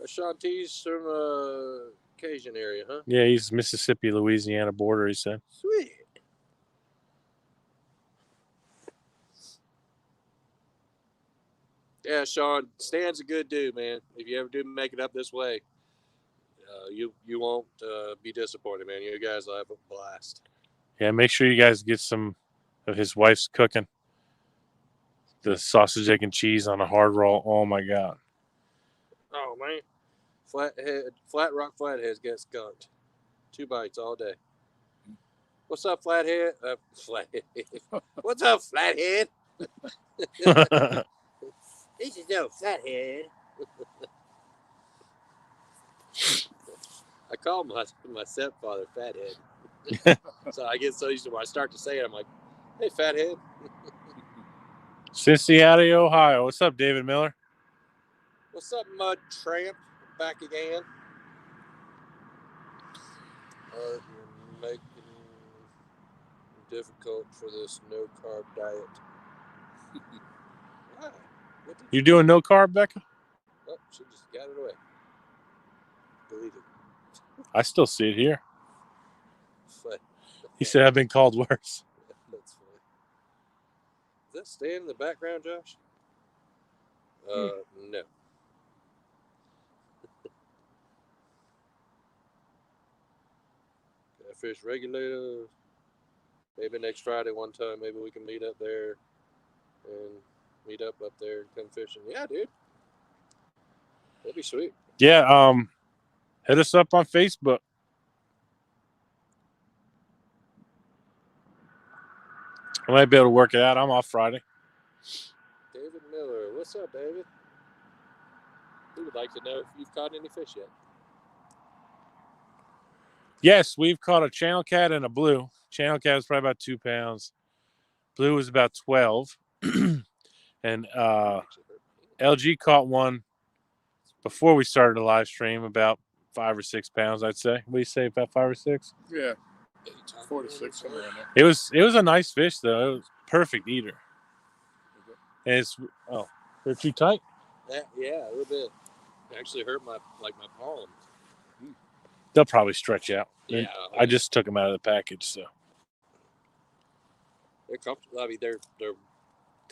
Sean T's from Cajun area, huh? Yeah, he's Mississippi, Louisiana border, he said. Sweet. Yeah, Sean, Stan's a good dude, man. If you ever do make it up this way, you won't be disappointed, man. You guys will have a blast. Yeah, make sure you guys get some of his wife's cooking. The sausage, egg, and cheese on a hard roll. Oh, my God. Oh, man. Flat Rock Flatheads get skunked. 2 bites all day. What's up, Flathead? Flathead. What's up, Flathead? This is no Flathead. I call my stepfather Fathead. So I get so used to when I start to say it, I'm like, hey, fathead. Cincinnati, Ohio. What's up, David Miller? What's up, Mud Tramp? Back again. You're making it difficult for this no-carb diet. Why? You doing no carb, Becca? Oh, she just got it away. Delete it. I still see it here. But, He said I've been called worse. that's funny. Is that staying in the background, Josh? No. Catfish regulator. Maybe next Friday one time, maybe we can meet up there and meet up there and come fishing. Yeah, dude. That'd be sweet. Yeah, hit us up on Facebook. I might be able to work it out. I'm off Friday. David Miller. What's up, David? He would like to know if you've caught any fish yet. Yes, we've caught a channel cat and a blue. Channel cat was probably about 2 pounds. Blue was about 12. And LG caught one before we started the live stream, about 5 or 6 pounds, I'd say. What do you say, about 5 or 6? Yeah. 4 to 6, somewhere in there. It was a nice fish, though. It was a perfect eater. And it's, they're too tight? Yeah, a little bit. It actually hurt my palms. They'll probably stretch out. Yeah. I just took them out of the package, so. They're comfortable. I mean, they're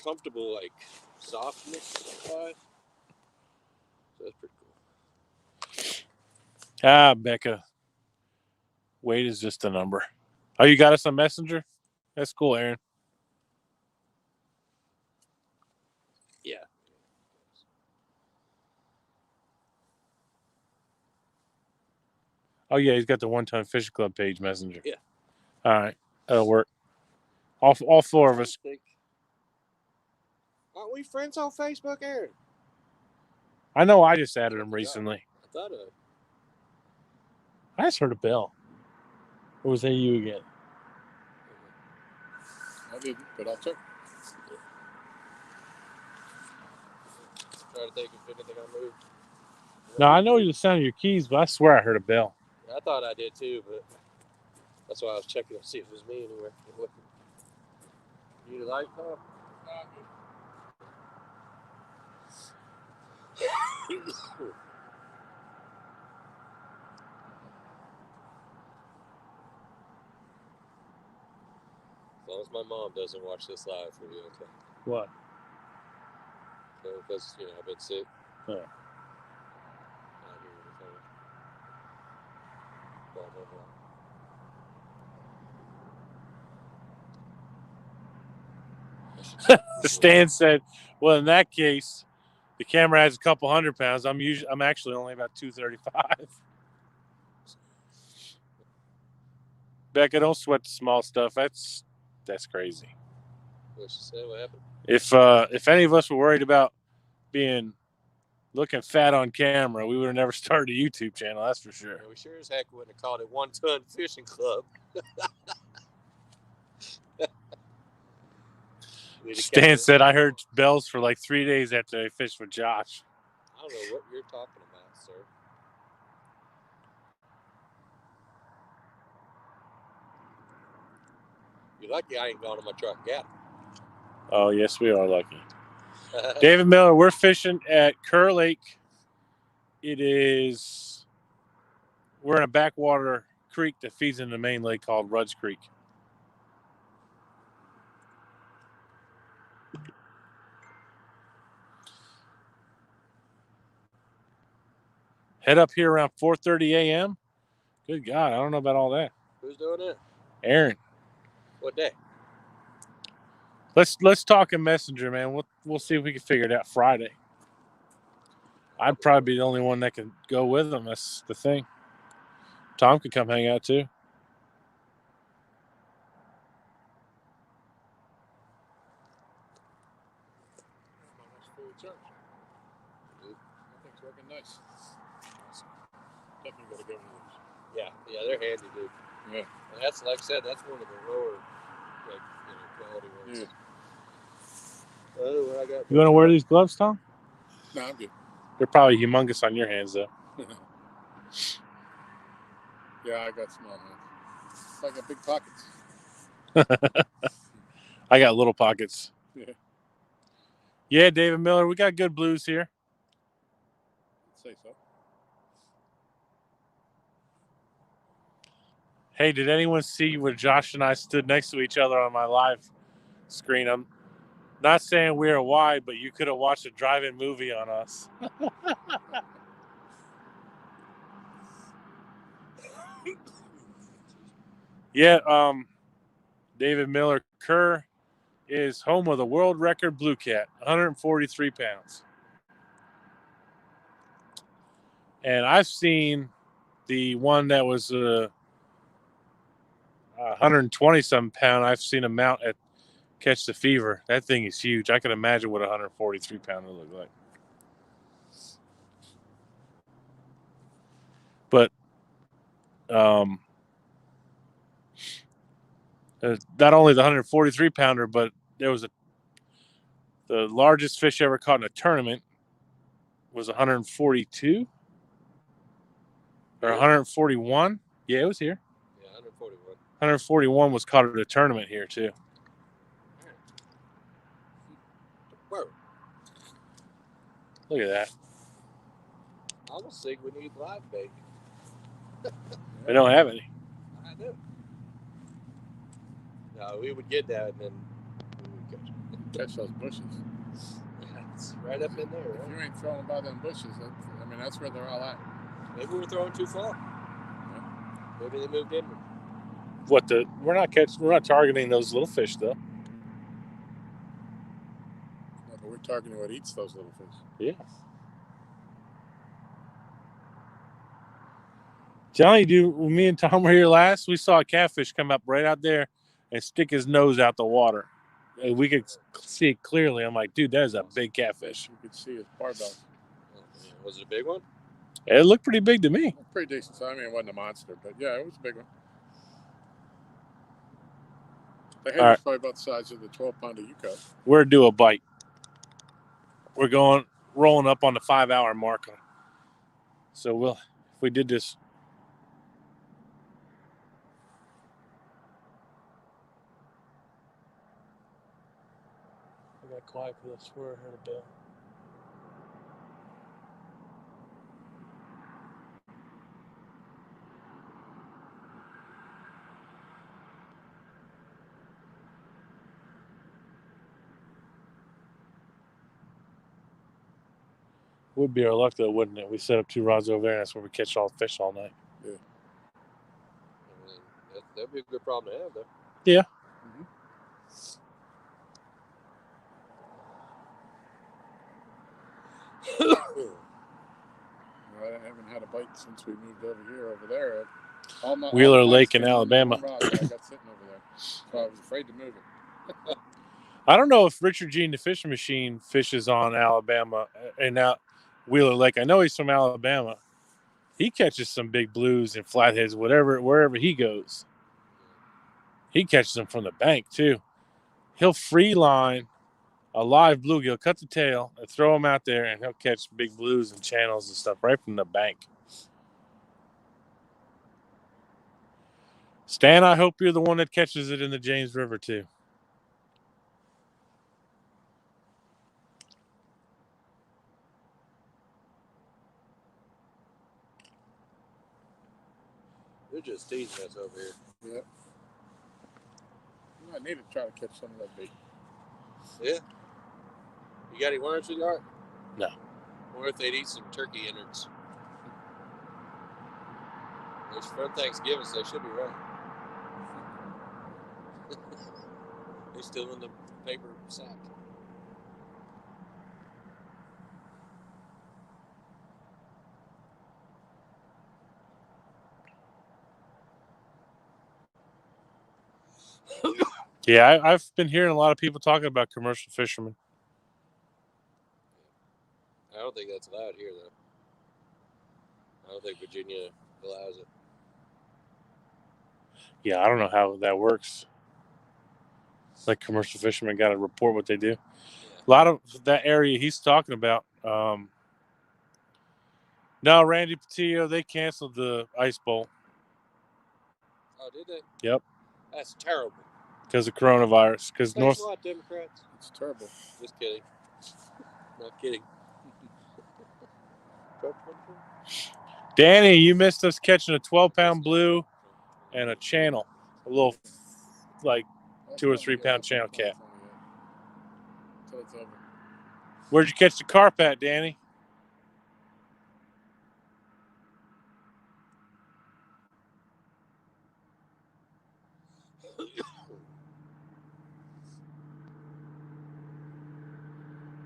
comfortable, like, softness-wise. So that's pretty cool. Becca. Weight is just a number. Oh, you got us on Messenger? That's cool, Aaron. Yeah. Oh, yeah, he's got the One Ton Fishing Club page Messenger. Yeah. All right. That'll work. All 4 of us. Aren't we friends on Facebook, Aaron? I know I just added him recently. I thought I just heard a bell. Or was that you again? I didn't, but I'll check. Try to think if anything I moved. No, I know the sound of your keys, but I swear I heard a bell. I thought I did too, but that's why I was checking to see if it was me anywhere. You like that? As long as my mom doesn't watch this live for you, okay? What? Because, I've been sick. Yeah. Blah, blah, blah. Stan said, well, in that case, the camera has a couple 100 pounds. I'm actually only about 235. Becca, don't sweat the small stuff. That's crazy. What'd she say? What happened? If any of us were worried about looking fat on camera, we would have never started a YouTube channel. That's for sure. Yeah, we sure as heck wouldn't have called it One Ton Fishing Club. Stan said, I heard bells for like 3 days after I fished with Josh. I don't know what you're talking about, sir. You're lucky I ain't gone to my truck yet. Oh, yes, we are lucky. David Miller, we're fishing at Kerr Lake. We're in a backwater creek that feeds into the main lake called Rudd's Creek. Head up here around 4:30 a.m. Good God, I don't know about all that. Who's doing it? Aaron. What day? Let's talk in Messenger, man. We'll see if we can figure it out Friday. I'd probably be the only one that can go with them. That's the thing. Tom could come hang out too. Everything's working nice. Definitely got to go with those. Yeah, they're handy, dude. Yeah. And that's, like I said, that's one of the lower, like, quality ones. Yeah. Oh, what I got? You want to wear these gloves, Tom? No, I'm good. They're probably humongous on your hands, though. Yeah, I got small hands. I got big pockets. I got little pockets. Yeah. Yeah, David Miller, we got good blues here. I'd say so. Hey, did anyone see where Josh and I stood next to each other on my live screen? I'm not saying we are wide, but you could have watched a drive-in movie on us. Yeah, David Miller Kerr is home of the world record blue cat, 143 pounds. And I've seen the one that was 120-some pound. I've seen a mount at Catch the Fever. That thing is huge. I can imagine what a 143-pounder would look like. But not only the 143-pounder, but there was the largest fish ever caught in a tournament was 142 or 141. Yeah, it was here. Yeah, 141. 141 was caught at a tournament here too. Whoa. Look at that. I almost think we need live bait. We don't have any. I do. No, we would get that and then we would Catch those bushes. It's right up in there. If Right? you ain't throwing them by them bushes, that's where they're all at. Maybe we're throwing too far. Yeah. Maybe they moved inward. We're not targeting those little fish though. No, but we're targeting what eats those little fish. Yeah. Telling you, when me and Tom were here last, we saw a catfish come up right out there and stick his nose out the water. And we could see it clearly. I'm like, dude, that is a big catfish. You could see his barbell. Was it a big one? It looked pretty big to me. Pretty decent. So, it wasn't a monster, but yeah, it was a big one. The head was probably about the size of the 12-pounder you caught. We're due a bite. We're rolling up on the 5-hour mark. So if we did this. I got quiet because I swear I heard a bell. Would be our luck though, wouldn't it? We set up 2 rods over there, and that's where we catch all the fish all night. Yeah. That'd be a good problem to have, though. Yeah. Mm-hmm. I haven't had a bite since we moved over there. Wheeler Lake in Alabama. I got sitting over there, so I was afraid to move it. I don't know if Richard Gene, the fishing machine, fishes on Alabama and out Wheeler Lake. I know he's from Alabama. He catches some big blues and flatheads, wherever he goes. He catches them from the bank too. He'll free line a live bluegill, cut the tail, and throw them out there, and he'll catch big blues and channels and stuff right from the bank. Stan, I hope you're the one that catches it in the James River too. They're just teasing us over here. Yep. I need to try to catch some of that bait. Yeah. You got any worms, sweetheart? No. Or if they'd eat some turkey innards. It's from Thanksgiving, so they should be right. They're still in the paper sack. Yeah, I've been hearing a lot of people talking about commercial fishermen. I don't think that's allowed here, though. I don't think Virginia allows it. Yeah, I don't know how that works. Like commercial fishermen got to report what they do. Yeah. A lot of that area he's talking about. No, Randy Patillo, they canceled the ice bowl. Oh, did they? Yep, That's terrible. because of coronavirus. Because Thanks a lot, Democrats. It's terrible. Just kidding. Not kidding. Danny, you missed us catching a 12-pound blue and a channel, a little like 2 or 3 pound channel cat. Until it's over. Where'd you catch the carp at, Danny?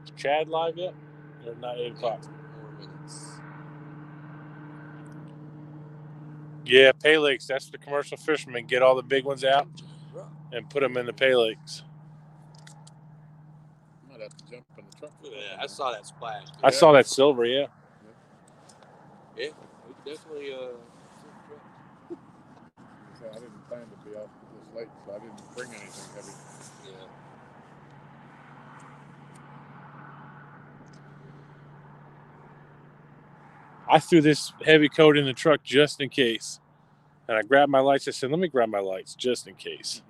Is Chad live yet? Or not 8 o'clock? 8 more minutes. Yeah, pay lakes. That's the commercial fishermen. Get all the big ones out and put them in the pay lakes. Might have to jump in the truck. Yeah, I saw that splash. I saw that silver, yeah. Yeah, we could definitely. So I didn't plan to be out this late, so I didn't bring anything heavy. Yeah. I threw this heavy coat in the truck just in case. And I grabbed my lights. I said, let me grab my lights just in case.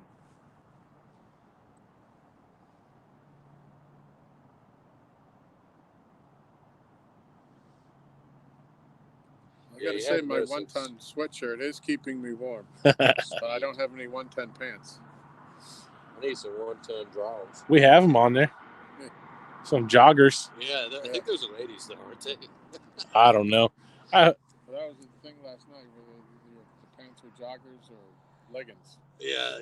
I gotta say, my 1-ton sweatshirt is keeping me warm, but I don't have any 1-ton pants. I need some 1-ton drawers. We have them on there. Some joggers. Yeah, I think those are ladies, though, aren't they? I don't know. Well, that was the thing last night, whether the pants were joggers or leggings. Yeah.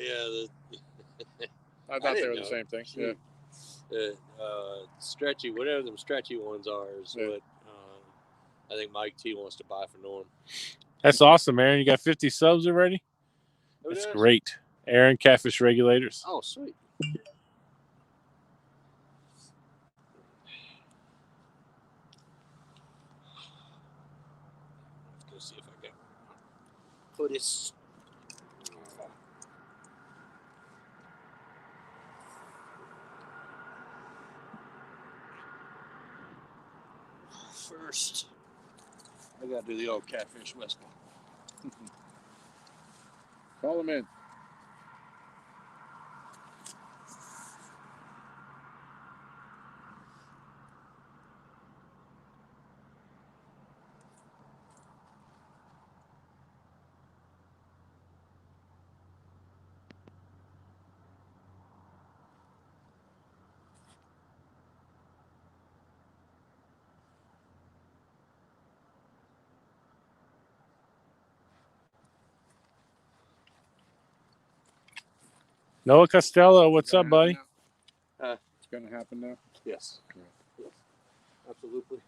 I thought they were the same thing. Yeah. Stretchy, whatever them stretchy ones are, is what I think Mike T wants to buy for Norm. That's awesome, Aaron. You got 50 subs already? That's great. Aaron, Catfish Regulators. Oh, sweet. Let's go see if I can put this. First, I gotta do the old catfish whistle. Call them in. Noah Costello, what's up, buddy? It's gonna happen now. Yes. Yes. Absolutely.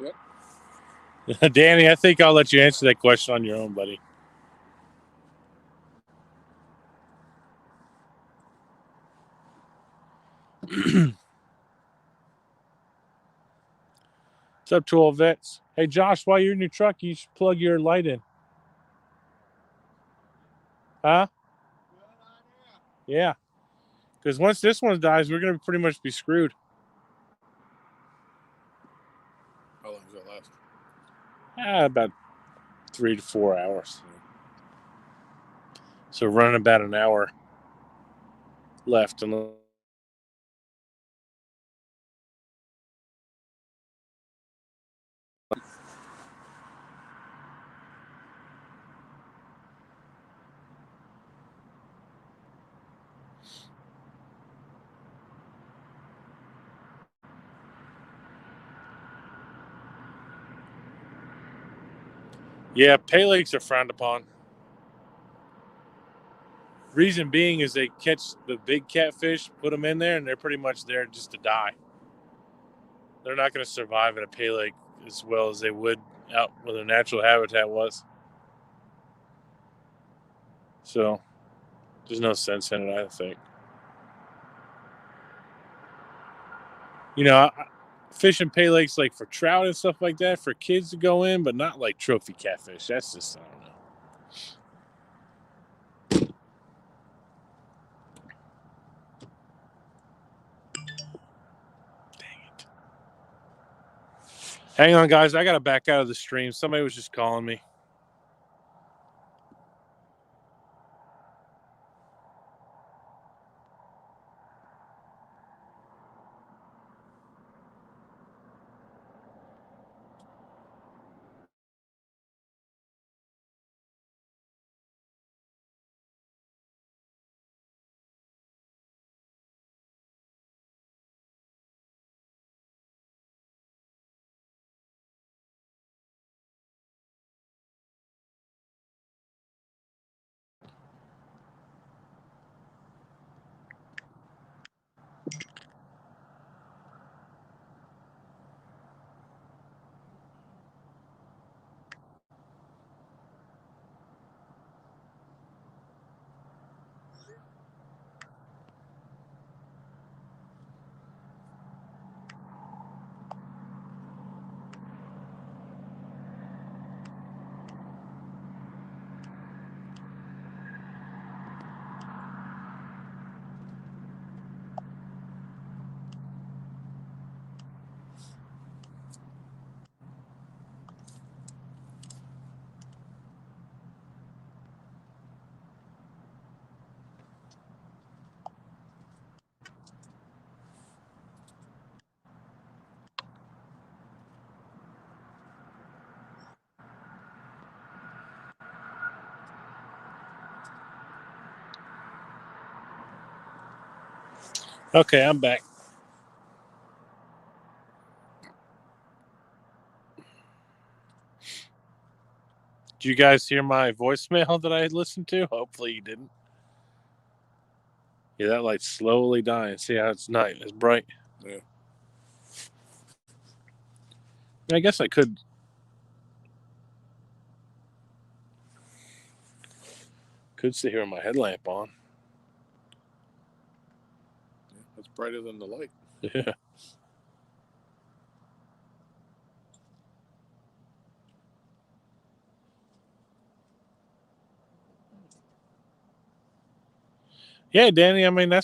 Yep. Danny, I think I'll let you answer that question on your own, buddy. What's up, 12 vets? Hey, Josh, while you're in your truck, you should plug your light in. Huh? Yeah. Because once this one dies, we're going to pretty much be screwed. How long does it last? About 3 to 4 hours. So running about an hour left. Yeah, pay lakes are frowned upon. Reason being is they catch the big catfish, put them in there, and they're pretty much there just to die. They're not going to survive in a pay lake as well as they would out where their natural habitat was. So There's no sense in it, I think. You know, fish and pay lakes like for trout and stuff like that for kids to go in, but not like trophy catfish. That's just, I don't know. Hang on, guys. I got to back out of the stream. Somebody was just calling me. Okay, I'm back. Did you guys hear my voicemail that I listened to? Hopefully you didn't. Yeah, that light's slowly dying. See how it's night. It's bright. Yeah. I guess I could sit here with my headlamp on. Yeah, it's brighter than the light. Yeah. Yeah, Danny. I mean, I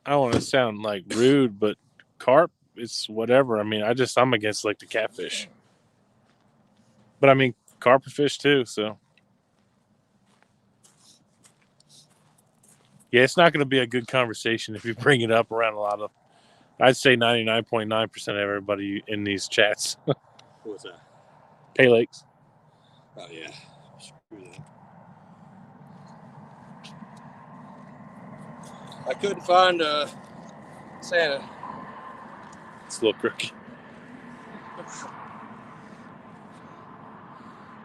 don't want to sound like rude, but carp, it's whatever. I mean, I'm against like the catfish. But I mean, carp are fish too, so. Yeah, it's not going to be a good conversation if you bring it up around a lot of, I'd say 99.9% of everybody in these chats. What's that? Pay lakes. Oh, yeah. Screw that. I couldn't find Santa. It's a little crooked.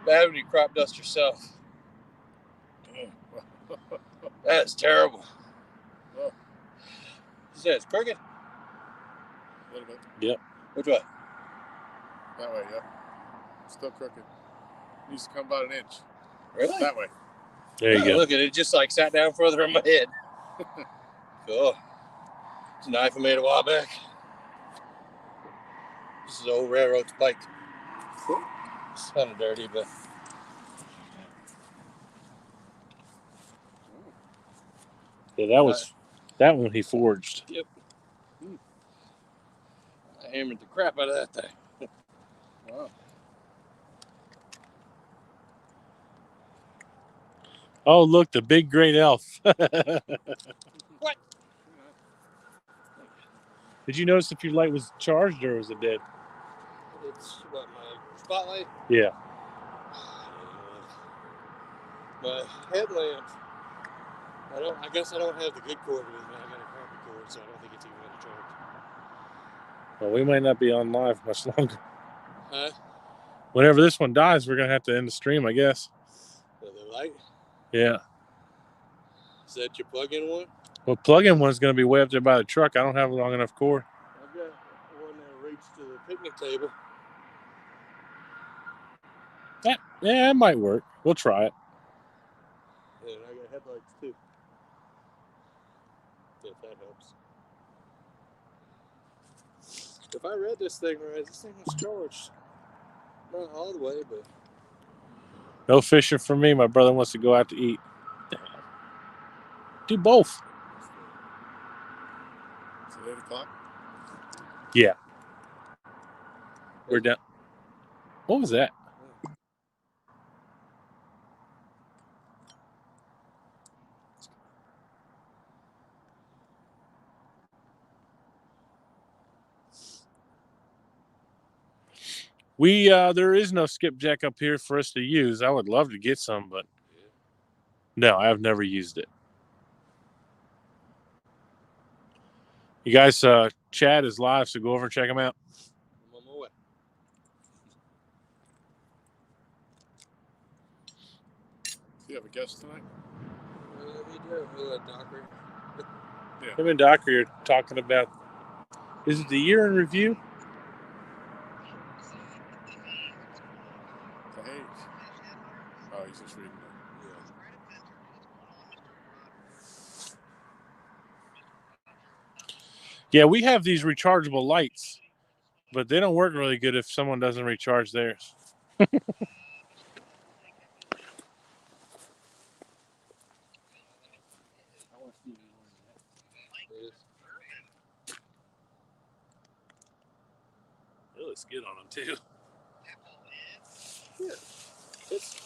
Bad when you crop dust yourself. That's terrible. Oh. You said it's crooked? A little bit. Yep. Which way? That way, yep. Still crooked. It used to come about an inch. Really? That way. There you go. Look at it, just like sat down further on my head. Cool. It's a knife I made a while back. This is an old railroad spike. It's kind of dirty, but. Yeah, that one he forged. Yep. I hammered the crap out of that thing. Wow. Oh, look, the big great elf. What? Did you notice if your light was charged or was it dead? It's what, my spotlight? Yeah. My headlamp. I guess I don't have the good cord with me. I got a crappy cord, so I don't think it's even going to charge. Well, we might not be on live much longer. Huh? Whenever this one dies, we're going to have to end the stream, I guess. The light? Yeah. Is that your plug-in one? Well, plug-in one's going to be way up there by the truck. I don't have a long enough cord. I've got one that reaches to the picnic table. Yeah, it might work. We'll try it. And I got headlights too. If that helps. If I read this thing right, this thing was charged. Not all the way, but No fishing for me. My brother wants to go out to eat. Do both. Is it 8 o'clock? Yeah. We're done. What was that? There is no skipjack up here for us to use. I would love to get some, but no, I've never used it. You guys, Chad is live, so go over and check him out. I'm on my way. Do you have a guest tonight? We do. Doctor. Him and Doc are talking about, is it the year in review? Hey. Oh, he's just reading it. Yeah, we have these rechargeable lights, but they don't work really good if someone doesn't recharge theirs. It looks good on them too. Yeah. It's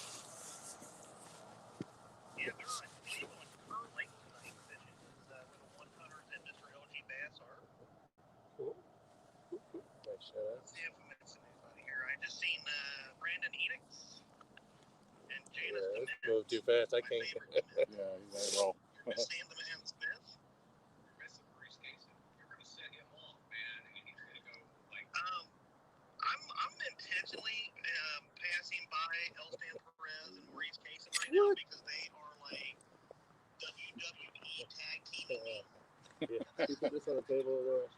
Yeah, they're on Cleveland Lake tonight fishing. Little 100s and Mr. LGBASS and Art. cool. Nice shout out. See if we missed anybody here. I just seen Brandon Edix and Janice Yeah, the let's Man. move too fast. I can't. Yeah, he's let it roll. Miss Sam the Man Smith. You're missing Maurice Casey. You're going to set him off, man. He's going to go like. I'm intentionally passing by Elstan Perez and Maurice Casey right now because they are like WWE tag team. Yeah, you put this on the table.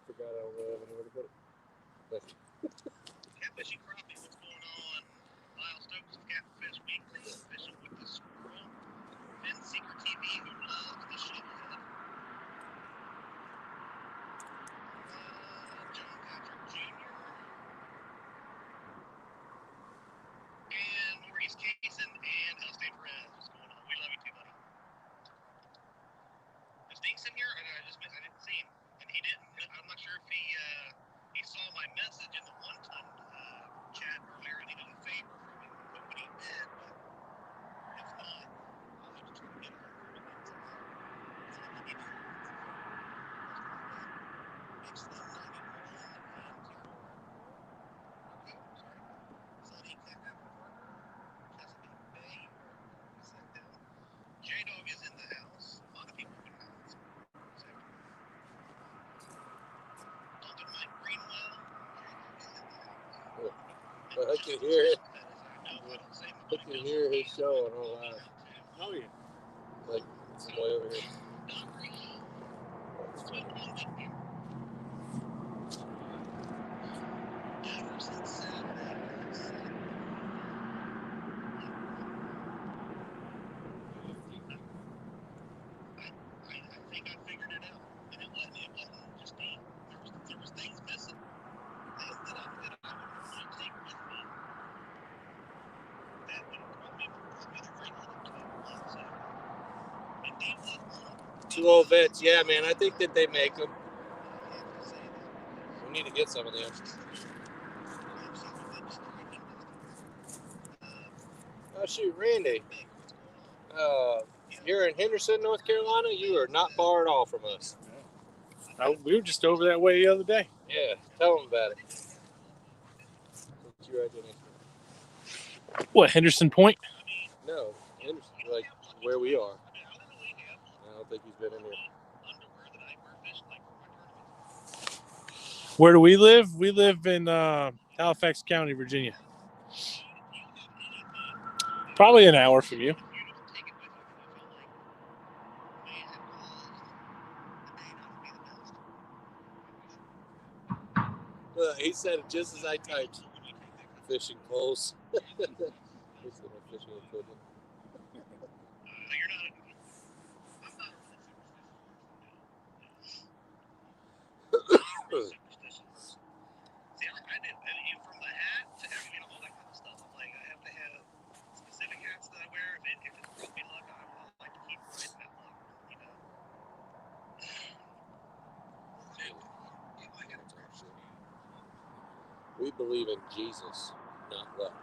Forgot I don't have anywhere to put it. Thank you. Catfishing crappie, what's going on? Lyle Stokes of Catfish Weekly, fishing with the squirrel. Ben Seeker TV, who loves the shovelhead. John Patrick Jr. And Maurice Cason and Elstan Perez. What's going on? We love you too, buddy. Is Dinks in here? I didn't see him. And he didn't. I'm not sure if he saw my message in the one-ton chat earlier and he did a favor for me. Nobody did, but if not, I'll have to try to get her. It's the 91 and 0. Okay, sorry. Sunny Captain Parker. Chesapeake Bay. Set down. J-Dog is in the house. A lot of people in the house. Dalton Mike Greenwell. I can hear it. I can hear his show on all live. Oh yeah. Like it's way over here. Ever since Saturday. I think I figured it out, and it wasn't just me. There was things missing, things that I would want to take with me. That would probably the right little tool. So, and Dave was one of them. 2 old vets, yeah, man. I think that they make them. I have to say that. We need to get some of them. I've seen the good striking Oh shoot, Randy. big. What's going on? You're in Henderson, North Carolina. You are not far at all from us. We were just over that way the other day. Yeah, tell them about it. What's your idea next? What, Henderson Point? No, Henderson, like where we are. I don't think he's been in here. Underwear that I wear fishing like for my tournaments. Where do we live? We live in Halifax County, Virginia. Probably an hour from you. You don't take it with you when you feel like may have caused the day not to be the best. He said it just as I typed. When you take that kind of Fishing clothes. He said fishing equipment. you're not real superstitions. See, I did from the hat to all that kind of stuff. I'm like, I have to have specific hats that I wear. If it's brought me luck, I like to keep riding that luck. We believe in Jesus, not luck.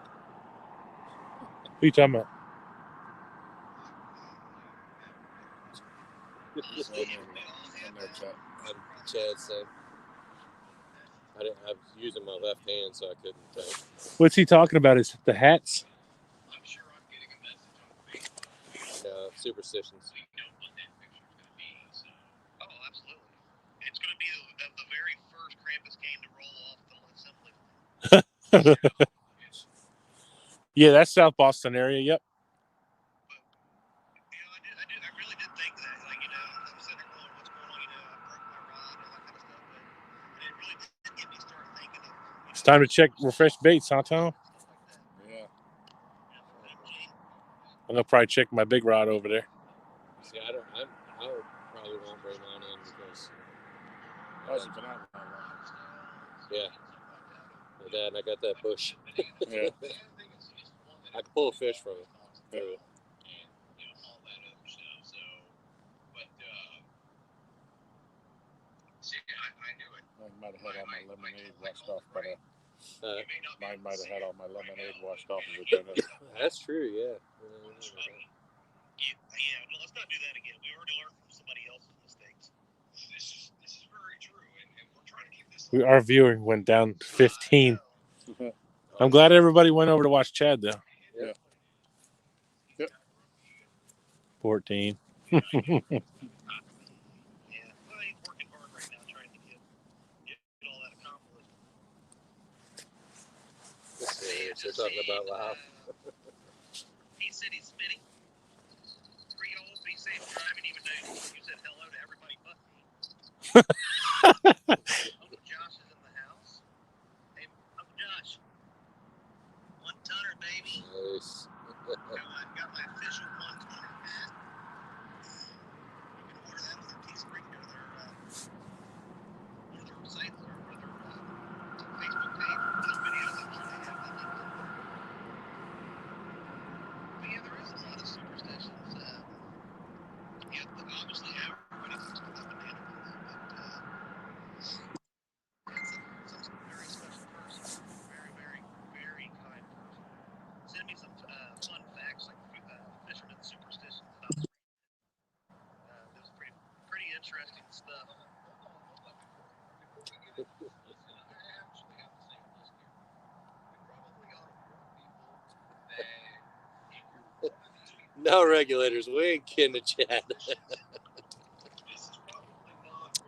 Who you talking about? Chad said. I was using my left hand, so I couldn't type. What's he talking about? Is it the hats? I'm sure I'm getting a message on Facebook. No, superstitions. We know what that picture is going to be. So. Oh, absolutely. It's going to be the very first Krampus came to roll off the assembly line. Yeah, that's South Boston area. Yep. But, I really did think that. Like, I'm sitting there going, what's going on? I broke my rod and all that kind of stuff. But it really did get me started thinking of. It's time to check refresh baits, huh, Tom? Yeah. I'm gonna probably check my big rod over there. See, I probably won't bring mine in because. Hasn't been out long. Yeah. My dad, and I got that bush. Yeah. I can pull a fish from it. Yeah. All that other stuff. So, but see, I knew it. I might have had all my lemonade washed off, but mine might have had all my lemonade washed off of it. That's true, yeah. Yeah, no, let's not do that again. We already learned from somebody else's mistakes. This is very true, and we're trying to keep this. Our viewing went down to 15. I'm glad everybody went over to watch Chad, though. Yeah. Yep. 14. Yeah, well, he's working hard right now, trying to get all that accomplished. They're talking about loud. He said he's spitting. 3-year-old, be safe driving, even though you said hello to everybody but me. Uncle Josh is in the house. Hey, Uncle Josh. 1-tonner, baby. Nice. Got my official 1-tonner hat. You can order that on their Teespring or their site or their Facebook page. There's videos. I'm sure they have that linked in there. But yeah, there is a lot of superstitions. Obviously everybody thinks we're the banana but some very special person, very, very, very kind person. Send me some fun facts like fishermen superstitions about the there's pretty interesting stuff. No regulators. We ain't kidding to Chad.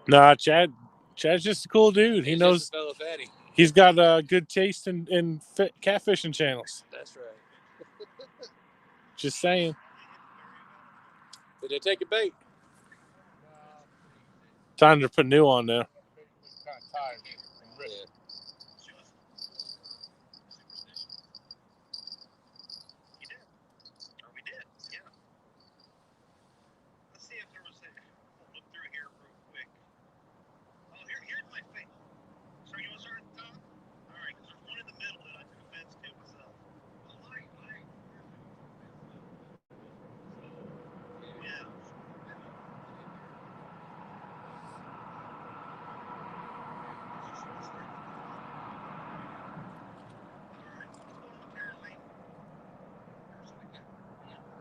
Nah, Chad's just a cool dude. He knows. Just a fellow fatty. He's got good taste in catfishing channels. That's right. Just saying. Did they take a bait? Time to put new on there. Yeah. You did. Or we did, yeah. Let's see if there was we'll look through here real quick. Oh, here's my face. So you want to start at the top? All right, because there's one in the middle that I took offense to myself. Yeah.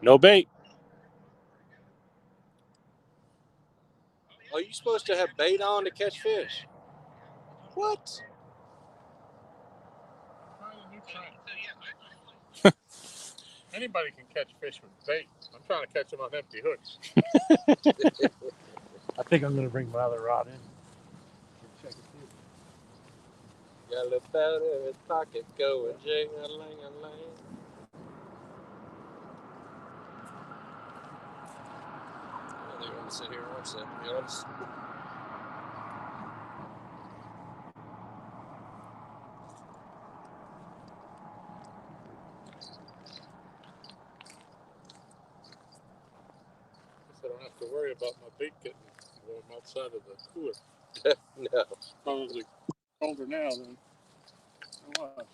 No bait. Are you supposed to have bait on to catch fish? What? Anybody can catch fish with bait. I'm trying to catch them on empty hooks. I think I'm gonna bring my other rod in. Check it too. Got a little powder in his pocket going jing-a-ling-a-ling. They want to sit here and watch that, to be honest. I don't have to worry about my bait getting warm outside of the cooler. No. Probably colder now than it was.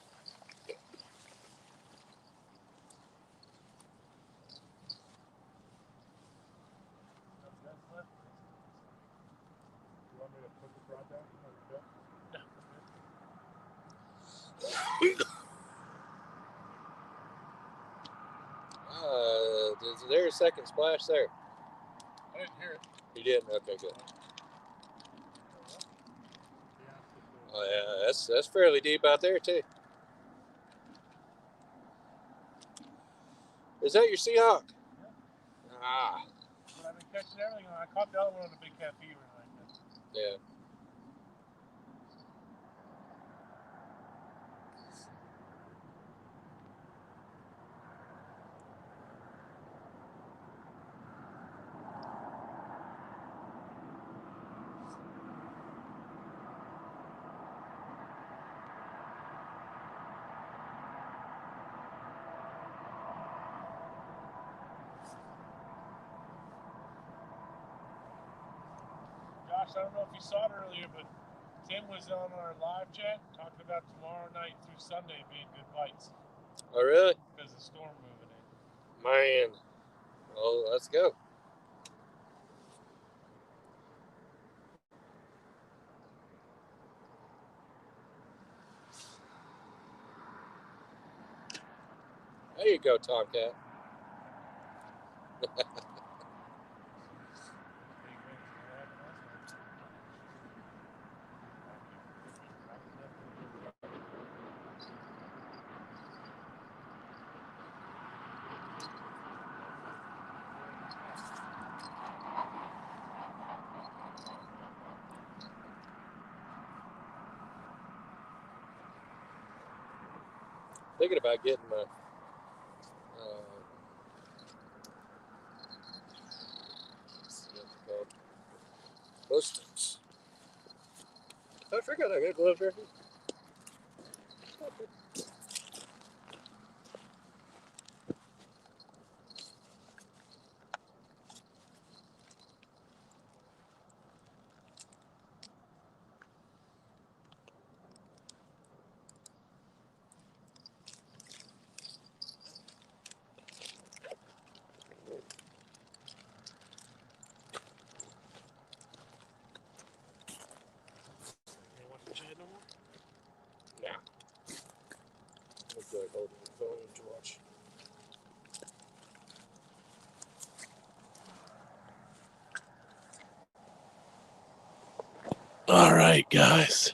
Is there a second splash there? I didn't hear it. You didn't? Okay, good. Oh yeah, that's fairly deep out there too. Is that your Seahawk? Ah, But I've been catching everything. I caught the other one on the big cat fever. yeah. Josh, I don't know if you saw it earlier, but Tim was on our live chat talking about tomorrow night through Sunday being good bites Oh really? because of the storm moving in. Man. Well, let's go. There you go, Tomcat. Thinking about getting my Postings. I forgot I got gloves right here. Nah. Looks like holding the phone to watch. All right, guys.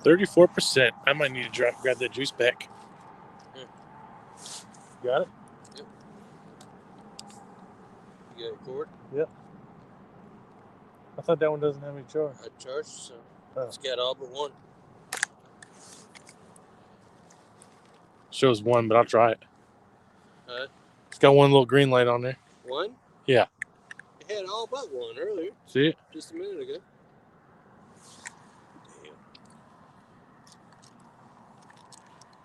%. I might need to grab that juice back. Yeah. Got it? Yep. You got a cord? Yep. I thought that one doesn't have any charge. I charged, so Oh. it's got all but one. Shows one, but I'll try it. Huh? It's got one little green light on there. One? Yeah. It had all but one earlier. See it? Just a minute ago. Damn.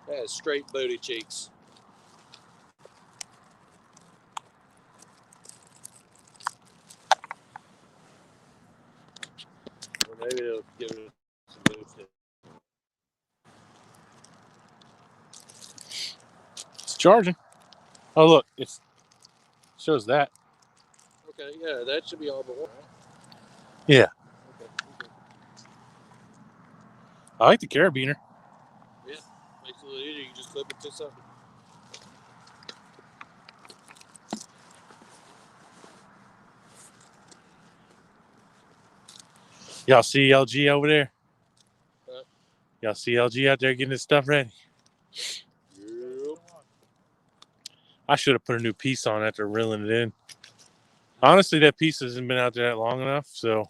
That has straight booty cheeks. Or maybe it'll give it some boost. It's charging. Oh, look. It shows that. Okay, yeah, that should be all but one. Yeah. Okay. I like the carabiner. Yeah, makes it a little easier. You can just clip it to something. Y'all see LG over there? Huh? Y'all see LG out there getting his stuff ready? Yep. I should have put a new piece on after reeling it in. Honestly, that piece hasn't been out there that long enough, so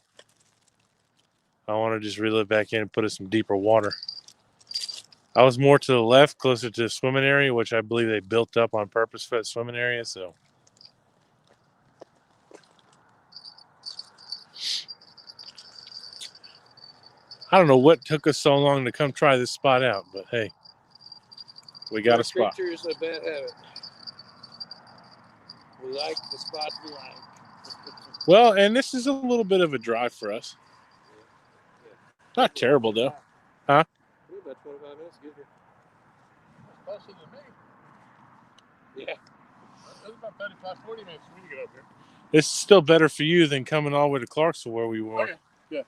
I want to just reel it back in and put it in some deeper water. I was more to the left, closer to the swimming area, which I believe they built up on purpose for that swimming area, so. I don't know what took us so long to come try this spot out, but hey, we got a spot. Creature is a bad habit. We like the spots we like. Well, and this is a little bit of a drive for us. Yeah. Not terrible, though. Huh? We're about 25 minutes to get here. That's closer than me. Yeah. That's about 40 minutes for me to get up here. This is still better for you than coming all the way to Clarksville where we were. Okay. Yeah.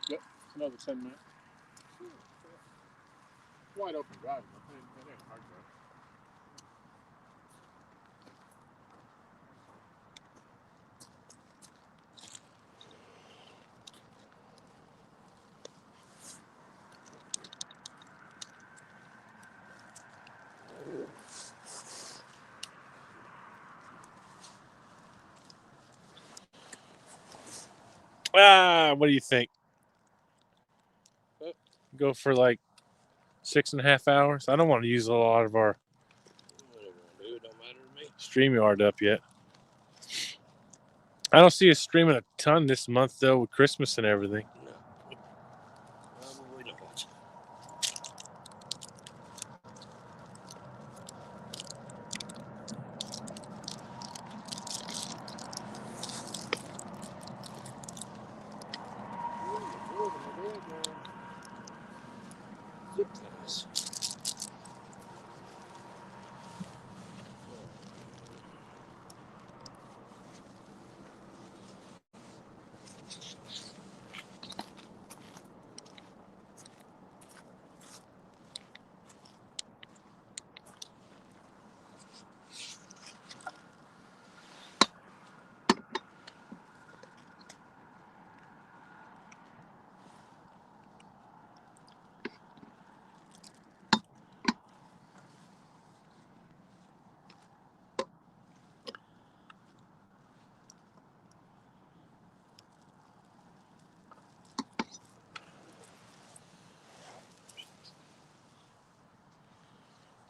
Yep. It's another 10 minutes. Wide open drive. That ain't hard drive. What do you think? Go for like 6.5 hours? I don't want to use a lot of our It don't matter to me. StreamYard up yet. I don't see us streaming a ton this month, though, with Christmas and everything. No. Probably not.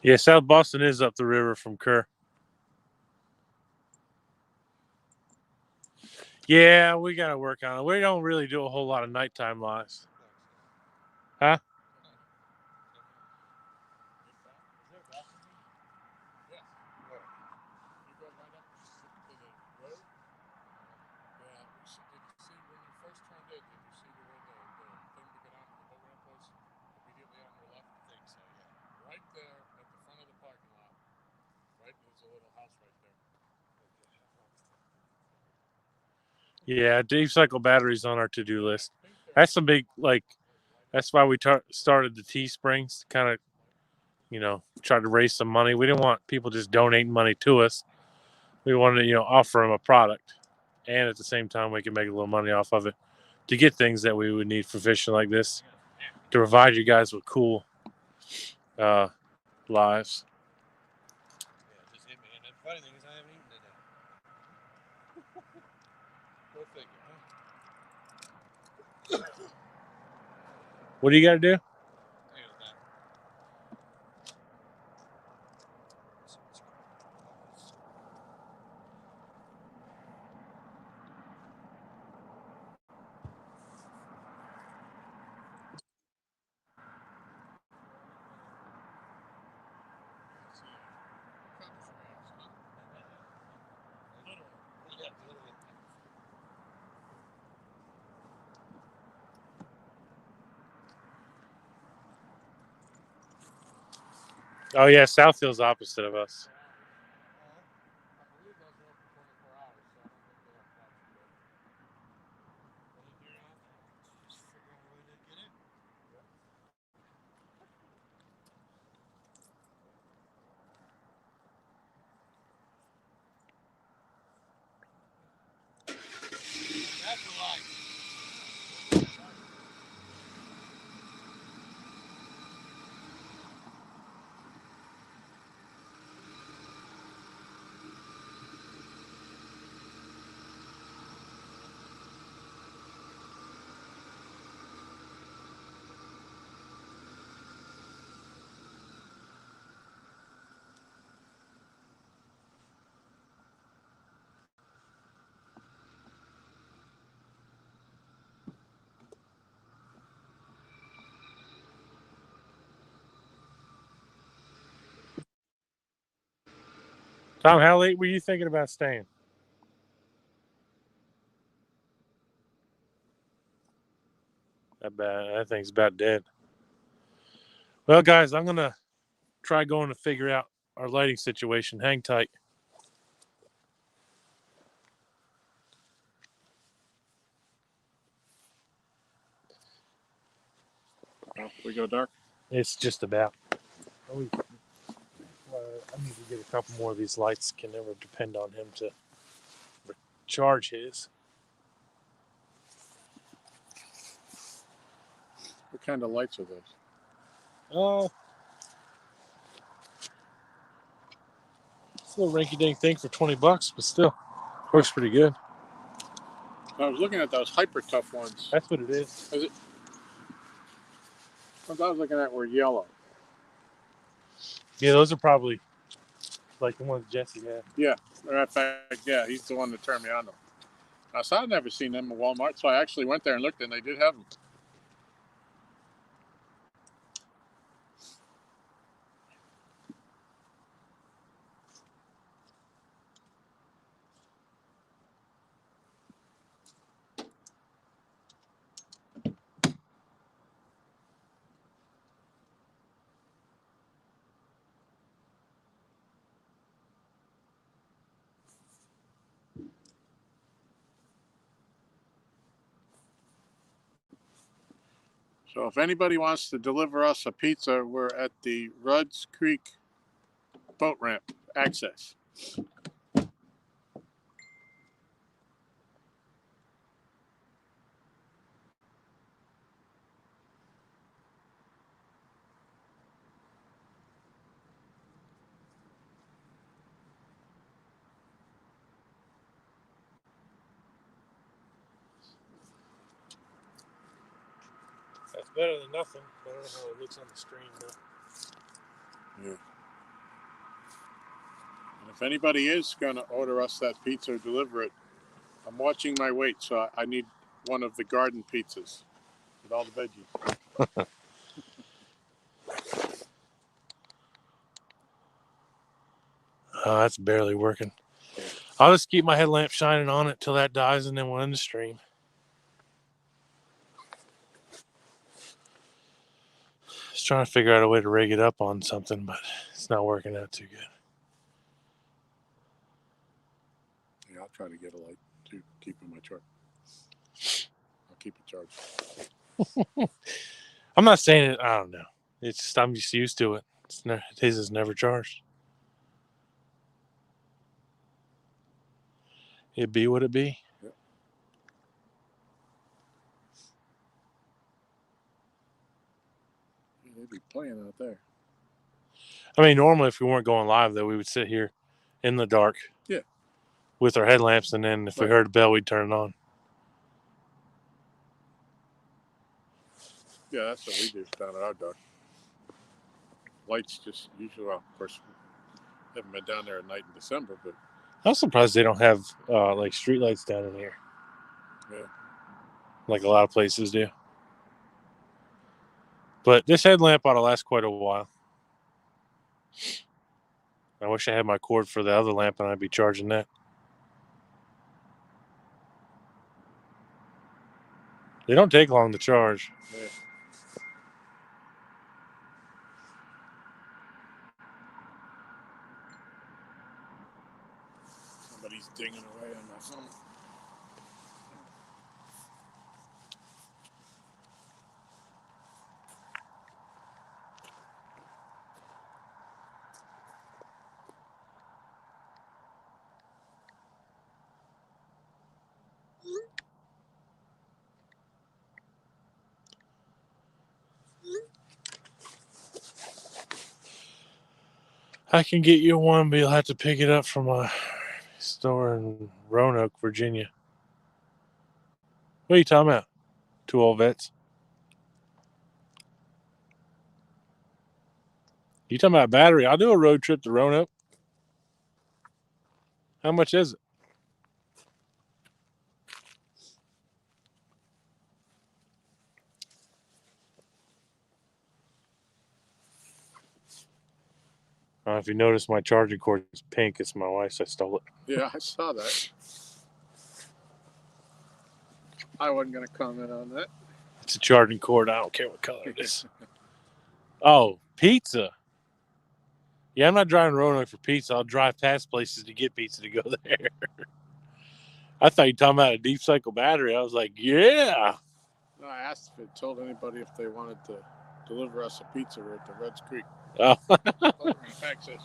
Yeah, South Boston is up the river from Kerr. Yeah, we got to work on it. We don't really do a whole lot of nighttime lives. Huh? Yeah, deep cycle batteries on our to-do list. That's a big, like, that's why we started the Teesprings to kind of, try to raise some money. We didn't want people just donating money to us. We wanted to, offer them a product. And at the same time, we can make a little money off of it to get things that we would need for fishing like this, to provide you guys with cool lives. Yeah, just hit me. And the funny thing is, I haven't eaten today. Go figure, huh? What do you got to do? Oh, yeah, South Hill's opposite of us. Tom, how late were you thinking about staying? That thing's about dead. Well, guys, I'm gonna try going to figure out our lighting situation. Hang tight. Well, we go dark. It's just about. I need to get a couple more of these lights. Can never depend on him to recharge his. What kind of lights are those? Oh, it's a little rinky-dink thing for $20, but still works pretty good. I was looking at those hyper tough ones. That's what it is. Is it? Ones I was looking at were yellow. Yeah, those are probably like the ones Jesse had. Yeah, matter of fact, yeah, he's the one that turned me on them. I saw I'd never seen them at Walmart, so I actually went there and looked, and they did have them. So if anybody wants to deliver us a pizza, we're at the Rudd's Creek boat ramp access. That's better than nothing. I don't know how it looks on the screen though. Yeah. And if anybody is going to order us that pizza or deliver it, I'm watching my weight, so I need one of the garden pizzas with all the veggies. Oh, that's barely working. I'll just keep my headlamp shining on it till that dies, and then we'll end the stream. Just trying to figure out a way to rig it up on something, but it's not working out too good. Yeah, I'll try to get a light to keep in my truck. I'll keep it charged. I'm not saying it. I don't know. It's just I'm just used to it. His is never charged. It be what it be. Yep. They'd be playing out there. I mean, normally if we weren't going live, though, we would sit here in the dark. Yeah. With our headlamps, and then if we heard a bell, we'd turn it on. Yeah, that's what we do down at our dock. Lights just usually, well, of course, we haven't been down there at night in December, but I'm surprised they don't have like street lights down in here. yeah, like a lot of places do. But this headlamp ought to last quite a while. I wish I had my cord for the other lamp and I'd be charging that. They don't take long to charge. yeah. Somebody's dinging away on my phone. I can get you one, but you'll have to pick it up from a store in Roanoke, Virginia. What are you talking about? 2 old vets. You talking about battery? I'll do a road trip to Roanoke. How much is it? If you notice, my charging cord is pink. It's my wife's. I stole it. Yeah, I saw that. I wasn't going to comment on that. It's a charging cord. I don't care what color it is. Oh, pizza. Yeah, I'm not driving Roanoke for pizza. I'll drive past places to get pizza to go there. I thought you were talking about a deep cycle battery. I was like, yeah. No, I asked if it told anybody if they wanted to deliver us a pizza. We're at the Reds Creek. Oh. Over in Texas.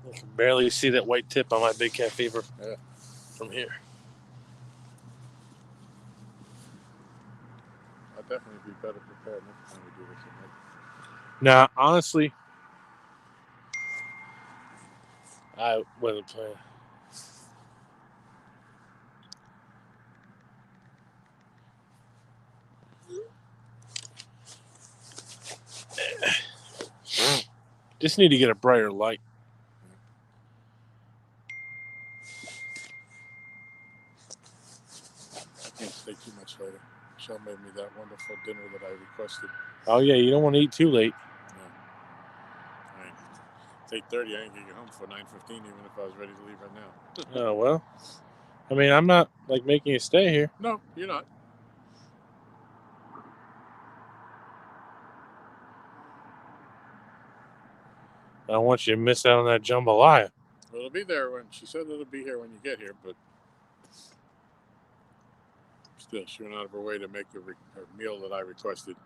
I can barely see that white tip on my big cat fever from here. I'll definitely be better prepared next time we do this. Now, honestly, I wasn't playing. Just need to get a brighter light. I can't stay too much later. Michelle made me that wonderful dinner that I requested. Oh, yeah, you don't want to eat too late. No. It's 8:30. I ain't gonna get home for 9:15, even if I was ready to leave right now. Oh, well. I mean, I'm not, like, making you stay here. No, you're not. I don't want you to miss out on that jambalaya. Well, it'll be there when she said it'll be here when you get here, but still, she went out of her way to make her meal that I requested.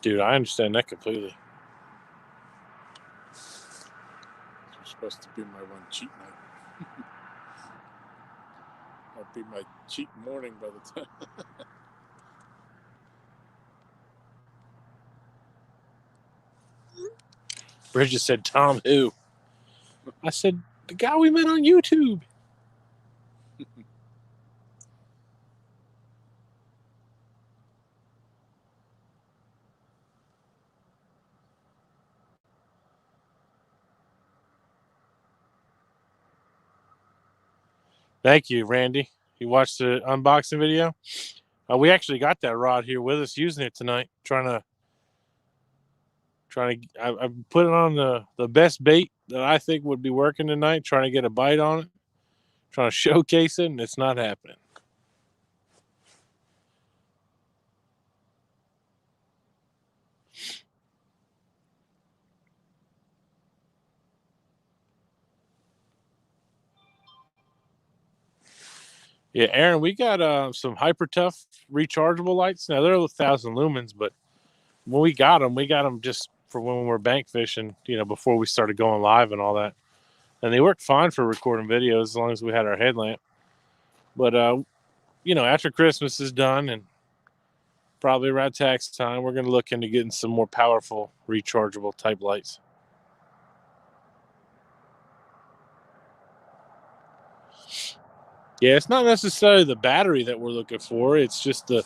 Dude, I understand that completely. It's supposed to be my one cheat night. That'll be my cheat morning by the time. Bridget said, Tom who? I said, the guy we met on YouTube. Thank you, Randy. You watched the unboxing video? We actually got that rod here with us using it tonight. I put it on the best bait that I think would be working tonight, trying to get a bite on it, trying to showcase it, and it's not happening. Yeah, Aaron, we got some Hyper Tough rechargeable lights. Now they're 1,000 lumens, but when we got them just for when we're bank fishing, before we started going live and all that. And they worked fine for recording videos as long as we had our headlamp. But after Christmas is done and probably around tax time, we're going to look into getting some more powerful rechargeable type lights. Yeah, it's not necessarily the battery that we're looking for. It's just the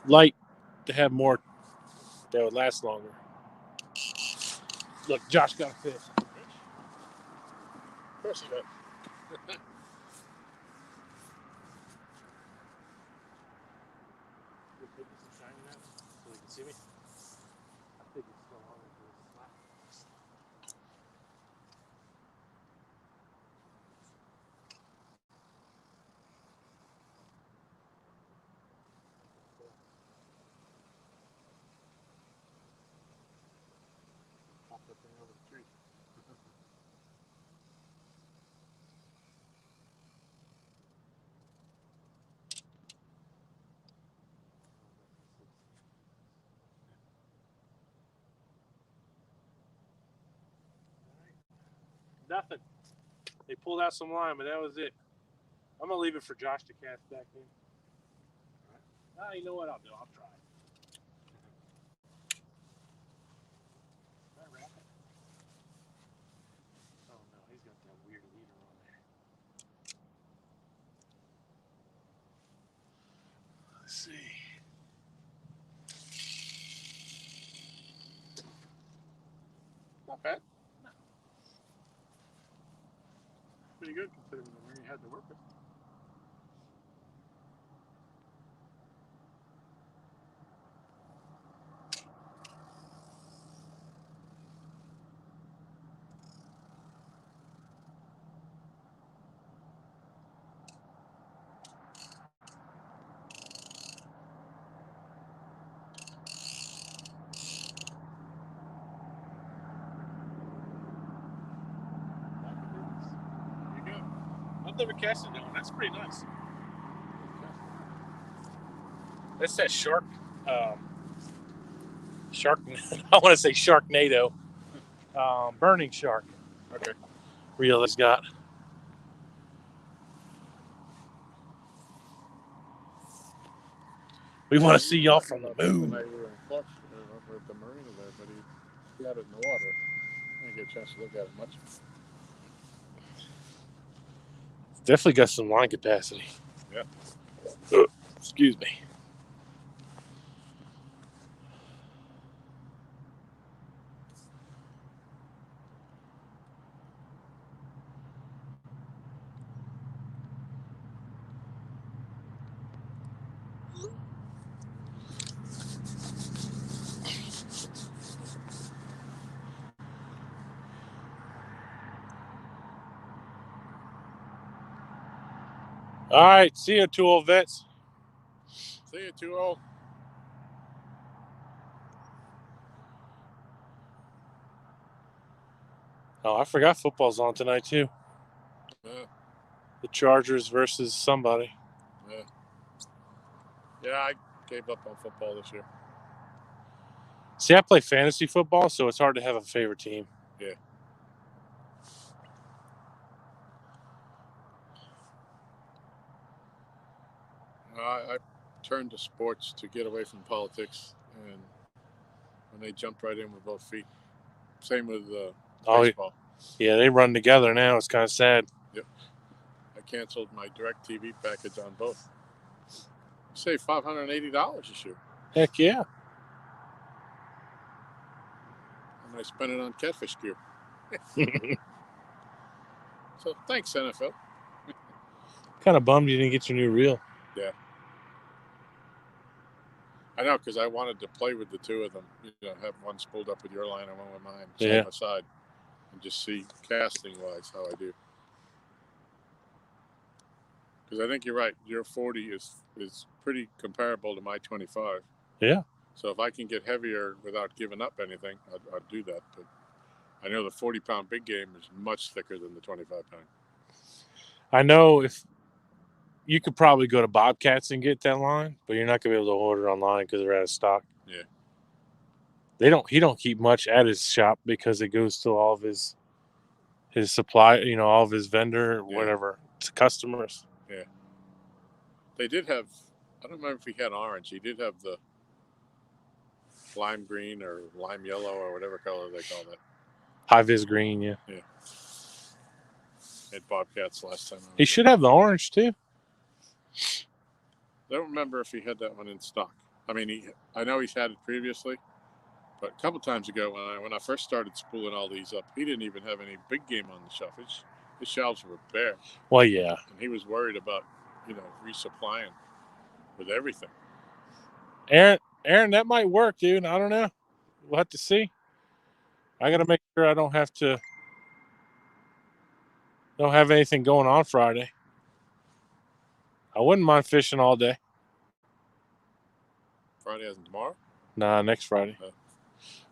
light to have more that would last longer. Look, Josh got a fish. Of course he does. So you can see me. I think it's still on this slap. Popped up there over the tree. Nothing. They pulled out some line, but that was it. I'm gonna leave it for Josh to cast back in. All right. You know what I'll do? I'll try. Can I wrap it? Oh no, he's got that weird leader on there. Let's see. Not bad. Pretty good considering the ring you had to work with. There you go. I've never casted that one. That's pretty nice. That's that shark. Shark. I want to say Sharknado. Burning shark. Okay. Reel has got. We want to see y'all from the The moon. night we were in Clutch over at the marina there, but he had it in the water. I didn't get a chance to look at it much. Definitely got some line capacity. Yeah. Excuse me. All right, see you, 2 old vets. See you, 2-0. Oh, I forgot football's on tonight too. Yeah. The Chargers versus somebody. Yeah. Yeah, I gave up on football this year. See, I play fantasy football, so it's hard to have a favorite team. Yeah. I turned to sports to get away from politics, and when they jumped right in with both feet. Same with baseball. Yeah, they run together now. It's kind of sad. Yep. I canceled my DirecTV package on both. Saved $580 this year. Heck yeah. And I spent it on catfish gear. So thanks, NFL. Kind of bummed you didn't get your new reel. Yeah. I know, because I wanted to play with the two of them. You know, have one spooled up with your line and one with mine, side by side, and just see casting-wise how I do. Because I think you're right. Your 40 is pretty comparable to my 25. Yeah. So if I can get heavier without giving up anything, I'd do that. But I know the 40-pound big game is much thicker than the 25-pound. I know if you could probably go to Bobcats and get that line, but you're not gonna be able to order online because they're out of stock. Yeah. He don't keep much at his shop because it goes to all of his supply, all of his vendor, whatever, to customers. Yeah. They did have, I don't remember if he had orange. He did have the lime green or lime yellow or whatever color they call that. High vis green, yeah. Yeah. At Bobcats last time. He should have the orange too. I don't remember if he had that one in stock. I mean, I know he's had it previously, but a couple times ago when I first started spooling all these up, he didn't even have any big game on the shelf. His shelves were bare. Well, yeah. And he was worried about, resupplying with everything. Aaron, that might work, dude. I don't know. We'll have to see. I got to make sure I don't have anything going on Friday. I wouldn't mind fishing all day. Friday isn't tomorrow? Nah, next Friday.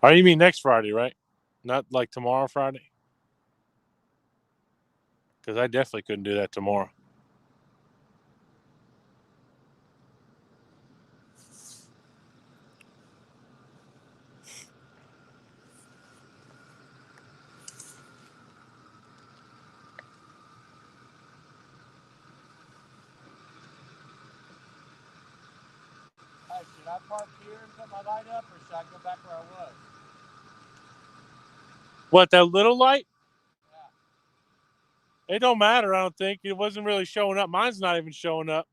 Oh, you mean next Friday, right? Not like tomorrow Friday? Because I definitely couldn't do that tomorrow. Hey, should I park here and put my light up, or should I go back where I was? What, that little light? Yeah. It don't matter, I don't think. It wasn't really showing up. Mine's not even showing up.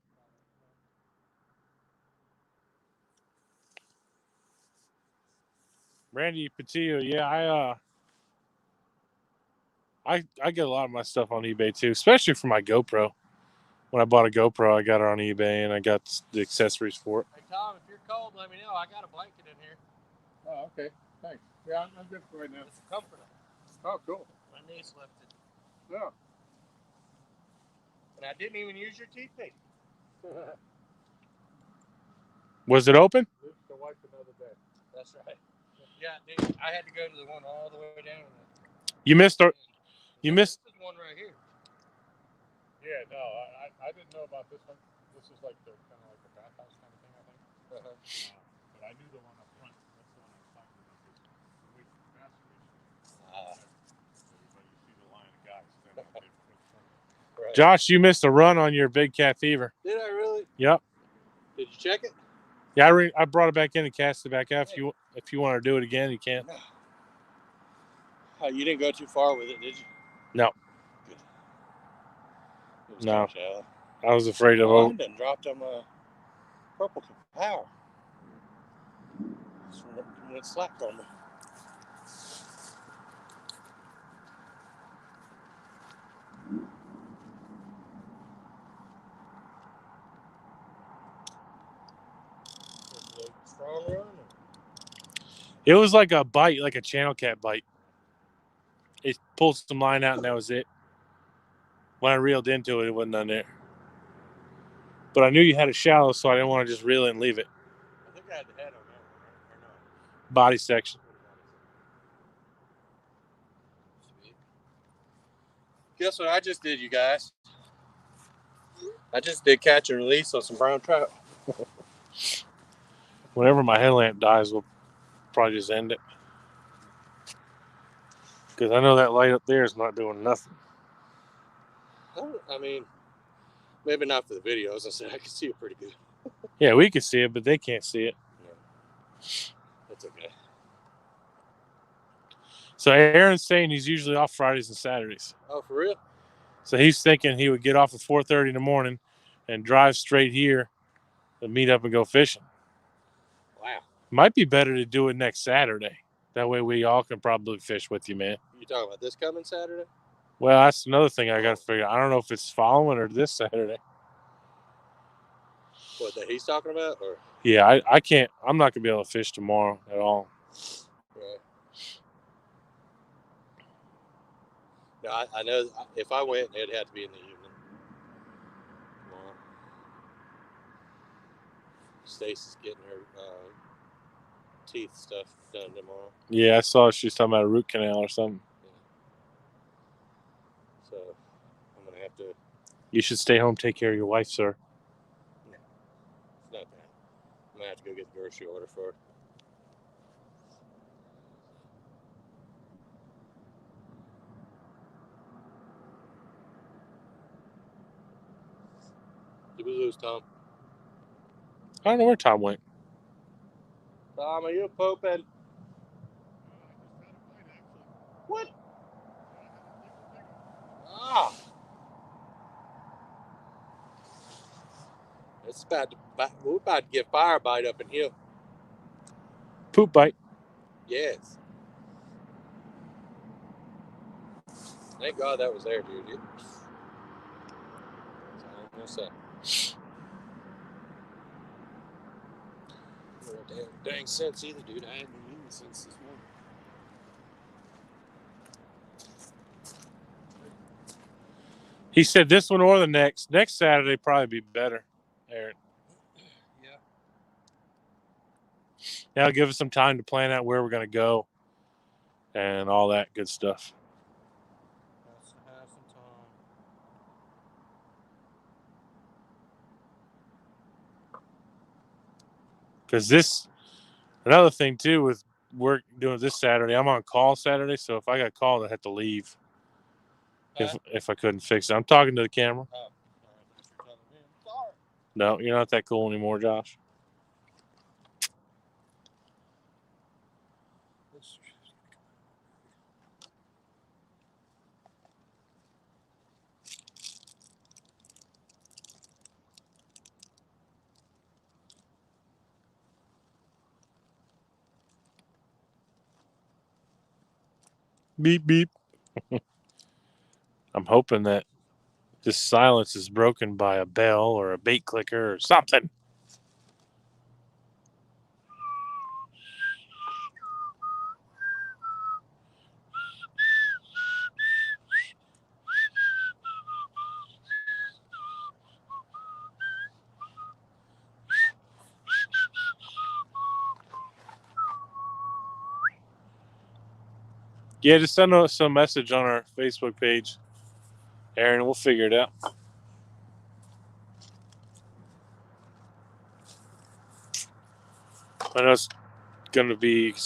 Randy Patillo, yeah, I get a lot of my stuff on eBay too, especially for my GoPro. When I bought a GoPro, I got it on eBay and I got the accessories for it. Hey Tom, if you're cold, let me know. I got a blanket in here. Oh, okay. Thanks. Yeah, I'm good for right now. It's a comforter. Oh, cool. My niece left it. Yeah. And I didn't even use your toothpaste. Was it open? Live to wipe another day. That's right. Yeah, dude, I had to go to the one all the way down. You missed our. You missed. This is one right here. Yeah, no, I didn't know about this one. This is like the kind of like the bathhouse kind of thing, I think. But I knew the one up front. That's the one I was talking about. The way faster is. Everybody, you see the line of guys standing up there in front. Right. Josh, you missed a run on your big cat fever. Did I really? Yep. Did you check it? Yeah, I brought it back in and cast it back out. If you want to do it again, you can. No. Oh, you didn't go too far with it, did you? No. Good. It was No. kind of shallow. I was afraid of. I done dropped on my purple power. Just went slack on me. Strong run. It was like a bite, like a channel cat bite. It pulled some line out and that was it. When I reeled into it, it wasn't on there. But I knew you had it shallow, so I didn't want to just reel it and leave it. I think I had the head on that one, right? Or no? Body section. Sweet. Guess what I just did, you guys? I just did catch and release on some brown trout. Whenever my headlamp dies, we'll probably just end it. Because I know that light up there is not doing nothing. I mean, maybe not for the videos. I can see it pretty good. Yeah, we can see it, but they can't see it. No. That's okay. So Aaron's saying he's usually off Fridays and Saturdays. Oh, for real? So he's thinking he would get off at 4:30 in the morning and drive straight here and meet up and go fishing. Wow. Might be better to do it next Saturday. That way we all can probably fish with you, man. You talking about this coming Saturday? Well, that's another thing I got to figure out. I don't know if it's following or this Saturday. What, that he's talking about? Or Yeah, I can't. I'm not going to be able to fish tomorrow at all. right. No, I know if I went, it'd have to be in the evening. Tomorrow. Stacy's getting her teeth stuff done tomorrow. Yeah, I saw she was talking about a root canal or something. Yeah. So I'm going to have to. You should stay home, take care of your wife, sir. No, it's not that. I'm going to have to go get the grocery order for her. Did we lose Tom? I don't know where Tom went. Tom, are you pooping? What? Ah! It's about to, we're about to get fire bite up in here. Poop bite. Yes. Thank God that was there, dude. That's all I'm gonna say. No dang sense either, dude. I hadn't been eating since this morning. He said this one or the next. Next Saturday probably be better, Aaron. Yeah. That'll give us some time to plan out where we're going to go and all that good stuff. Has to have some time. Because this, another thing too, with work doing this Saturday, I'm on call Saturday, so if I got called, I have to leave if I couldn't fix it. I'm talking to the camera. Oh, thanks for telling me. I'm sorry. No, you're not that cool anymore, Josh. Beep, beep. I'm hoping that this silence is broken by a bell or a bait clicker or something. Yeah, just send us a message on our Facebook page, Aaron. We'll figure it out. I know it's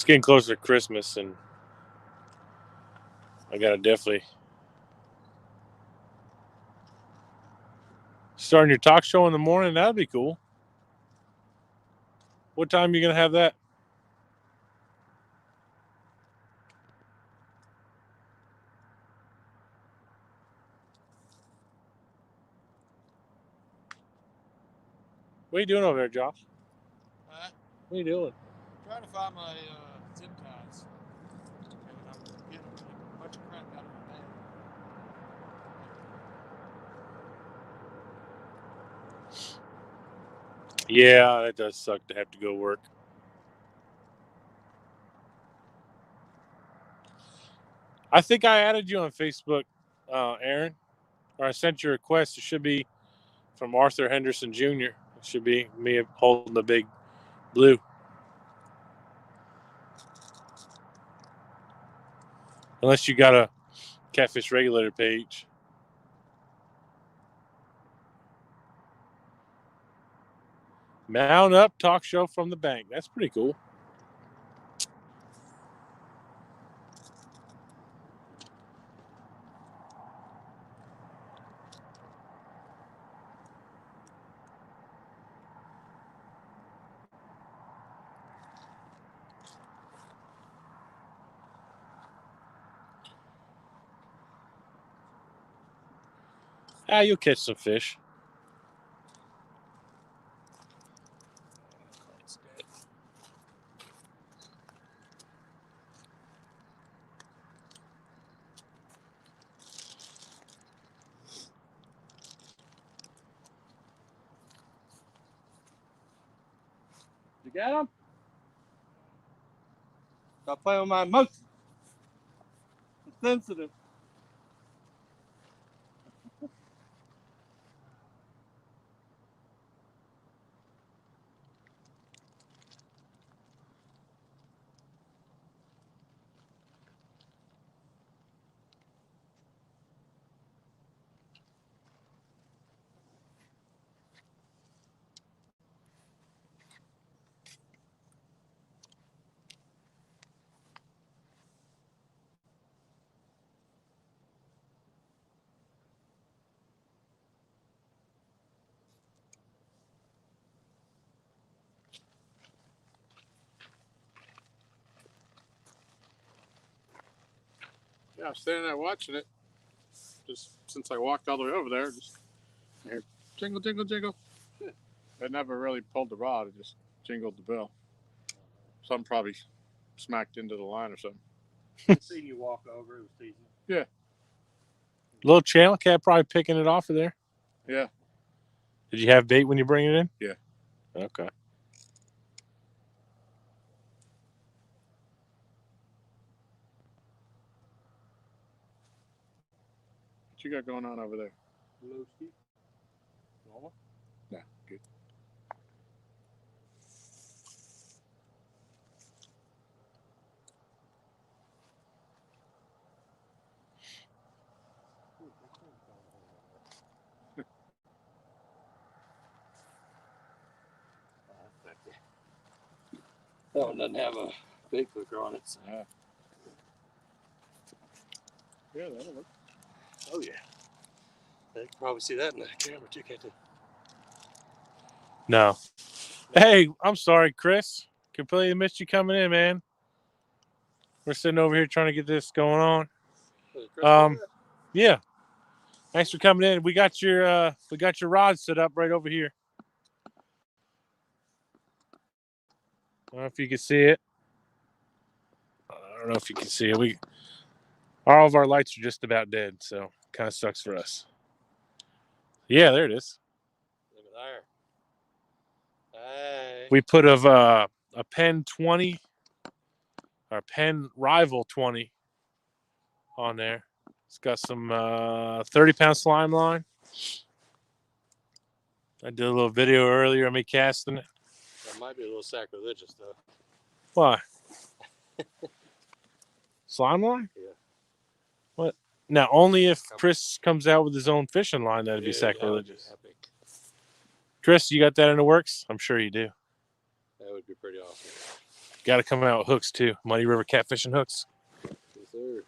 getting closer to Christmas, and I gotta definitely starting your talk show in the morning. That'd be cool. What time are you gonna have that? What are you doing over there, Josh? What are you doing? Trying to find my zip ties. And I'm getting a bunch of crap out of my bag. Yeah, that does suck to have to go work. I think I added you on Facebook, Aaron, or I sent you a request. It should be from Arthur Henderson Jr. It should be me holding the big blue. Unless you got a Catfish Regulator page. Mount Up Talk Show from the Bank. That's pretty cool. You'll catch some fish. You got them? Stop playing with my emotions. I'm sensitive. Yeah, I'm standing there watching it. Just since I walked all the way over there, just here, jingle, jingle, jingle. It never really pulled the rod. It just jingled the bill. Something probably smacked into the line or something. I seen you walk over. It was teasing. Yeah. Little channel cat probably picking it off of there. Yeah. Did you have bait when you bring it in? Yeah. Okay. What you got going on over there? Low ski. Normal. Nah, good. That one doesn't have a bait clicker on it. So. Yeah, that'll work. Oh, yeah. They can probably see that in the camera, too, can't they? No. Hey, I'm sorry, Chris. Completely missed you coming in, man. We're sitting over here trying to get this going on. Yeah. Thanks for coming in. We got your rod set up right over here. I don't know if you can see it. I don't know if you can see it. All of our lights are just about dead, so kind of sucks for us. Yeah, there it is. Look at there. Hey. We put a Penn 20 or Penn Rival 20 on there. It's got some 30-pound slime line. I did a little video earlier of me casting it. That might be a little sacrilegious, though. Why? Slime line? Yeah. What? Now, only if Chris comes out with his own fishing line, that'd be sacrilegious. That would be epic. Chris, you got that in the works? I'm sure you do. That would be pretty awesome. Got to come out with hooks, too. Muddy River catfishing hooks. Yes, sir.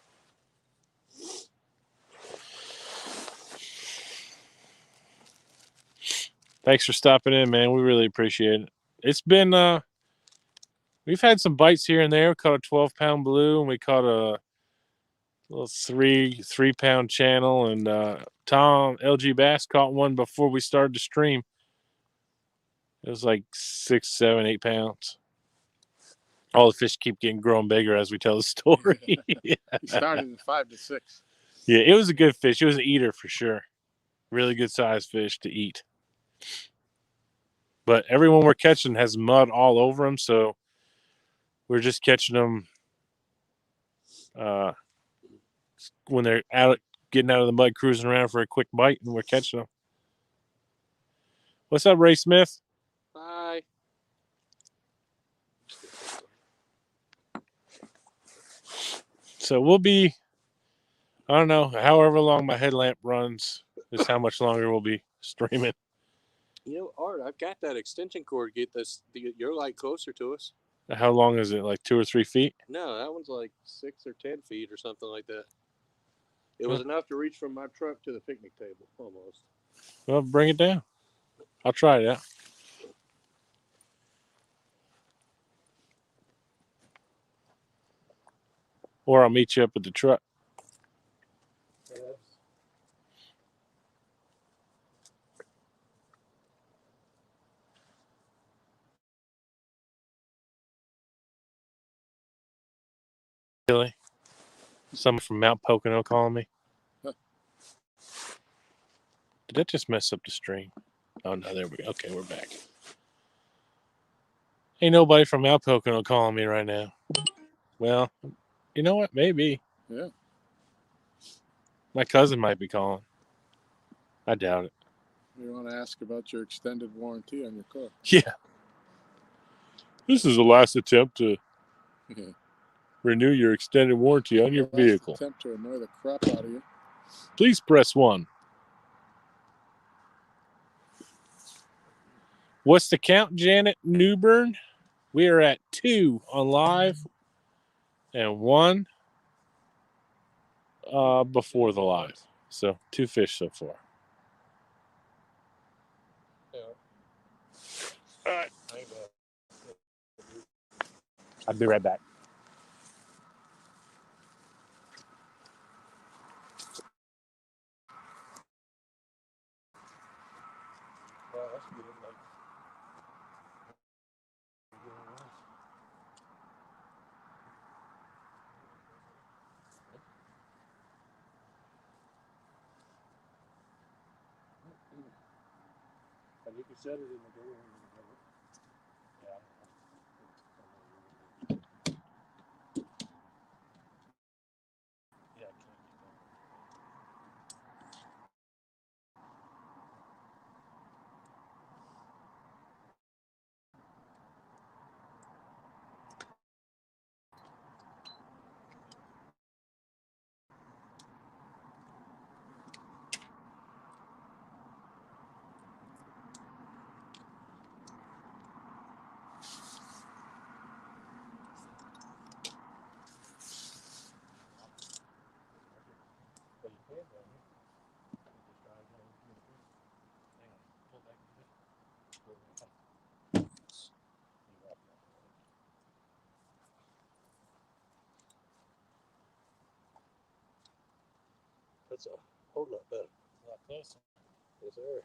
Thanks for stopping in, man. We really appreciate it. It's been, we've had some bites here and there. We caught a 12-pound blue, and we caught a little three-pound channel. And Tom, LGBASS, caught one before we started to stream. It was like 6, 7, 8 pounds. All the fish keep getting growing bigger as we tell the story. He started at 5 to 6. Yeah, it was a good fish. It was an eater for sure. Really good sized fish to eat. But everyone we're catching has mud all over them, so we're just catching them when they're out, getting out of the mud, cruising around for a quick bite, and we're catching them. What's up, Ray Smith? Bye. So we'll be, I don't know, however long my headlamp runs is how much longer we'll be streaming. You know, Art, I've got that extension cord. Get your light closer to us. How long is it? Like 2 or 3 feet? No, that one's like 6 or 10 feet or something like that. It was enough to reach from my truck to the picnic table, almost. Well, bring it down. I'll try it out. Or I'll meet you up at the truck. Really? Someone from Mount Pocono calling me? Huh. Did that just mess up the stream? Oh, no, there we go. Okay, we're back. Ain't nobody from Mount Pocono calling me right now. Well, you know what? Maybe. Yeah. My cousin might be calling. I doubt it. You want to ask about your extended warranty on your car? Yeah. This is the last attempt to renew your extended warranty on your Last vehicle. attempt to annoy the crap out of you. Please press 1. What's the count, Janet Newburn? We are at 2 on live and 1 before the live. So 2 fish so far. Yeah. All right. I'll be right back. Well, that's good. And you can set it in the door. Yeah. Yeah, that's a whole lot better. A lot closer. Yes, sir.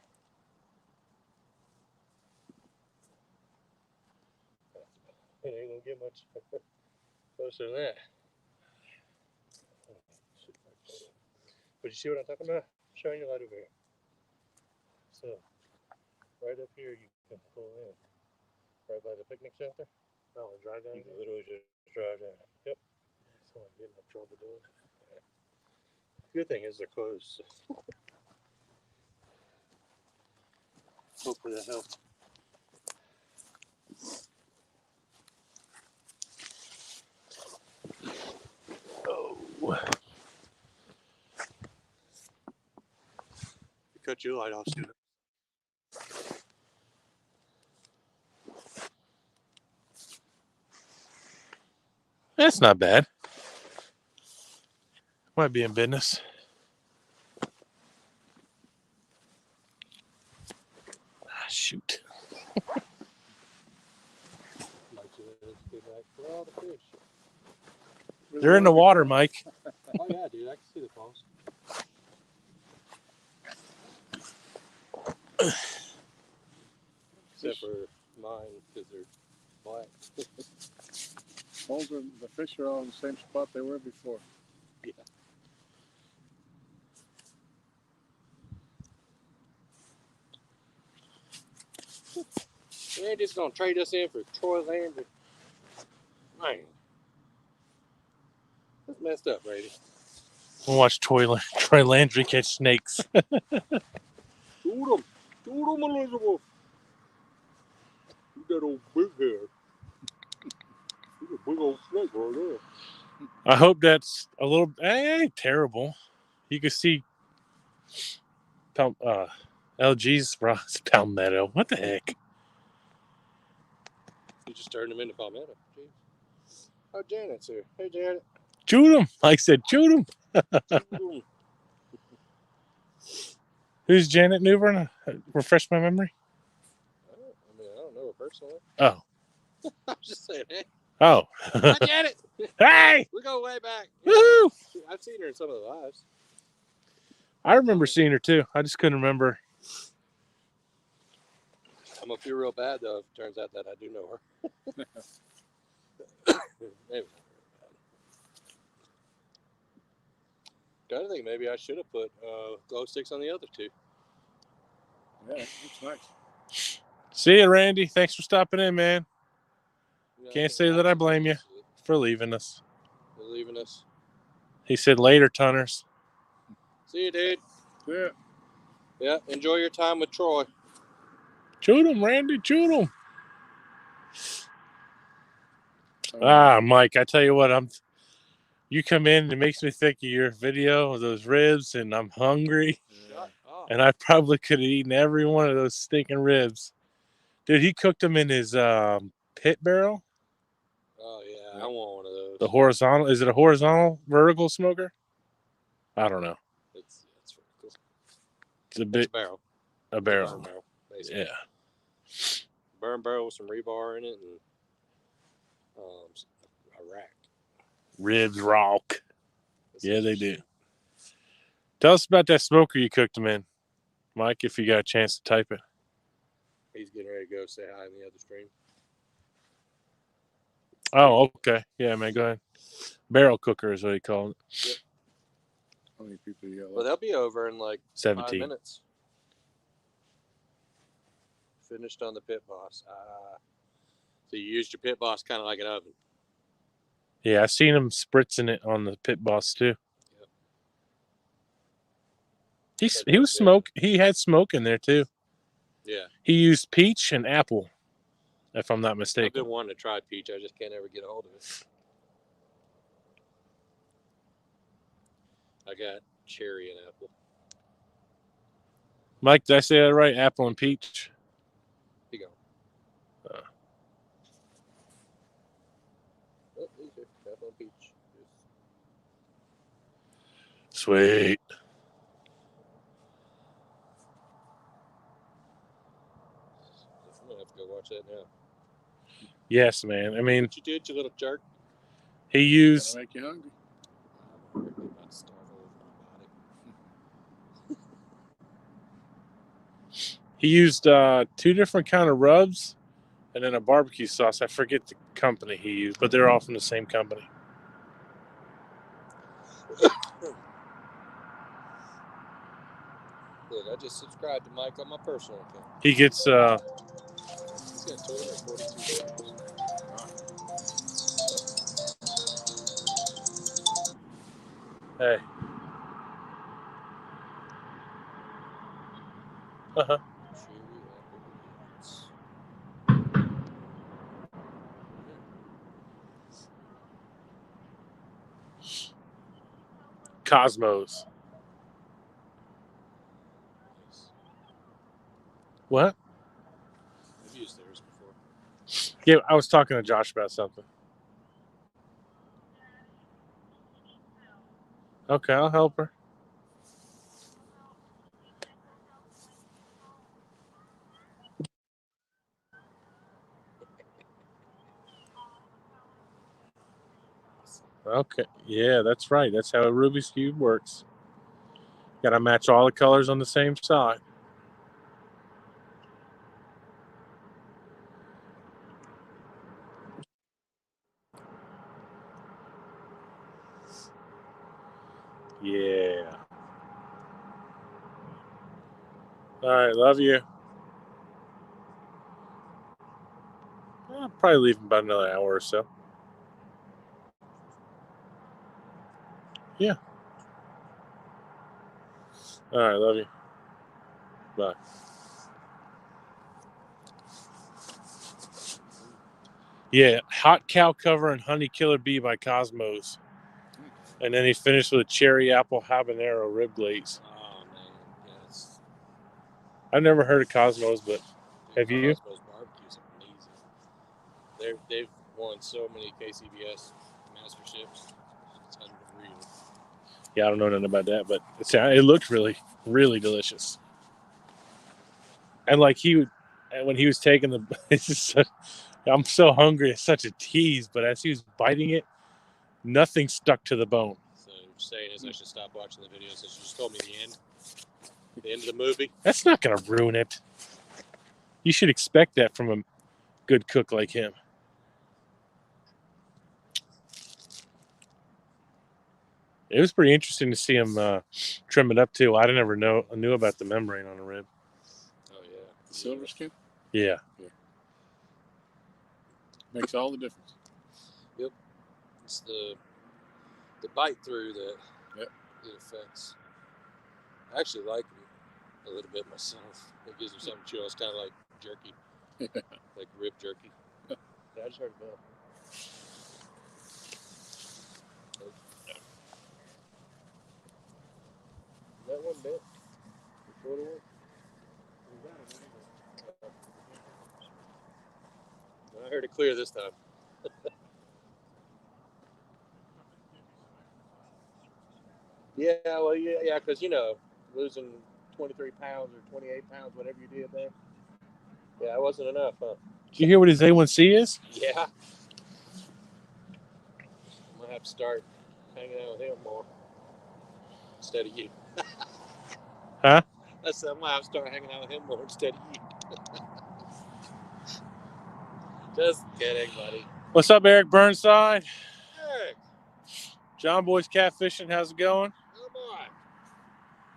It ain't gonna get much closer than that. But you see what I'm talking about? Shine your light over here. So, right up here, you can pull in. Right by the picnic shelter. Oh, and drive down. You can literally just drive down. Yep. So I'm getting in trouble doing it. Yeah. Good thing is they're closed. So. Hopefully that helps. Oh. Cut your light off, Steven. That's not bad. Might be in business. Ah, shoot. Where are all the fish? They're in the water, Mike. Oh yeah, dude, I can see the falls. Except for mine, because they're black. The fish are all in the same spot they were before. Yeah. They ain't just gonna trade us in for Troy Landry. Man. That's messed up, Brady. We'll watch Troy Landry catch snakes. Shoot him, Elizabeth. You got old big hair. You got a big old snake right there. I hope that's a little. Ain't terrible. You can see LG's palmetto. What the heck? You just turned him into palmetto. Jeez. Oh, Janet's here. Hey, Janet. Shoot him. Like I said, shoot him. Shoot him. Who's Janet Newbern? Refresh my memory. I don't know her personally. Oh. I'm just saying, hey. Oh. Hi, Janet. Hey! We go way back. Woohoo! I've seen her in some of the lives. I remember seeing her too. I just couldn't remember. I'm gonna feel real bad though if it turns out that I do know her. Maybe. I think maybe I should have put glow sticks on the other two. Yeah, that's nice. See you, Randy. Thanks for stopping in, man. Yeah, Can't say that I blame you for leaving us. For leaving us. He said later, Tunners. See you, dude. Yeah. Yeah, enjoy your time with Troy. Shoot him, Randy. Shoot him. Mike, I tell you what, you come in and it makes me think of your video of those ribs, and I'm hungry. Shut up. And I probably could have eaten every one of those stinking ribs. Dude, he cooked them in his pit barrel. Oh, yeah, I want one of those. The horizontal, is it a horizontal vertical smoker? I don't know. It's cool. It's a bit. Barrel. A barrel. Burn barrel, basically. Yeah. Burn barrel with some rebar in it and a rack. Ribs rock. Yeah, they do. Tell us about that smoker you cooked them in, Mike, if you got a chance to type it. He's getting ready to go say hi in the other stream. Oh, okay. Yeah, man, go ahead. Barrel cooker is what he called it. Yep. How many people you got left? Well, they'll be over in like 17 5 minutes. Finished on the pit boss. So you used your pit boss kind of like an oven. Yeah, I seen him spritzing it on the pit boss too. Yep. He was smoke. He had smoke in there too. Yeah. He used peach and apple, if I'm not mistaken. I've been wanting to try peach. I just can't ever get a hold of it. I got cherry and apple. Mike, did I say that right? Apple and peach? Here you go. Oh, easy. Apple and peach. Sweet. I'm going to have to go watch that now. Yes, man. I mean, what you did, you little jerk. He used. Make you hungry. I'm about to starve over my body. He used 2 different kind of rubs and then a barbecue sauce. I forget the company he used, but they're all from the same company. Look, I just subscribed to Mike on my personal account. He gets He's got 242 videos. hey. Uh-huh. Cosmos. What? I've used theirs before. Yeah, I was talking to Josh about something. Okay, I'll help her. Okay, yeah, that's right. That's how a Rubik's Cube works. Got to match all the colors on the same side. Yeah. All right, love you. I'll probably leave in about another hour or so. Yeah. All right, love you. Bye. Yeah, Hot Cow Cover and Honey Killer Bee by Cosmos. And then he finished with a cherry apple habanero rib glaze. Oh, man. Yes. I've never heard of Cosmos, but have you? Cosmos barbecues are amazing. They've won so many KCBS masterships. It's unreal. Yeah, I don't know nothing about that, but it looked really, really delicious. And like when he was taking the, it's just I'm so hungry. It's such a tease, but as he was biting it, nothing stuck to the bone. So what you're saying is I should stop watching the videos since you just told me the end of the movie. That's not going to ruin it. You should expect that from a good cook like him. It was pretty interesting to see him trim it up too. I never knew about the membrane on a rib. Oh yeah, Silver skin Yeah. makes all the difference. Yep, it's the bite through that it affects. I actually like them a little bit myself. It gives them something to chew. It's kind of like jerky, like rib jerky. Yeah, I just heard a bell. That one bit? The shorter one? I heard it clear this time. Yeah, well, yeah, because losing 23 pounds or 28 pounds, whatever you did there. Yeah, it wasn't enough, huh? Did you hear what his A1C is? Yeah. I'm gonna have to start hanging out with him more instead of you. Huh? I said I'm gonna have to start hanging out with him more instead of you. Just kidding, buddy. What's up, Eric Burnside? Eric. John Boy's Catfishing. How's it going? Oh boy.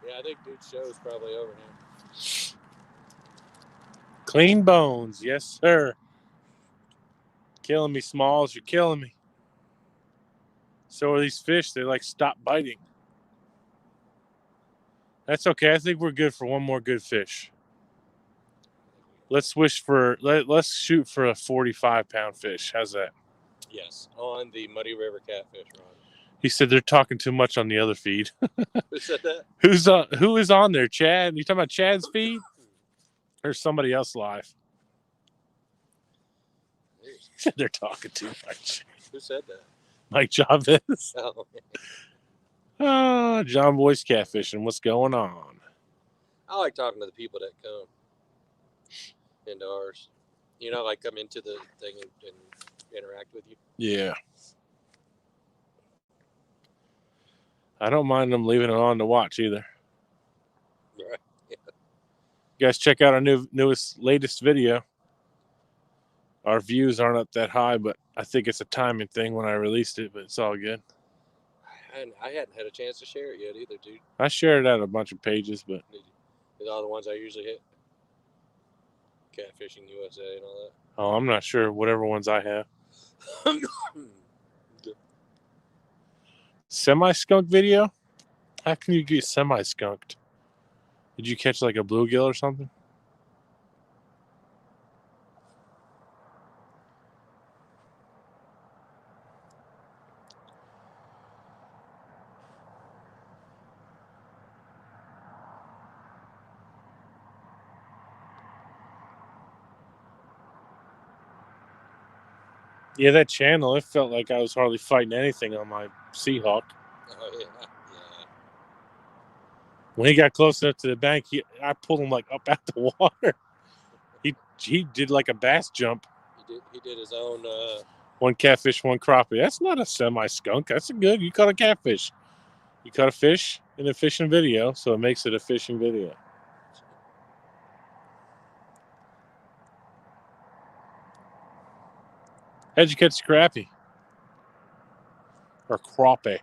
Yeah, I think dude's show's probably over now. Clean bones, yes, sir. Killing me, Smalls. You're killing me. So are these fish. They stop biting. That's okay. I think we're good for one more good fish. Let's let's shoot for a 45-pound fish. How's that? Yes, on the Muddy River Catfish Run. He said they're talking too much on the other feed. Who said that? Who is on there? Chad? You talking about Chad's feed? Or somebody else live? He said they're talking too much. Who said that? Mike Chavez. Oh. John Boy's Catfishing. What's going on? I like talking to the people that come into ours. Like come into the thing and interact with you. Yeah. I don't mind them leaving it on to watch either. Right. Yeah. You guys check out our latest video. Our views aren't up that high, but I think it's a timing thing when I released it, but it's all good. I hadn't had a chance to share it yet either, dude. I shared it out a bunch of pages, but These are the ones I usually hit. Catfishing USA and all Oh, I'm not sure. Whatever ones I have. that. Semi-skunk video? How can you get semi-skunked? Did you catch like a bluegill or something? Yeah, that channel, it felt like I was hardly fighting anything on my Seahawk. Oh yeah. When he got close enough to the bank, I pulled him like up out the water. He did like a bass jump. He did his own. One catfish, one crappie. That's not a semi-skunk. That's a good. You caught a catfish. You caught a fish in a fishing video, so it makes it a fishing video. How'd you catch crappie? Or crappie?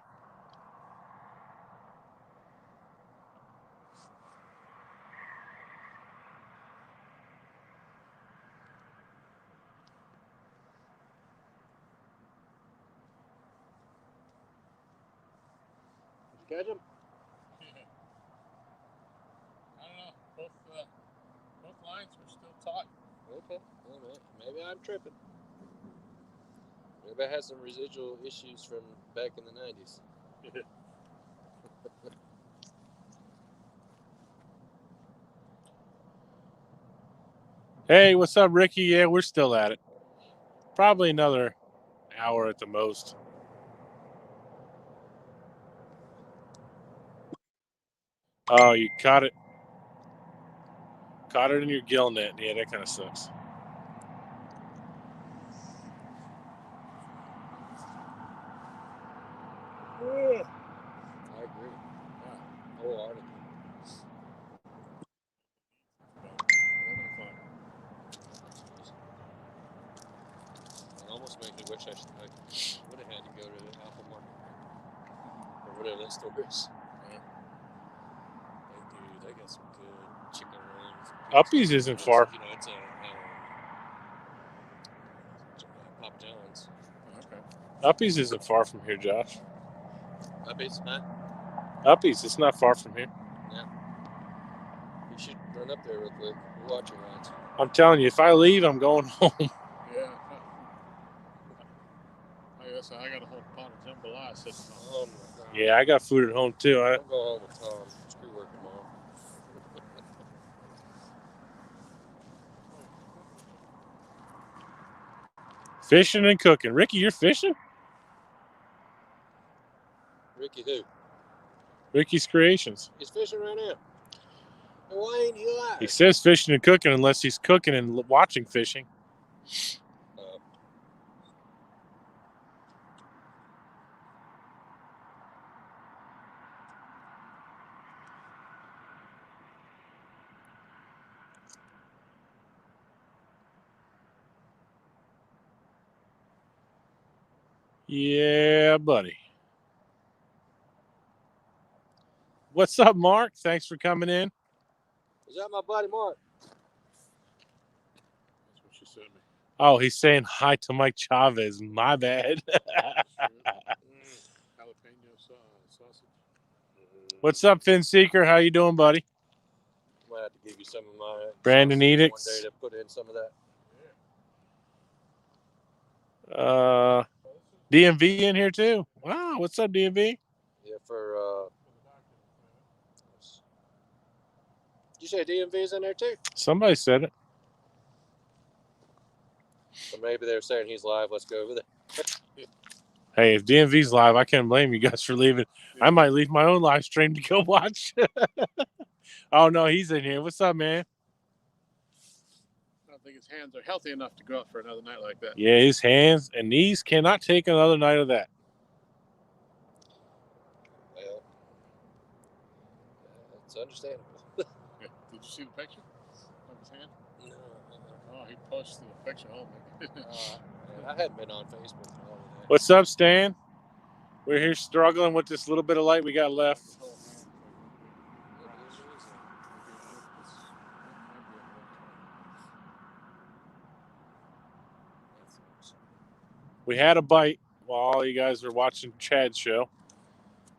Catch him? I don't know. Both lines were still taut. Okay. Well, maybe I'm tripping. Maybe I had some residual issues from back in the 90s. Hey, what's up, Ricky? Yeah, we're still at it. Probably another hour at the most. Oh, you caught it. Caught it in your gill net. Yeah, that kind of sucks. I agree. Yeah. Wholeheartedly. 11 o'clock. It almost makes me wish I would have had to go to the Apple Market or whatever that store is. Yeah. They got some good chicken wings. Uppies isn't far. You know, it's Papa John's. Okay. Uppies isn't far from here, Josh. Uppies, huh? Uppies, it's not far from here. Yeah. You should run up there real quick. We'll watch your lines. I'm telling you, if I leave, I'm going home. Yeah. Listen, I got a whole pot of jambalaya sitting home. Oh my God. Yeah, I got food at home too. Don't go home with Tom. Screw work tomorrow. Fishing and cooking. Ricky, you're fishing? Ricky who? Ricky's Creations. He's fishing right now. And why ain't he alive? He says fishing and cooking unless he's cooking and watching fishing. Yeah, buddy. What's up, Mark? Thanks for coming in. Is that my buddy Mark? That's what she sent me. Oh, he's saying hi to Mike Chavez. My bad. Jalapeno sausage. What's up, Finn Seeker? How you doing, buddy? Might have to give you some of my Brandon sausage Edicts. one day to put in some of that. DMV in here too. Wow, what's up, DMV? Yeah, for you say DMV's in there too? Somebody said it. So maybe they're saying he's live. Let's go over there. Hey, if DMV's live, I can't blame you guys for leaving. I might leave my own live stream to go watch. Oh no, he's in here. What's up, man? I don't think his hands are healthy enough to go out for another night like that. Yeah, his hands and knees cannot take another night of that. Well, it's understandable. Yeah. Did you see the picture of his hand? No. Oh, he posted a picture. Oh my goodness. I hadn't been on Facebook for all of that. What's up, Stan? We're here struggling with this little bit of light we got left. We had a bite while all you guys were watching Chad's show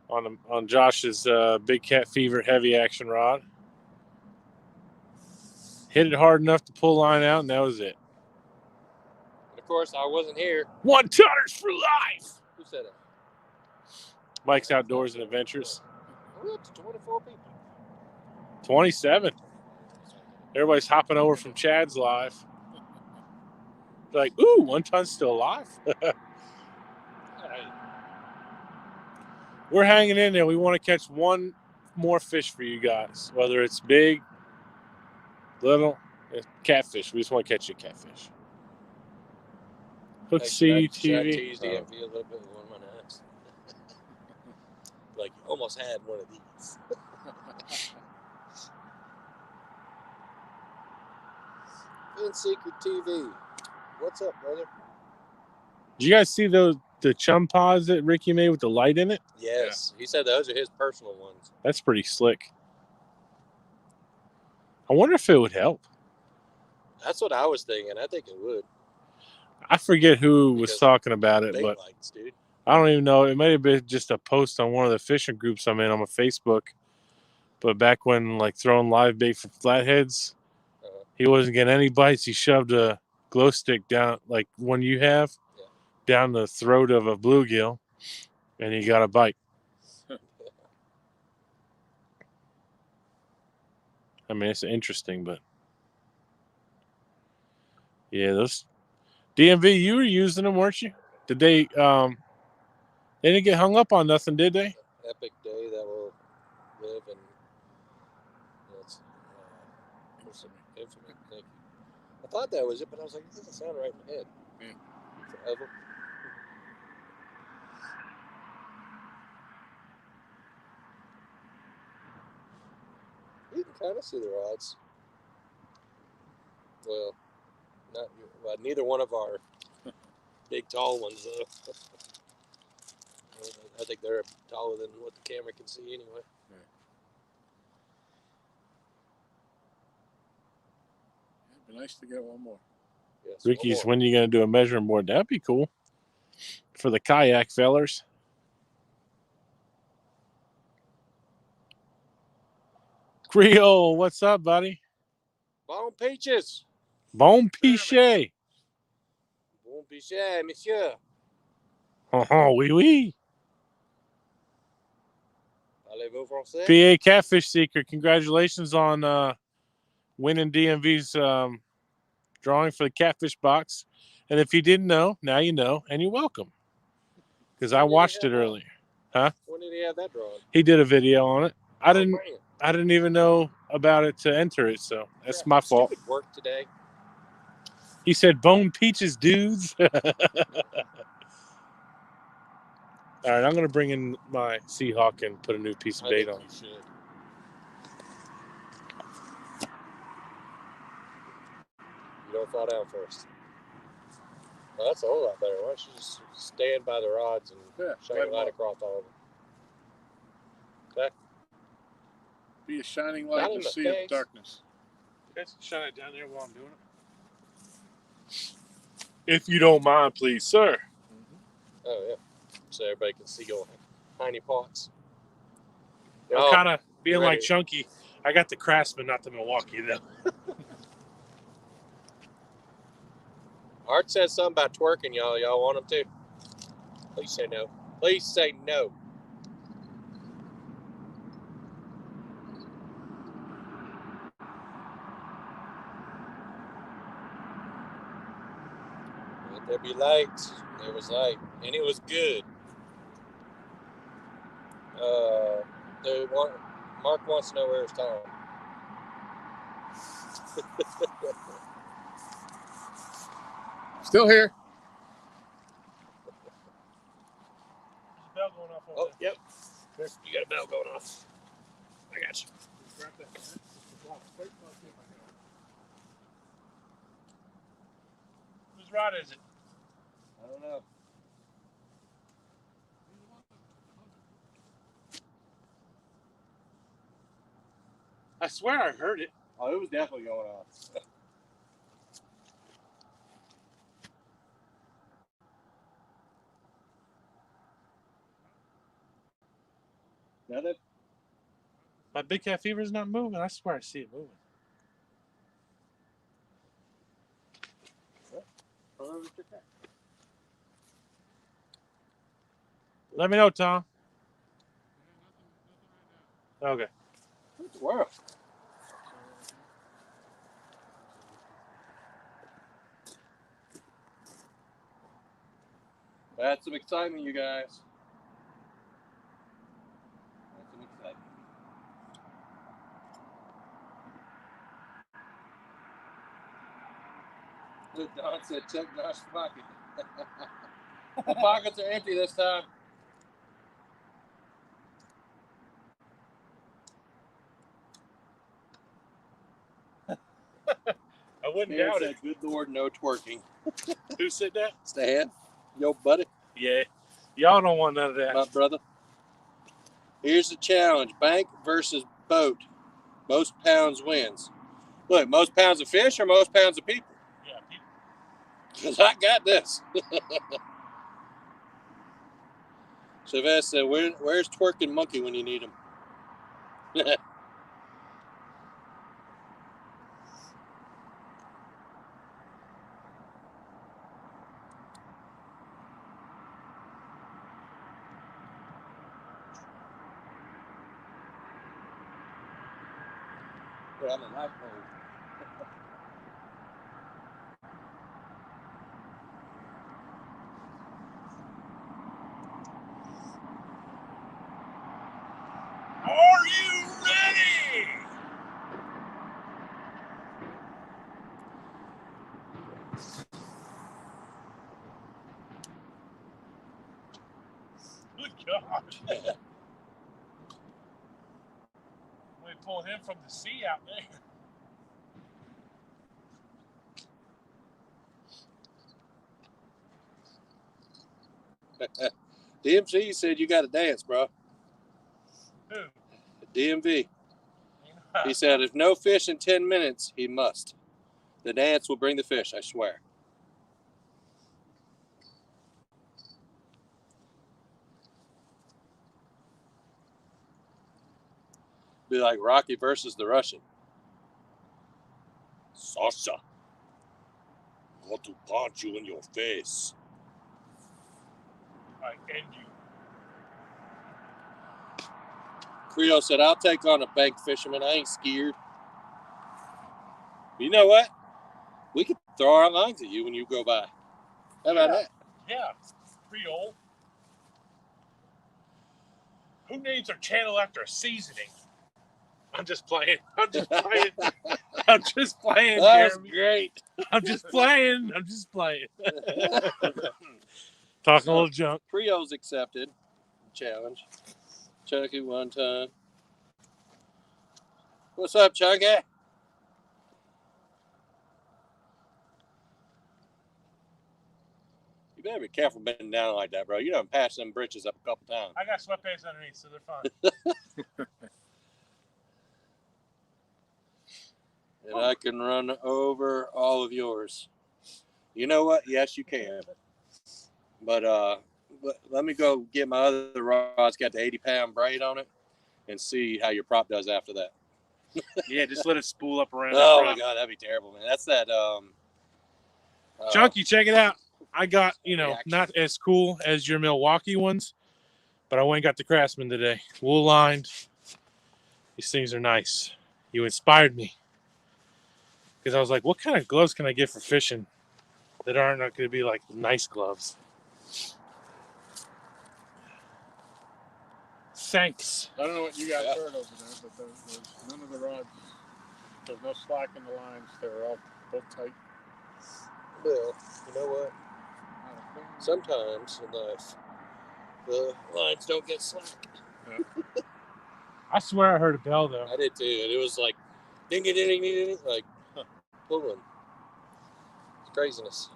on Josh's Big Cat Fever heavy action rod. Hit it hard enough to pull line out, and that was it. And of course, I wasn't here. 1-tonners for life. Who said it? Mike's Outdoors and Adventures. We're up to 24 people. 27. Everybody's hopping over from Chad's live. They're like, ooh, 1 ton's still alive. We're hanging in there. We want to catch one more fish for you guys, whether it's big, little, catfish. We just want to catch you a catfish. Hook C Should I TV. tease DMV a little bit with one of my knives? Like, you almost had one of these. In Secret TV. What's up, brother? Did you guys see the chum pods that Ricky made with the light in it? Yes. Yeah. He said those are his personal ones. That's pretty slick. I wonder if it would help. That's what I was thinking. I think it would. I forget who was talking about it, but lights, dude. I don't even know. It may have been just a post on one of the fishing groups I'm in on my Facebook. But back when, like, throwing live bait for flatheads, he wasn't getting any bites. He shoved a glow stick down, like one you have, down the throat of a bluegill, and he got a bite. I mean, it's interesting, but yeah, those DMV, you were using them, weren't you? Did they didn't get hung up on nothing, did they? Epic day that will live in infamy. Thank you. I thought that was it, but I was like, it doesn't sound right in my head. Forever. You can kind of see the rods. Well, neither one of our big tall ones, though. I think they're taller than what the camera can see anyway. Yeah. It'd be nice to get one more. Yes, Ricky's, one more. when are you going to do a measuring board? That'd be cool for the kayak fellers. Creole, what's up, buddy? Bon peaches. Bon pichet. Bon pichet, monsieur. Oh, oui, oui. Parlez-vous français? PA Catfish Seeker, congratulations on winning DMV's drawing for the catfish box. And if you didn't know, now you know, and you're welcome. Because I watched it earlier. Huh? When did he have that drawn? He did a video on it. I didn't even know about it to enter it, so that's my fault. Stupid work today. He said, "Bone peaches, dudes." All right, I'm going to bring in my Seahawk and put a new piece of bait on. You should. You don't fall down first. Well, that's a whole lot better. Why don't you just stand by the rods and shine a light across all of them? Okay? Be a shining light in the sea of darkness. You guys shine it down there while I'm doing it. If you don't mind, please, sir. Mm-hmm. Oh, yeah. So everybody can see your tiny pots. I'm kind of being like Chunky. I got the Craftsman, not the Milwaukee, though. Art said something about twerking, y'all. Y'all want him to? Please say no. Please say no. Let there be light. There was light. And it was good. Mark wants to know where his Tom. Still here. Bell going off over Oh, yep. You got a bell going off. I got you. Whose rod is it? I don't know. I swear I heard it. Oh, it was definitely going off. Nothing? My big cat fever is not moving. I swear I see it moving. Let me know, Tom. Okay. What the world? That's some excitement, you guys. That's some excitement. Look, Don said check Josh's pocket. The pockets are empty this time. I wouldn't Stan doubt said, it. good Lord, no twerking. Who said that? Stan, yo, buddy, Yeah. Y'all don't want none of that. my brother. Here's the challenge: bank versus boat. Most pounds wins. Look, most pounds of fish or most pounds of people? Yeah, people. Because I got this. Chavez said, where's twerking monkey when you need him? We're on the light pole. Are you ready? Good God. We pulled him from the sea out there. DMC said you got to dance, bro. Who? DMV. He said if no fish in 10 minutes, he must. The dance will bring the fish, I swear. Be like Rocky versus the Russian. Sasha, I want to punch you in your face. I end you. Creole said, I'll take on a bank fisherman. I ain't scared. You know what? We could throw our lines at you when you go by. How about that? Yeah. Creole. Who names their channel after a seasoning? I'm just playing. I'm just playing. I'm just playing, That was Jeremy. great. I'm just playing. I'm just playing. Talking a little junk. Creole's accepted. Challenge. Chunky one time. What's up, Chunky? You better be careful bending down like that, bro. You done passed them britches up a couple times. I got sweatpants underneath, so they're fine. And I can run over all of yours. You know what? Yes, you can. But let me go get my other rod. It's got the 80-pound braid on it, and see how your prop does after that. Yeah, just let it spool up around. Oh my God, that'd be terrible, man. That's that. Chunky, check it out. I got, Reaction. not as cool as your Milwaukee ones, but I went and got the Craftsman today. Wool lined. These things are nice. You inspired me. Because I was like, what kind of gloves can I get for fishing that aren't going to be like nice gloves? Thanks. I don't know what you guys heard over there, but there's none of the rods. There's no slack in the lines. They're all both tight. Well, you know what? Sometimes in life, the lines don't get slack. I swear I heard a bell, though. I did too. And it was like, ding, ding, ding, ding, ding, like pulling. It's craziness.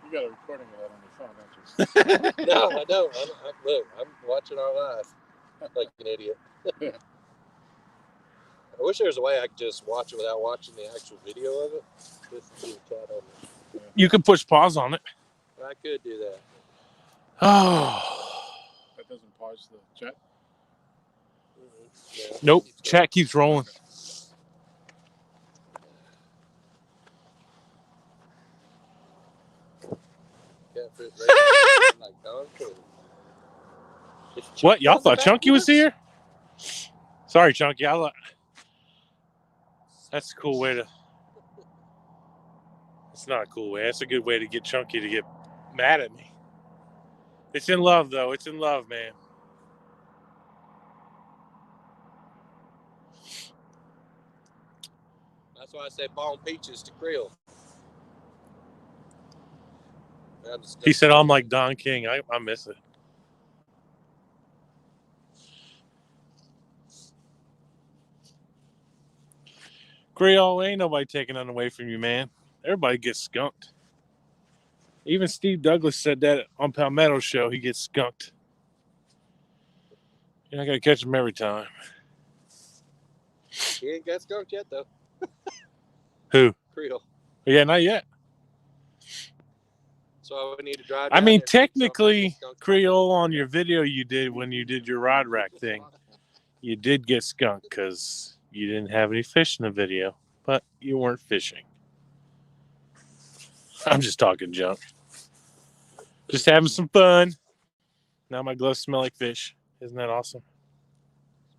You got a recording of that on your phone, don't you? No, I don't. Look, I'm watching our live like an idiot. I wish there was a way I could just watch it without watching the actual video of it. Just do a chat on it. You can push pause on it. I could do that. Oh. That doesn't pause the chat. Yeah, Nope. keeps going. Chat keeps rolling. Catfish racing like Don King. What? Y'all thought Chunky was here? Sorry, Chunky. That's a cool way to. It's not a cool way. That's a good way to get Chunky to get mad at me. It's in love, though. It's in love, man. That's why I say bomb peaches to Creel. He said, I'm like Don King. I miss it. Creole, ain't nobody taking nothing away from you, man. Everybody gets skunked. Even Steve Douglas said that on Palmetto's show. He gets skunked. You're not going to catch him every time. He ain't got skunked yet, though. Who? Creel. Yeah, not yet. So we need to drive. I mean, technically, Creole, on your video you did when you did your rod rack thing, you did get skunked because you didn't have any fish in the video, but you weren't fishing. I'm just talking junk. Just having some fun. Now my gloves smell like fish. Isn't that awesome?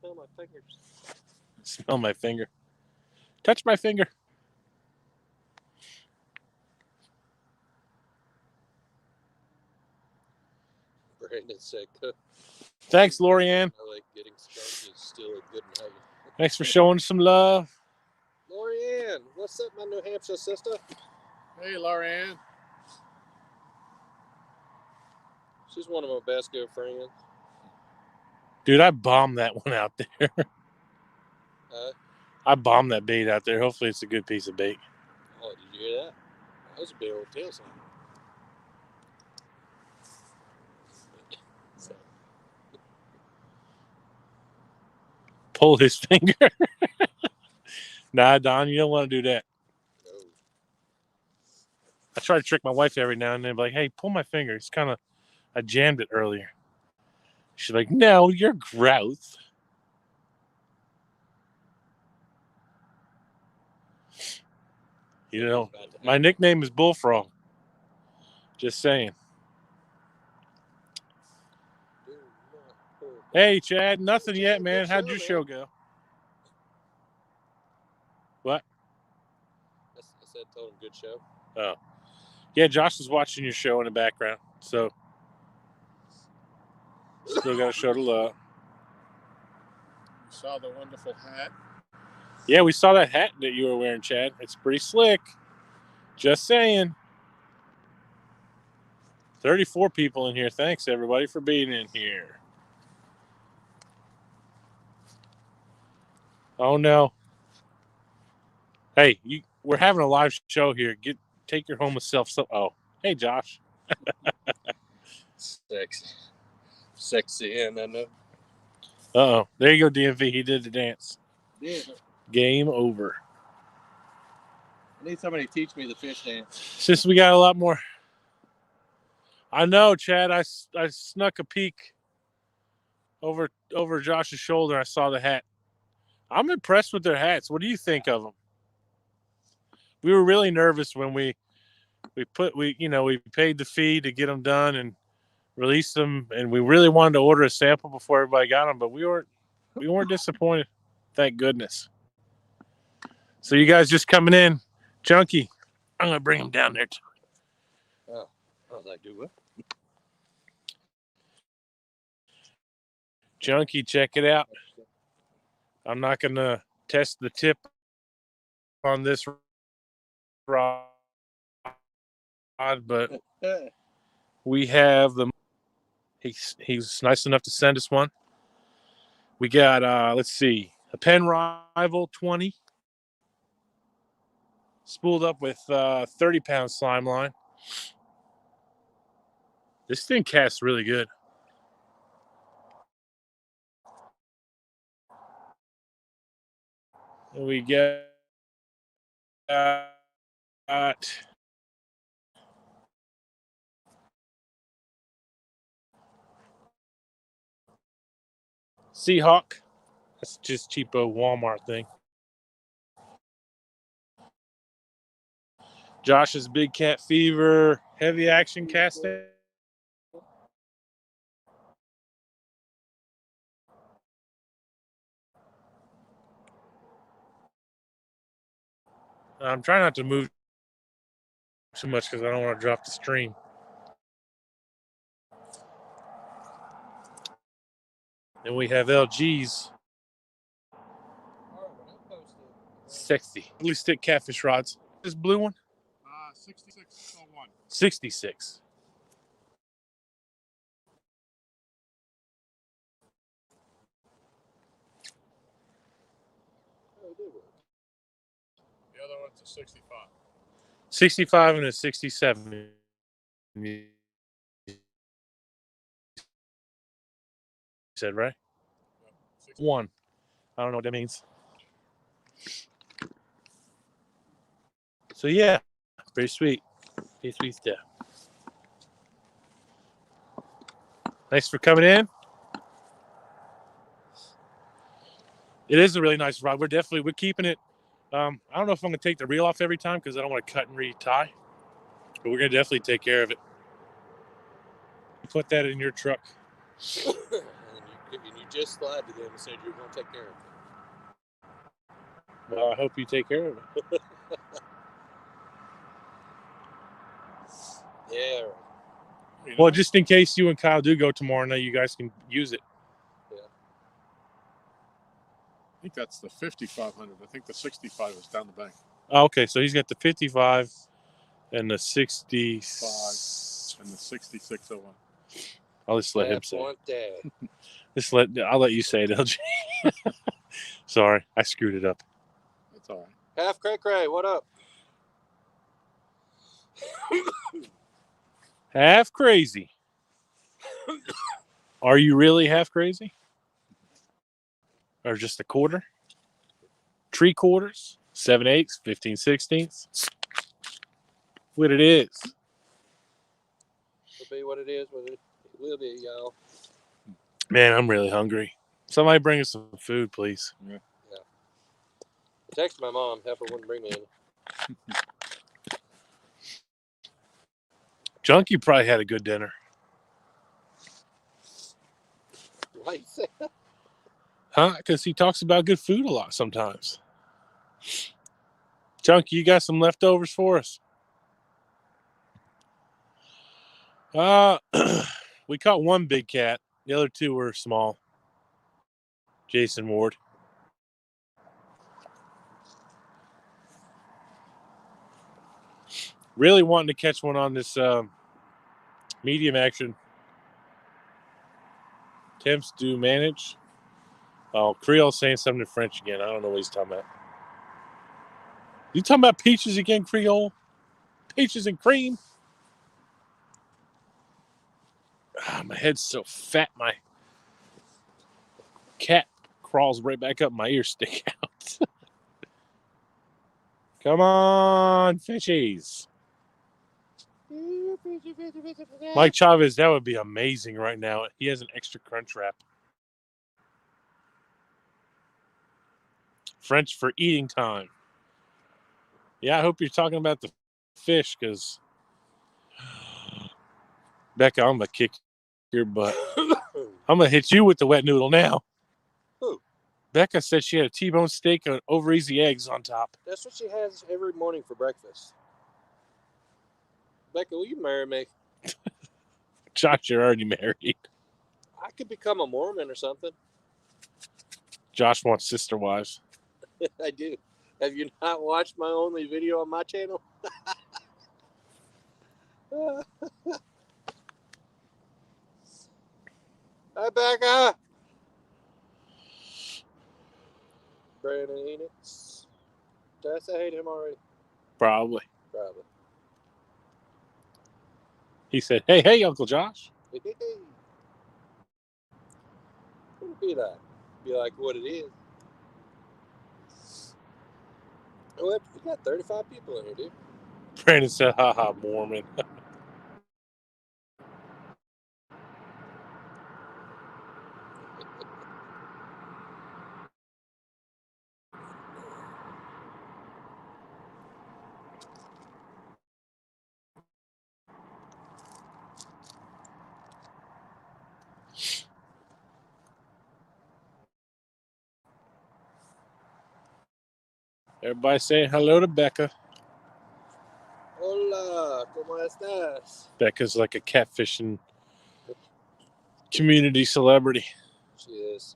Smell my fingers. Smell my finger. Touch my finger. Brandon said, Thanks, Lorianne. I like getting skunked is still a good night. Thanks for showing some love. Lorianne, what's up, my New Hampshire sister? Hey, Lorianne. She's one of my best good friends. Dude, I bombed that one out there. I bombed that bait out there. Hopefully it's a good piece of bait. Oh, did you hear that? That was a big old tail sign. Pull his finger. Nah, Don, you don't want to do that. No. I try to trick my wife every now and then, like, hey, pull my finger. It's kind of, I jammed it earlier. She's like, no, you're gross. You know, my nickname is Bullfrog. Just saying. Hey, Chad, nothing yet, man. How'd your show go? What? I said, told him good show. Oh. Yeah, Josh was watching your show in the background, so still got to show the love. Saw the wonderful hat. Yeah, we saw that hat that you were wearing, Chad. It's pretty slick. Just saying. 34 people in here. Thanks, everybody, for being in here. Oh, no. Hey, we're having a live show here. Take your home with self. Oh, hey, Josh. Sexy, and I know. Uh-oh. There you go, DMV. He did the dance. Yeah. Game over. I need somebody to teach me the fish dance. Since we got a lot more. I know, Chad. I snuck a peek over Josh's shoulder. I saw the hat. I'm impressed with their hats. What do you think of them? We were really nervous when we paid the fee to get them done and release them, and we really wanted to order a sample before everybody got them, but we weren't disappointed. Thank goodness. So you guys just coming in, Junkie. I'm gonna bring him down there. Oh, I was like, do what? Junkie, check it out. I'm not gonna test the tip on this rod, but we have the. He's nice enough to send us one. We got let's see, a Penn Rival 20, spooled up with 30-pound slime line. This thing casts really good. And we got Seahawk That's just cheapo Walmart thing. Josh's Big Cat Fever heavy action casting. I'm trying not to move too much because I don't want to drop the stream. And we have LG's sexy blue stick catfish rods. This blue one? 6601. 66. The other one's a 65. 65 and a 67. You said, right? Yep. One. I don't know what that means. So, yeah, pretty sweet. Pretty sweet stuff. Thanks for coming in. It is a really nice rod. We're keeping it. I don't know if I'm going to take the reel off every time because I don't want to cut and retie, but we're going to definitely take care of it. Put that in your truck. And you just lied to them and said you were going to take care of it. Well, I hope you take care of it. Yeah. Right. You know, Well, just in case you and Kyle do go tomorrow night, you guys can use it. Yeah. I think that's the 5500. I think the 65 is down the bank. Oh, okay, so he's got the 55 and the 60. 5 and the 6601. I'll just let him say Want it. that. I'll let you say it, LG. Sorry, I screwed it up. That's all right. Half cray cray, what up? Half crazy. Are you really half crazy? Or just a quarter? 3/4? 7/8? 15/16? What it is. It'll be what it is, what it will be, y'all. Man, I'm really hungry. Somebody bring us some food, please. Yeah. I texted my mom, Heifer wouldn't bring me any. Junkie probably had a good dinner. Why you say that? Huh? Because he talks about good food a lot sometimes. Junkie, you got some leftovers for us? We caught one big cat. The other two were small. Jason Ward. Really wanting to catch one on this medium action. Temps do manage. Oh, Creole's saying something in French again. I don't know what he's talking about. You talking about peaches again, Creole? Peaches and cream? My head's so fat, my cat crawls right back up, my ears stick out. Come on, fishies. Mike Chavez, that would be amazing right now. He has an extra crunch wrap. French for eating time. Yeah, I hope you're talking about the fish, because Becca, I'm going to kick your butt. I'm going to hit you with the wet noodle now. Who? Becca said she had a T-bone steak and over easy eggs on top. That's what she has every morning for breakfast. Becca, will you marry me? Josh, you're already married. I could become a Mormon or something. Josh wants sister wives. I do. Have you not watched my only video on my channel? Hi, Becca. Brandon Enix. Did I say hey to him already? Probably. Probably. He said, hey, Uncle Josh. What would it be like? Be like what it is. Oh, we got 35 people in here, dude. Brandon said, haha, Mormon. Everybody saying hello to Becca. Hola, ¿cómo estás? Becca's like a catfishing community celebrity. She is.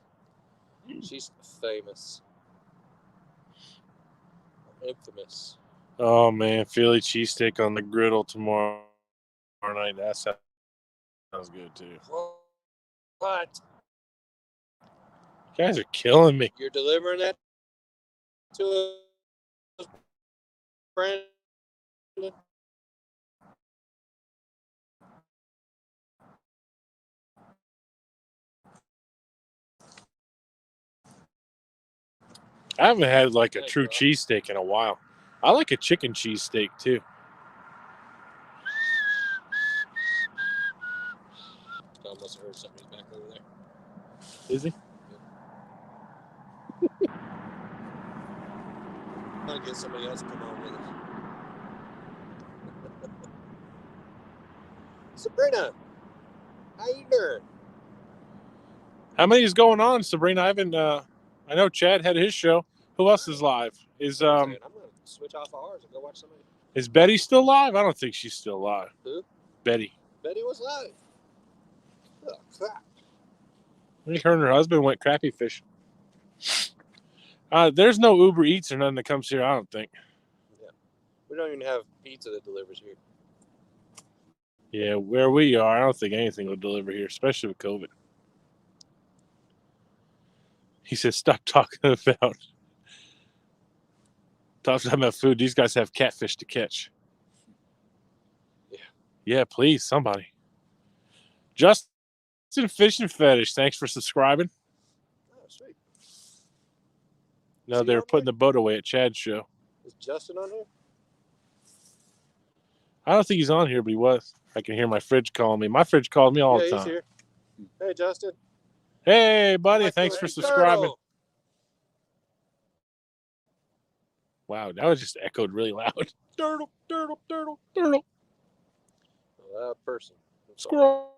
She's famous. Infamous. Oh man, Philly cheesesteak on the griddle tomorrow night. That sounds good too. What? You guys are killing me. You're delivering that to us, Brandon? I haven't had like a Thanks, true bro. cheesesteak in a while. I like a chicken cheesesteak too. I almost heard somebody's back over there. Is he? I'm gonna get somebody else to come on with us. Sabrina, how you doing? How many is going on, Sabrina? I haven't. I know Chad had his show. Who else is live? Is I'm gonna switch off ours and go watch somebody. Is Betty still live? I don't think she's still live. Who? Betty. Betty was live. Oh, crap. I think her and her husband went crappie fishing. There's no Uber Eats or nothing that comes here, I don't think. Yeah. We don't even have pizza that delivers here. Yeah, where we are, I don't think anything will deliver here, especially with COVID. He said, stop talking about food. These guys have catfish to catch. Yeah. Yeah, please, somebody. Justin Fishing Fetish, thanks for subscribing. Oh, sweet. No, they're putting the boat away at Chad's show. Is Justin on here? I don't think he's on here, but he was. I can hear my fridge calling me. My fridge called me all the time. He's here. Hey, Justin. Hey, buddy, thanks for subscribing. Turtle. Wow, that was just echoed really loud. Turtle, turtle, turtle, turtle. A loud person. Squirrel.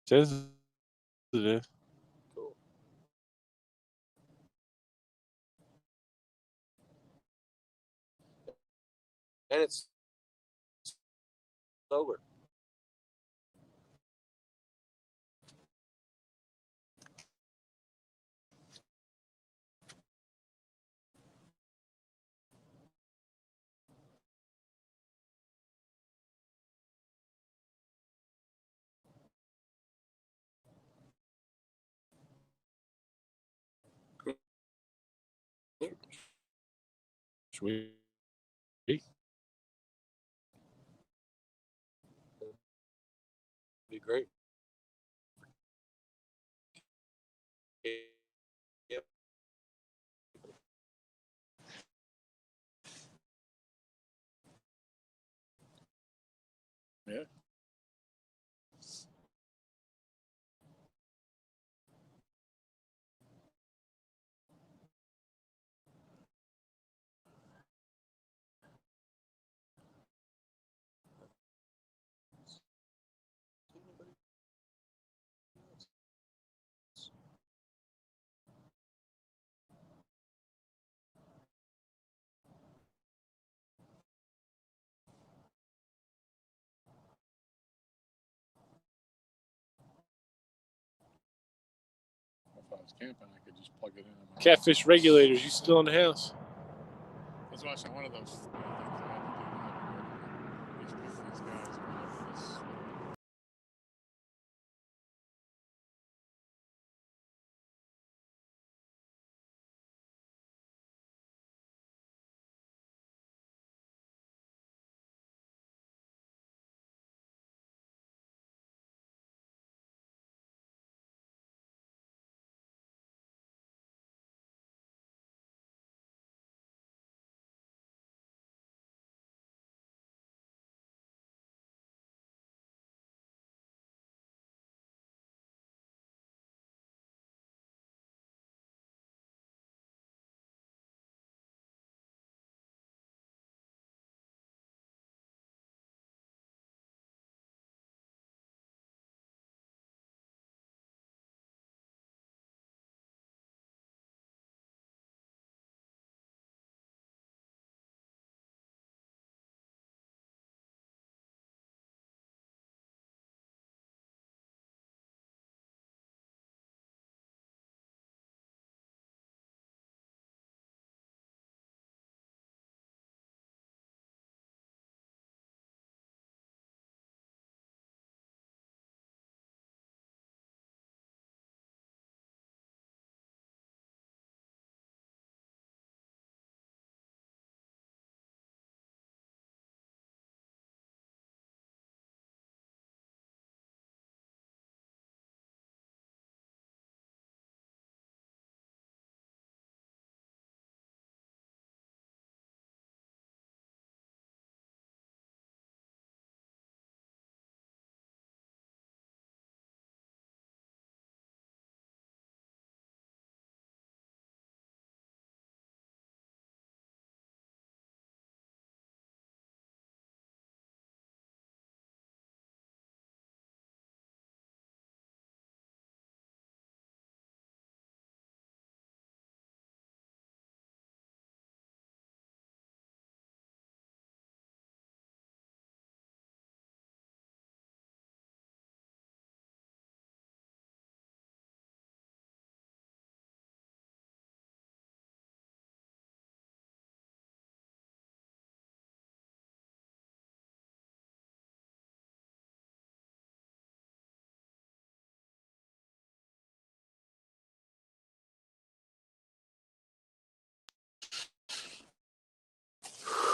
Says it is. Cool. And it's sober. Sweet. Be great. Yep. Yeah. If I was camping, I could just plug it in. Catfish regulators, you still in the house? was watching one of those things I had to do. These guys were like this.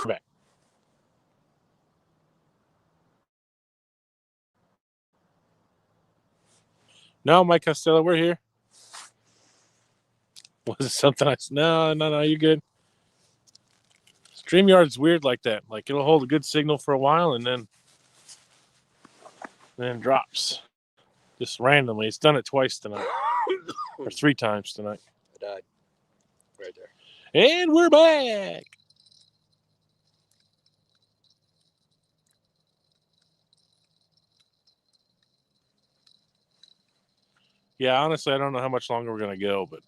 Back. No, Mike Costello, we're here. Was it something No, you're good. StreamYard's weird like that. Like it'll hold a good signal for a while and then it drops. Just randomly. It's done it twice tonight. Or 3 times tonight. I died. Right there. And we're back. Yeah, honestly, I don't know how much longer we're going to go, but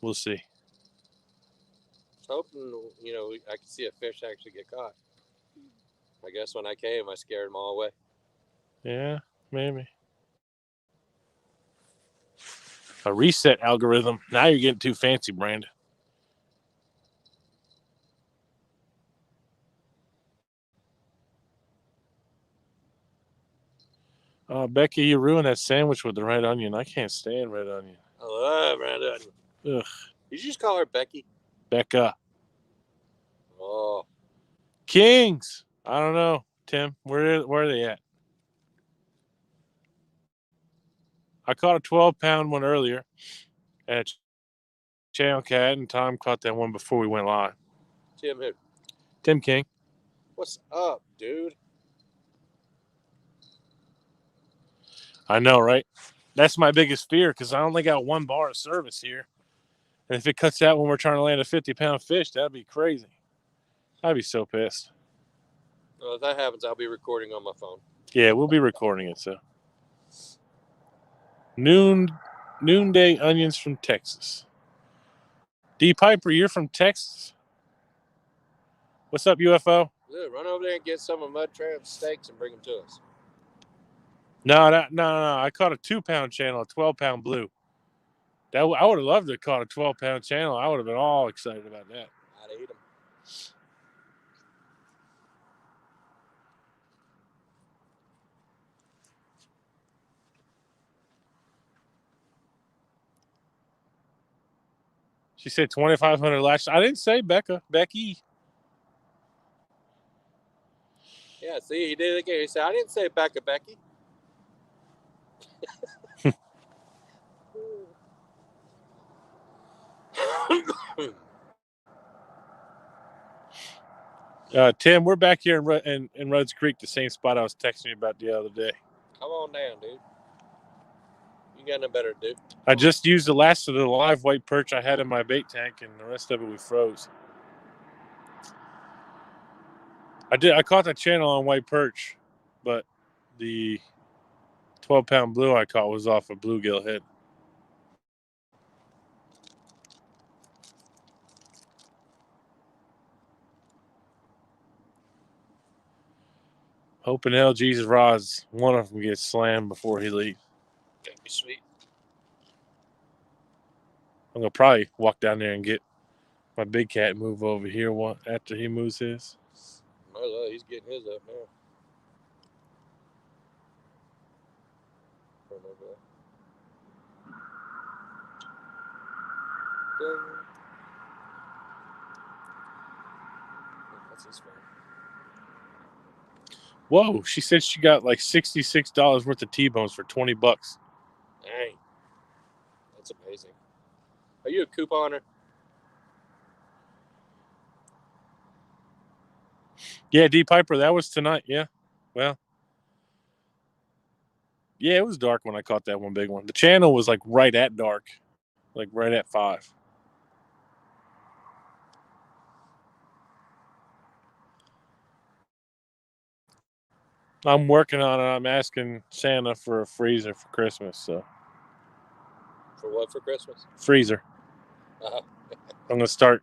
we'll see. I was hoping, I could see a fish actually get caught. I guess when I came, I scared them all away. Yeah, maybe. A reset algorithm. Now you're getting too fancy, Brandon. Becky, you ruined that sandwich with the red onion. I can't stand red onion. I love red onion. Ugh. Did you just call her Becky? Becca. Oh. Kings. I don't know, Tim. Where are they at? I caught a 12-pound one earlier at Channel Cat, and Tom caught that one before we went live. Tim who? Tim King. What's up, dude? I know, right? That's my biggest fear because I only got 1 bar of service here. And if it cuts out when we're trying to land a 50-pound fish, that'd be crazy. I'd be so pissed. Well, if that happens, I'll be recording on my phone. Yeah, we'll be recording it, so. Noonday onions from Texas. D. Piper, you're from Texas? What's up, UFO? Dude, run over there and get some of Mud Tramp's steaks and bring them to us. No. I caught a 2-pound channel, a 12-pound blue. I would have loved to have caught a 12-pound channel. I would have been all excited about that. I'd eat them. She said 2,500 last. I didn't say Becky. Yeah, see, he did it again. He said, I didn't say Becky. Tim, we're back here in Rhodes Creek, the same spot I was texting you about the other day. Come on down, dude. You got nothing better to do. I just used the last of the live white perch I had in my bait tank, and the rest of it we froze. I caught that channel on white perch, but the 12-pound blue I caught was off a bluegill head. Hoping LG's rods, one of them gets slammed before he leaves. That'd be sweet. I'm going to probably walk down there and get my big cat and move over here after he moves his. Oh, he's getting his up now. From over there. Ding. That's his phone. Whoa, she said she got like $66 worth of T-bones for $20. Dang. That's amazing. Are you a couponer? Yeah, D Piper, that was tonight. Yeah. Well, yeah, it was dark when I caught that one big one. The channel was like right at dark, like right at 5. I'm working on it. I'm asking Santa for a freezer for Christmas. So For what for Christmas? freezer. Uh-huh. I'm gonna start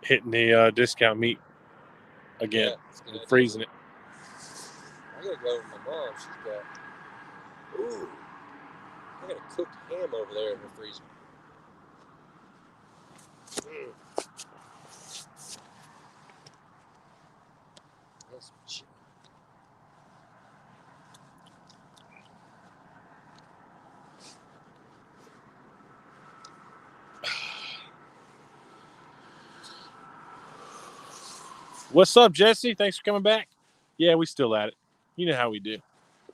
hitting the discount meat again and freezing it. I gotta go with my mom. She's got. Ooh. I got a cooked ham over there in the freezer. That's shit. What's up, Jesse? Thanks for coming back. Yeah, we still at it. You know how we do.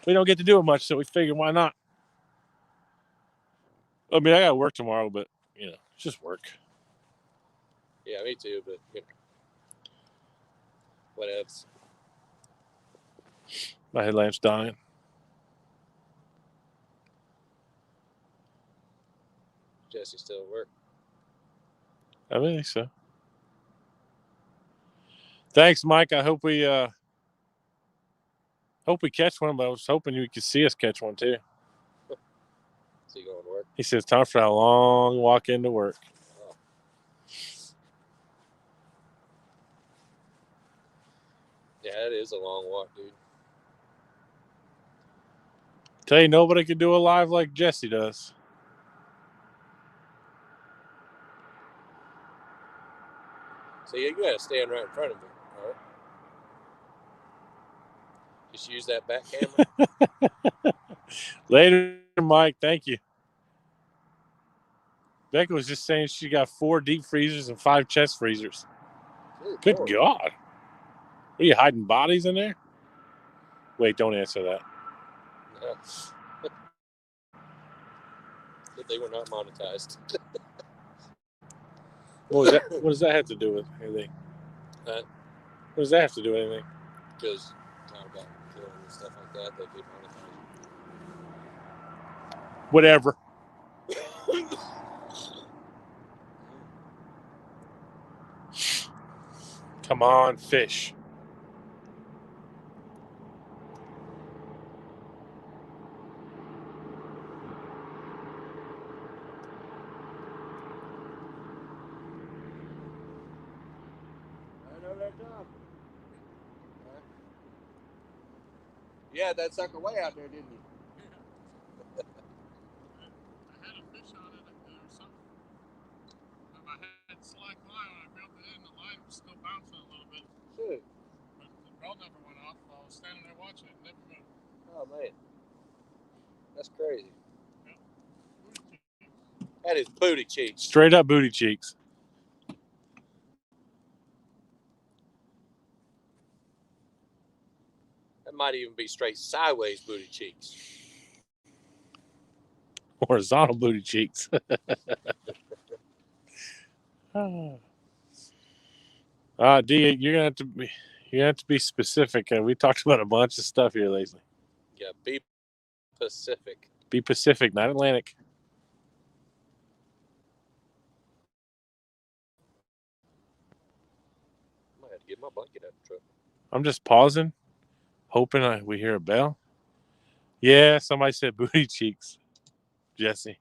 We don't get to do it much, so we figured why not. I mean, I got to work tomorrow, but you know, it's just work. Yeah, me too. But you know, what else? My headlamp's dying. Jesse's still at work. I think so. Thanks, Mike. I hope we catch one, but I was hoping you could see us catch one too. Is he going to work? He says time for a long walk into work. Oh. Yeah, it is a long walk, dude. Tell you, nobody could do a live like Jesse does. So you gotta stand right in front of me, all right? Just use that back camera. Later, Mike. Thank you. Becca was just saying she got 4 deep freezers and 5 chest freezers. Good God. Are you hiding bodies in there? Wait, don't answer that. No. They were not monetized. What does that have to do with anything? Huh? What does that have to do with anything? Because talk about killing and stuff like that, they could monetize. Whatever. Come on, fish. I know that job. Yeah, that sucker way out there, didn't you? I had a fish on it or something. I had slack line when I reeled it in. The line was still bouncing a little bit. Shoot. But the rod never went off while I was standing there watching it. It never moved. Oh, man. That's crazy. Yep. Booty cheeks. That is booty cheeks. Straight up booty cheeks. might even be straight sideways booty cheeks. Horizontal booty cheeks. D, you're gonna have to be specific. We talked about a bunch of stuff here lately. Yeah, be Pacific. Be Pacific, not Atlantic. I might have to get my blanket out of the truck. I'm just pausing, hoping we hear a bell. Yeah, somebody said booty cheeks. Jesse.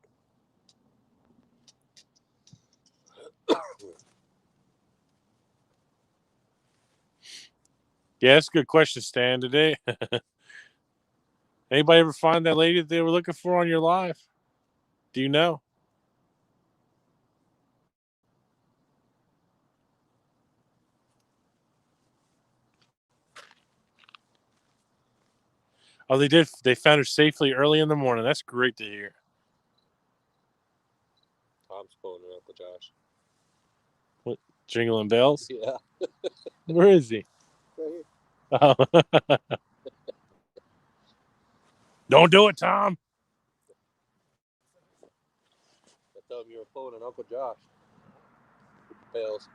Yeah, that's a good question, Stan. Today, anybody ever find that lady that they were looking for on your live? Do you know? Oh, they did. They found her safely early in the morning. That's great to hear. Tom's pulling her Uncle Josh. What? Jingling bells? Yeah. Where is he? Right here. Oh. Don't do it, Tom. I told him you were pulling an Uncle Josh. Bells.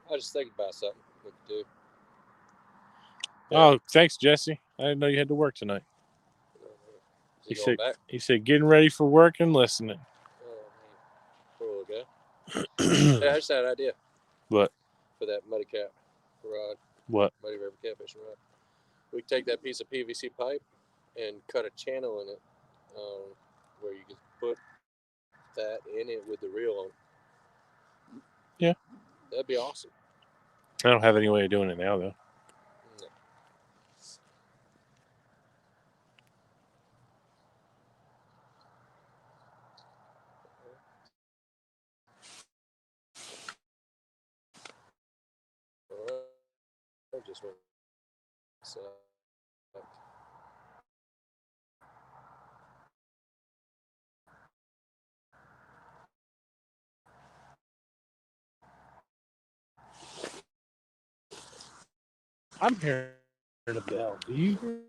I was just thinking about something we could do. Yeah. Oh, thanks, Jesse. I didn't know you had to work tonight. Is he going back? He said getting ready for work and listening. Oh, man. Poor little guy. Yeah, I just had an idea. What? For that muddy cat rod. What? Muddy river catfishing rod. We take that piece of PVC pipe and cut a channel in it where you can put that in it with the reel on. Yeah. That'd be awesome. I don't have any way of doing it now, though. No. I just went. So, I'm hearing a bell. Do you hear?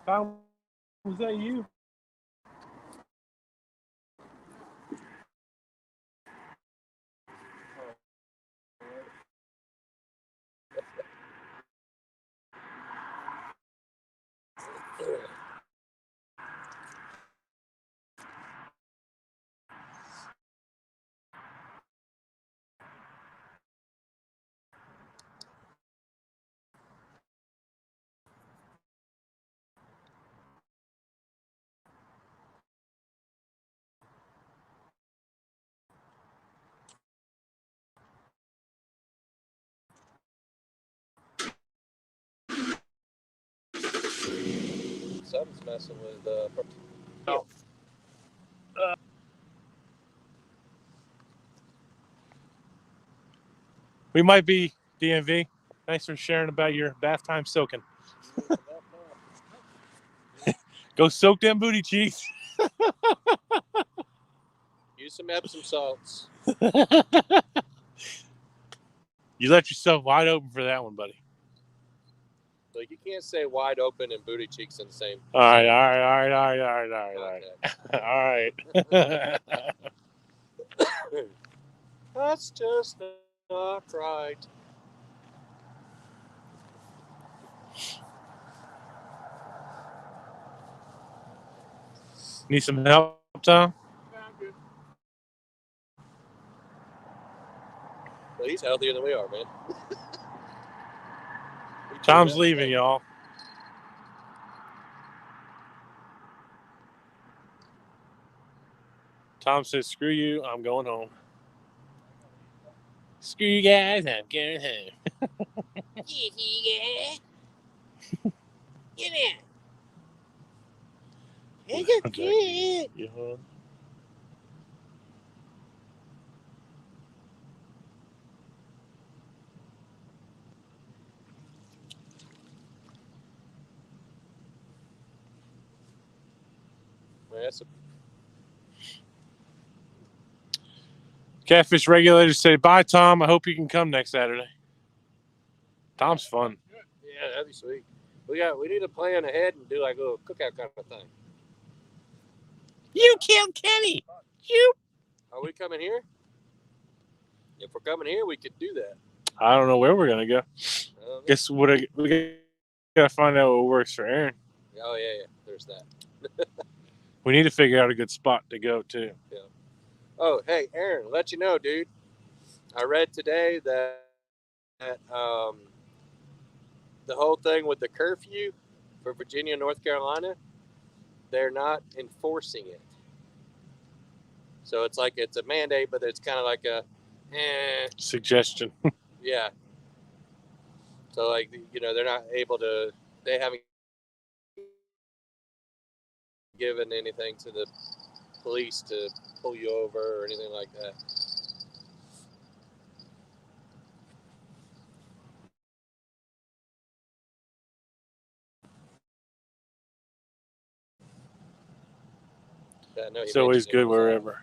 Tom, was that you? something's messing with. No. We might be DMV. Thanks for sharing about your bath time soaking. Go soak them booty cheeks. Use some Epsom salts. You let yourself wide open for that one, buddy. Like you can't say wide open and booty cheeks in the same. All right. That's just not right. Need some help, Tom? Well, he's healthier than we are, man. Tom's leaving, y'all. Tom says, screw you, I'm going home. Screw you guys, I'm going home. Get in. You home? That's Catfish regulators say, bye, Tom. I hope you can come next Saturday. Tom's fun. yeah, that'd be sweet. We need to plan ahead and do like a little cookout kind of thing. You killed Kenny. You. Are we coming here? If we're coming here, we could do that. I don't know where we're gonna go. Guess what? We gotta find out what works for Aaron. Oh yeah. There's that. We need to figure out a good spot to go to. Yeah. Oh, hey, Aaron, let you know, dude. I read today that the whole thing with the curfew for Virginia and North Carolina, they're not enforcing it. So it's like it's a mandate, but it's kind of like a suggestion. Yeah. So like they're not able to. They haven't given anything to the police to pull you over or anything like that. Yeah, no, It's always good wherever.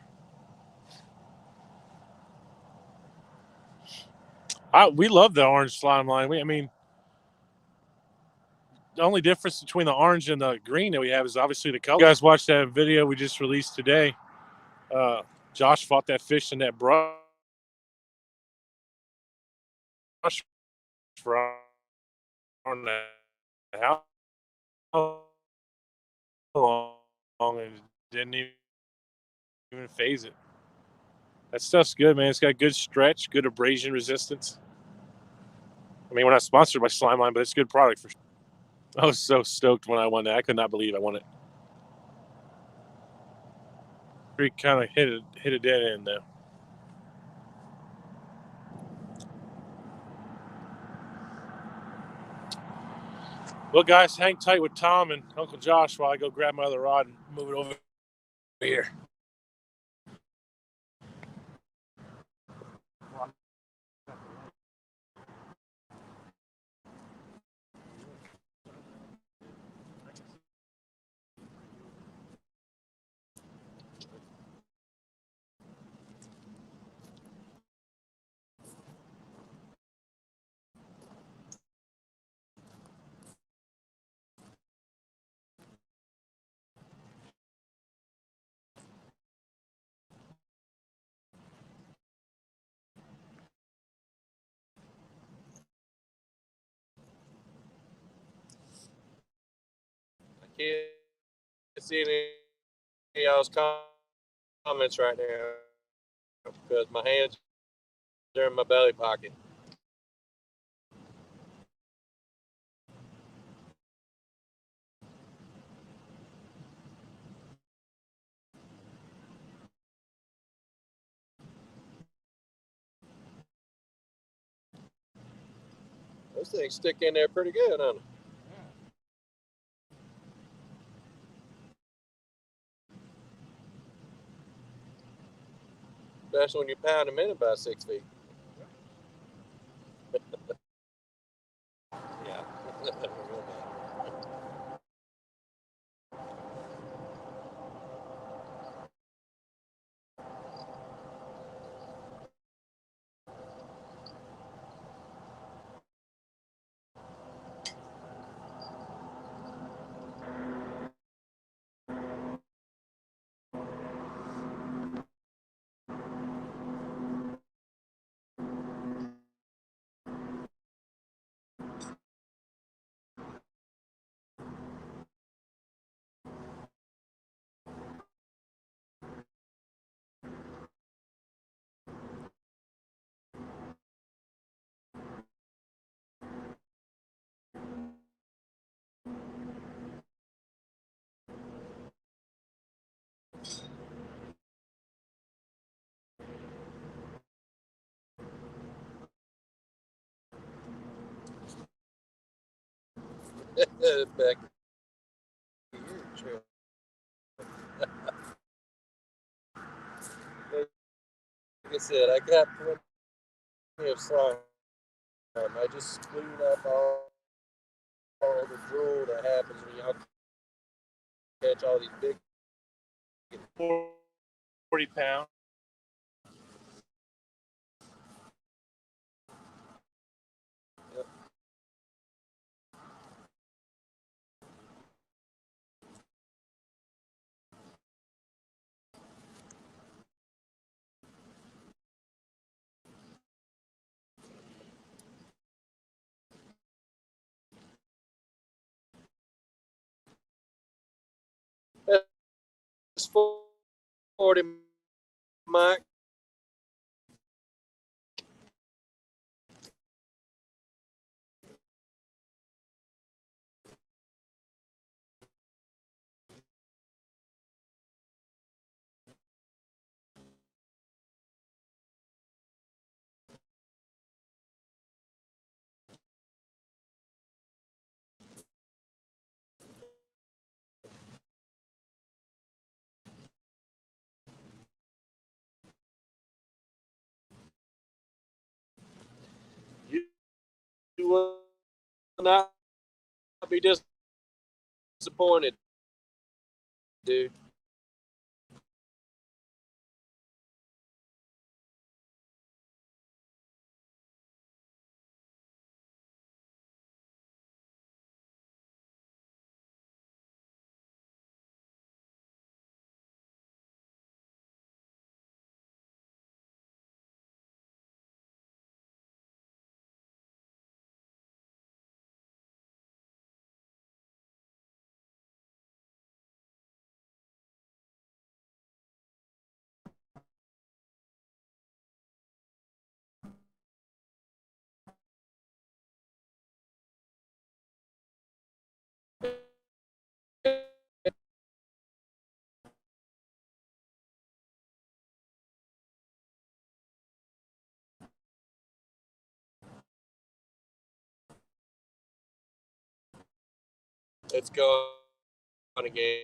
We love the orange slime line. I mean, the only difference between the orange and the green that we have is obviously the color. You guys watched that video we just released today. Josh fought that fish in that brush for on how long and didn't even phase it. That stuff's good, man. It's got good stretch, good abrasion resistance. I mean, we're not sponsored by Slime Line, but it's a good product for sure. I was so stoked when I won that. I could not believe I won it. We kind of hit a dead end though. Well, guys, hang tight with Tom and Uncle Josh while I go grab my other rod and move it over here. I can't see any of y'all's comments right now because my hands are in my belly pocket. Those things stick in there pretty good, don't they? Especially when you pound them in about 6 feet. Yeah. Back like I said, I got plenty of slime. I just clean up all the drool that happens when y'all catch all these big 40 pounds. Yep. That's 40, Mike. You will not be disappointed, dude. Let's go on again.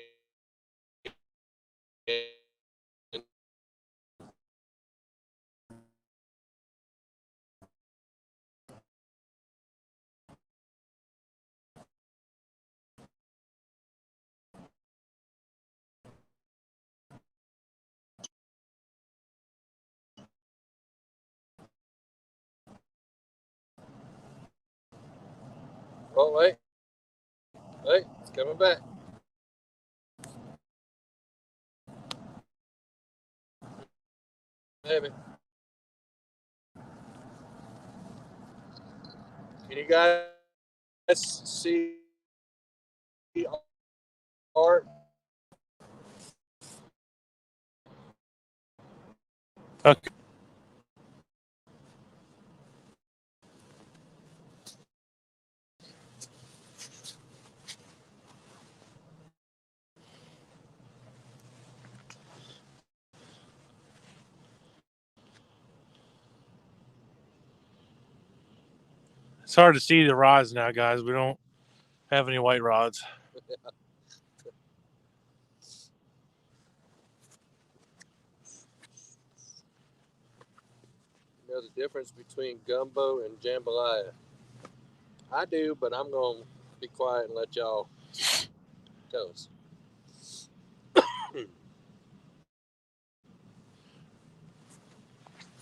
Oh, wait. Wait, it's coming back. Maybe. Can you guys see Art? Okay. It's hard to see the rods now, guys. We don't have any white rods. You know the difference between gumbo and jambalaya? I do, but I'm going to be quiet and let y'all tell us.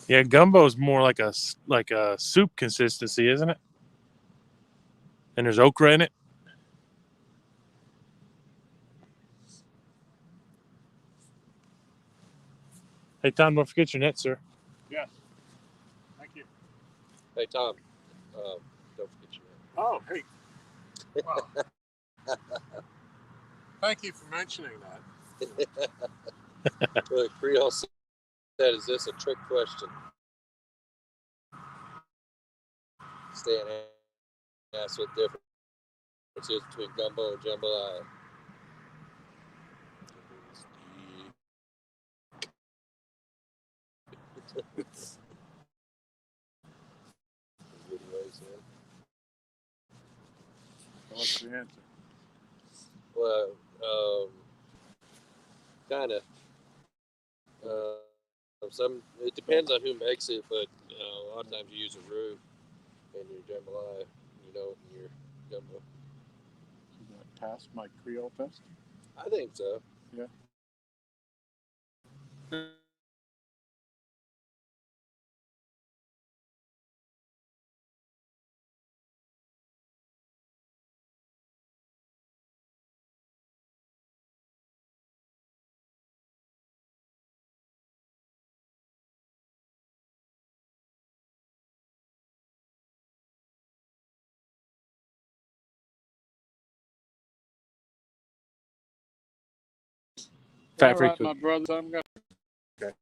Yeah, gumbo is more like a soup consistency, isn't it? And there's okra in it. Hey, Tom, don't forget your net, sir. Yes. Thank you. Hey, Tom, don't forget your name. Oh, hey. Wow. Thank you for mentioning that. Look, Creole said, is this a trick question? Stan asked what difference is between gumbo and jambalaya. What's the answer? Well, kind of. It depends on who makes it, but a lot of times you use a roux in your jambalaya, in your gumbo. Did I pass my Creole test? I think so. Yeah. Fat All free right, my cookie. brothers, I'm gonna. Okay.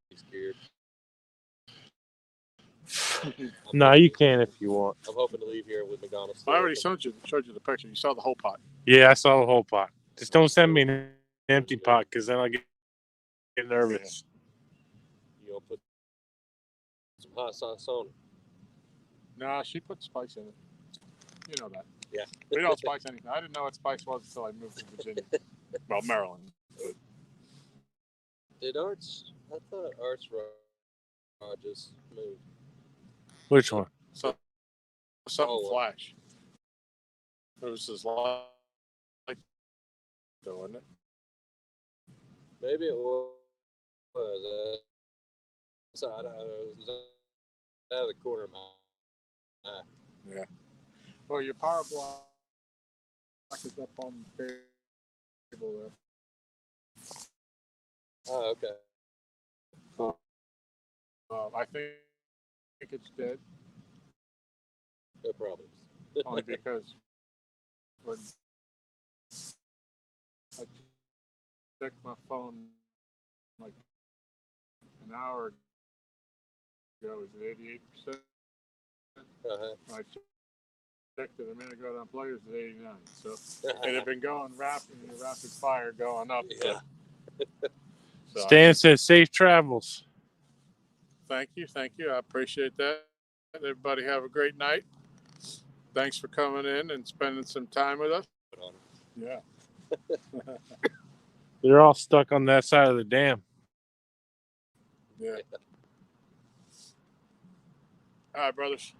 He's scared. No, you can if you want. I'm hoping to leave here with McDonald's. I already showed you the picture. You saw the whole pot. Yeah, I saw the whole pot. Just don't send me an empty pot because then I'll get nervous. You gonna put some hot sauce on it? Nah, she put spice in it. You know that. Yeah. We don't spice anything. I didn't know what spice was until I moved to Virginia. Well, Maryland. Did Arts? I thought Arts just moved. Which one? So something Oh, flash. It was his light, though, wasn't it? Maybe it was. So I don't know. It was out of the corner of my eye. Yeah. Well, your power block is up on the table there. Oh, okay. I think it's dead No problems. only because when I checked my phone like an hour ago, it was at 88%. Uh-huh. I checked it a minute ago, and players at 89. So it had been going rapid fire going up. Yeah. So Stan says safe travels. thank you. I appreciate that. Everybody have a great night. Thanks for coming in and spending some time with us. Yeah. They're all stuck on that side of the dam. Yeah. All right, brothers.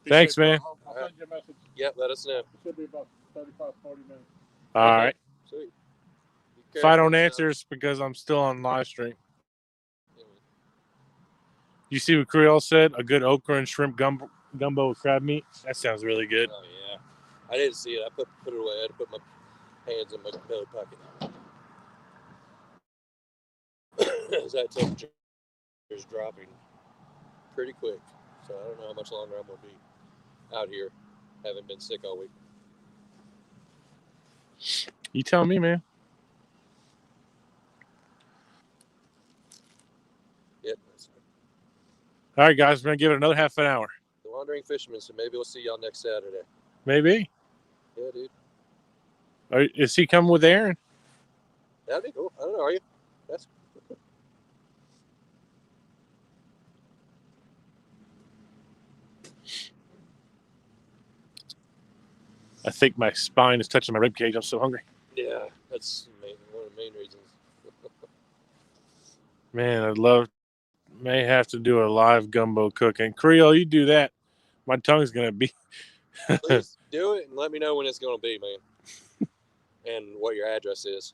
Be Thanks, safe. man. I'll send you a message. Yep, let us know. It should be about 35, 40 minutes. All Okay. right. Sweet. If I don't answer, it's because I'm still on live stream. You see what Creole said? A good okra and shrimp gumbo with crab meat. That sounds really good. Oh yeah. I didn't see it. I put it away. I had to put my hands in my belly pocket. That temperature is dropping pretty quick. So I don't know how much longer I'm gonna be out here. Haven't been sick all week. You tell me, man. Yep. All right, guys. We're going to give it another half an hour. The Wandering Fisherman, so maybe we'll see y'all next Saturday. Maybe. Yeah, dude. Is he coming with Aaron? That'd be cool. I don't know. Are you? That's I think my spine is touching my rib cage. I'm so hungry. yeah. That's one of the main reasons. Man, may have to do a live gumbo cooking. Creole, you do that. My tongue's going to be. Please do it and let me know when it's gonna be, man. And what your address is.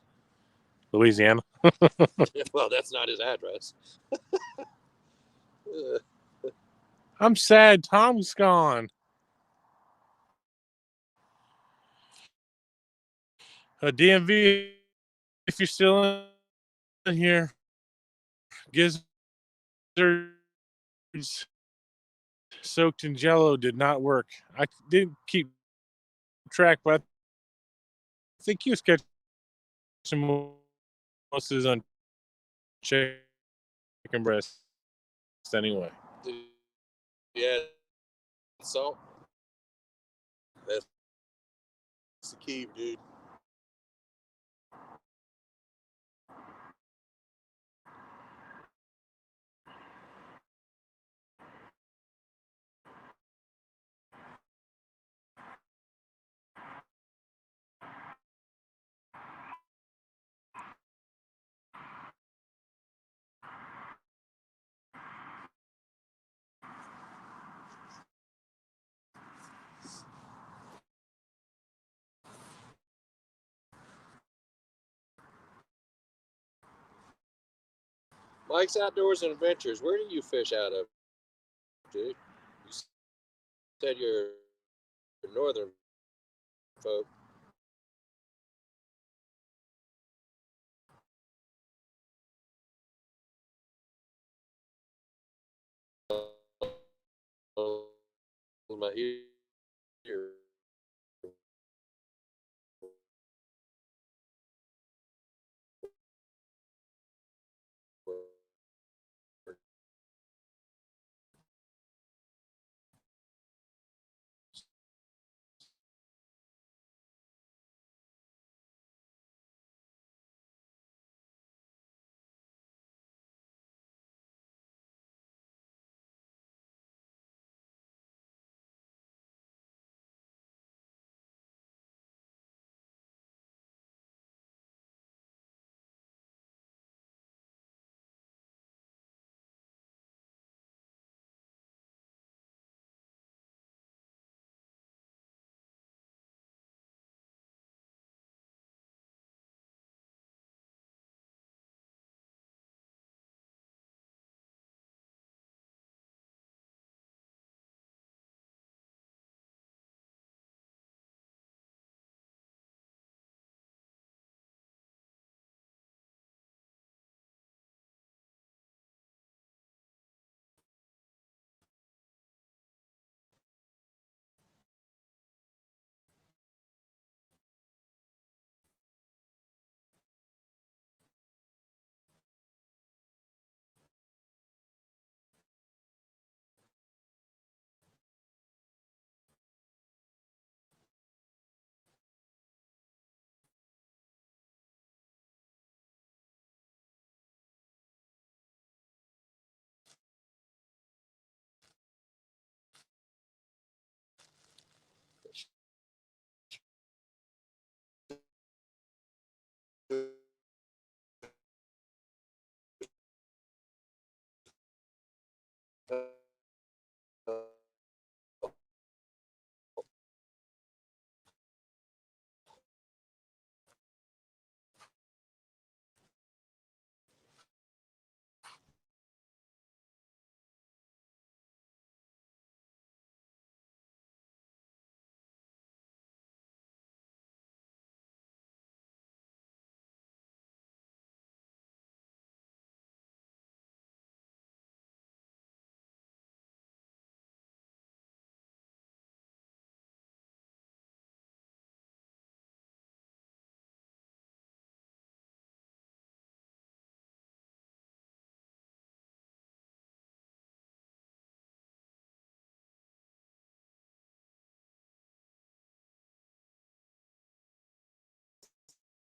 Louisiana. Well, that's not his address. I'm sad. Tom's gone. DMV, if you're still in here, gizzards soaked in Jello did not work. I didn't keep track, but I think he was catching most of his on chicken breast anyway. Yeah, salt. That's the key, dude. Mike's Outdoors and Adventures. Where do you fish out of, dude? You said you're northern folk. My ear.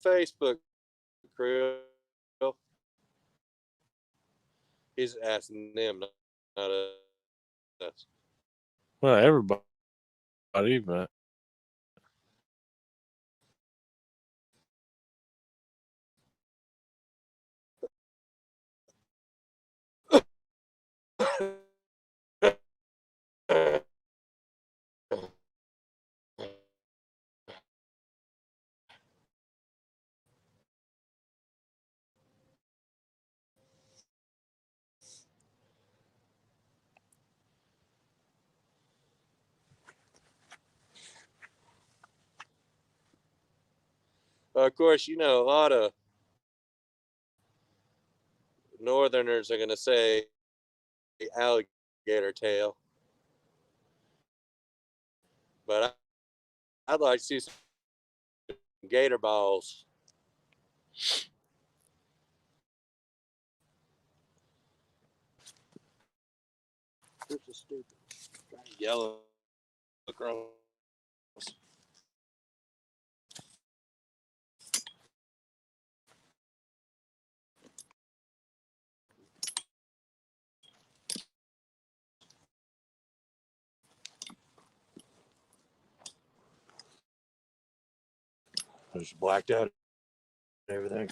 Facebook crew. He's asking them, not us. Well, everybody, but Of course, you know, a lot of northerners are going to say alligator tail. But I'd like to see some gator balls. This is stupid. Yellow across. I just blacked out everything.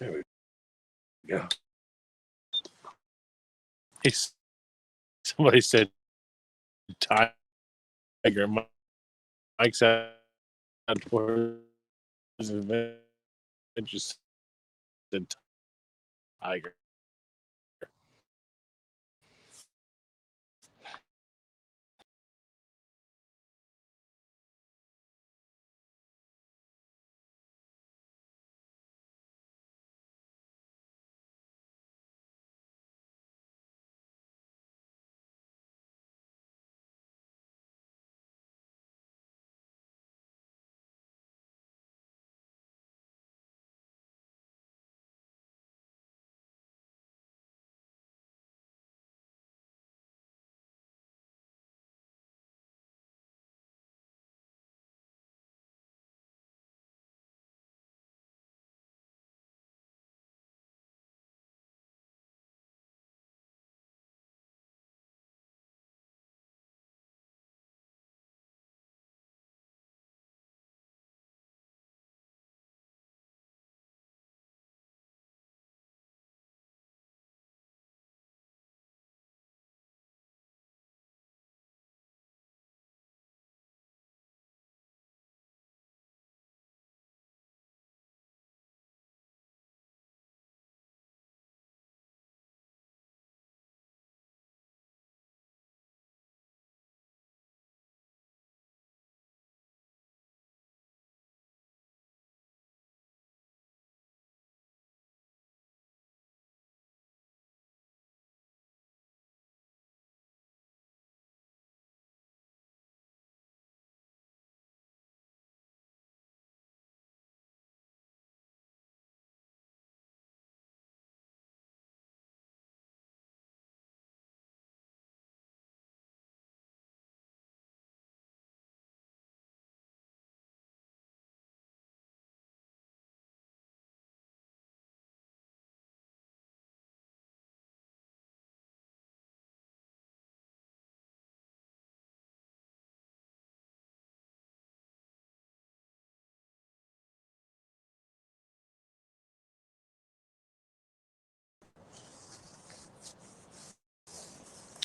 There we go. It's, somebody said tiger. Mike said towards adventures said tiger.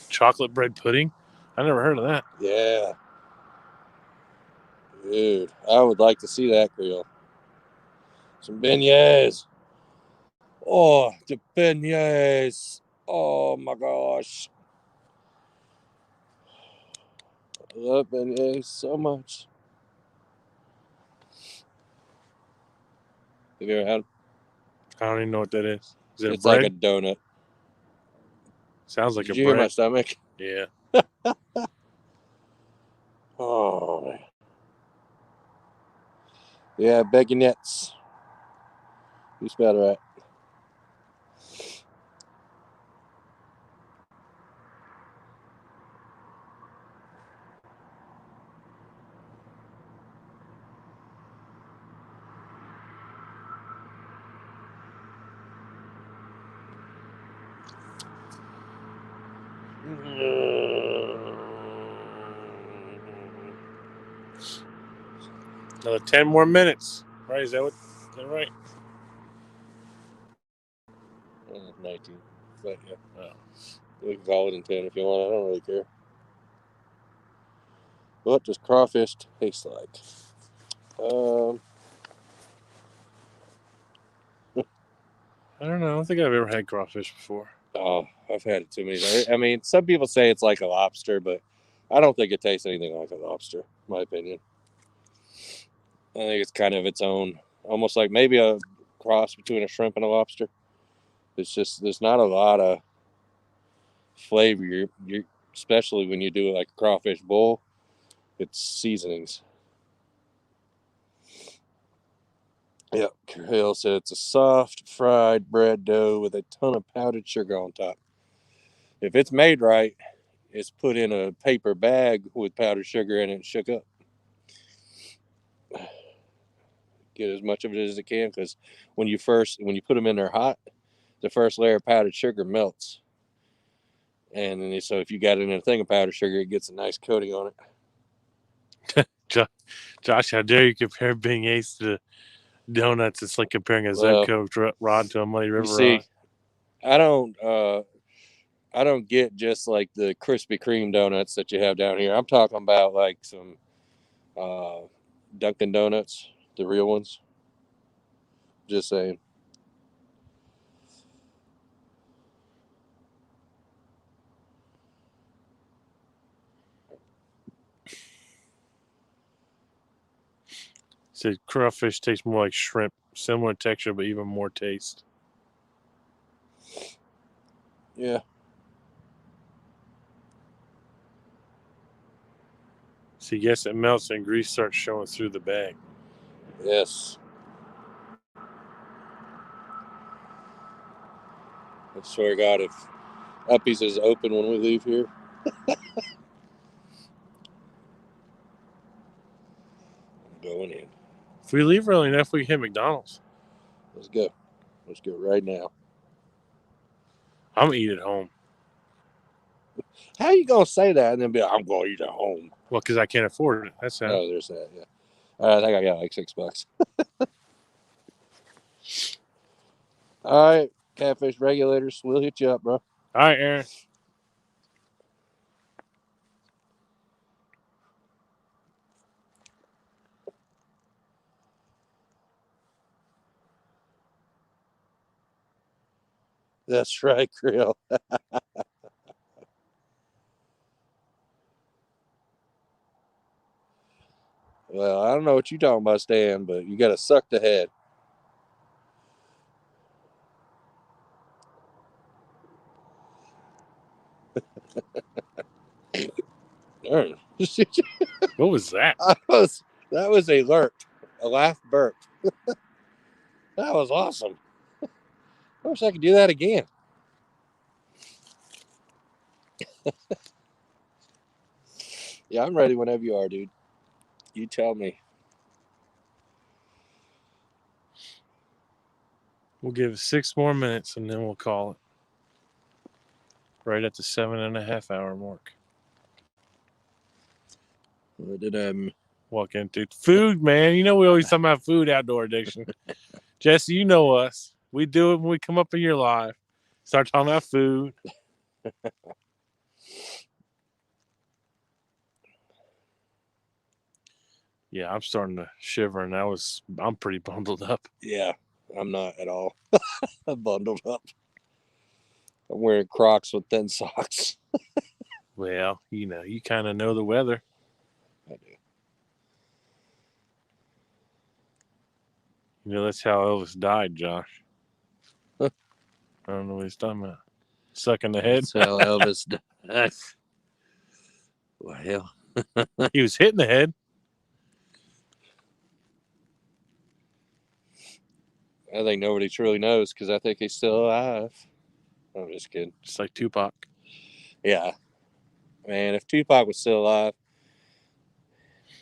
Chocolate bread pudding? I never heard of that. Yeah. Dude, I would like to see that grill. Some beignets. Oh, the beignets. Oh my gosh. I love beignets so much. Have you ever had them? I don't even know what that is. Is it It's a bread? like a donut. Sounds like Did a you bread. hear my stomach? Yeah. Oh, man. Yeah, baguettes. You spelled it right. Another 10 more minutes. Right? Is that right? 19. But yeah. Oh. We can call it in 10 if you want. I don't really care. What does crawfish taste like? I don't know. I don't think I've ever had crawfish before. Oh, I've had it too many times. I mean, some people say it's like a lobster, but I don't think it tastes anything like a lobster, in my opinion. I think it's kind of its own, almost like maybe a cross between a shrimp and a lobster. It's just, there's not a lot of flavor. You're especially when you do like a crawfish bowl, it's seasonings. Yep, Hill said it's a soft fried bread dough with a ton of powdered sugar on top. If it's made right, it's put in a paper bag with powdered sugar in it and shook up. Get as much of it as it can, because when you put them in there hot, the first layer of powdered sugar melts, and then so if you got it in a thing of powdered sugar, it gets a nice coating on it. Josh, how dare you compare beignets to donuts. It's like comparing a Well, Zedco rod to a Muddy River You see, rod. I don't get just like the Krispy Kreme donuts that you have down here. I'm talking about like some Dunkin' Donuts, the real ones. Just saying. So crawfish tastes more like shrimp, similar texture but even more taste. Yeah. So yes, it melts and grease starts showing through the bag. Yes. I swear to God, if Uppy's is open when we leave here. I'm going in. If we leave early enough, we can hit McDonald's. Let's go. Let's go right now. I'm gonna eat at home. How you gonna say that and then be like, I'm gonna eat at home? Well, because I can't afford it. That's how. Oh, there's that. Yeah. I think I got like $6. All right, catfish regulators, we'll hit you up, bro. All right, Aaron. That's right, Krill. Well, I don't know what you're talking about, Stan, but you got to suck the head. What was that? That was a lurk, a laugh burp. That was awesome. I wish I could do that again. Yeah, I'm ready whenever you are, dude. You tell me. We'll give it 6 more minutes and then we'll call it. Right at the 7.5 hour mark. What did Walk into food, man. You know we always talk about food, outdoor addiction. Jesse, you know us. We do it when we come up in your live. Start talking about food. Yeah, I'm starting to shiver, and I'm pretty bundled up. Yeah, I'm not at all. I'm bundled up. I'm wearing Crocs with thin socks. Well, you kind of know the weather. I do. That's how Elvis died, Josh. Huh? I don't know what he's talking about. Sucking the head. That's how Elvis died. Well, He was hitting the head. I think nobody truly knows because I think he's still alive. I'm just kidding. Just like Tupac. Yeah. Man, if Tupac was still alive,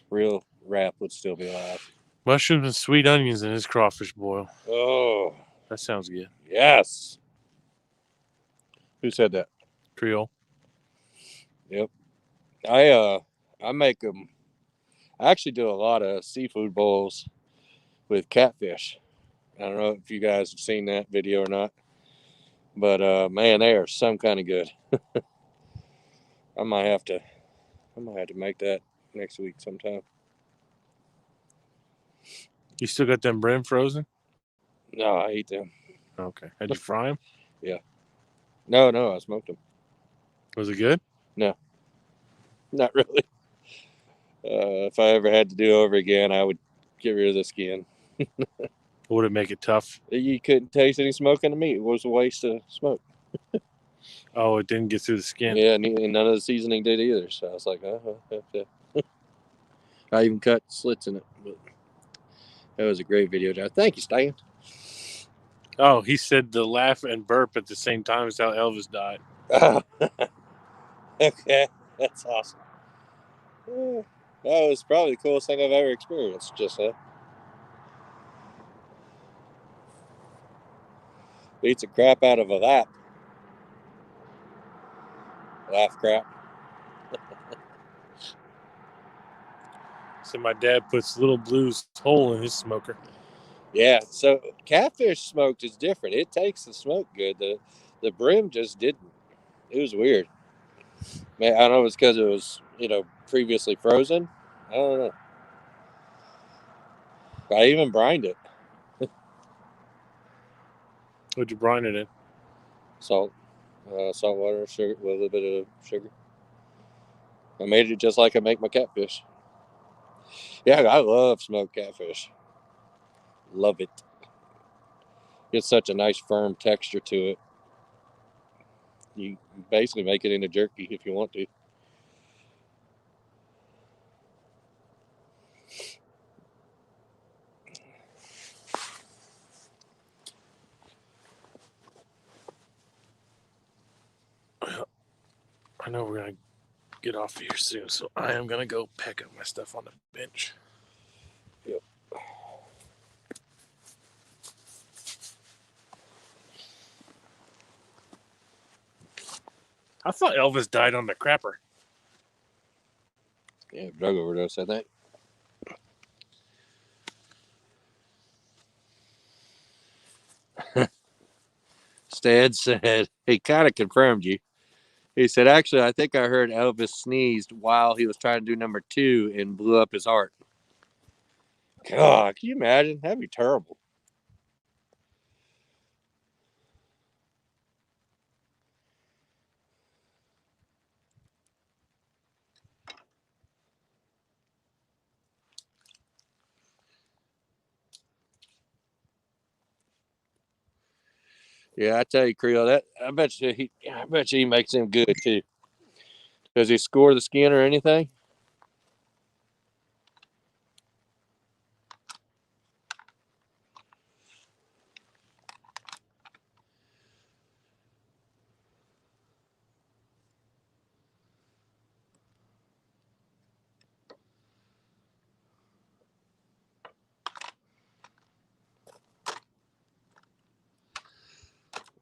real rap would still be alive. Mushrooms and sweet onions in his crawfish boil. Oh, That sounds good. yes. Who said that? Creole. Yep. I make them. I actually do a lot of seafood bowls with catfish. I don't know if you guys have seen that video or not, but man, they are some kind of good. I might have to make that next week sometime. You still got them brim frozen? No, I eat them. Okay. Had you fry them? Yeah. No, I smoked them. Was it good? No, not really. If I ever had to do it over again, I would get rid of the skin. Would it make it tough? You couldn't taste any smoke in the meat. It was a waste of smoke. Oh, it didn't get through the skin. Yeah, and none of the seasoning did either. So I was like, I even cut slits in it. But that was a great video, John. Thank you, Stan. Oh, he said the laugh and burp at the same time as how Elvis died. Oh, okay, that's awesome. That was probably the coolest thing I've ever experienced. Just beats the crap out of a laugh crap. So my dad puts little blue's hole in his smoker. Yeah, so catfish smoked is different. It takes the smoke good. The brim just didn't. It was weird. Man, I don't know if it's because it was, previously frozen. I don't know. I even brined it. What'd you brine it in? Salt water, sugar, with a little bit of sugar. I made it just like I make my catfish. Yeah, I love smoked catfish. Love it. It's such a nice firm texture to it. You basically make it into jerky if you want to. I know we're gonna get off here soon, so I am gonna go pack up my stuff on the bench. Yep. I thought Elvis died on the crapper. Yeah, drug overdose, I think. Stead said he kind of confirmed you. He said, actually, I think I heard Elvis sneezed while he was trying to do number 2 and blew up his heart. God, can you imagine? That'd be terrible. Yeah, I tell you, Creole, I bet you he makes him good too. Does he score the skin or anything?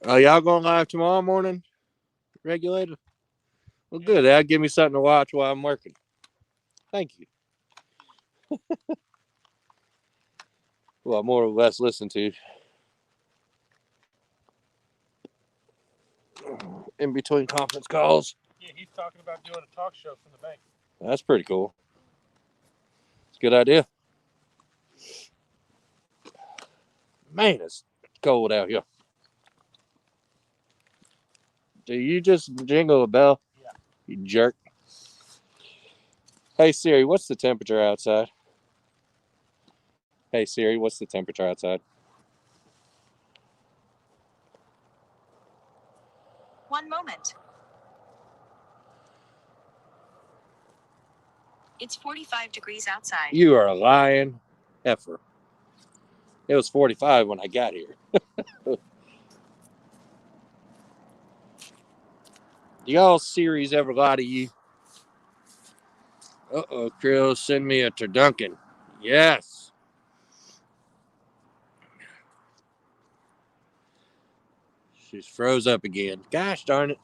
Y'all going live tomorrow morning, regulator? Well, good. That'll give me something to watch while I'm working. Thank you. Well, more or less listen to in between conference calls. Yeah, he's talking about doing a talk show from the bank. That's pretty cool. It's a good idea. Man, it's cold out here. Do you just jingle a bell? Yeah. You jerk. Hey Siri, what's the temperature outside? Hey Siri, what's the temperature outside? 1 moment. It's 45 degrees outside. You are a lying heifer. It was 45 when I got here. Do y'all Siris ever lie to you? Uh-oh, Krill, send me a turducken. Yes. She's froze up again. Gosh darn it.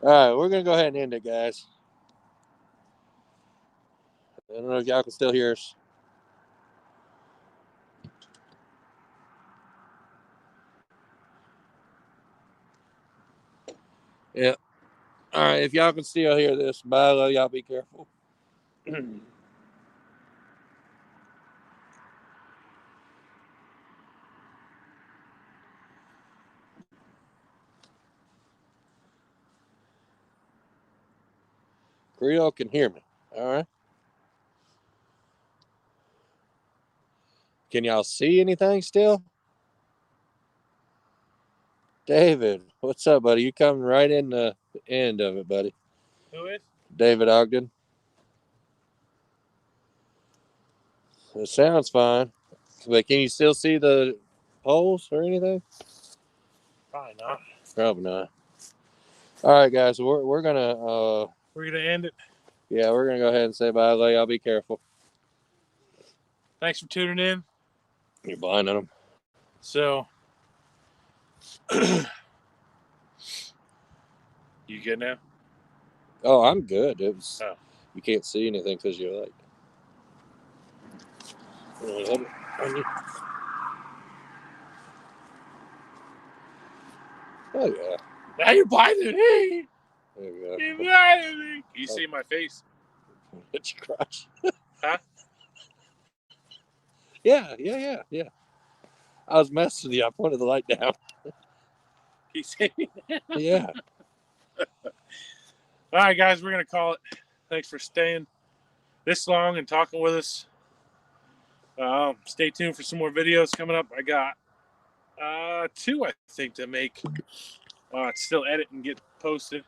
All right, we're going to go ahead and end it, guys. I don't know if y'all can still hear us. Yeah. All right, if y'all can still hear this, bye, love y'all, be careful. Creole can hear me. All right. Can y'all see anything still? David, what's up, buddy? You coming right in the end of it, buddy. Who is? David Ogden. It sounds fine. But can you still see the poles or anything? Probably not. Probably not. All right, guys. We're gonna We're gonna end it. yeah, we're gonna go ahead and say bye. Y'all be careful. Thanks for tuning in. You're blinding them. So, you good now? Oh, I'm good. It was. Oh. You can't see anything because you're like. Oh yeah. Now you're blinding me. There you go. You're blinding me. You see my face? It's crush. Huh? Yeah. I was messing with you. I pointed the light down. You see me? Yeah. All right, guys, we're gonna call it. Thanks for staying this long and talking with us. Stay tuned for some more videos coming up. I got 2, I think, to make. Still edit and get posted.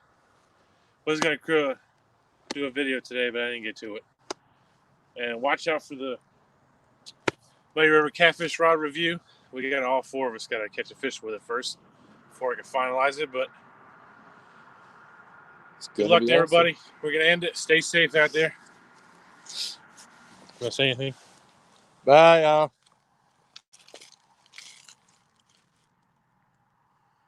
Was gonna do a video today, but I didn't get to it. And watch out for the Muddy River Catfish Rod review. We got all 4 of us got to catch a fish with it first before I can finalize it. But good luck to everybody. Awesome. We're gonna end it. Stay safe out there. Want to say anything? Bye, y'all.